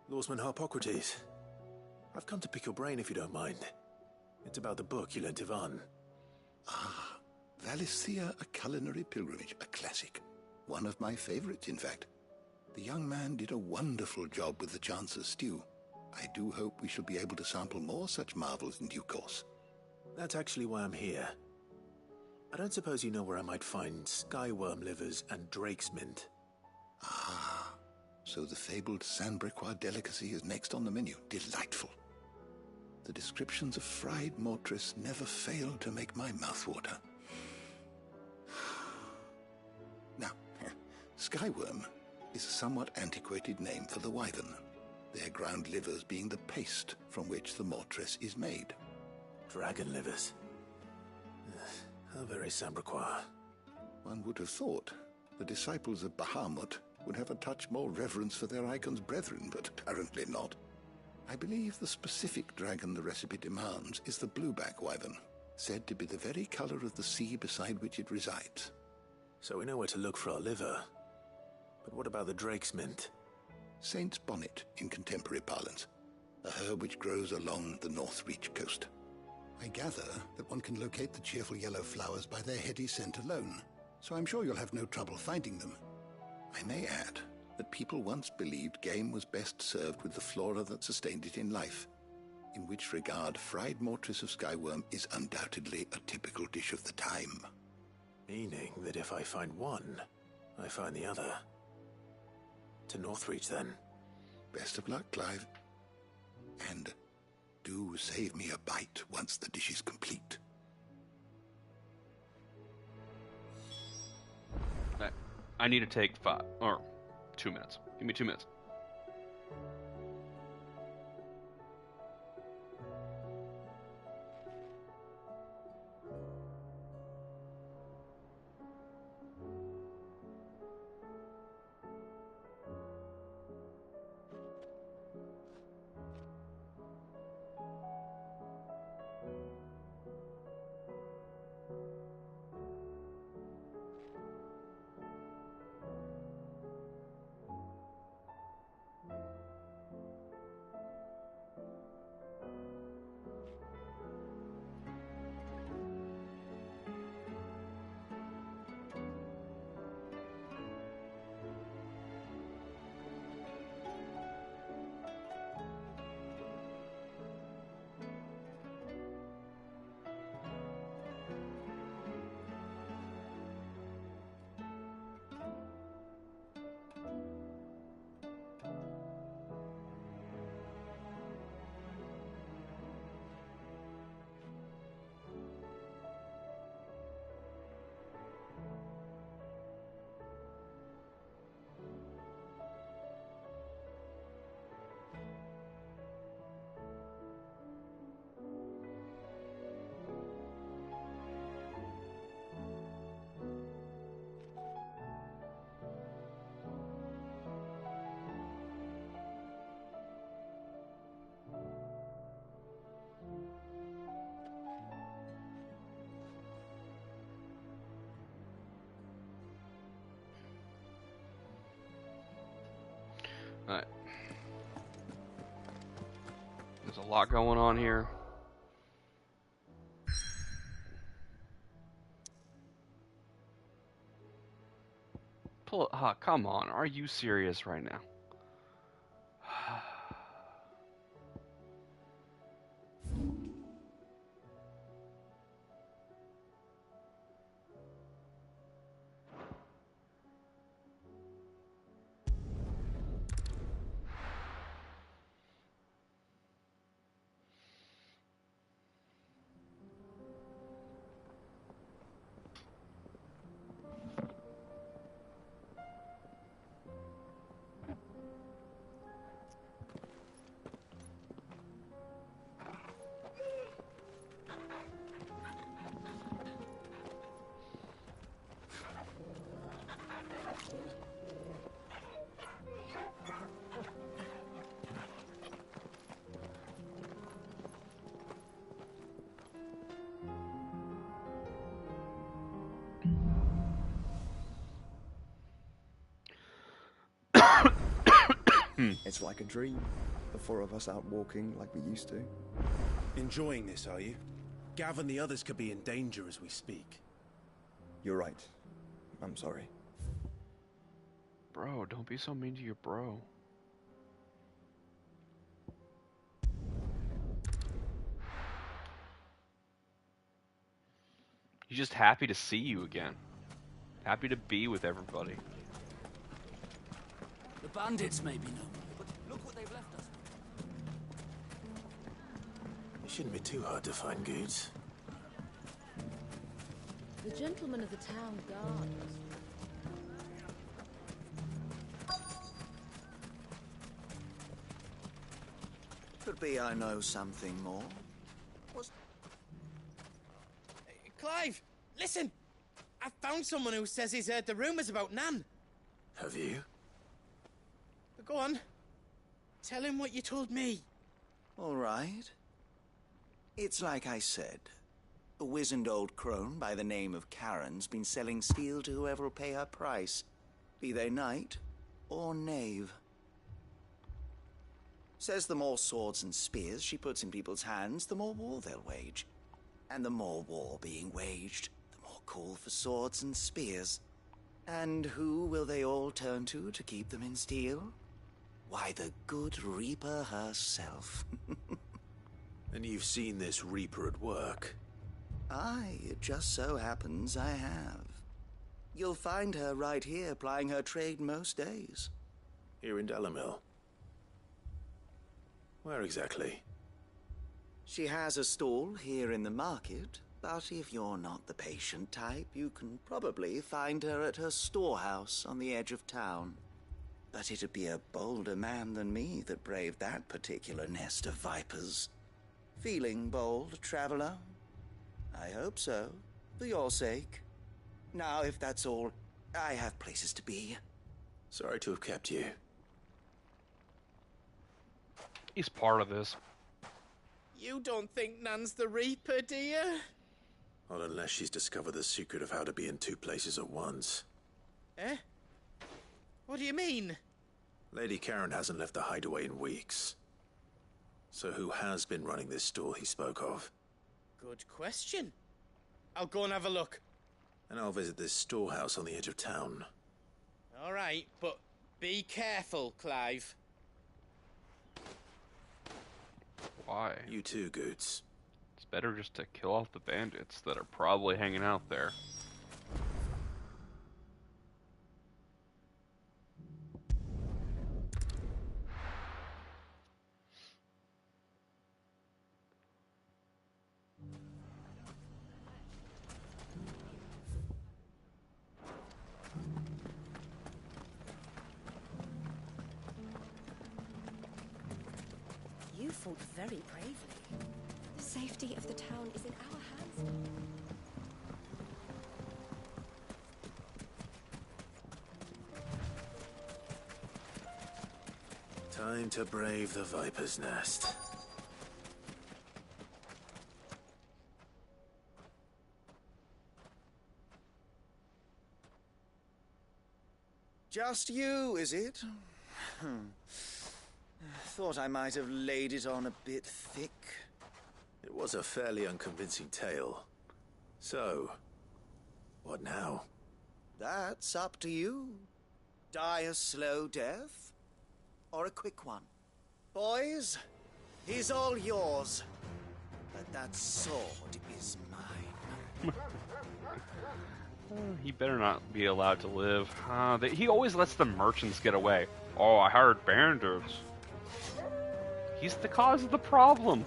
Speaker 11: Lawsman Harpocrates. I've come to pick your brain if you don't mind. It's about the book you lent Ivan.
Speaker 4: Ah,
Speaker 5: Valisthea, A Culinary Pilgrimage, a classic. One of my favorites, in fact. The young man did a wonderful job with the Chance's stew. I do hope we shall be able to sample more such marvels in due course.
Speaker 11: That's actually why I'm here. I don't suppose you know where I might find skyworm livers and drake's mint.
Speaker 5: Ah, so the fabled Sandbrequois delicacy is next on the menu. Delightful. The descriptions of fried mortress never failed to make my mouth water. Now, skyworm is a somewhat antiquated name for the wyvern, their ground livers being the paste from which the mortress is made.
Speaker 11: Dragon livers. How very Sandbrequois.
Speaker 5: One would have thought the disciples of Bahamut would have a touch more reverence for their icon's brethren, but apparently not. I believe the specific dragon the recipe demands is the blueback wyvern, said to be the very color of the sea beside which it resides.
Speaker 11: So we know where to look for our liver. But what about the drake's mint?
Speaker 5: Saint's bonnet in contemporary parlance, a herb which grows along the North Reach coast. I gather that one can locate the cheerful yellow flowers by their heady scent alone, so I'm sure you'll have no trouble finding them. I may add that people once believed game was best served with the flora that sustained it in life, in which regard fried mortress of skyworm is undoubtedly a typical dish of the time.
Speaker 11: Meaning that if I find one, I find the other. To Northreach, then.
Speaker 5: Best of luck, Clive. And do save me a bite once the dish is complete.
Speaker 1: I need to take 2 minutes. Give me 2 minutes. Alright. There's a lot going on here. Pull it. Come on. Are you serious right now?
Speaker 9: It's like a dream. The four of us out walking like we used to.
Speaker 15: Enjoying this, are you? Gav and the others could be in danger as we speak.
Speaker 9: You're right. I'm sorry.
Speaker 1: Bro, don't be so mean to your bro. He's just happy to see you again. Happy to be with everybody.
Speaker 7: The bandits may be no more, but look what they've left us.
Speaker 11: It shouldn't be too hard to find goods.
Speaker 13: The gentleman of the town guard.
Speaker 12: Could be I know something more.
Speaker 16: Clive, listen! I found someone who says he's heard the rumours about Nan.
Speaker 11: Have you?
Speaker 16: Go on. Tell him what you told me.
Speaker 12: All right. It's like I said. A wizened old crone by the name of Karen's been selling steel to whoever will pay her price, be they knight or knave. Says the more swords and spears she puts in people's hands, the more war they'll wage. And the more war being waged, the more call for swords and spears. And who will they all turn to keep them in steel? Why, the good Reaper herself.
Speaker 11: And you've seen this Reaper at work?
Speaker 12: Aye, it just so happens I have. You'll find her right here plying her trade most days.
Speaker 11: Here in Dalamil? Where exactly?
Speaker 12: She has a stall here in the market, but if you're not the patient type, you can probably find her at her storehouse on the edge of town. But it'd be a bolder man than me that braved that particular nest of vipers. Feeling bold, traveler? I hope so, for your sake. Now, if that's all, I have places to be.
Speaker 11: Sorry to have kept you.
Speaker 1: He's part of this.
Speaker 16: You don't think Nan's the Reaper, do you?
Speaker 11: Not unless she's discovered the secret of how to be in two places at once.
Speaker 16: Eh? What do you mean?
Speaker 11: Lady Karen hasn't left the hideaway in weeks. So who has been running this stall he spoke of?
Speaker 16: Good question. I'll go and have a look.
Speaker 11: And I'll visit this storehouse on the edge of town.
Speaker 16: All right, but be careful, Clive.
Speaker 1: Why?
Speaker 11: You too, Goots.
Speaker 1: It's better just to kill off the bandits that are probably hanging out there.
Speaker 13: You fought very bravely.
Speaker 3: The safety of the town is in our hands.
Speaker 11: Time to brave the Viper's Nest.
Speaker 12: Just you, is it? Thought I might have laid it on a bit thick.
Speaker 11: It was a fairly unconvincing tale. So, what now?
Speaker 12: That's up to you. Die a slow death, or a quick one. Boys, he's all yours. But that sword is mine.
Speaker 1: He better not be allowed to live. He always lets the merchants get away. Oh, I hired bandits. He's the cause of the problem.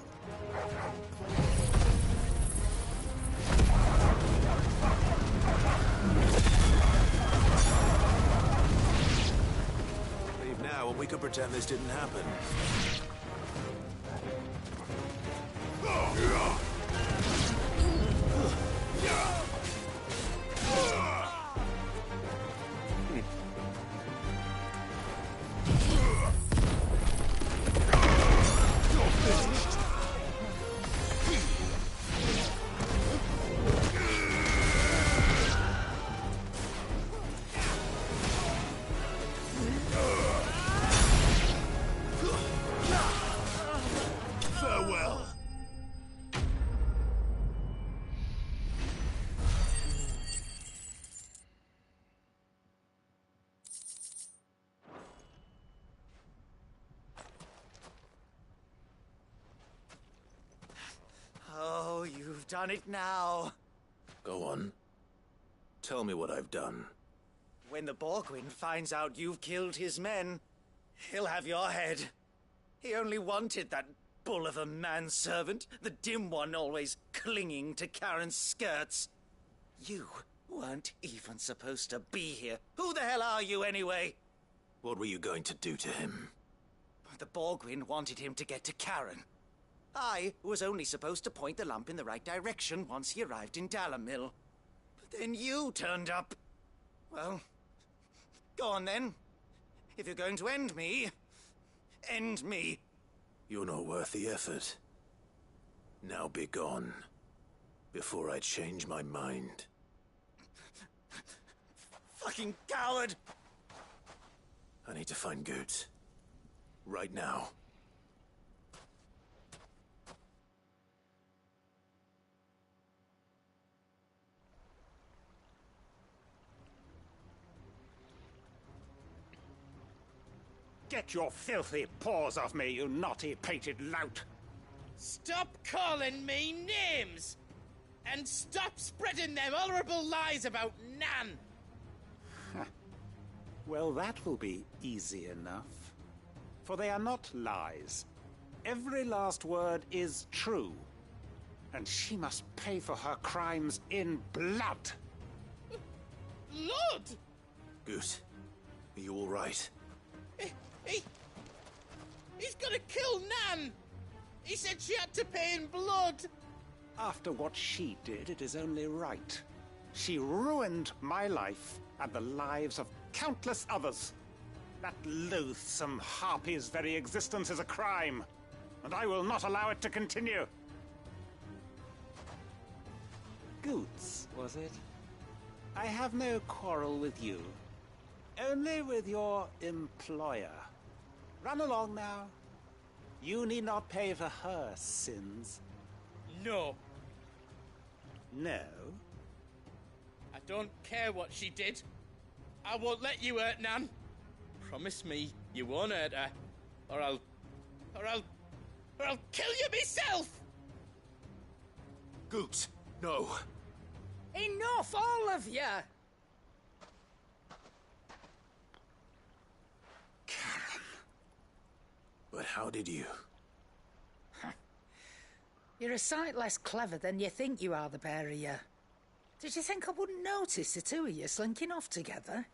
Speaker 11: Leave now and we can pretend this didn't happen.
Speaker 12: done it now.
Speaker 11: Go on. Tell me what I've done.
Speaker 12: When the Borgwyn finds out you've killed his men, he'll have your head. He only wanted that bull of a manservant, the dim one always clinging to Karen's skirts. You weren't even supposed to be here. Who the hell are you anyway?
Speaker 11: What were you going to do to him?
Speaker 12: The Borgwyn wanted him to get to Karen. I was only supposed to point the lamp in the right direction once he arrived in Dalamil. But then you turned up. Well, go on then. If you're going to end me, end me.
Speaker 11: You're not worth the effort. Now be gone, before I change my mind.
Speaker 12: Fucking coward!
Speaker 11: I need to find Goots. Right now.
Speaker 15: Get your filthy paws off me, you naughty-pated lout!
Speaker 16: Stop calling me names! And stop spreading them horrible lies about Nan!
Speaker 15: Well, that will be easy enough. For they are not lies. Every last word is true. And she must pay for her crimes in blood.
Speaker 16: Blood?
Speaker 11: Goot, are you all right?
Speaker 16: He's gonna kill Nan! He said she had to pay in blood!
Speaker 15: After what she did, it is only right. She ruined my life and the lives of countless others. That loathsome harpy's very existence is a crime, and I will not allow it to continue. Goots, was it? I have no quarrel with you. Only with your employer. Run along now. You need not pay for her sins.
Speaker 16: No.
Speaker 15: No?
Speaker 16: I don't care what she did. I won't let you hurt Nan. Promise me you won't hurt her, or I'll kill you myself!
Speaker 11: Goots, no.
Speaker 17: Enough, all of you!
Speaker 11: But how did you?
Speaker 17: You're a sight less clever than you think you are, the pair of you. Did you think I wouldn't notice the two of you slinking off together?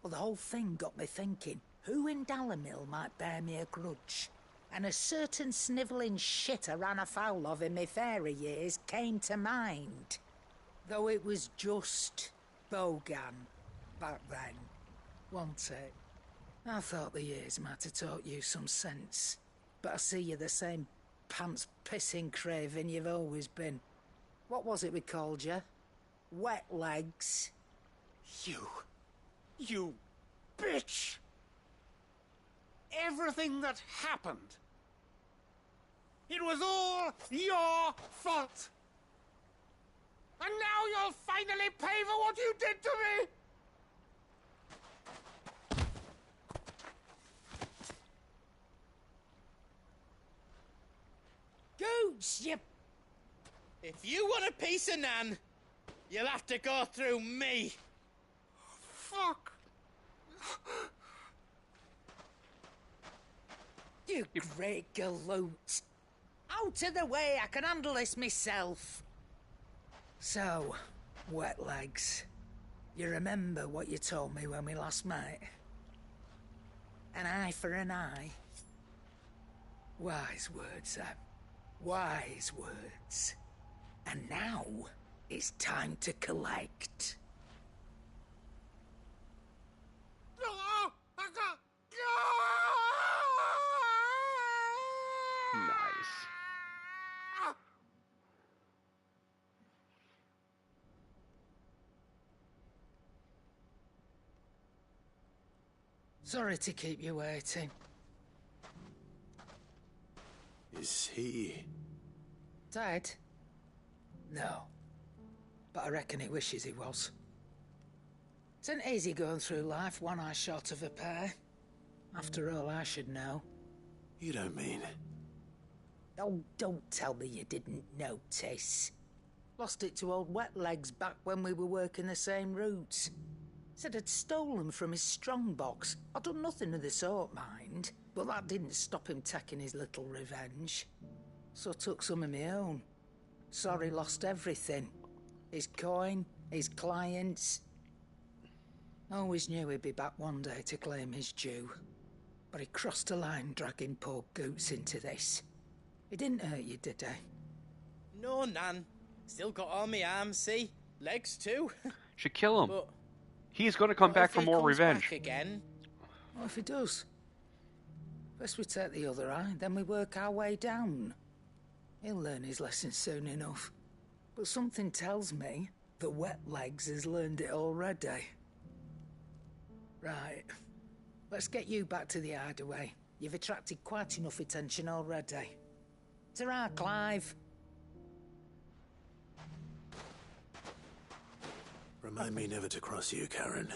Speaker 17: Well, the whole thing got me thinking, who in Dalamil might bear me a grudge? And a certain snivelling shit I ran afoul of in my fairy years came to mind. Though it was just Bogan back then, wasn't it? I thought the years might have taught you some sense, but I see you're the same pants-pissing craven you've always been. What was it we called you? Wet legs?
Speaker 15: You bitch! Everything that happened, it was all your fault! And now you'll finally pay for what you did to me!
Speaker 17: Goots, you...
Speaker 16: If you want a piece of Nan, you'll have to go through me.
Speaker 15: Fuck!
Speaker 17: You great galoot. Out of the way, I can handle this myself. So, wet legs, you remember what you told me when we last met? An eye for an eye. Wise words, Sam. Wise words. And now, it's time to collect.
Speaker 1: Nice.
Speaker 17: Sorry to keep you waiting.
Speaker 11: Is he...
Speaker 17: Dead? No. But I reckon he wishes he was. It isn't easy going through life one eye short of a pair. After all, I should know.
Speaker 11: You don't mean...
Speaker 17: Oh, don't tell me you didn't notice. Lost it to old Wet Legs back when we were working the same routes. Said I'd stolen from his strongbox. I'd done nothing of the sort, mind. But that didn't stop him taking his little revenge. So I took some of my own. Sorry, lost everything. His coin, his clients. Always knew he'd be back one day to claim his due. But he crossed a line dragging poor Goots into this. He didn't hurt you, did he?
Speaker 16: No, Nan. Still got all my arms, see? Legs too.
Speaker 1: Should kill him.
Speaker 16: But
Speaker 1: he's going to come back for more revenge.
Speaker 16: Back again?
Speaker 17: What if he does? First we take the other eye, then we work our way down. He'll learn his lesson soon enough. But something tells me that Wet Legs has learned it already. Right. Let's get you back to the hideaway. You've attracted quite enough attention already. Ta-ra, Clive.
Speaker 11: Remind me never to cross you, Karen.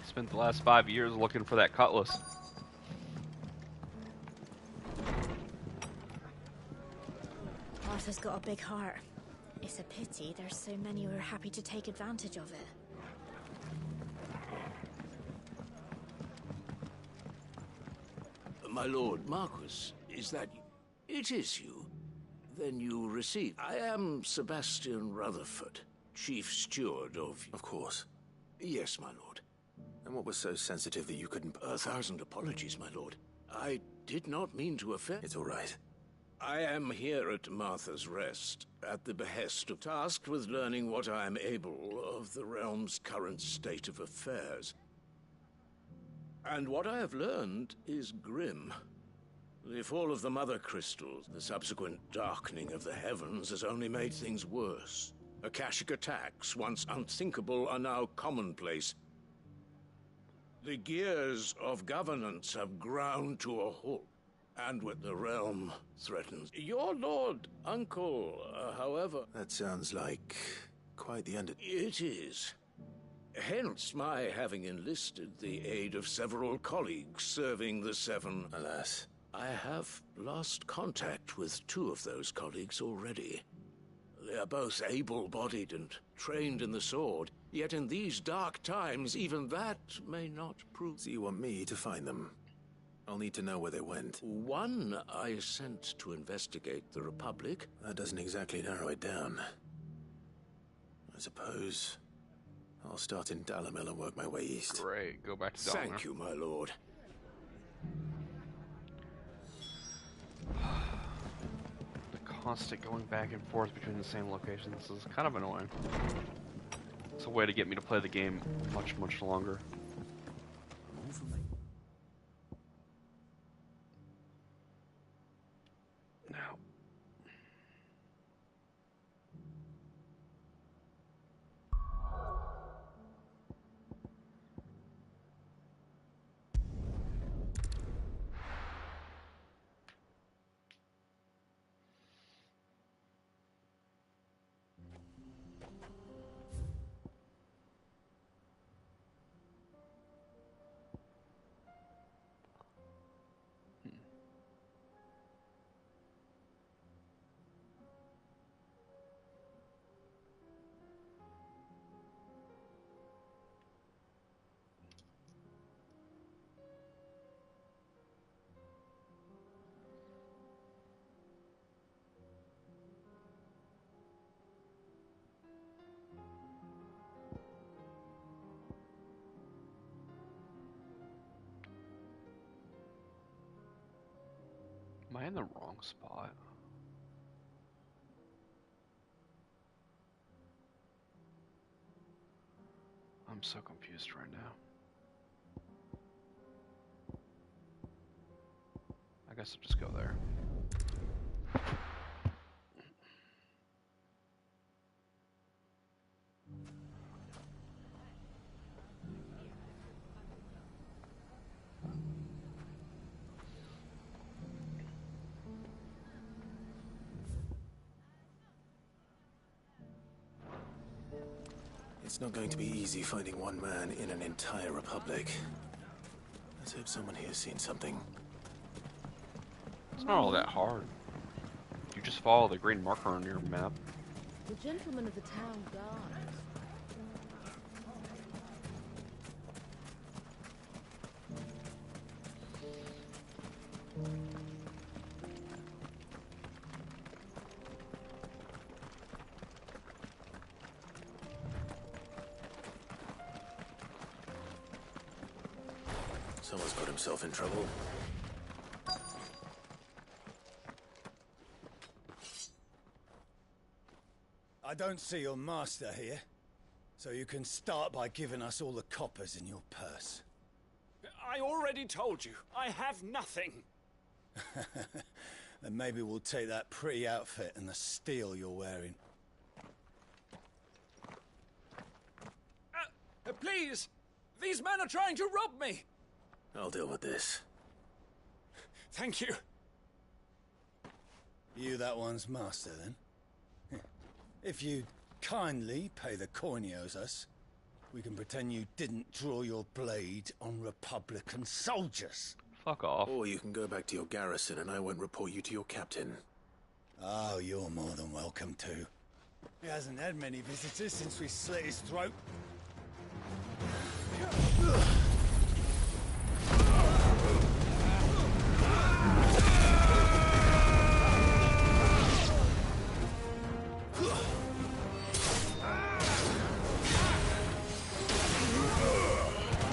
Speaker 1: Spent the last 5 years looking for that cutlass.
Speaker 18: Arthur's got a big heart. It's a pity there's so many who are happy to take advantage of it.
Speaker 22: My lord Marquis, is that you? It is you. Then you receive. I am Sebastian Rutherford, Chief Steward of...
Speaker 11: Of course.
Speaker 22: Yes, my lord.
Speaker 11: And what was so sensitive that you couldn't...
Speaker 22: 1,000 apologies, my lord. I did not mean to offend...
Speaker 11: It's all right.
Speaker 22: I am here at Martha's Rest, at the behest of... tasked with learning what I am able of the realm's current state of affairs. And what I have learned is grim. The fall of the Mother Crystals, the subsequent darkening of the heavens has only made things worse. Akashic attacks, once unthinkable, are now commonplace. The gears of governance have ground to a halt, and with the realm threatens. Your lord uncle, however...
Speaker 11: That sounds like quite the end of...
Speaker 22: It is. Hence my having enlisted the aid of several colleagues serving the Seven.
Speaker 11: Alas.
Speaker 22: I have lost contact with 2 of those colleagues already. They are both able-bodied and trained in the sword, yet in these dark times, even that may not prove...
Speaker 11: So you want me to find them? I'll need to know where they went.
Speaker 22: One I sent to investigate the Republic.
Speaker 11: That doesn't exactly narrow it down. I suppose I'll start in Dalamil and work my way east.
Speaker 1: Great, go back to Dalamil.
Speaker 22: Thank you, my lord.
Speaker 1: Constant going back and forth between the same locations is kind of annoying. It's a way to get me to play the game much, much longer. Now. Am I in the wrong spot? I'm so confused right now. I guess I'll just go there.
Speaker 11: It's not going to be easy finding one man in an entire republic. Let's hope someone here's seen something.
Speaker 1: It's not all that hard. You just follow the green marker on your map.
Speaker 2: The gentlemen of the town guard.
Speaker 11: Someone's got himself in trouble.
Speaker 10: I don't see your master here, so you can start by giving us all the coppers in your purse.
Speaker 15: I already told you, I have nothing.
Speaker 10: Then maybe we'll take that pretty outfit and the steel you're wearing.
Speaker 15: Please! These men are trying to rob me!
Speaker 11: I'll deal with this.
Speaker 15: Thank you.
Speaker 10: You that one's master, then? If you kindly pay the coin he owes us, we can pretend you didn't draw your blade on Republican soldiers.
Speaker 1: Fuck off.
Speaker 11: Or you can go back to your garrison and I won't report you to your captain.
Speaker 10: Oh, you're more than welcome to. He hasn't had many visitors since we slit his throat.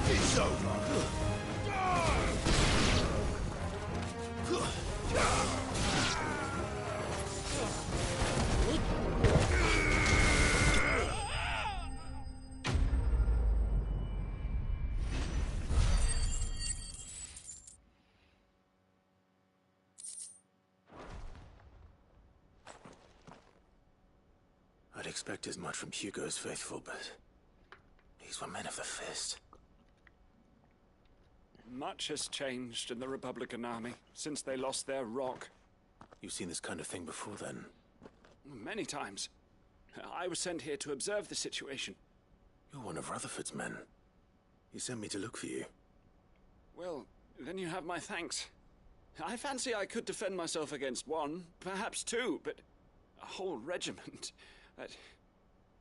Speaker 4: It's over.
Speaker 11: I'd expect as much from Hugo's faithful, but these were men of the fist.
Speaker 15: Much has changed in the Republican army since they lost their rock.
Speaker 11: You've seen this kind of thing before, then?
Speaker 15: Many times. I was sent here to observe the situation.
Speaker 11: You're one of Rutherford's men. He sent me to look for you.
Speaker 15: Well, then you have my thanks. I fancy I could defend myself against one, perhaps two, but a whole regiment.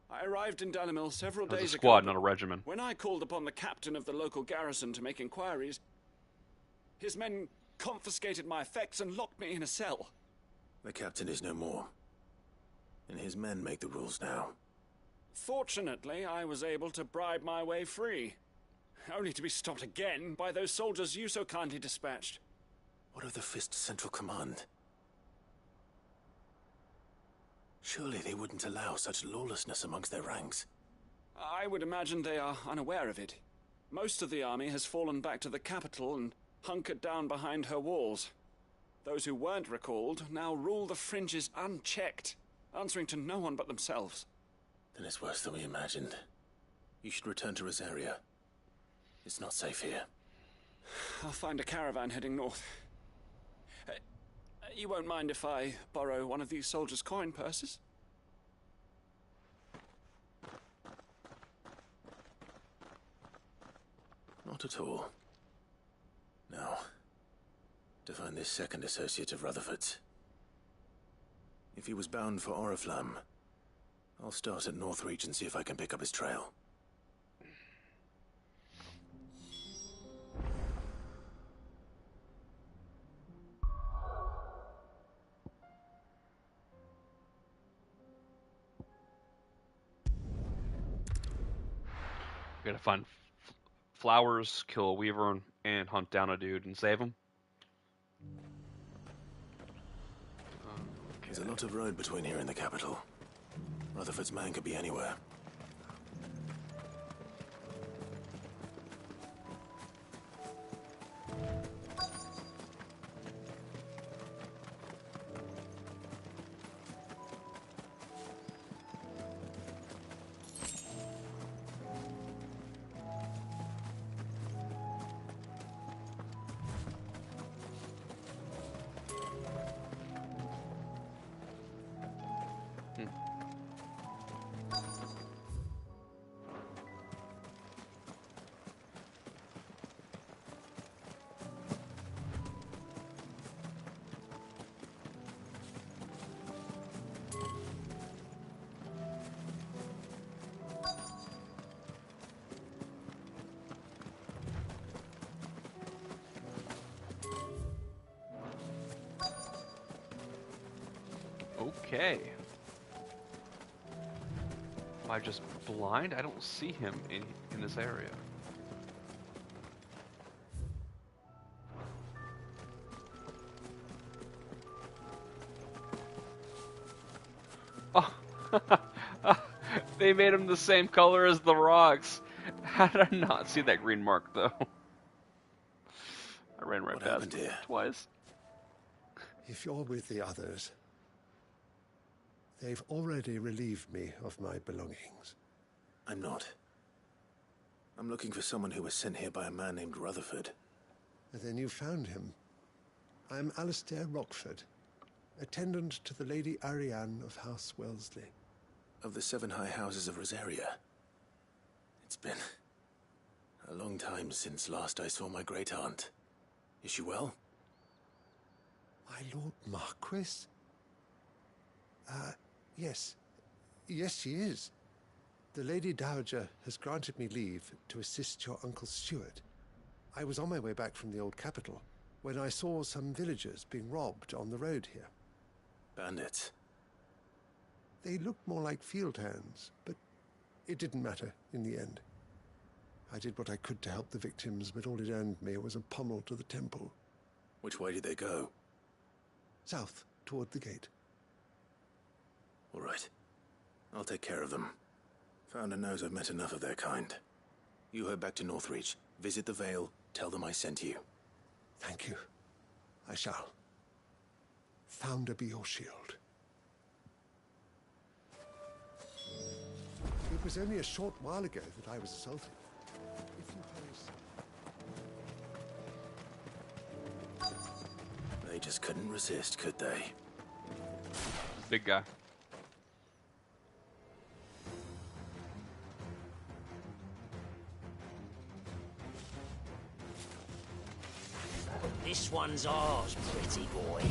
Speaker 15: I arrived in Dalimil several days ago.
Speaker 1: That's a squad, not a regiment.
Speaker 15: When I called upon the captain of the local garrison to make inquiries, his men confiscated my effects and locked me in a cell.
Speaker 11: The captain is no more, and his men make the rules now.
Speaker 15: Fortunately, I was able to bribe my way free, only to be stopped again by those soldiers you so kindly dispatched.
Speaker 11: What of the Fist's Central Command? Surely they wouldn't allow such lawlessness amongst their ranks.
Speaker 15: I would imagine they are unaware of it. Most of the army has fallen back to the capital and hunkered down behind her walls. Those who weren't recalled now rule the fringes unchecked, answering to no one but themselves.
Speaker 11: Then it's worse than we imagined. You should return to Rosaria. It's not safe here.
Speaker 15: I'll find a caravan heading north. You won't mind if I borrow one of these soldiers' coin purses?
Speaker 11: Not at all. Now, to find this second associate of Rutherford's. If he was bound for Oriflamme, I'll start at Northreach and see if I can pick up his trail.
Speaker 1: We gotta find flowers, kill a weaver, and hunt down a dude and save him.
Speaker 11: There's a lot of road between here and the capital. Rutherford's man could be anywhere.
Speaker 1: Okay. Am I just blind? I don't see him in this area. Oh, they made him the same color as the rocks. How did I not see that green mark though? I ran right past it twice.
Speaker 14: If you're with the others, they've already relieved me of my belongings.
Speaker 11: I'm not. I'm looking for someone who was sent here by a man named Rutherford.
Speaker 14: Then you found him. I'm Alistair Rockford, attendant to the Lady Ariane of House Wellesley.
Speaker 11: Of the 7 high houses of Rosaria. It's been a long time since last I saw my great-aunt. Is she well?
Speaker 14: My Lord Marquis? Yes. Yes, she is. The Lady Dowager has granted me leave to assist your Uncle Stuart. I was on my way back from the old capital when I saw some villagers being robbed on the road here.
Speaker 11: Bandits?
Speaker 14: They looked more like field hands, but it didn't matter in the end. I did what I could to help the victims, but all it earned me was a pommel to the temple.
Speaker 11: Which way did they go?
Speaker 14: South, toward the gate.
Speaker 11: All right. I'll take care of them. Founder knows I've met enough of their kind. You head back to Northreach, visit the Vale, tell them I sent you.
Speaker 14: Thank you. I shall. Founder be your shield. It was only a short while ago that I was assaulted. If you hurry...
Speaker 11: They just couldn't resist, could they?
Speaker 1: Big guy.
Speaker 19: This one's ours, pretty boy.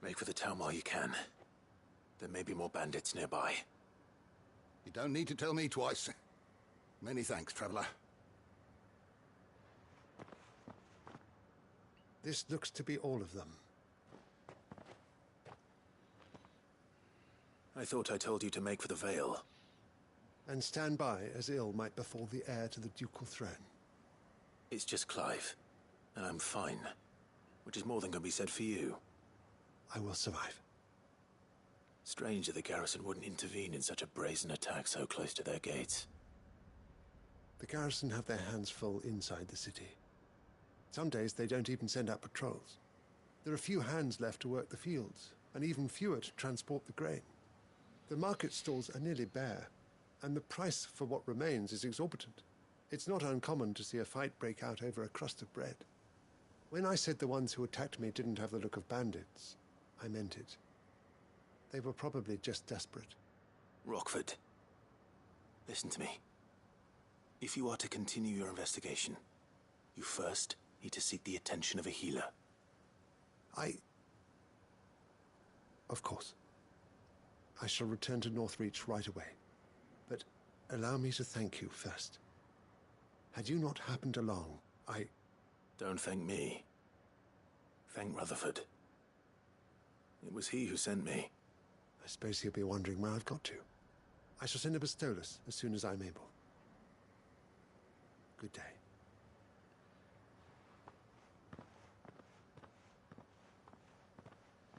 Speaker 11: Make for the town while you can. There may be more bandits nearby.
Speaker 5: You don't need to tell me twice. Many thanks, traveler.
Speaker 14: This looks to be all of them.
Speaker 11: I thought I told you to make for the Vale.
Speaker 14: And stand by as ill might befall the heir to the ducal throne.
Speaker 11: It's just Clive, and I'm fine. Which is more than can be said for you.
Speaker 14: I will survive.
Speaker 11: Strange that the garrison wouldn't intervene in such a brazen attack so close to their gates.
Speaker 14: The garrison have their hands full inside the city. Some days they don't even send out patrols. There are few hands left to work the fields, and even fewer to transport the grain. The market stalls are nearly bare, and the price for what remains is exorbitant. It's not uncommon to see a fight break out over a crust of bread. When I said the ones who attacked me didn't have the look of bandits, I meant it. They were probably just desperate.
Speaker 11: Rockford, listen to me. If you are to continue your investigation, you first need to seek the attention of a healer.
Speaker 14: Of course. I shall return to Northreach right away. But allow me to thank you first. Had you not happened along,
Speaker 11: Don't thank me. Thank Rutherford. It was he who sent me.
Speaker 14: I suppose he'll be wondering where I've got to. I shall send a Bastolus as soon as I'm able. Good day.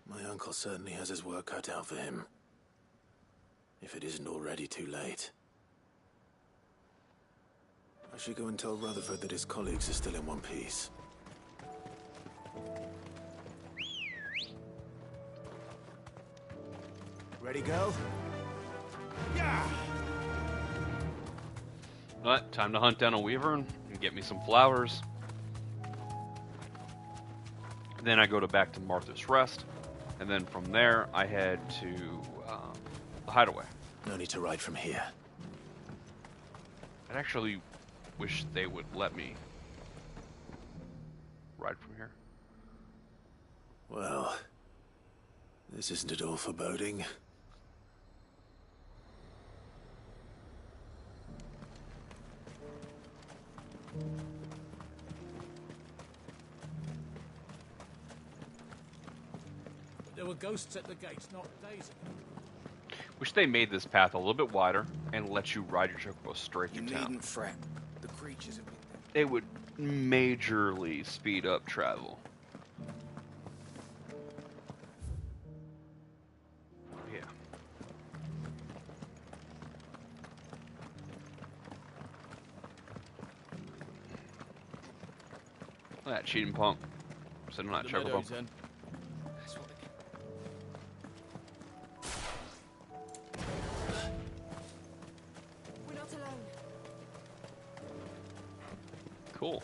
Speaker 11: My uncle certainly has his work cut out for him. If it isn't already too late. I should go and tell Rutherford that his colleagues are still in one piece.
Speaker 20: Ready, go? Yeah!
Speaker 1: But time to hunt down a wyvern and get me some flowers. Then I go back to Martha's Rest, and then from there I head to the hideaway.
Speaker 11: No need to ride from here.
Speaker 1: I'd actually wish they would let me ride from here.
Speaker 11: Well, this isn't at all foreboding.
Speaker 7: There were ghosts at the gates not days ago.
Speaker 1: Wish they made this path a little bit wider and let you ride your chocobo straight through
Speaker 20: You
Speaker 1: town.
Speaker 20: needn't fret. The creatures have been
Speaker 1: It would majorly speed up travel. Yeah. Look at that cheating punk. Sitting on that chocobo.
Speaker 3: We're not alone.
Speaker 1: Cool.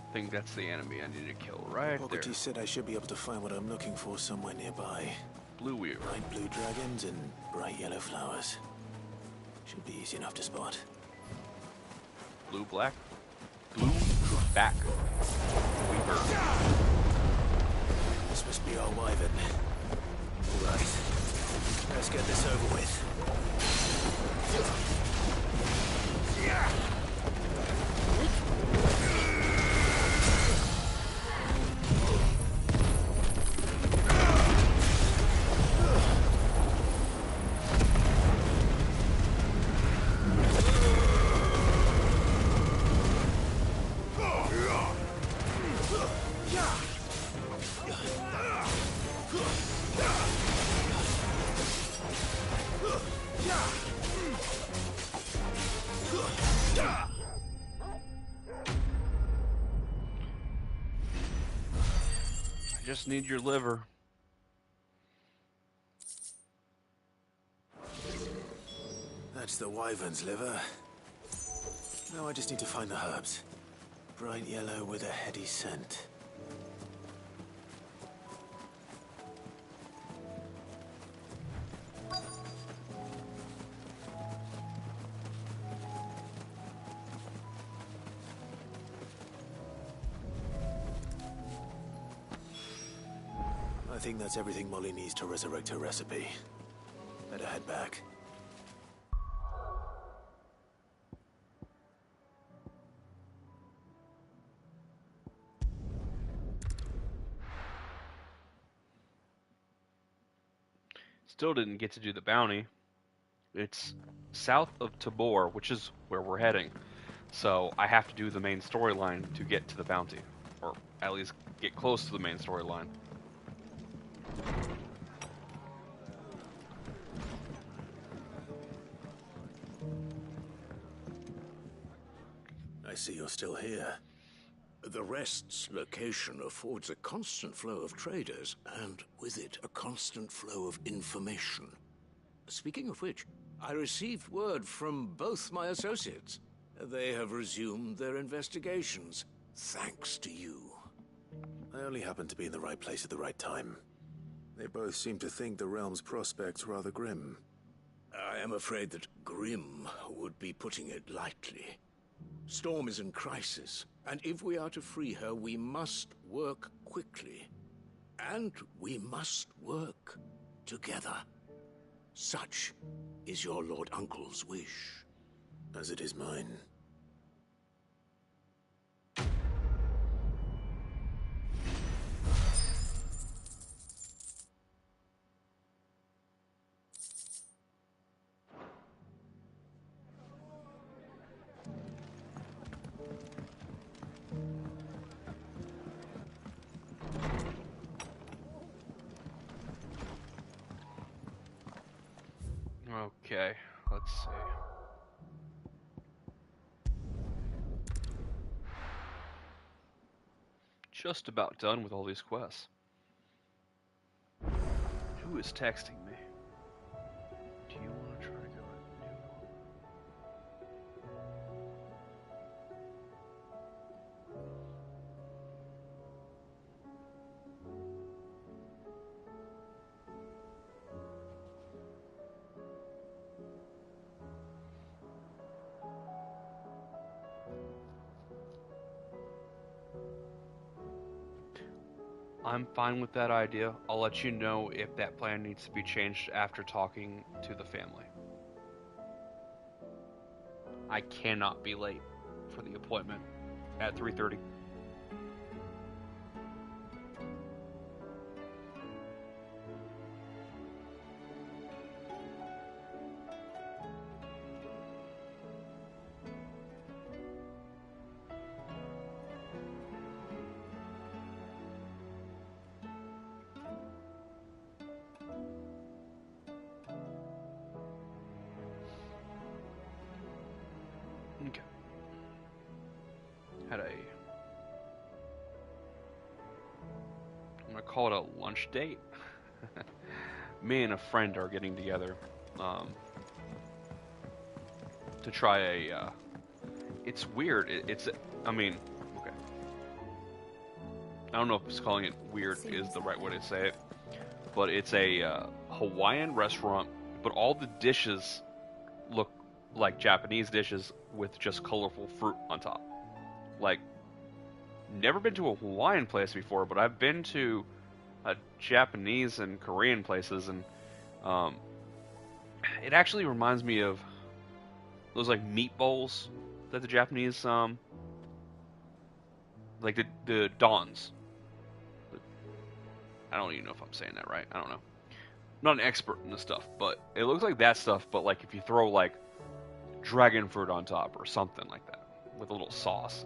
Speaker 1: I think that's the enemy I need to kill right there.
Speaker 11: Poverty said I should be able to find what I'm looking for somewhere nearby.
Speaker 1: Blue wheel.
Speaker 11: Bright blue dragons and bright yellow flowers. Should be easy enough to spot.
Speaker 1: Blue black. Blue back. Weaver.
Speaker 11: This must be our wyvern. Alright. Let's get this over with.
Speaker 1: I just need your liver.
Speaker 11: That's the wyvern's liver. Now I just need to find the herbs. Bright yellow with a heady scent. I think that's everything Molly needs to resurrect her recipe. Better head back.
Speaker 1: Still didn't get to do the bounty. It's south of Tabor, which is where we're heading. So I have to do the main storyline to get to the bounty. Or at least get close to the main storyline.
Speaker 11: I see you're still here.
Speaker 22: The Rest's location affords a constant flow of traders, and with it, a constant flow of information. Speaking of which, I received word from both my associates. They have resumed their investigations, thanks to you.
Speaker 11: I only happened to be in the right place at the right time. They both seem to think the realm's prospects rather grim.
Speaker 22: I am afraid that grim would be putting it lightly. Storm is in crisis, and if we are to free her, we must work quickly. And we must work together. Such is your Lord Uncle's wish.
Speaker 11: As it is mine.
Speaker 1: Okay, let's see. Just about done with all these quests. Who is texting me? Do you want to try to go at noon? I'm fine with that idea. I'll let you know if that plan needs to be changed after talking to the family. I cannot be late for the appointment at 3:30. Okay. Had a... I'm gonna call it a lunch date. Me and a friend are getting together to try a... it's weird. I mean, okay. I don't know if it's calling it weird is the right way to say it, but it's a Hawaiian restaurant, but all the dishes look like Japanese dishes with just colorful fruit on top. Like, never been to a Hawaiian place before, but I've been to Japanese and Korean places, and it actually reminds me of those like meatballs that the Japanese like the Dons. I don't even know if I'm saying that right. I don't know. I'm not an expert in this stuff, but it looks like that stuff, but like if you throw like dragon fruit on top or something like that with a little sauce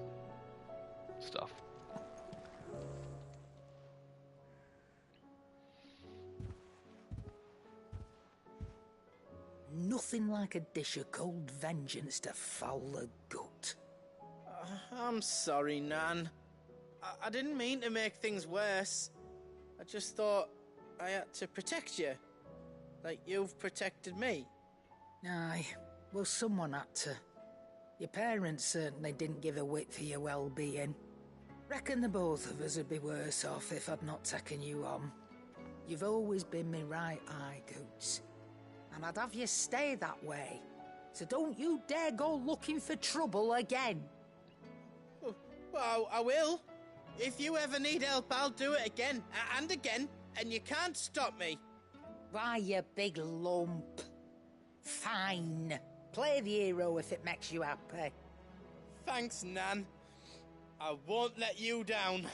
Speaker 1: stuff.
Speaker 17: Nothing like a dish of cold vengeance to foul the gut.
Speaker 16: I'm sorry, Nan. I didn't mean to make things worse. I just thought I had to protect you. Like you've protected me.
Speaker 17: Aye, well, someone had to. Your parents certainly didn't give a whit for your well-being. Reckon the both of us would be worse off if I'd not taken you on. You've always been me right eye, Goots. And I'd have you stay that way. So don't you dare go looking for trouble again.
Speaker 16: Well, I will. If you ever need help, I'll do it again and again, and you can't stop me.
Speaker 17: Why, you big lump. Fine. Play the hero if it makes you happy.
Speaker 16: Thanks, Nan. I won't let you down.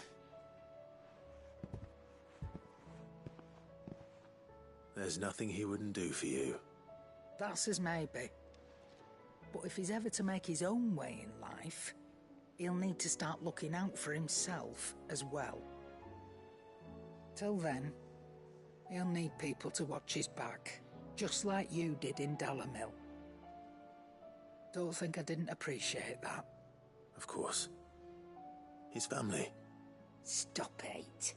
Speaker 11: There's nothing he wouldn't do for you.
Speaker 17: That's as maybe. But if he's ever to make his own way in life, he'll need to start looking out for himself as well. Till then, he'll need people to watch his back, just like you did in Dalamil. Don't think I didn't appreciate that.
Speaker 11: Of course. His family.
Speaker 17: Stop it.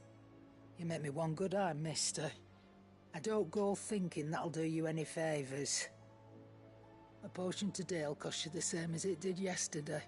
Speaker 17: You make me one good eye, mister. I don't go thinking that'll do you any favours. A potion today'll cost you the same as it did yesterday.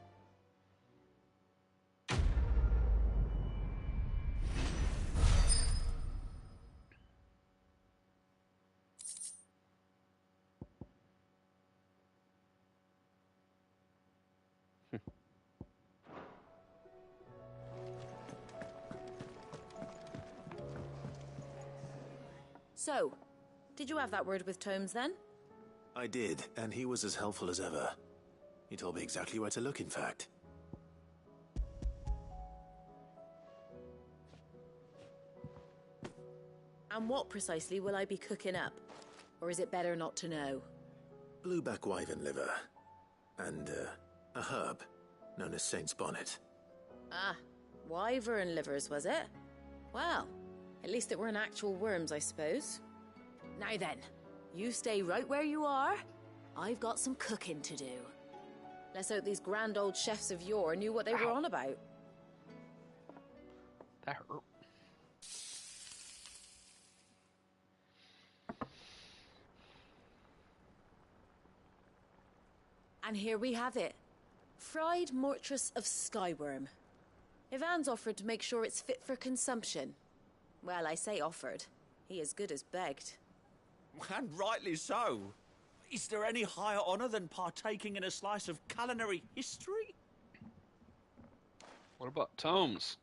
Speaker 13: So, did you have that word with Tomes then?
Speaker 11: I did, and he was as helpful as ever. He told me exactly where to look, in fact.
Speaker 13: And what precisely will I be cooking up? Or is it better not to know?
Speaker 11: Blueback wyvern liver. And, a herb known as Saint's Bonnet.
Speaker 13: Ah, wyvern livers, was it? Well, at least it weren't actual worms, I suppose. Now then, you stay right where you are. I've got some cooking to do. Let's hope these grand old chefs of yore knew what they were on about.
Speaker 1: That hurt.
Speaker 13: And here we have it. Fried mortress of skyworm. Ivan's offered to make sure it's fit for consumption. Well, I say offered. He as good as begged.
Speaker 6: And rightly so. Is there any higher honour than partaking in a slice of culinary history?
Speaker 1: What about Tomes?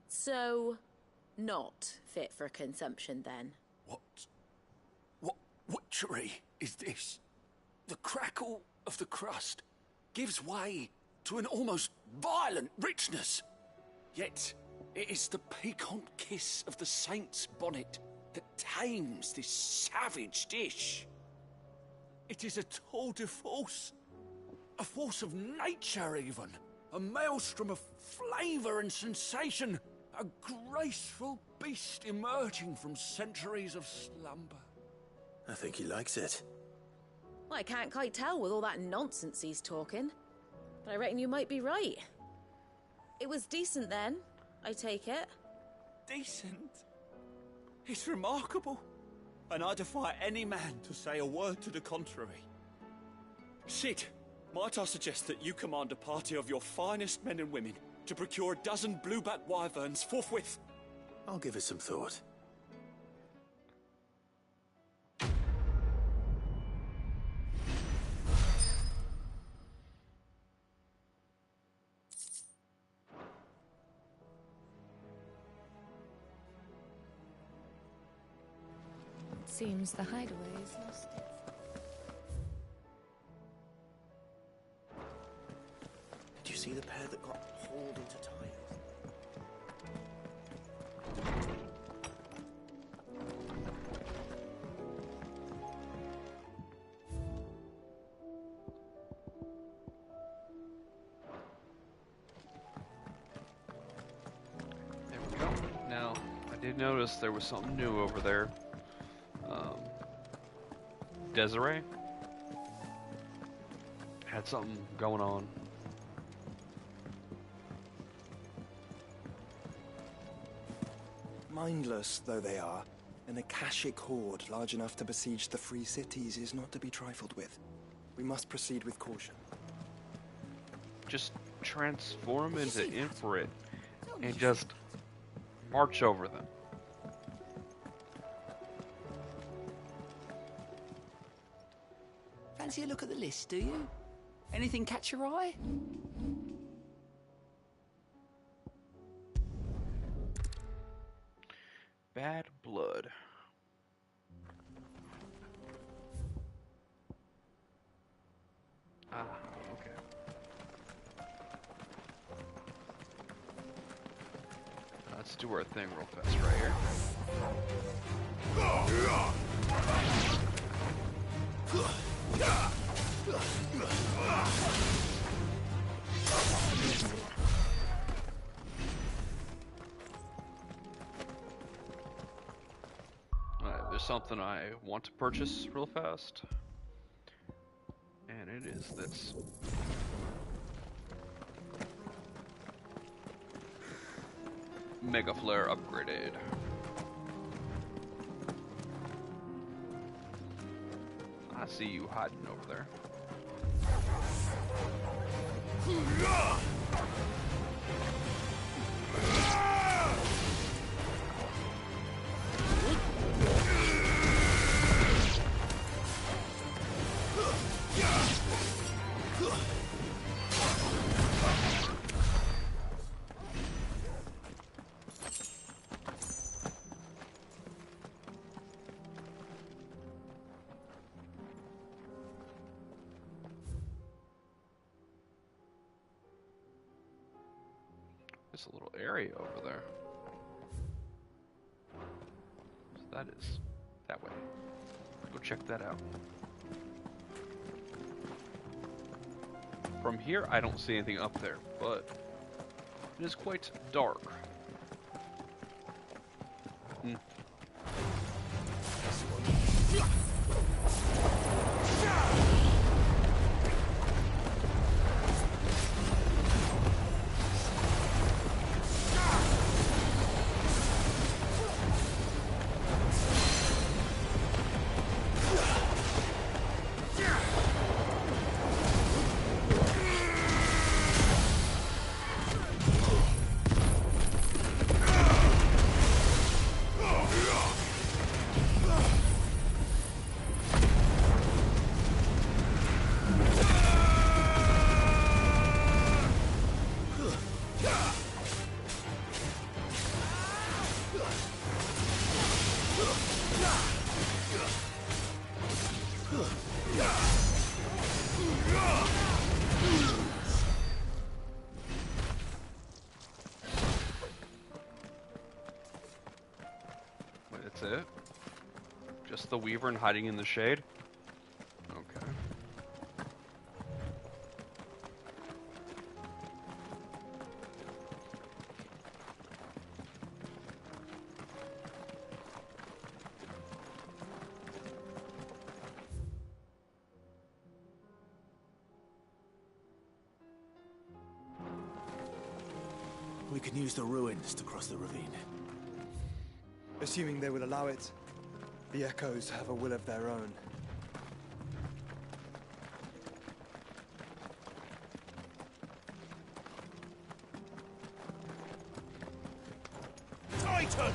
Speaker 13: So, not fit for consumption then?
Speaker 6: What witchery is this? The crackle of the crust gives way to an almost violent richness. Yet, it is the piquant kiss of the Saint's Bonnet that tames this savage dish. It is a tour de force. A force of nature, even. A maelstrom of flavour and sensation. A graceful beast emerging from centuries of slumber.
Speaker 11: I think he likes it.
Speaker 13: Well, I can't quite tell with all that nonsense he's talking. But I reckon you might be right. It was decent then, I take it.
Speaker 6: Decent? It's remarkable. And I defy any man to say a word to the contrary. Sid, might I suggest that you command a party of your finest men and women to procure a dozen blueback wyverns forthwith?
Speaker 11: I'll give it some thought.
Speaker 2: It seems the hideaway is lost.
Speaker 12: Did you see the pair that got hauled into tiles?
Speaker 1: There we go. Now, I did notice there was something new over there. Desiree had something going on.
Speaker 9: Mindless though they are, an Akashic horde large enough to besiege the free cities is not to be trifled with. We must proceed with caution.
Speaker 1: Just transform into Infrared and just march over them.
Speaker 21: Fancy a look at the list, do you? Anything catch your eye?
Speaker 1: Bad blood. Ah, okay. Let's do our thing real fast right here. Alright, there's something I want to purchase real fast. And it is this. Mega Flare upgraded. I see you hiding over there. There's a little area over there. So that is that way. Go check that out. From here, I don't see anything up there, but it is quite dark. Hmm. Wait, that's it? Just the Wyvern hiding in the shade? Okay.
Speaker 20: We can use the ruins to cross the ravine.
Speaker 9: Assuming they will allow it, the Echoes have a will of their own.
Speaker 20: Titan!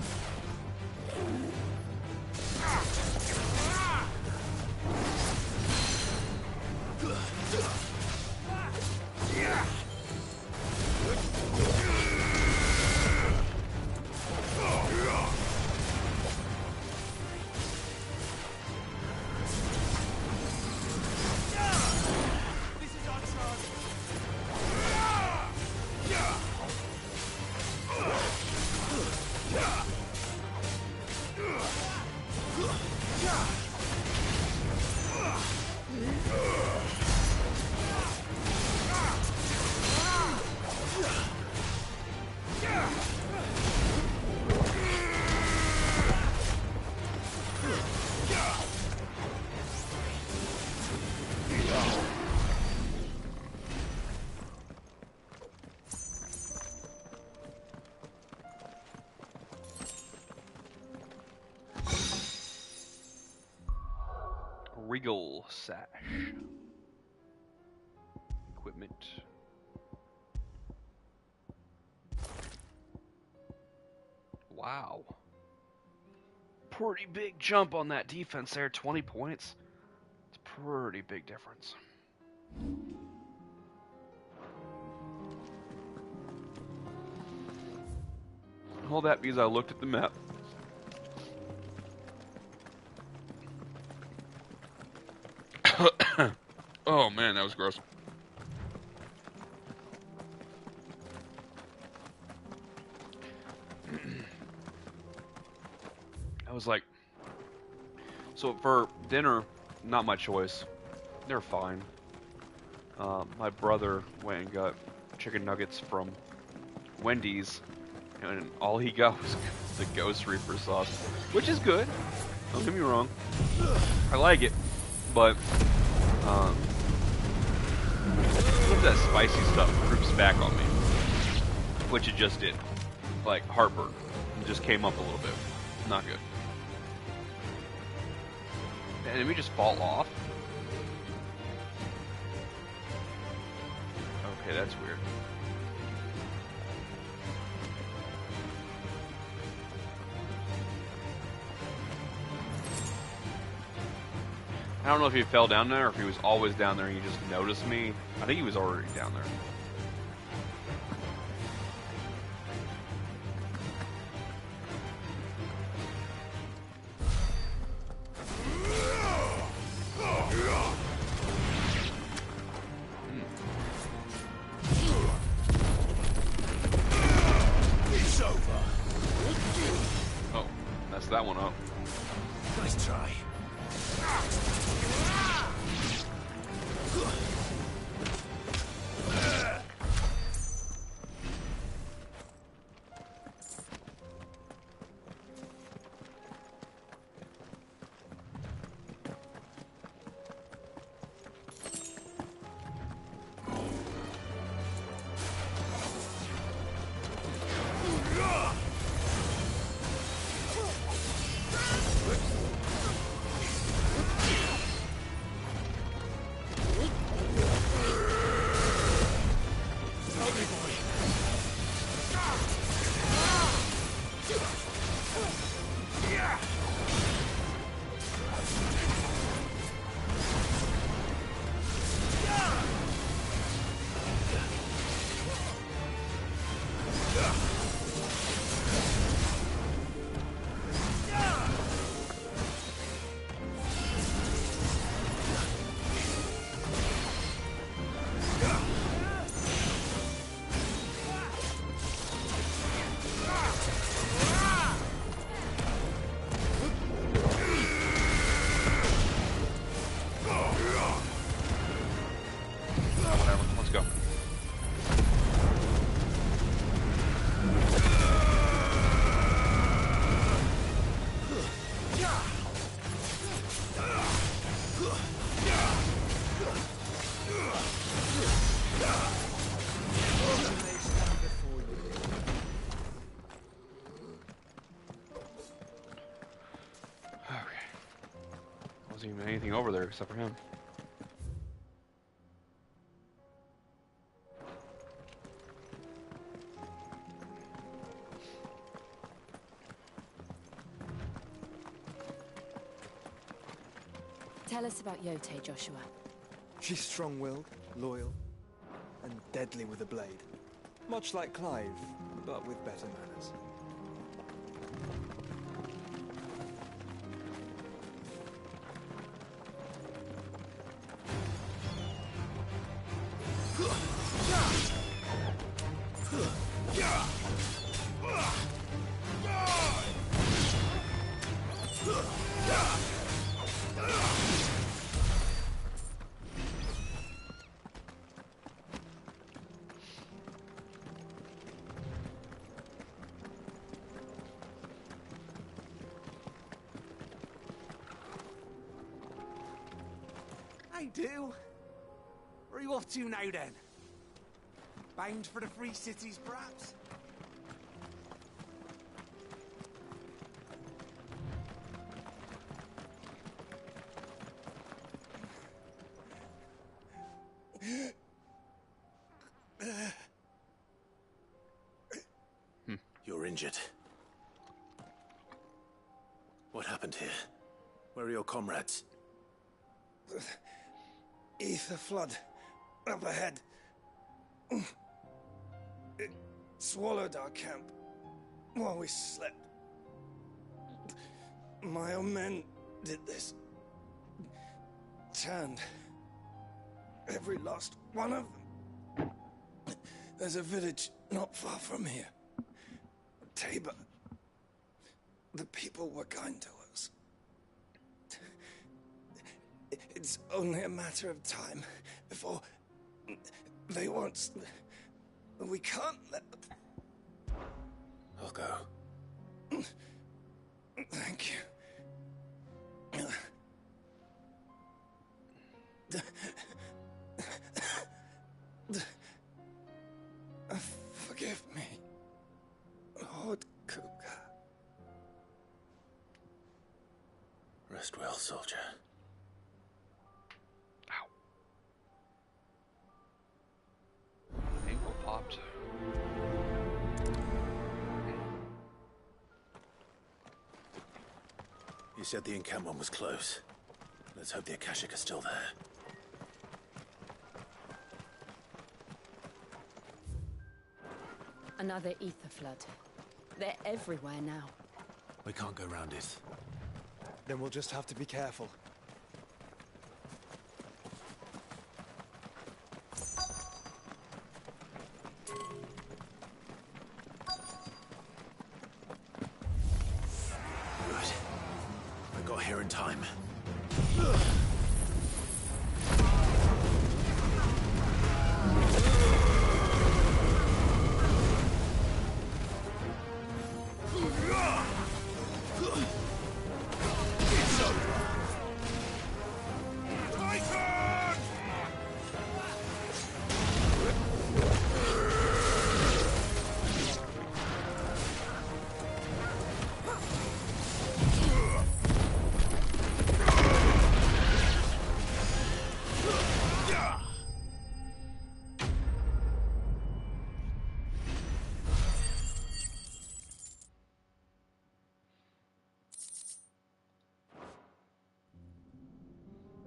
Speaker 1: Regal sash. Equipment. Wow. Pretty big jump on that defense there, 20 points. It's a pretty big difference. All that because I looked at the map. Oh man, that was gross. I was like, so for dinner, not my choice. They're fine. My brother went and got chicken nuggets from Wendy's, and all he got was the Ghost Reaper sauce, which is good. Don't get me wrong. I like it, but that spicy stuff creeps back on me, which it just did. Like heartburn, it just came up a little bit. Not good. And did we just fall off? Okay, that's weird. I don't know if he fell down there or if he was always down there and he just noticed me. I think he was already down there. that one up.
Speaker 20: Nice try.
Speaker 1: Wasn't even anything over there except for him.
Speaker 2: Tell us about Yote, Joshua.
Speaker 9: She's strong-willed, loyal, and deadly with a blade. Much like Clive, but with better manners.
Speaker 20: I do. Where are you off to now, then? Bound for the Free Cities, perhaps?
Speaker 11: You're injured. What happened here? Where are your comrades?
Speaker 9: Ether flood up ahead. It swallowed our camp while we slept. My own men did this. Turned every last one of them. There's a village not far from here. Tabor. The people were kind to us. It's only a matter of time before they won't. We can't let them.
Speaker 11: I'll go.
Speaker 9: Thank you. Forgive me, Lord Kuka.
Speaker 11: Rest well, soldier.
Speaker 1: Ankle popped.
Speaker 11: You said the encampment was close. Let's hope the Akashic are still there.
Speaker 2: Another ether flood. They're everywhere now.
Speaker 20: We can't go round it.
Speaker 9: Then we'll just have to be careful.
Speaker 11: Good. in time.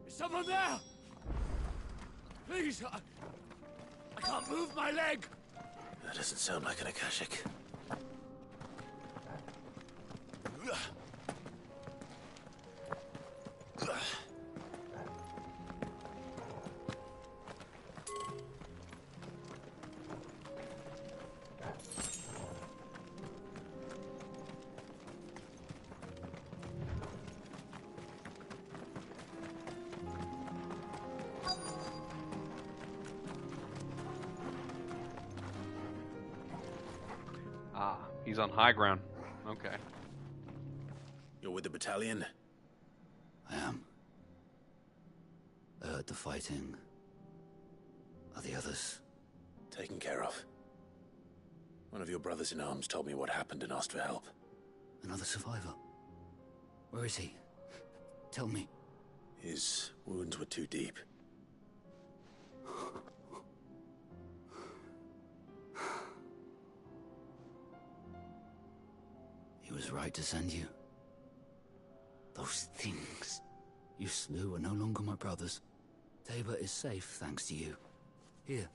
Speaker 6: Is someone there? Please, I can't move my leg.
Speaker 11: That doesn't sound like an Akashic.
Speaker 1: Ah, he's on high ground. Okay.
Speaker 11: You're with the battalion?
Speaker 19: I am. I heard the fighting. Are the others?
Speaker 11: Taken care of. One of your brothers in arms told me what happened and asked for help.
Speaker 19: Another survivor? Where is he? Tell me.
Speaker 11: His wounds were too deep.
Speaker 19: He was right to send you. Those things you slew are no longer my brothers. Tabor is safe thanks to you. Here,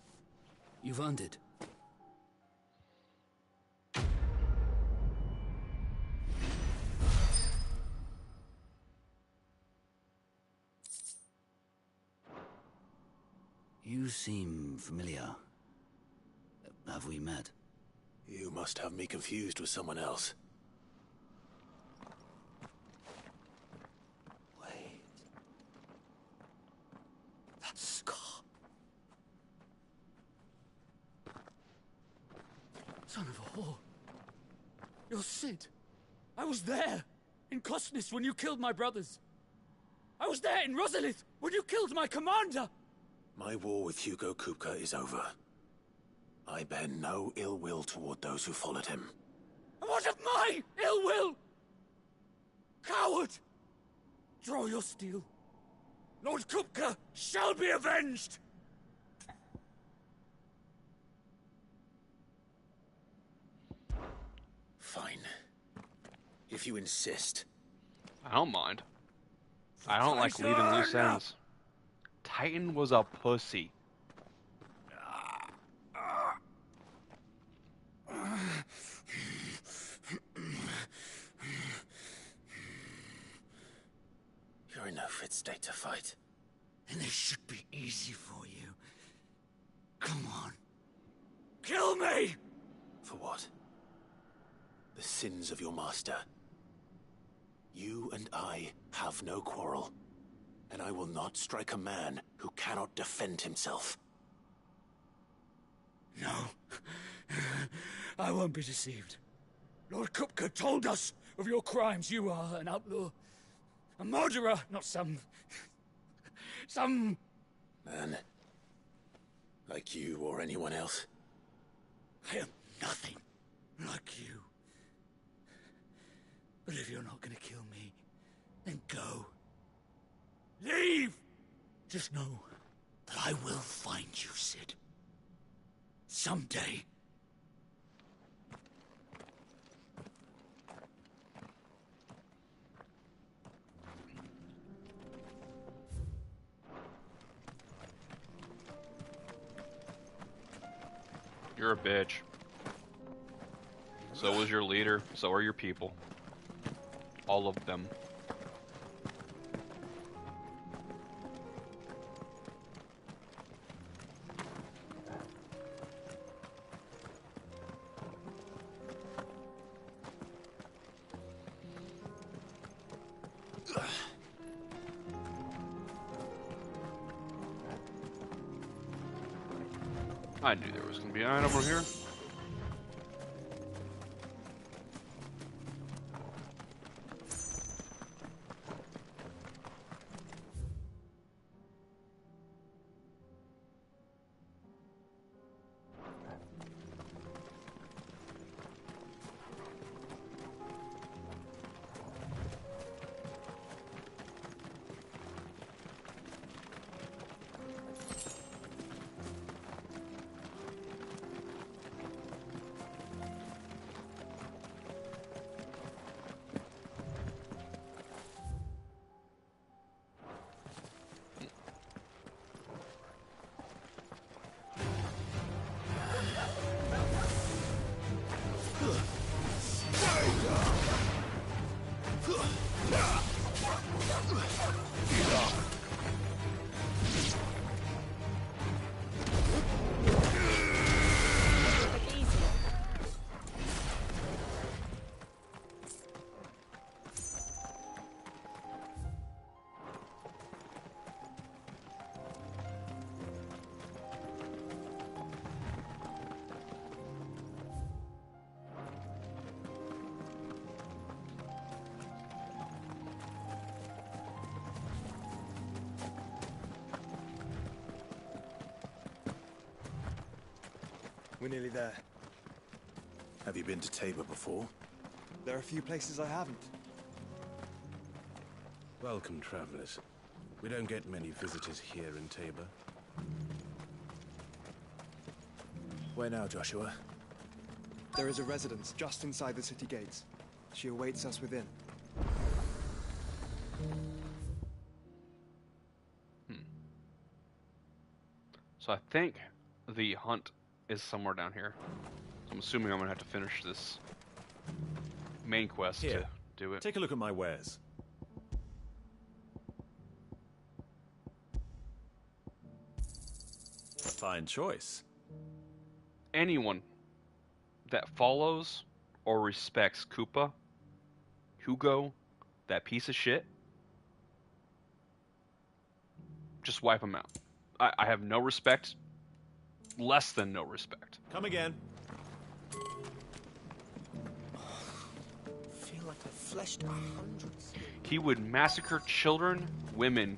Speaker 19: you've earned it. You seem familiar. Have we met?
Speaker 11: You must have me confused with someone else.
Speaker 19: Wait. That scar.
Speaker 6: Son of a whore. You're Sid. I was there in Cosnis when you killed my brothers. I was there in Rosalith when you killed my commander.
Speaker 11: My war with Hugo Kupka is over. I bear no ill will toward those who followed him.
Speaker 6: And what of my ill will? Coward! Draw your steel. Lord Kupka shall be avenged!
Speaker 11: Fine. If you insist.
Speaker 1: I don't mind. I don't like leaving loose ends. Titan was a pussy.
Speaker 11: You're in no fit state to fight.
Speaker 19: And this should be easy for you. Come on.
Speaker 6: Kill me!
Speaker 11: For what? The sins of your master. You and I have no quarrel. And I will not strike a man who cannot defend himself.
Speaker 6: No. I won't be deceived. Lord Kupka told us of your crimes. You are an outlaw. A murderer, not some
Speaker 11: Man. Like you or anyone else.
Speaker 6: I am nothing like you. But if you're not gonna kill me, then go. Leave! Just know that I will find you, Sid. Someday.
Speaker 1: You're a bitch. So was your leader. So are your people. All of them. I knew there was going to be an item over here.
Speaker 8: We're nearly there.
Speaker 11: Have you been to Tabor before?
Speaker 8: There are a few places I haven't.
Speaker 18: Welcome, travelers. We don't get many visitors here in Tabor.
Speaker 11: Where now, Joshua?
Speaker 8: There is a residence just inside the city gates. She awaits us within.
Speaker 1: So I think the hunt is somewhere down here. So I'm assuming I'm going to have to finish this main quest
Speaker 23: Here,
Speaker 1: to do it.
Speaker 23: take a look at my wares. A fine choice.
Speaker 1: Anyone that follows or respects Hugo, that piece of shit, just wipe him out. I have no respect, less than no respect.
Speaker 23: Come again.
Speaker 9: Feel like I've fleshed hundreds.
Speaker 1: He would massacre children, women,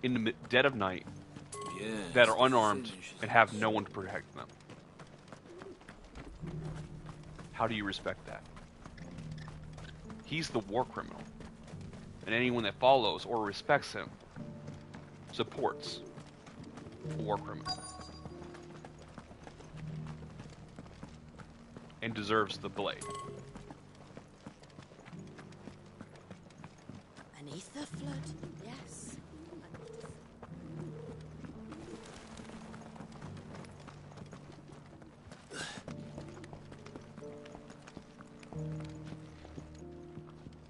Speaker 1: in the dead of night that are unarmed and have no one to protect them. How do you respect that? He's the war criminal. And anyone that follows or respects him supports a war criminal. And deserves the blade.
Speaker 2: An ether flood? Yes.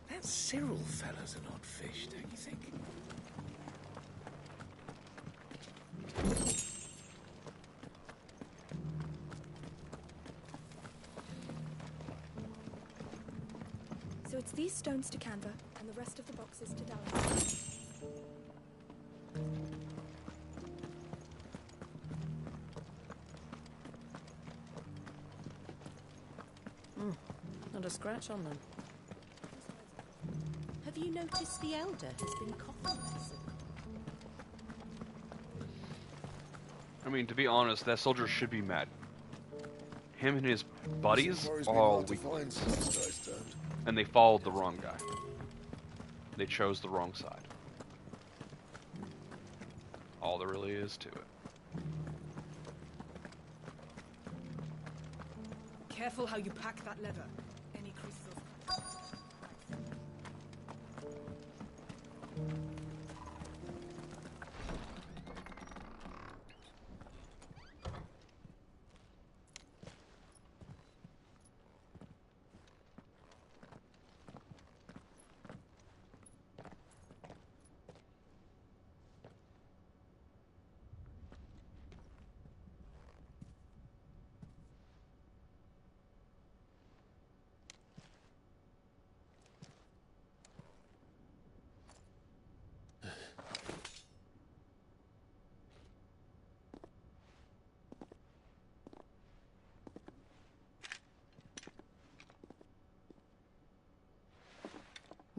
Speaker 6: That Cyril fella's an odd fish, don't you think?
Speaker 24: So it's these stones to Canva, and the rest of the boxes to Dallas.
Speaker 13: Not a scratch on them.
Speaker 2: Have you noticed the Elder has been coughing recently?
Speaker 1: I mean, to be honest, that soldier should be mad. Him and his buddies are all weak links. And they followed the wrong guy. They chose the wrong side. All there really is to it.
Speaker 17: Careful how you pack that leather. Any crystals.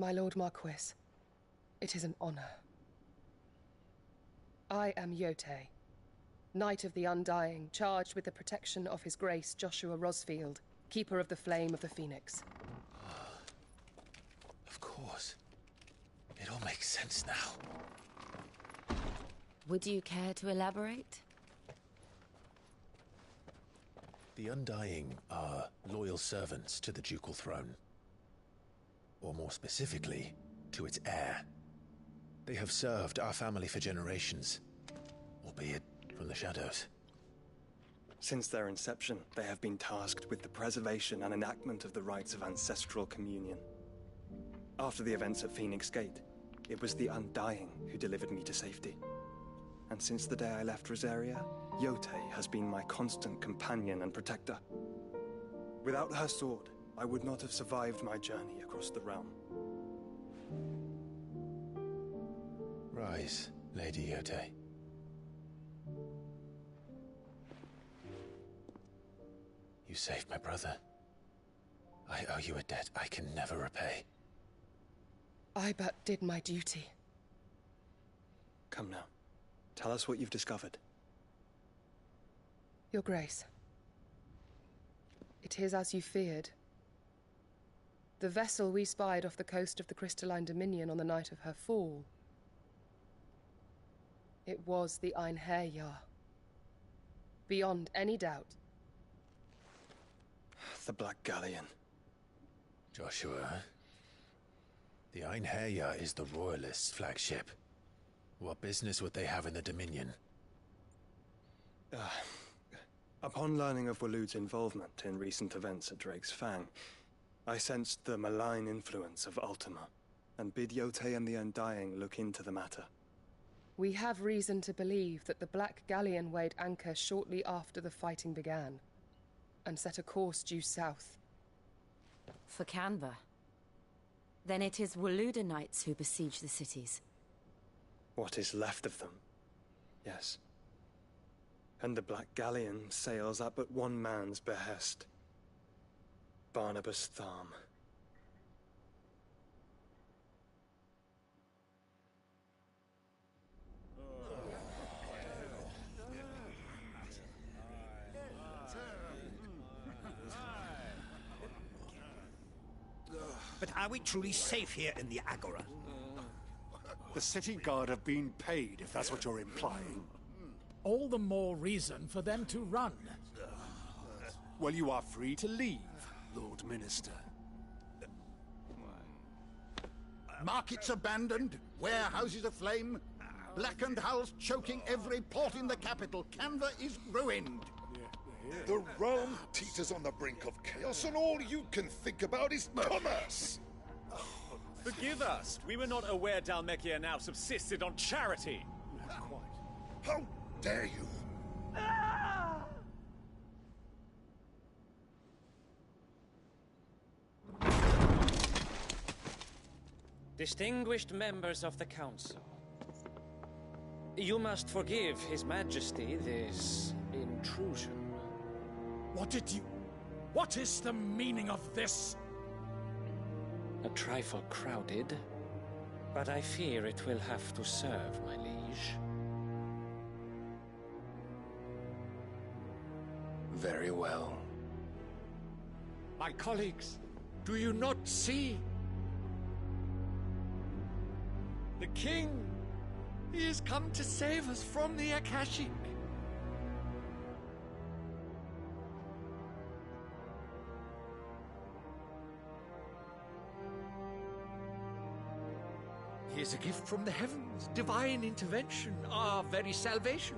Speaker 4: My Lord Marquis, it is an honor. I am Yote, Knight of the Undying, charged with the protection of His Grace Joshua Rosfield, Keeper of the Flame of the Phoenix.
Speaker 11: Of course. It all makes sense now.
Speaker 2: Would you care to elaborate?
Speaker 11: The Undying are loyal servants to the ducal throne. Or more specifically, to its heir. They have served our family for generations, albeit from the shadows.
Speaker 8: Since their inception, they have been tasked with the preservation and enactment of the rites of ancestral communion. After the events at Phoenix Gate, it was the Undying who delivered me to safety. And since the day I left Rosaria, Yote has been my constant companion and protector. Without her sword, I would not have survived my journey across the realm.
Speaker 11: Rise, Lady Yote. You saved my brother. I owe you a debt I can never repay.
Speaker 4: I but did my duty.
Speaker 8: Come now. Tell us what you've discovered.
Speaker 4: Your Grace. It is as you feared. The vessel we spied off the coast of the Crystalline Dominion on the night of her fall. It was the Einherjar. Beyond any doubt.
Speaker 8: The Black Galleon.
Speaker 11: Joshua, the Einherjar is the Royalists' flagship. What business would they have in the Dominion?
Speaker 8: Upon learning of Waloed's involvement in recent events at Drake's Fang, I sensed the malign influence of Ultima, and bid Yote and the Undying look into the matter.
Speaker 4: We have reason to believe that the Black Galleon weighed anchor shortly after the fighting began, and set a course due south.
Speaker 2: For Canva. Then it is Waloeda Knights who besiege the cities.
Speaker 8: What is left of them, yes. And the Black Galleon sails at but one man's behest. Barnabas Tharm.
Speaker 5: But are we truly safe here in the Agora?
Speaker 10: The city guard have been paid, if that's what you're implying.
Speaker 7: All the more reason for them to run.
Speaker 10: Well, you are free to leave, Lord Minister.
Speaker 5: Markets abandoned, warehouses aflame, blackened hulls choking every port in the capital. Canva is ruined.
Speaker 15: The realm teeters on the brink of chaos, and all you can think about is commerce!
Speaker 25: Forgive us. We were not aware Dhalmekia now subsisted on charity.
Speaker 15: How dare you?
Speaker 26: Distinguished members of the Council, you must forgive His Majesty this intrusion.
Speaker 7: What is the meaning of this?
Speaker 26: A trifle crowded, but I fear it will have to serve, my liege.
Speaker 15: Very well.
Speaker 27: My colleagues, do you not see? The king! He has come to save us from the Akashic. He is a gift from the heavens, divine intervention, our very salvation.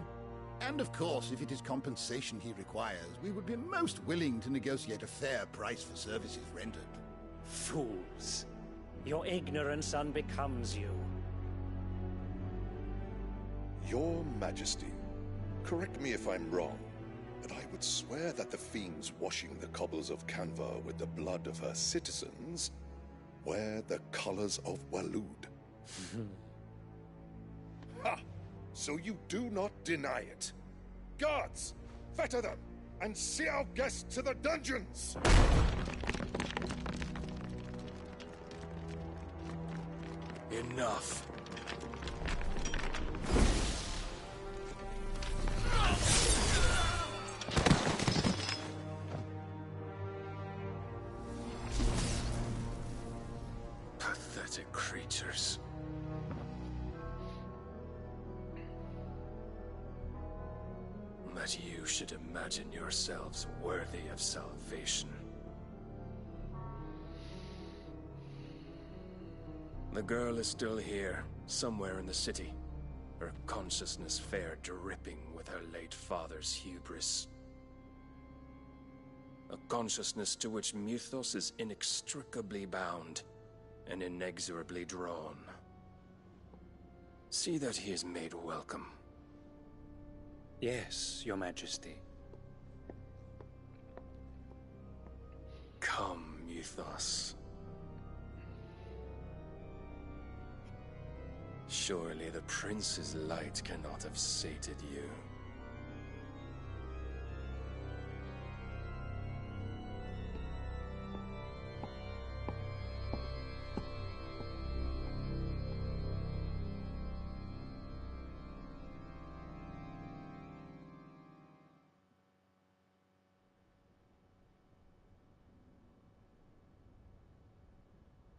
Speaker 5: And of course, if it is compensation he requires, we would be most willing to negotiate a fair price for services rendered.
Speaker 26: Fools! Your ignorance unbecomes you.
Speaker 15: Your Majesty, correct me if I'm wrong, but I would swear that the fiends washing the cobbles of Canva with the blood of her citizens wear the colors of Waloed. Ha! So you do not deny it. Guards, fetter them, and see our guests to the dungeons!
Speaker 9: Enough. Pathetic creatures. That you should imagine yourselves worthy of salvation. The girl is still here, somewhere in the city. Her consciousness fair dripping with her late father's hubris. A consciousness to which Mythos is inextricably bound and inexorably drawn. See that he is made welcome.
Speaker 26: Yes, Your Majesty.
Speaker 9: Come, Mythos. Surely the prince's light cannot have sated you.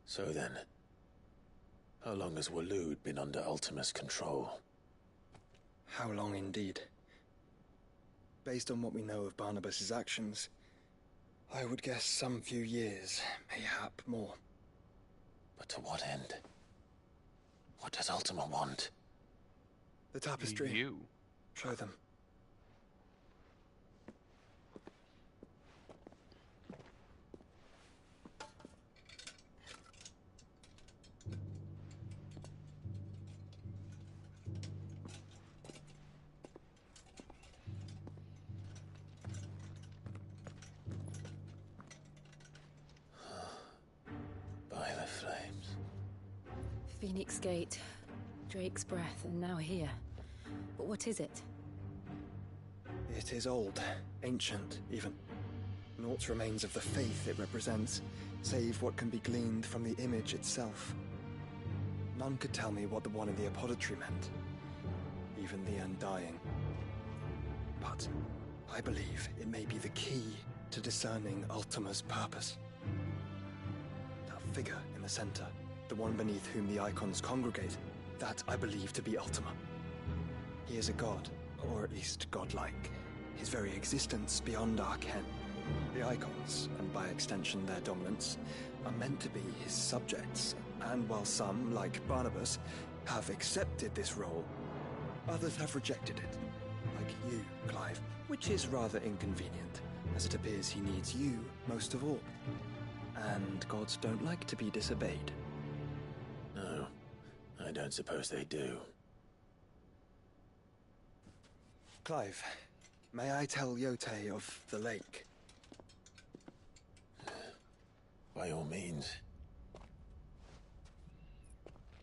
Speaker 11: So then, how long has Waloed been under Ultima's control?
Speaker 8: How long indeed? Based on what we know of Barnabas's actions, I would guess some few years, mayhap more.
Speaker 11: But to what end? What does Ultima want?
Speaker 8: The tapestry.
Speaker 1: You.
Speaker 8: Show them.
Speaker 11: By the flames.
Speaker 2: Phoenix Gate, Drake's Breath, and now here. But what is it?
Speaker 8: It is old, ancient, even. Naught remains of the faith it represents, save what can be gleaned from the image itself. None could tell me what the one in the apothecary meant, even the Undying. But I believe it may be the key to discerning Ultima's purpose. That figure in the center, the one beneath whom the icons congregate, that I believe to be Ultima. He is a god, or at least godlike, his very existence beyond our ken. The icons, and by extension their dominants, are meant to be his subjects, and while some, like Barnabas, have accepted this role, others have rejected it, like you, Clive, which is rather inconvenient, as it appears he needs you most of all. And gods don't like to be disobeyed.
Speaker 11: No, I don't suppose they do.
Speaker 8: Clive, may I tell Yote of the lake?
Speaker 11: By all means.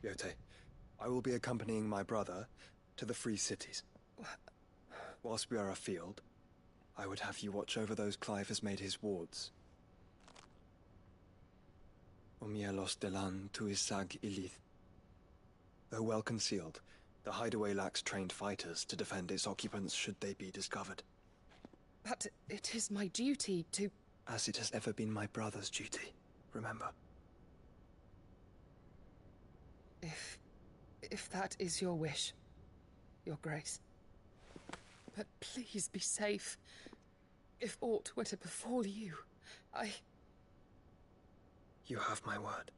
Speaker 8: Yote, I will be accompanying my brother to the Free Cities. Whilst we are afield, I would have you watch over those Clive has made his wards. Omielos delan tuisag ilith. Though well concealed, the hideaway lacks trained fighters to defend its occupants should they be discovered.
Speaker 4: But it is my duty to...
Speaker 8: As it has ever been my brother's duty, remember.
Speaker 4: If that is your wish, Your Grace. But please be safe. If aught were to befall you,
Speaker 8: You have my word.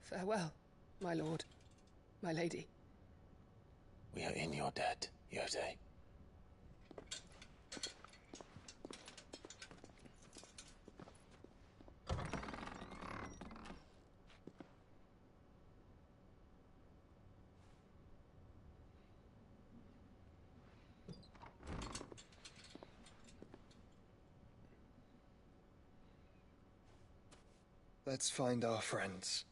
Speaker 4: Farewell, my lord, my lady.
Speaker 11: We are in your debt, Yote.
Speaker 8: Let's find our friends.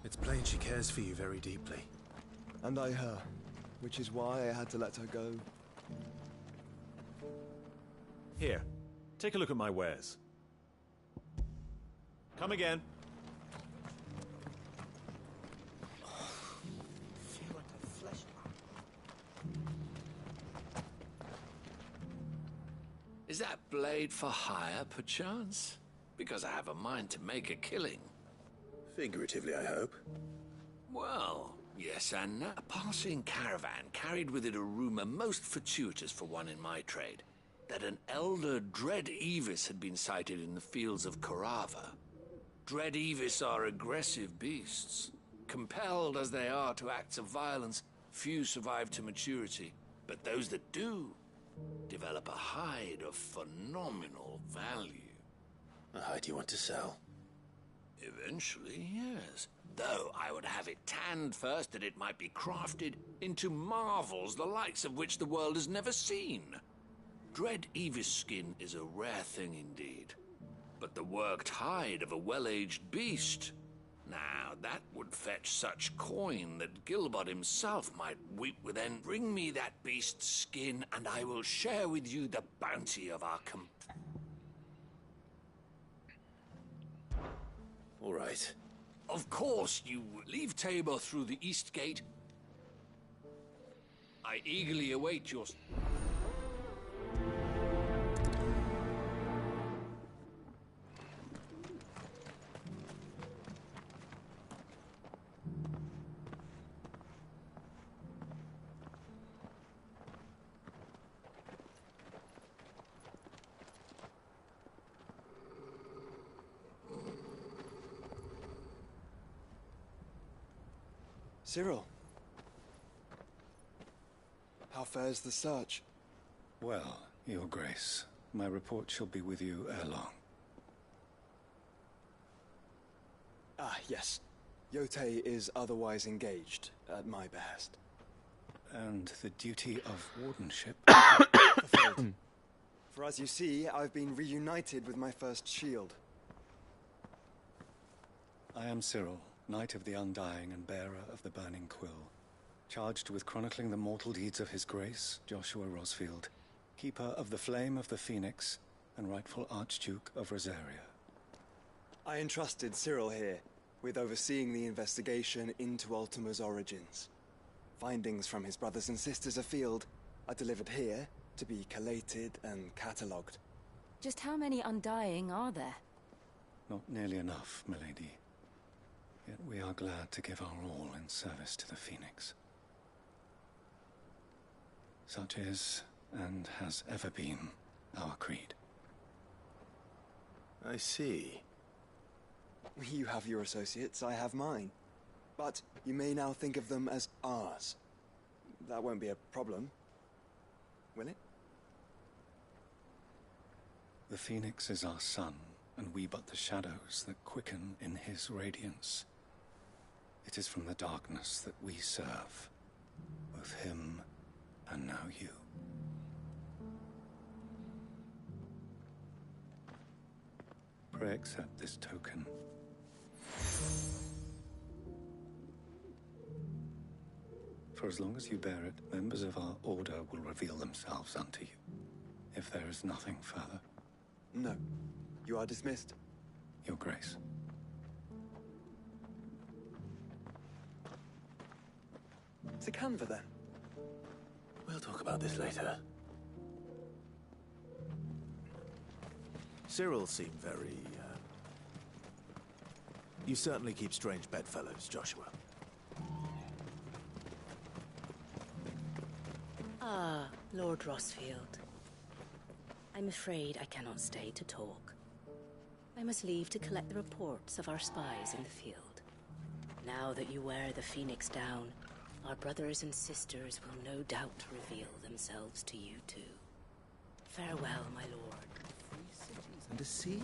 Speaker 18: It's plain she cares for you very deeply.
Speaker 8: And I her, which is why I had to let her go.
Speaker 25: Here, take a look at my wares. Come again.
Speaker 6: Is that blade for hire, perchance? Because I have a mind to make a killing.
Speaker 11: Figuratively, I hope.
Speaker 6: Well, yes and no. A passing caravan carried with it a rumor most fortuitous for one in my trade, that an elder Dread Evis had been sighted in the fields of Korava. Dread Evis are aggressive beasts. Compelled as they are to acts of violence, few survive to maturity, but those that do develop a hide of phenomenal value.
Speaker 11: A hide you want to sell?
Speaker 6: Eventually, yes. Though I would have it tanned first that it might be crafted into marvels the likes of which the world has never seen. Dread Evis skin is a rare thing indeed. But the worked hide of a well-aged beast, now that would fetch such coin that Gilbert himself might weep within. Bring me that beast's skin, and I will share with you the bounty of our
Speaker 11: All right.
Speaker 6: Of course, you leave Tabor through the east gate. I eagerly await your...
Speaker 8: Cyril. How fares the search?
Speaker 18: Well, Your Grace, my report shall be with you ere long.
Speaker 8: Ah, yes. Yotei is otherwise engaged, at my behest.
Speaker 18: And the duty of wardenship?
Speaker 8: Fulfilled. For as you see, I've been reunited with my first shield.
Speaker 18: I am Cyril, Knight of the Undying and bearer of the Burning Quill, charged with chronicling the mortal deeds of His Grace, Joshua Rosfield, Keeper of the Flame of the Phoenix, and rightful Archduke of Rosaria.
Speaker 8: I entrusted Cyril here with overseeing the investigation into Ultima's origins. Findings from his brothers and sisters afield are delivered here to be collated and catalogued.
Speaker 2: Just how many Undying are there?
Speaker 18: Not nearly enough, milady. Yet we are glad to give our all in service to the Phoenix. Such is, and has ever been, our creed.
Speaker 11: I see.
Speaker 8: You have your associates, I have mine. But you may now think of them as ours. That won't be a problem, will it?
Speaker 18: The Phoenix is our sun, and we but the shadows that quicken in his radiance. It is from the darkness that we serve, both him and now you. Pray accept this token. For as long as you bear it, members of our order will reveal themselves unto you. If there is nothing further.
Speaker 8: No. You are dismissed.
Speaker 18: Your Grace.
Speaker 8: To Canva, then.
Speaker 11: We'll talk about this later.
Speaker 18: Cyril seemed very, You certainly keep strange bedfellows, Joshua.
Speaker 3: Ah, Lord Rosfield. I'm afraid I cannot stay to talk. I must leave to collect the reports of our spies in the field. Now that you wear the Phoenix down, Our brothers and sisters will no doubt reveal themselves to you too. Farewell, my lord.
Speaker 12: 3 cities and a siege?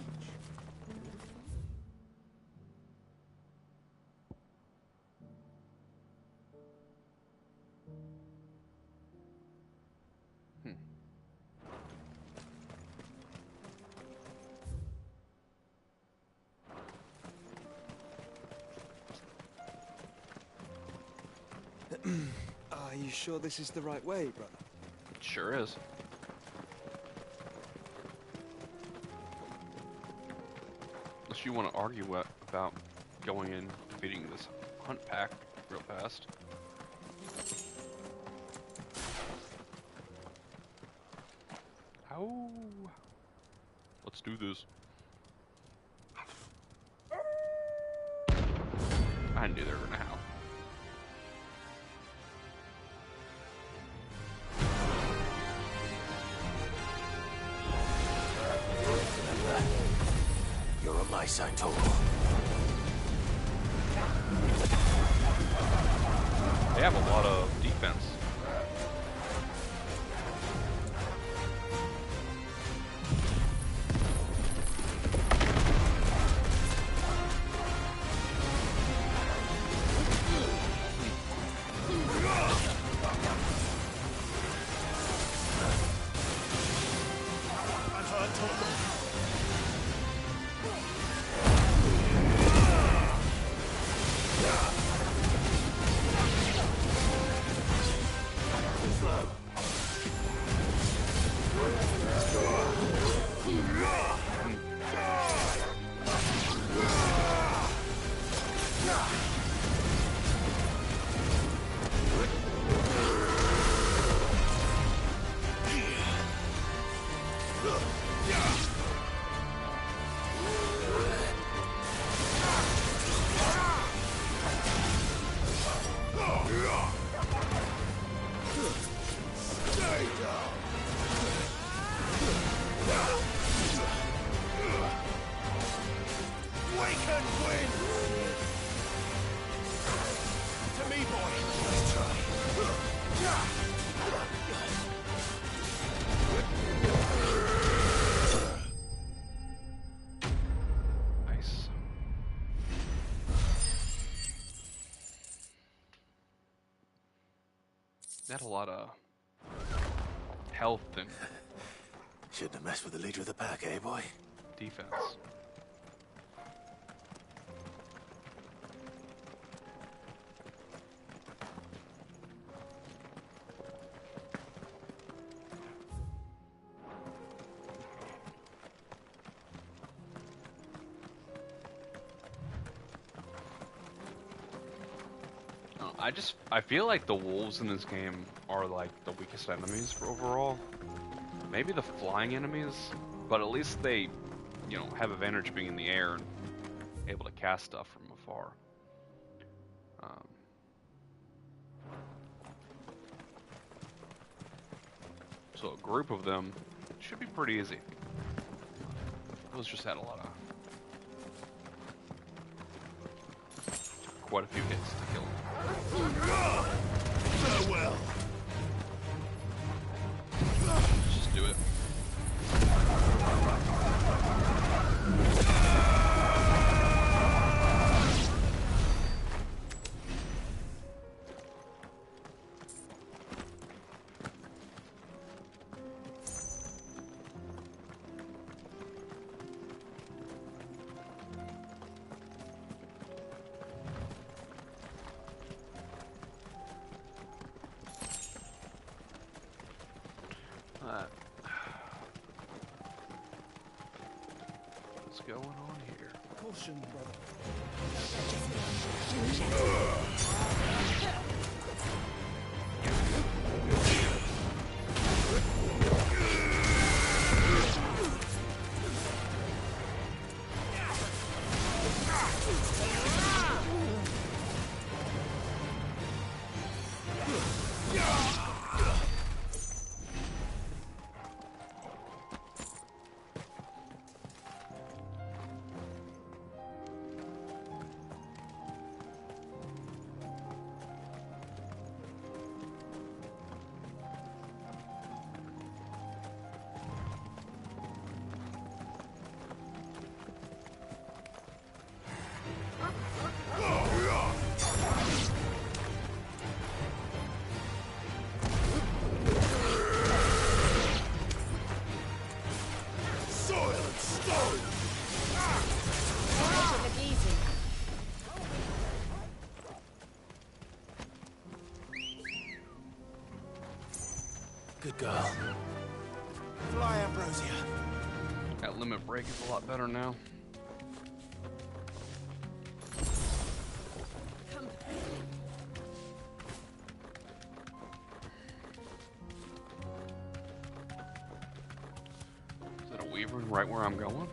Speaker 8: Are you sure this is the right way, brother?
Speaker 1: It sure is. Unless you want to argue about going in, defeating this hunt pack real fast. Ow. Let's do this. I knew they were gonna howl.
Speaker 6: You're on my side, Total.
Speaker 1: They have a lot of defense. They had a lot of health and
Speaker 6: Shouldn't have messed with the leader of the pack, eh, boy?
Speaker 1: defense. I feel like the wolves in this game are like the weakest enemies for overall. Maybe the flying enemies, but at least they, you know, have advantage being in the air and able to cast stuff from afar. So a group of them should be pretty easy. Those just had a lot of quite a few hits to kill them.
Speaker 6: Farewell.
Speaker 1: Just do it. What's going on here?
Speaker 8: Caution, brother.
Speaker 11: girl.
Speaker 6: Fly, Ambrosia.
Speaker 1: That limit break is a lot better now. Is that a Weaver right where I'm going?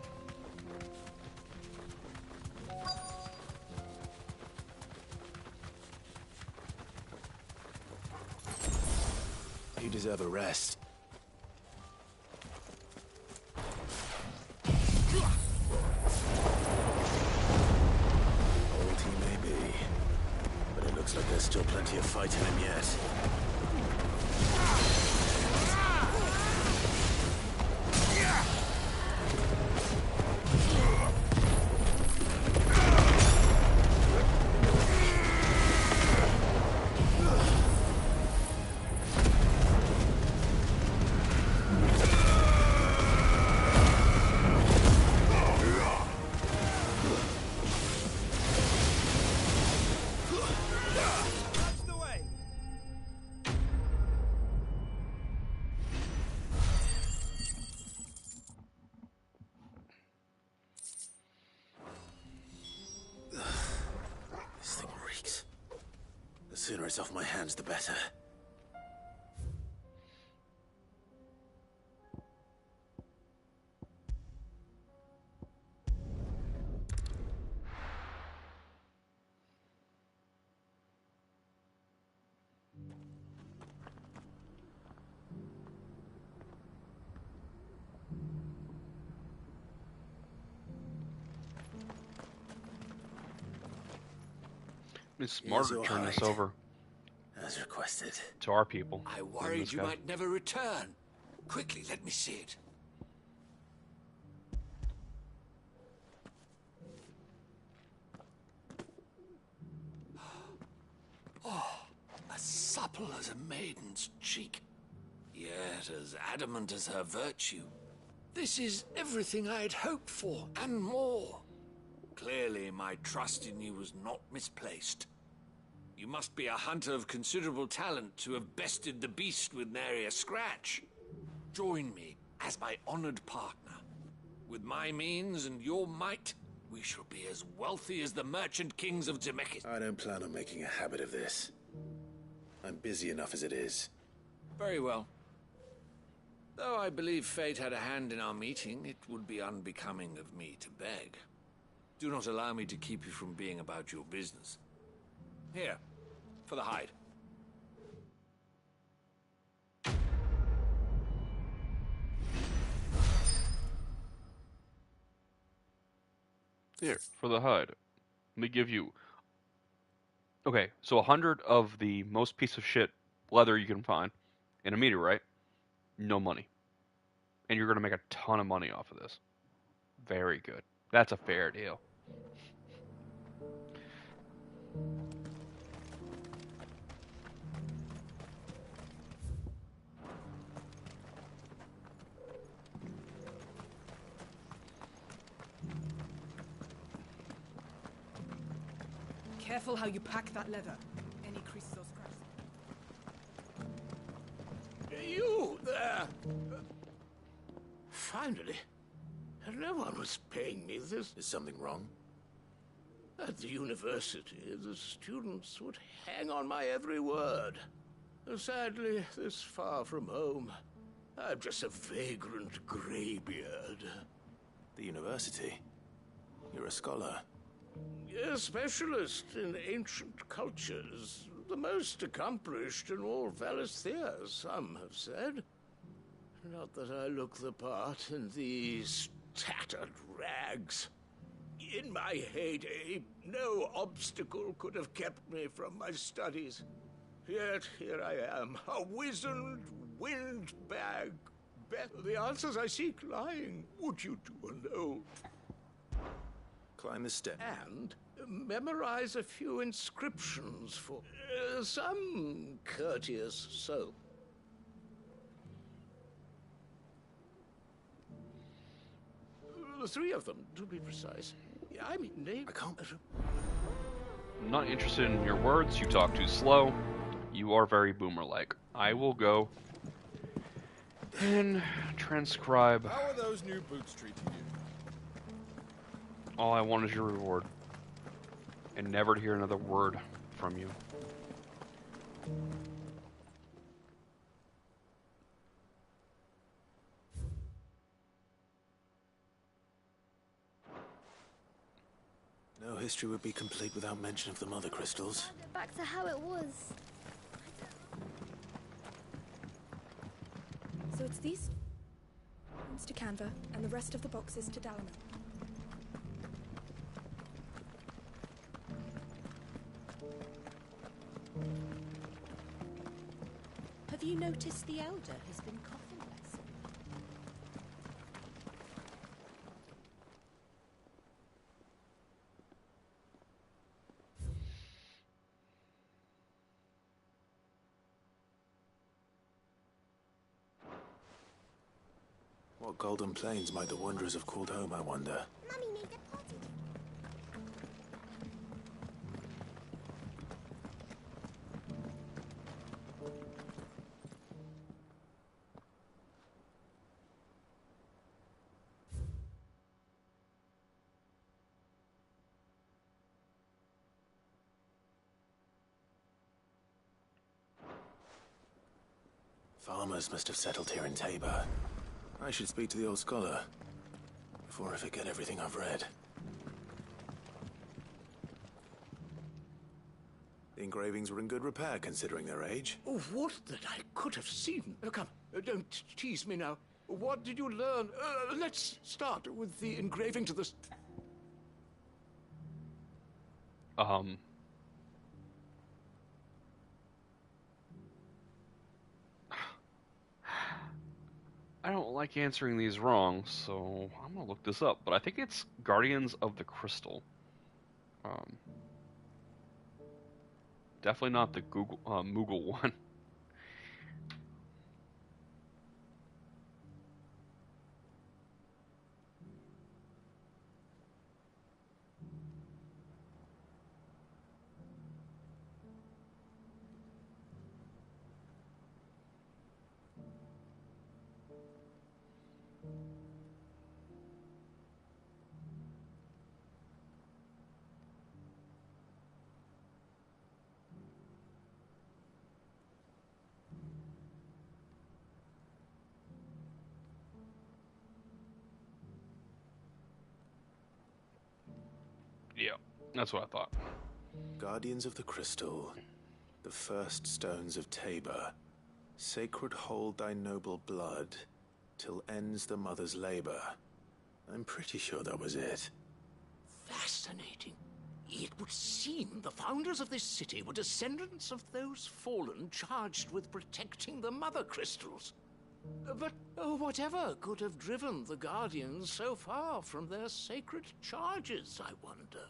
Speaker 11: You deserve a rest. Old he may be, but it looks like there's still plenty of fight in him yet. The sooner it's off my hands, the better.
Speaker 1: It's smarter to turn this over
Speaker 11: as requested
Speaker 1: to our people.
Speaker 6: I worried you might never return. Quickly, let me see it. Oh, as supple as a maiden's cheek, yet as adamant as her virtue. This is everything I had hoped for, and more. Clearly, my trust in you was not misplaced. You must be a hunter of considerable talent to have bested the beast with nary a scratch. Join me as my honored partner. With my means and your might, we shall be as wealthy as the merchant kings of Zemeckis.
Speaker 11: I don't plan on making a habit of this. I'm busy enough as it is.
Speaker 6: Very well. Though I believe fate had a hand in our meeting, it would be unbecoming of me to beg. Do not allow me to keep you from being about your business. Here, for the hide.
Speaker 1: Here, for the hide. Let me give you... Okay, so 100 of the most piece of shit leather you can find in a meteorite, no money. And you're going to make a ton of money off of this. Very good. That's a fair deal.
Speaker 24: Careful how you pack that leather. Any creases or scratches.
Speaker 14: You there! Finally. No one was paying me this.
Speaker 11: Is something wrong?
Speaker 14: At the university, the students would hang on my every word. Sadly, this far from home, I'm just a vagrant greybeard.
Speaker 11: The university? You're a scholar.
Speaker 14: A specialist in ancient cultures. The most accomplished in all Valisthea, some have said. Not that I look the part in these tattered rags. In my heyday, no obstacle could have kept me from my studies. Yet here I am, a wizened windbag. The answers I seek lying, would you do alone?
Speaker 11: Climb the step.
Speaker 14: And memorize a few inscriptions for some courteous soul. The three of them, to be precise. I mean, I can't.
Speaker 1: I'm not interested in your words. You talk too slow. You are very boomer-like. I will go And transcribe.
Speaker 27: How are those new boots treating you?
Speaker 1: All I want is your reward. And never to hear another word from you.
Speaker 11: No history would be complete without mention of the mother crystals.
Speaker 13: Back to how it was.
Speaker 24: So it's these stones to Canva and the rest of the boxes to Dalaman.
Speaker 3: Have you noticed the Elder has been coughing less?
Speaker 11: What golden plains might the wanderers have called home, I wonder?
Speaker 13: Mummy made a potty.
Speaker 11: Farmers must have settled here in Tabor. I should speak to the old scholar before I forget everything I've read. The engravings were in good repair considering their age.
Speaker 14: Oh, what that I could have seen. Come, don't tease me now. What did you learn? Let's start with the engraving to the...
Speaker 1: I don't like answering these wrong, so I'm gonna look this up. But I think it's Guardians of the Crystal. Definitely not the Moogle one. Yeah, that's what I thought.
Speaker 11: Guardians of the Crystal, the first stones of Tabor, sacred hold thy noble blood, till ends the mother's labor. I'm pretty sure that was it.
Speaker 14: Fascinating. It would seem the founders of this city were descendants of those fallen charged with protecting the mother crystals. But whatever could have driven the Guardians so far from their sacred charges, I wonder?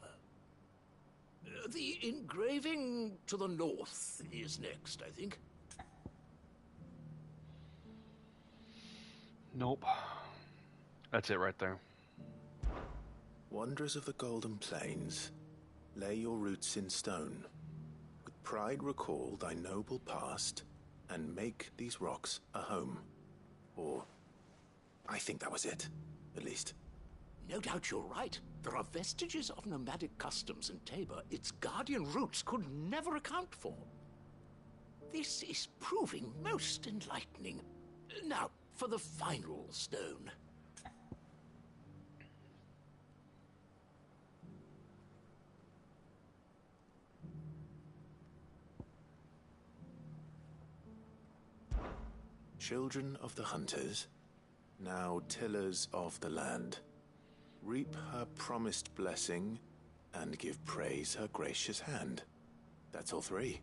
Speaker 14: The engraving to the north is next, I think.
Speaker 1: Nope. That's it right there.
Speaker 11: Wanderers of the Golden Plains, lay your roots in stone. With pride recall thy noble past, and make these rocks a home. Or, I think that was it, at least.
Speaker 14: No doubt you're right. There are vestiges of nomadic customs in Tabor its guardian roots could never account for. This is proving most enlightening. Now, for the final stone.
Speaker 11: Children of the hunters, now tillers of the land, reap her promised blessing and give praise her gracious hand. That's all three.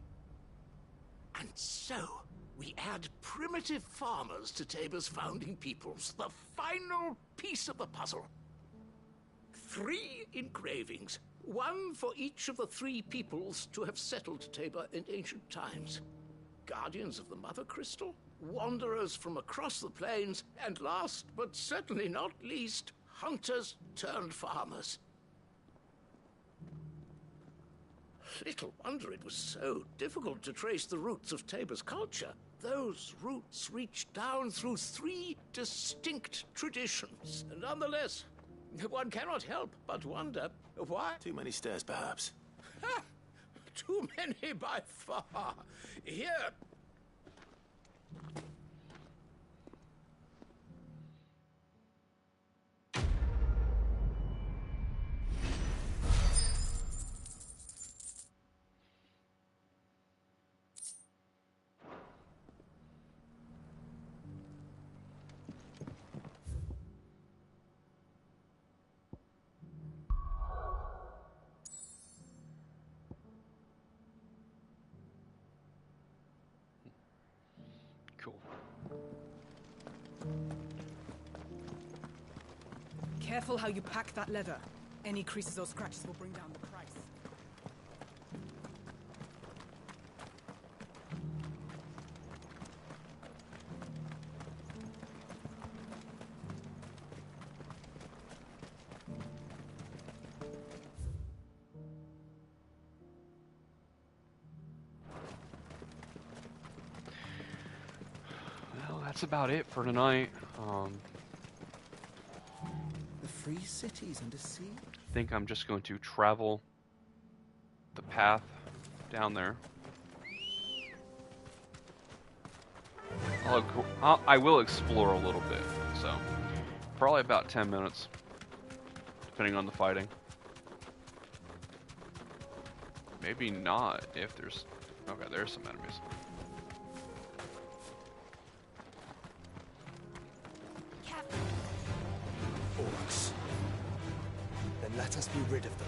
Speaker 14: And so, we add primitive farmers to Tabor's founding peoples, the final piece of the puzzle. 3 engravings, one for each of the 3 peoples to have settled Tabor in ancient times. Guardians of the Mother Crystal, wanderers from across the plains, and last but certainly not least, hunters turned farmers. Little wonder it was so difficult to trace the roots of Tabor's culture. those roots reach down through 3 distinct traditions. And nonetheless, one cannot help but wonder why.
Speaker 11: Too many stairs, perhaps.
Speaker 14: Ha! Too many by far. Here.
Speaker 1: Cool.
Speaker 16: Careful how you pack that leather. Any creases or scratches will bring down the price.
Speaker 1: Well, that's about it for tonight.
Speaker 12: The free cities under sea?
Speaker 1: I think I'm just going to travel the path down there. I will explore a little bit, so probably about 10 minutes, depending on the fighting. Maybe not if there's... Okay, there's some enemies.
Speaker 9: Orcs. Then let us be rid of them.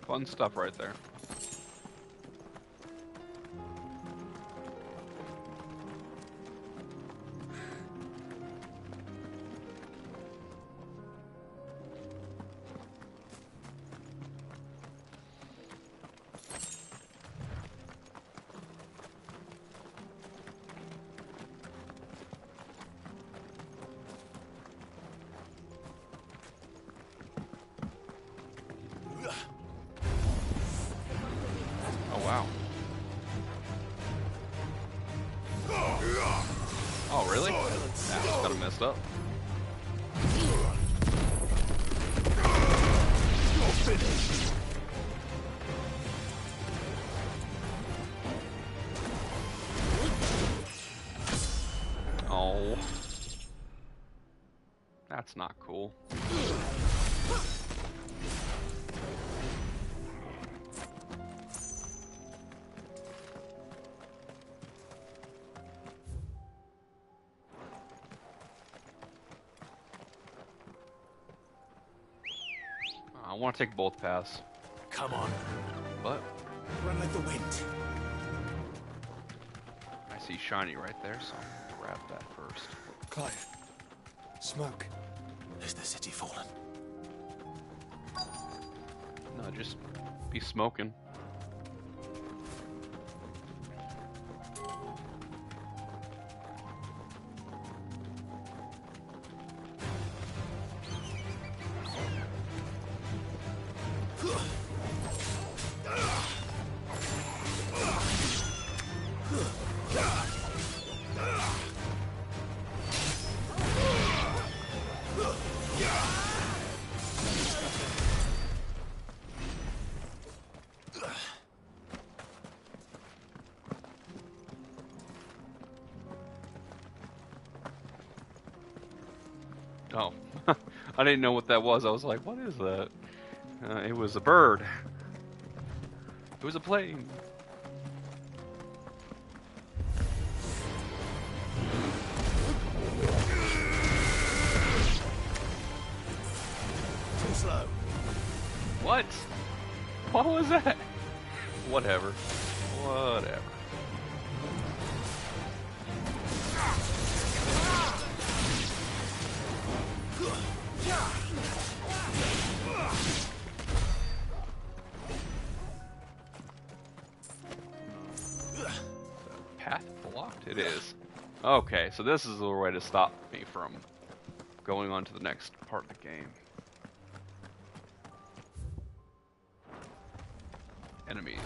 Speaker 1: Fun stuff right there. Oh, wow. Oh, really? That was kind of messed up.
Speaker 9: You're finished.
Speaker 1: Oh. That's not cool. I want to take both paths.
Speaker 9: Come on.
Speaker 1: But
Speaker 9: Run like the wind.
Speaker 1: I see shiny right there, so I'll grab that first.
Speaker 9: Clive. Smoke.
Speaker 11: Is the city fallen?
Speaker 1: No, just be smoking. Oh, I didn't know what that was. I was like, what is that? It was a bird. It was a plane.
Speaker 9: Too slow.
Speaker 1: What? What was that? Whatever. Whatever. It is. Okay, so this is a way to stop me from going on to the next part of the game. Enemies.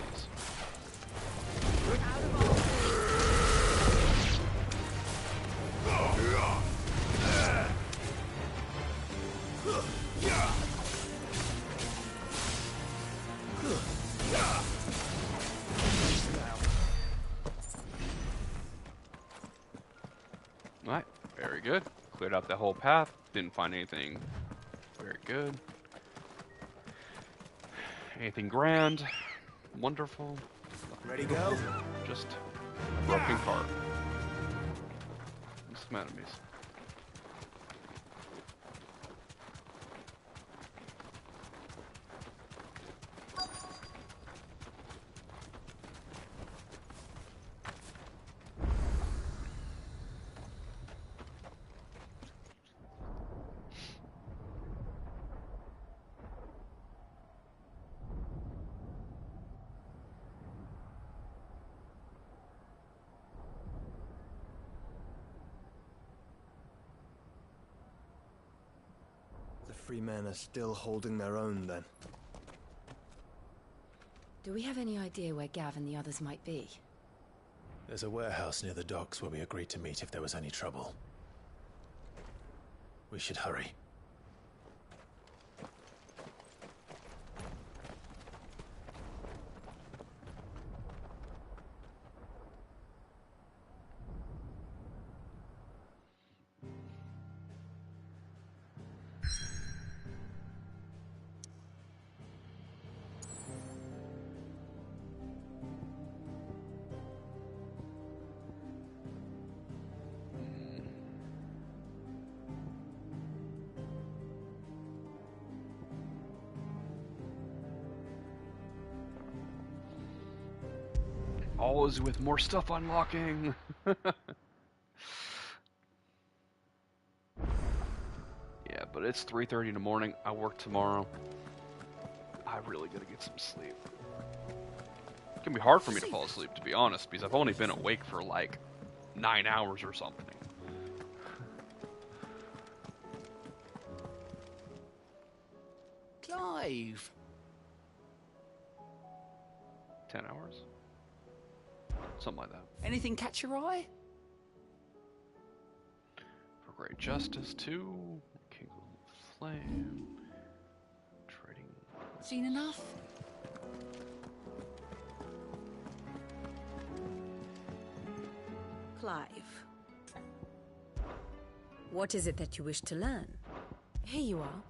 Speaker 1: Alright, very good. Cleared out the whole path. Didn't find anything very good. Anything grand? Wonderful?
Speaker 12: Ready, go?
Speaker 1: Just a broken cart. And some enemies.
Speaker 12: The free men are still holding their own, then.
Speaker 2: Do we have any idea where Gav and the others might be?
Speaker 10: There's a warehouse near the docks where we agreed to meet if there was any trouble. We should hurry.
Speaker 1: Always with more stuff unlocking. Yeah, but it's 3:30 in the morning. I work tomorrow. I really gotta get some sleep. It can be hard for me to fall asleep, to be honest, because I've only been awake for like 9 hours or something.
Speaker 6: Clive!
Speaker 1: 10 hours? Something like that.
Speaker 6: Anything catch your eye?
Speaker 1: For Great Justice 2, King of Flame, Trading.
Speaker 6: Seen enough?
Speaker 3: Clive. What is it that you wish to learn?
Speaker 2: Here you are.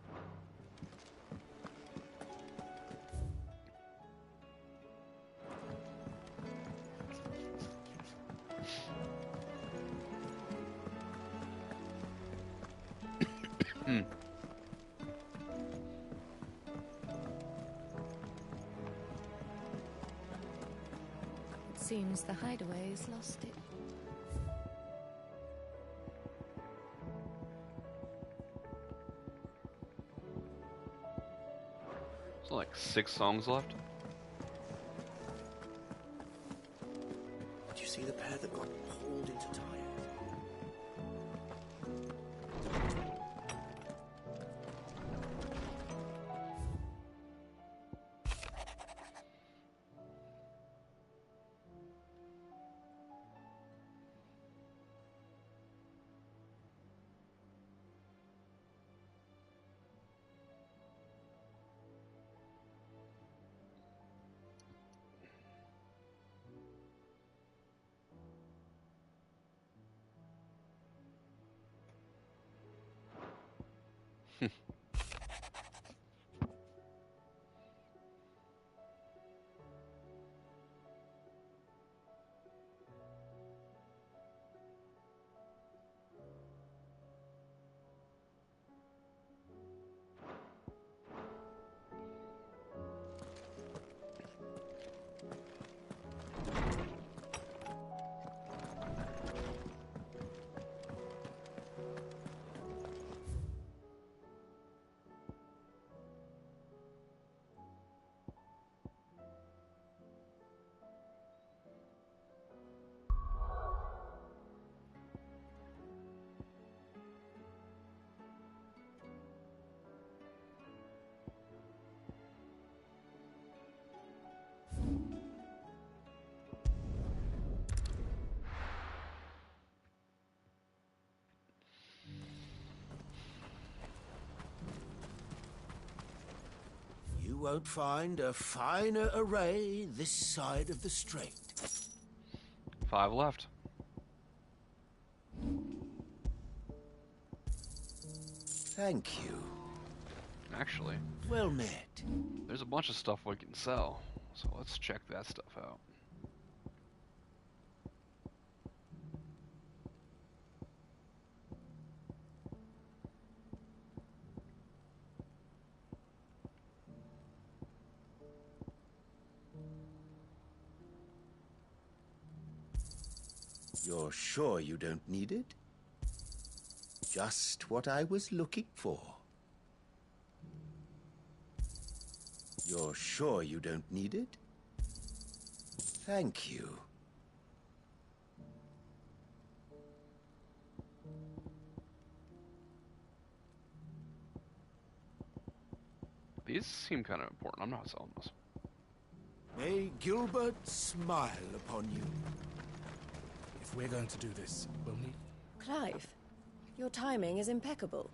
Speaker 2: It seems the hideaway has lost it.
Speaker 1: So like 6 songs left.
Speaker 12: Did you see the pair that got hauled into tires?
Speaker 14: won't find a finer array this side of the strait.
Speaker 1: 5 left.
Speaker 14: Thank you.
Speaker 1: Actually,
Speaker 14: well met.
Speaker 1: There's a bunch of stuff we can sell, so let's check that stuff out.
Speaker 14: You're sure you don't need it? Just what I was looking for. You're sure you don't need it? Thank you.
Speaker 1: These seem kind of important. I'm not selling those.
Speaker 14: May Gilbert smile upon you.
Speaker 7: If we're going to do this, we'll need...
Speaker 3: Clive, your timing is impeccable.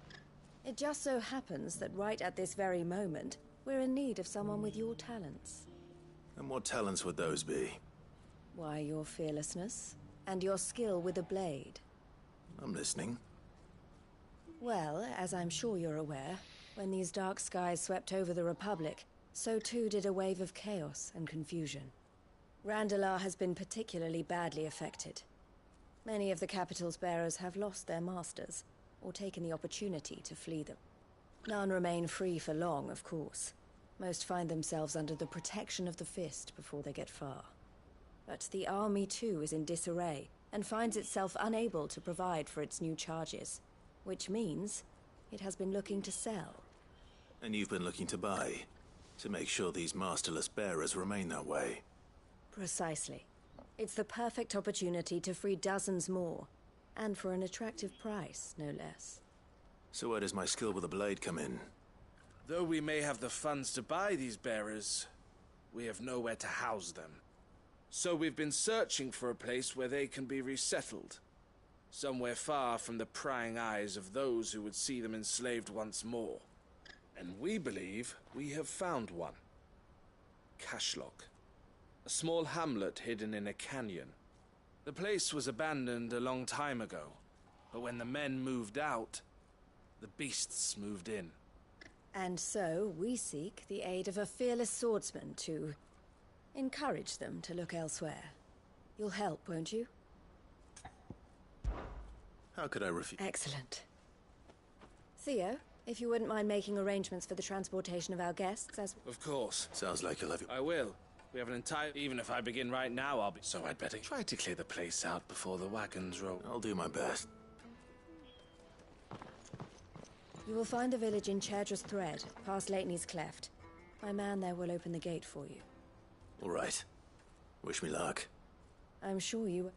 Speaker 3: It just so happens that right at this very moment, we're in need of someone with your talents.
Speaker 11: And what talents would those be?
Speaker 3: Why, your fearlessness and your skill with a blade.
Speaker 11: I'm listening.
Speaker 3: Well, as I'm sure you're aware, when these dark skies swept over the Republic, so too did a wave of chaos and confusion. Randalar has been particularly badly affected. Many of the capital's bearers have lost their masters, or taken the opportunity to flee them. None remain free for long, of course. Most find themselves under the protection of the Fist before they get far. But the army too is in disarray, and finds itself unable to provide for its new charges. Which means it has been looking to sell.
Speaker 11: And you've been looking to buy, to make sure these masterless bearers remain that way.
Speaker 3: Precisely. It's the perfect opportunity to free dozens more, and for an attractive price, no less.
Speaker 11: So where does my skill with a blade come in?
Speaker 7: Though we may have the funds to buy these bearers, we have nowhere to house them. So we've been searching for a place where they can be resettled. Somewhere far from the prying eyes of those who would see them enslaved once more. And we believe we have found one. Cashlock. A small hamlet hidden in a canyon. The place was abandoned a long time ago, but when the men moved out, the beasts moved in.
Speaker 3: And so we seek the aid of a fearless swordsman to encourage them to look elsewhere. You'll help, won't you?
Speaker 11: How could I refuse?
Speaker 3: Excellent. Theo, if you wouldn't mind making arrangements for the transportation of our guests as...
Speaker 7: Of course.
Speaker 11: Sounds like you'll have your...
Speaker 7: I will. We have an entire... Even if I begin right now, I'll be... So I'd better try to clear the place out before the wagons roll.
Speaker 11: I'll do my best.
Speaker 3: You will find the village in Chairdra's Thread, past Lateney's Cleft. My man there will open the gate for you.
Speaker 11: All right. Wish me luck.
Speaker 3: I'm sure you...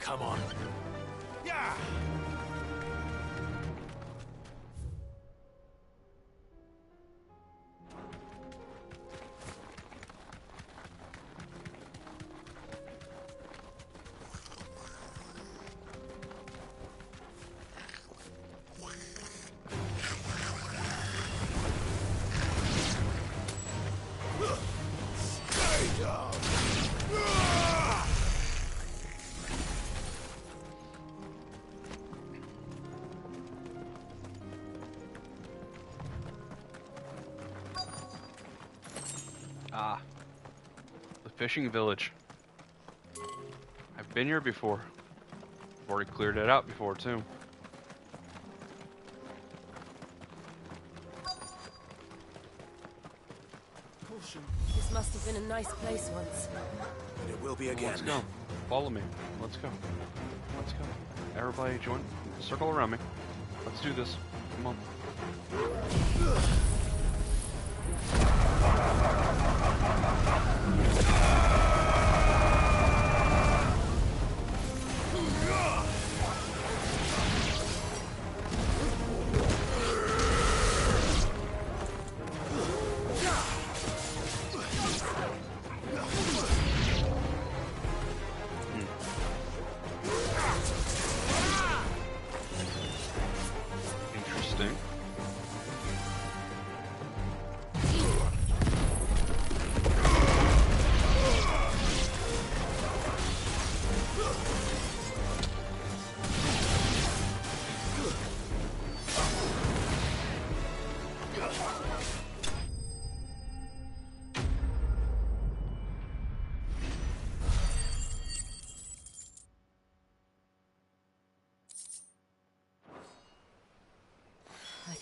Speaker 11: Come on.
Speaker 14: Yeah! Stay down!
Speaker 1: Ah. The fishing village. I've been here before. I've already cleared it out before, too.
Speaker 3: This must have been a nice place once.
Speaker 11: And it will be again.
Speaker 1: Let's go. Follow me. Let's go. Let's go. Everybody join. Circle around me. Let's do this. Come on.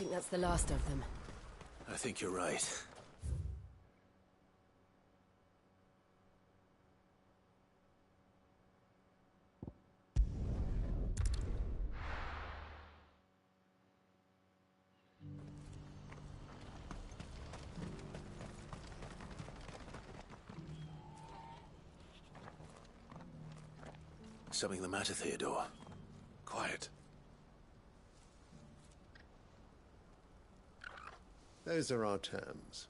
Speaker 3: think that's the last of them.
Speaker 11: I think you're right. Something the matter, Theodore?
Speaker 7: Quiet.
Speaker 5: Those are our terms.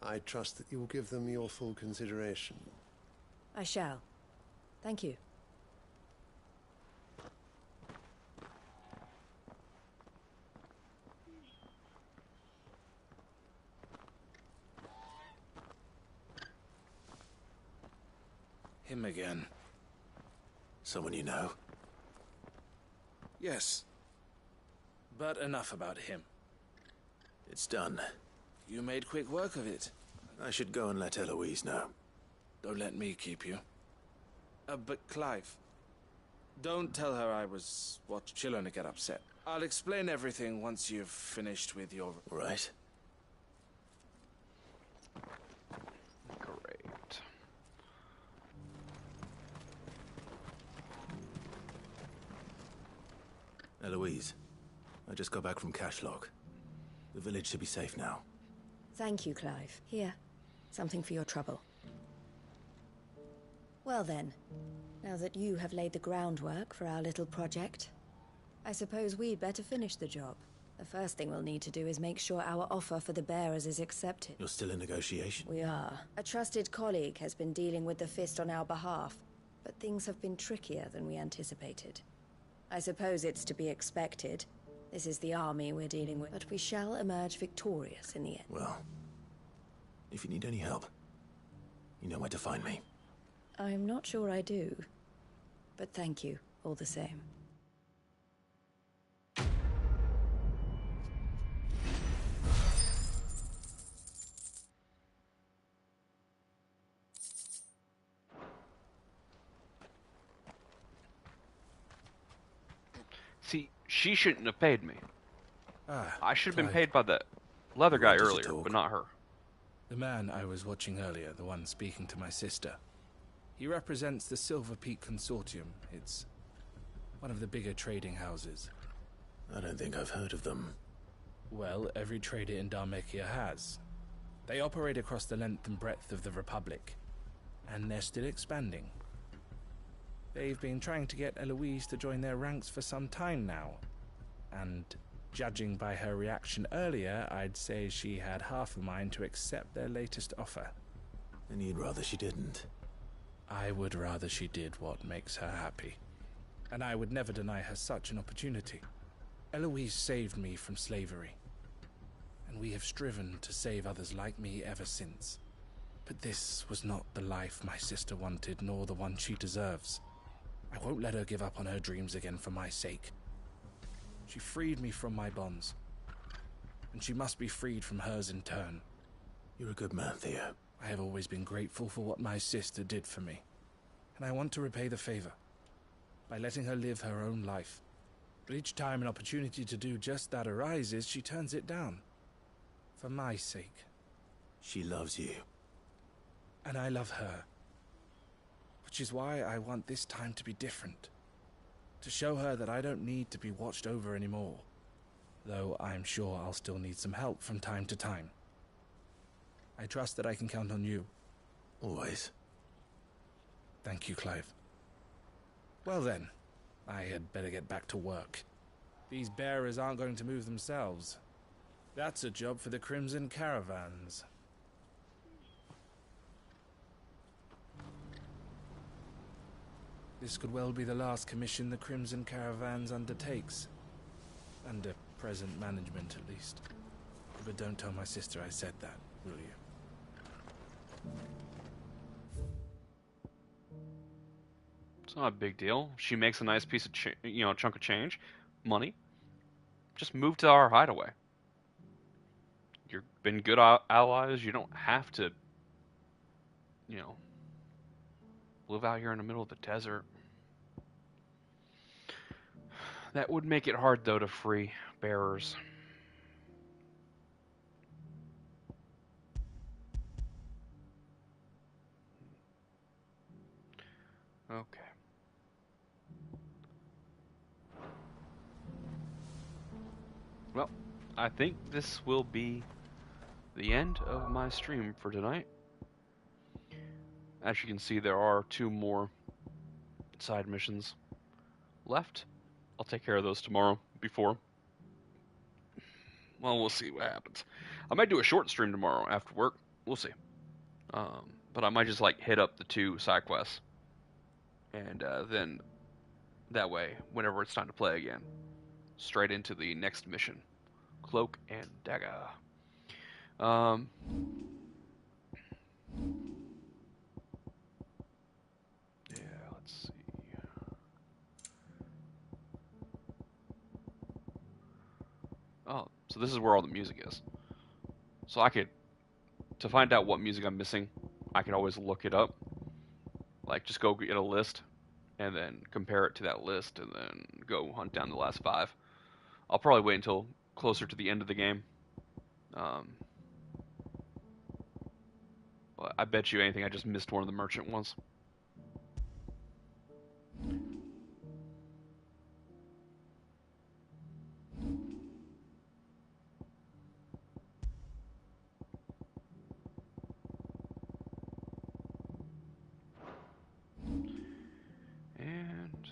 Speaker 5: I trust that you will give them your full consideration.
Speaker 3: I shall. Thank you.
Speaker 7: Him again.
Speaker 11: Someone you know?
Speaker 7: Yes. But enough about him.
Speaker 11: It's done.
Speaker 7: You made quick work of it.
Speaker 11: I should go and let Eloise know.
Speaker 7: Don't let me keep you. But Clive, don't tell her I was... she'll only get upset. I'll explain everything once you've finished with your...
Speaker 11: Right.
Speaker 1: Great.
Speaker 11: Eloise, I just got back from Cashlog. The village should be safe now.
Speaker 3: Thank you, Clive. Here, something for your trouble. Well then, now that you have laid the groundwork for our little project, I suppose we'd better finish the job. The first thing we'll need to do is make sure our offer for the bearers is accepted.
Speaker 11: You're still in negotiation?
Speaker 3: We are. A trusted colleague has been dealing with the Fist on our behalf, but things have been trickier than we anticipated. I suppose it's to be expected. This is the army we're dealing with, but we shall emerge victorious in the end.
Speaker 11: Well, if you need any help, you know where to find me.
Speaker 3: I'm not sure I do, but thank you all the same.
Speaker 1: See, she shouldn't have paid me. I should have been
Speaker 7: Clive.
Speaker 1: paid by the leather guy
Speaker 7: What does it
Speaker 1: earlier,
Speaker 7: talk?
Speaker 1: but not her.
Speaker 7: The man I was watching earlier, the one speaking to my sister. He represents the Silver Peak Consortium. It's one of the bigger trading houses.
Speaker 11: I don't think I've heard of them.
Speaker 7: Well, every trader in Dharmekia has. They operate across the length and breadth of the Republic, and they're still expanding. They've been trying to get Eloise to join their ranks for some time now, and judging by her reaction earlier, I'd say she had half a mind to accept their latest offer.
Speaker 11: And you'd rather she didn't?
Speaker 7: I would rather she did what makes her happy, and I would never deny her such an opportunity. Eloise saved me from slavery, and we have striven to save others like me ever since. But this was not the life my sister wanted, nor the one she deserves. I won't let her give up on her dreams again for my sake. She freed me from my bonds, and she must be freed from hers in turn.
Speaker 11: You're a good man, Theo.
Speaker 7: I have always been grateful for what my sister did for me, and I want to repay the favor by letting her live her own life. But each time an opportunity to do just that arises, she turns it down. For my sake.
Speaker 11: She loves you.
Speaker 7: And I love her. Which is why I want this time to be different. To show her that I don't need to be watched over anymore. Though I'm sure I'll still need some help from time to time. I trust that I can count on you.
Speaker 11: Always.
Speaker 7: Thank you, Clive. Well then, I had better get back to work. These bearers aren't going to move themselves. That's a job for the Crimson Caravans. This could well be the last commission the Crimson Caravans undertakes. Under present management, at least. But don't tell my sister I said that, will you?
Speaker 1: It's not a big deal. She makes a nice piece of, chunk of change, money. Just move to our hideaway. You've been good allies. You don't have to, live out here in the middle of the desert. That would make it hard, though, to free bearers. Okay. Well, I think this will be the end of my stream for tonight. As you can see, there are 2 more side missions left. I'll take care of those tomorrow before. Well, we'll see what happens. I might do a short stream tomorrow after work. We'll see. But I might just like hit up the 2 side quests, and then that way, whenever it's time to play again, straight into the next mission, Cloak and Dagger. Yeah, let's see. Oh, so this is where all the music is. So I could, to find out what music I'm missing, I can always look it up. Like, just go get a list, and then compare it to that list, and then go hunt down the last 5. I'll probably wait until closer to the end of the game. But I bet you anything I just missed one of the merchant ones. And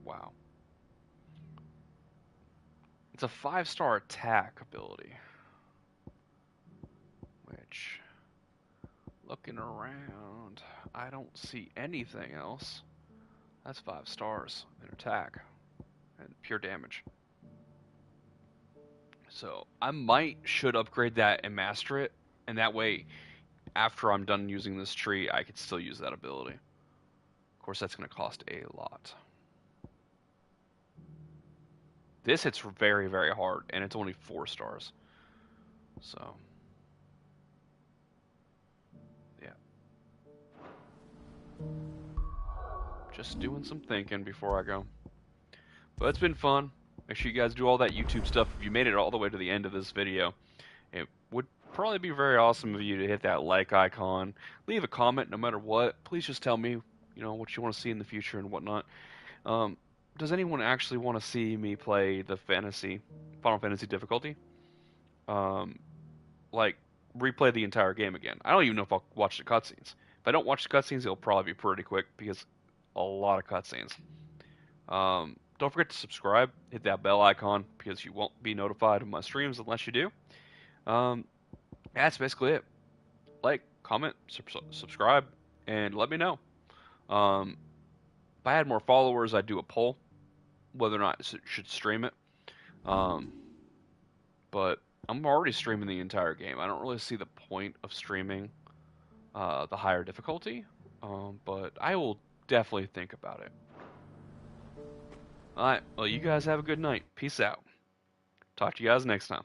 Speaker 1: wow. It's a 5-star attack ability. Which, looking around, I don't see anything else. That's 5 stars in attack and pure damage. So I should upgrade that and master it, and that way, after I'm done using this tree, I could still use that ability. Of course, that's going to cost a lot. This hits very, very hard, and it's only 4 stars. So, yeah. Just doing some thinking before I go. But it's been fun. Make sure you guys do all that YouTube stuff. If you made it all the way to the end of this video, it would probably be very awesome of you to hit that like icon. Leave a comment no matter what. Please just tell me, what you want to see in the future and whatnot. Does anyone actually want to see me play the Final Fantasy difficulty? Like, replay the entire game again. I don't even know if I'll watch the cutscenes. If I don't watch the cutscenes, it'll probably be pretty quick because a lot of cutscenes. Don't forget to subscribe, hit that bell icon because you won't be notified of my streams unless you do. That's basically it. Like, comment, subscribe, and let me know. If I had more followers, I'd do a poll whether or not I should stream it. But I'm already streaming the entire game. I don't really see the point of streaming the higher difficulty, but I will definitely think about it. Alright, well, you guys have a good night. Peace out. Talk to you guys next time.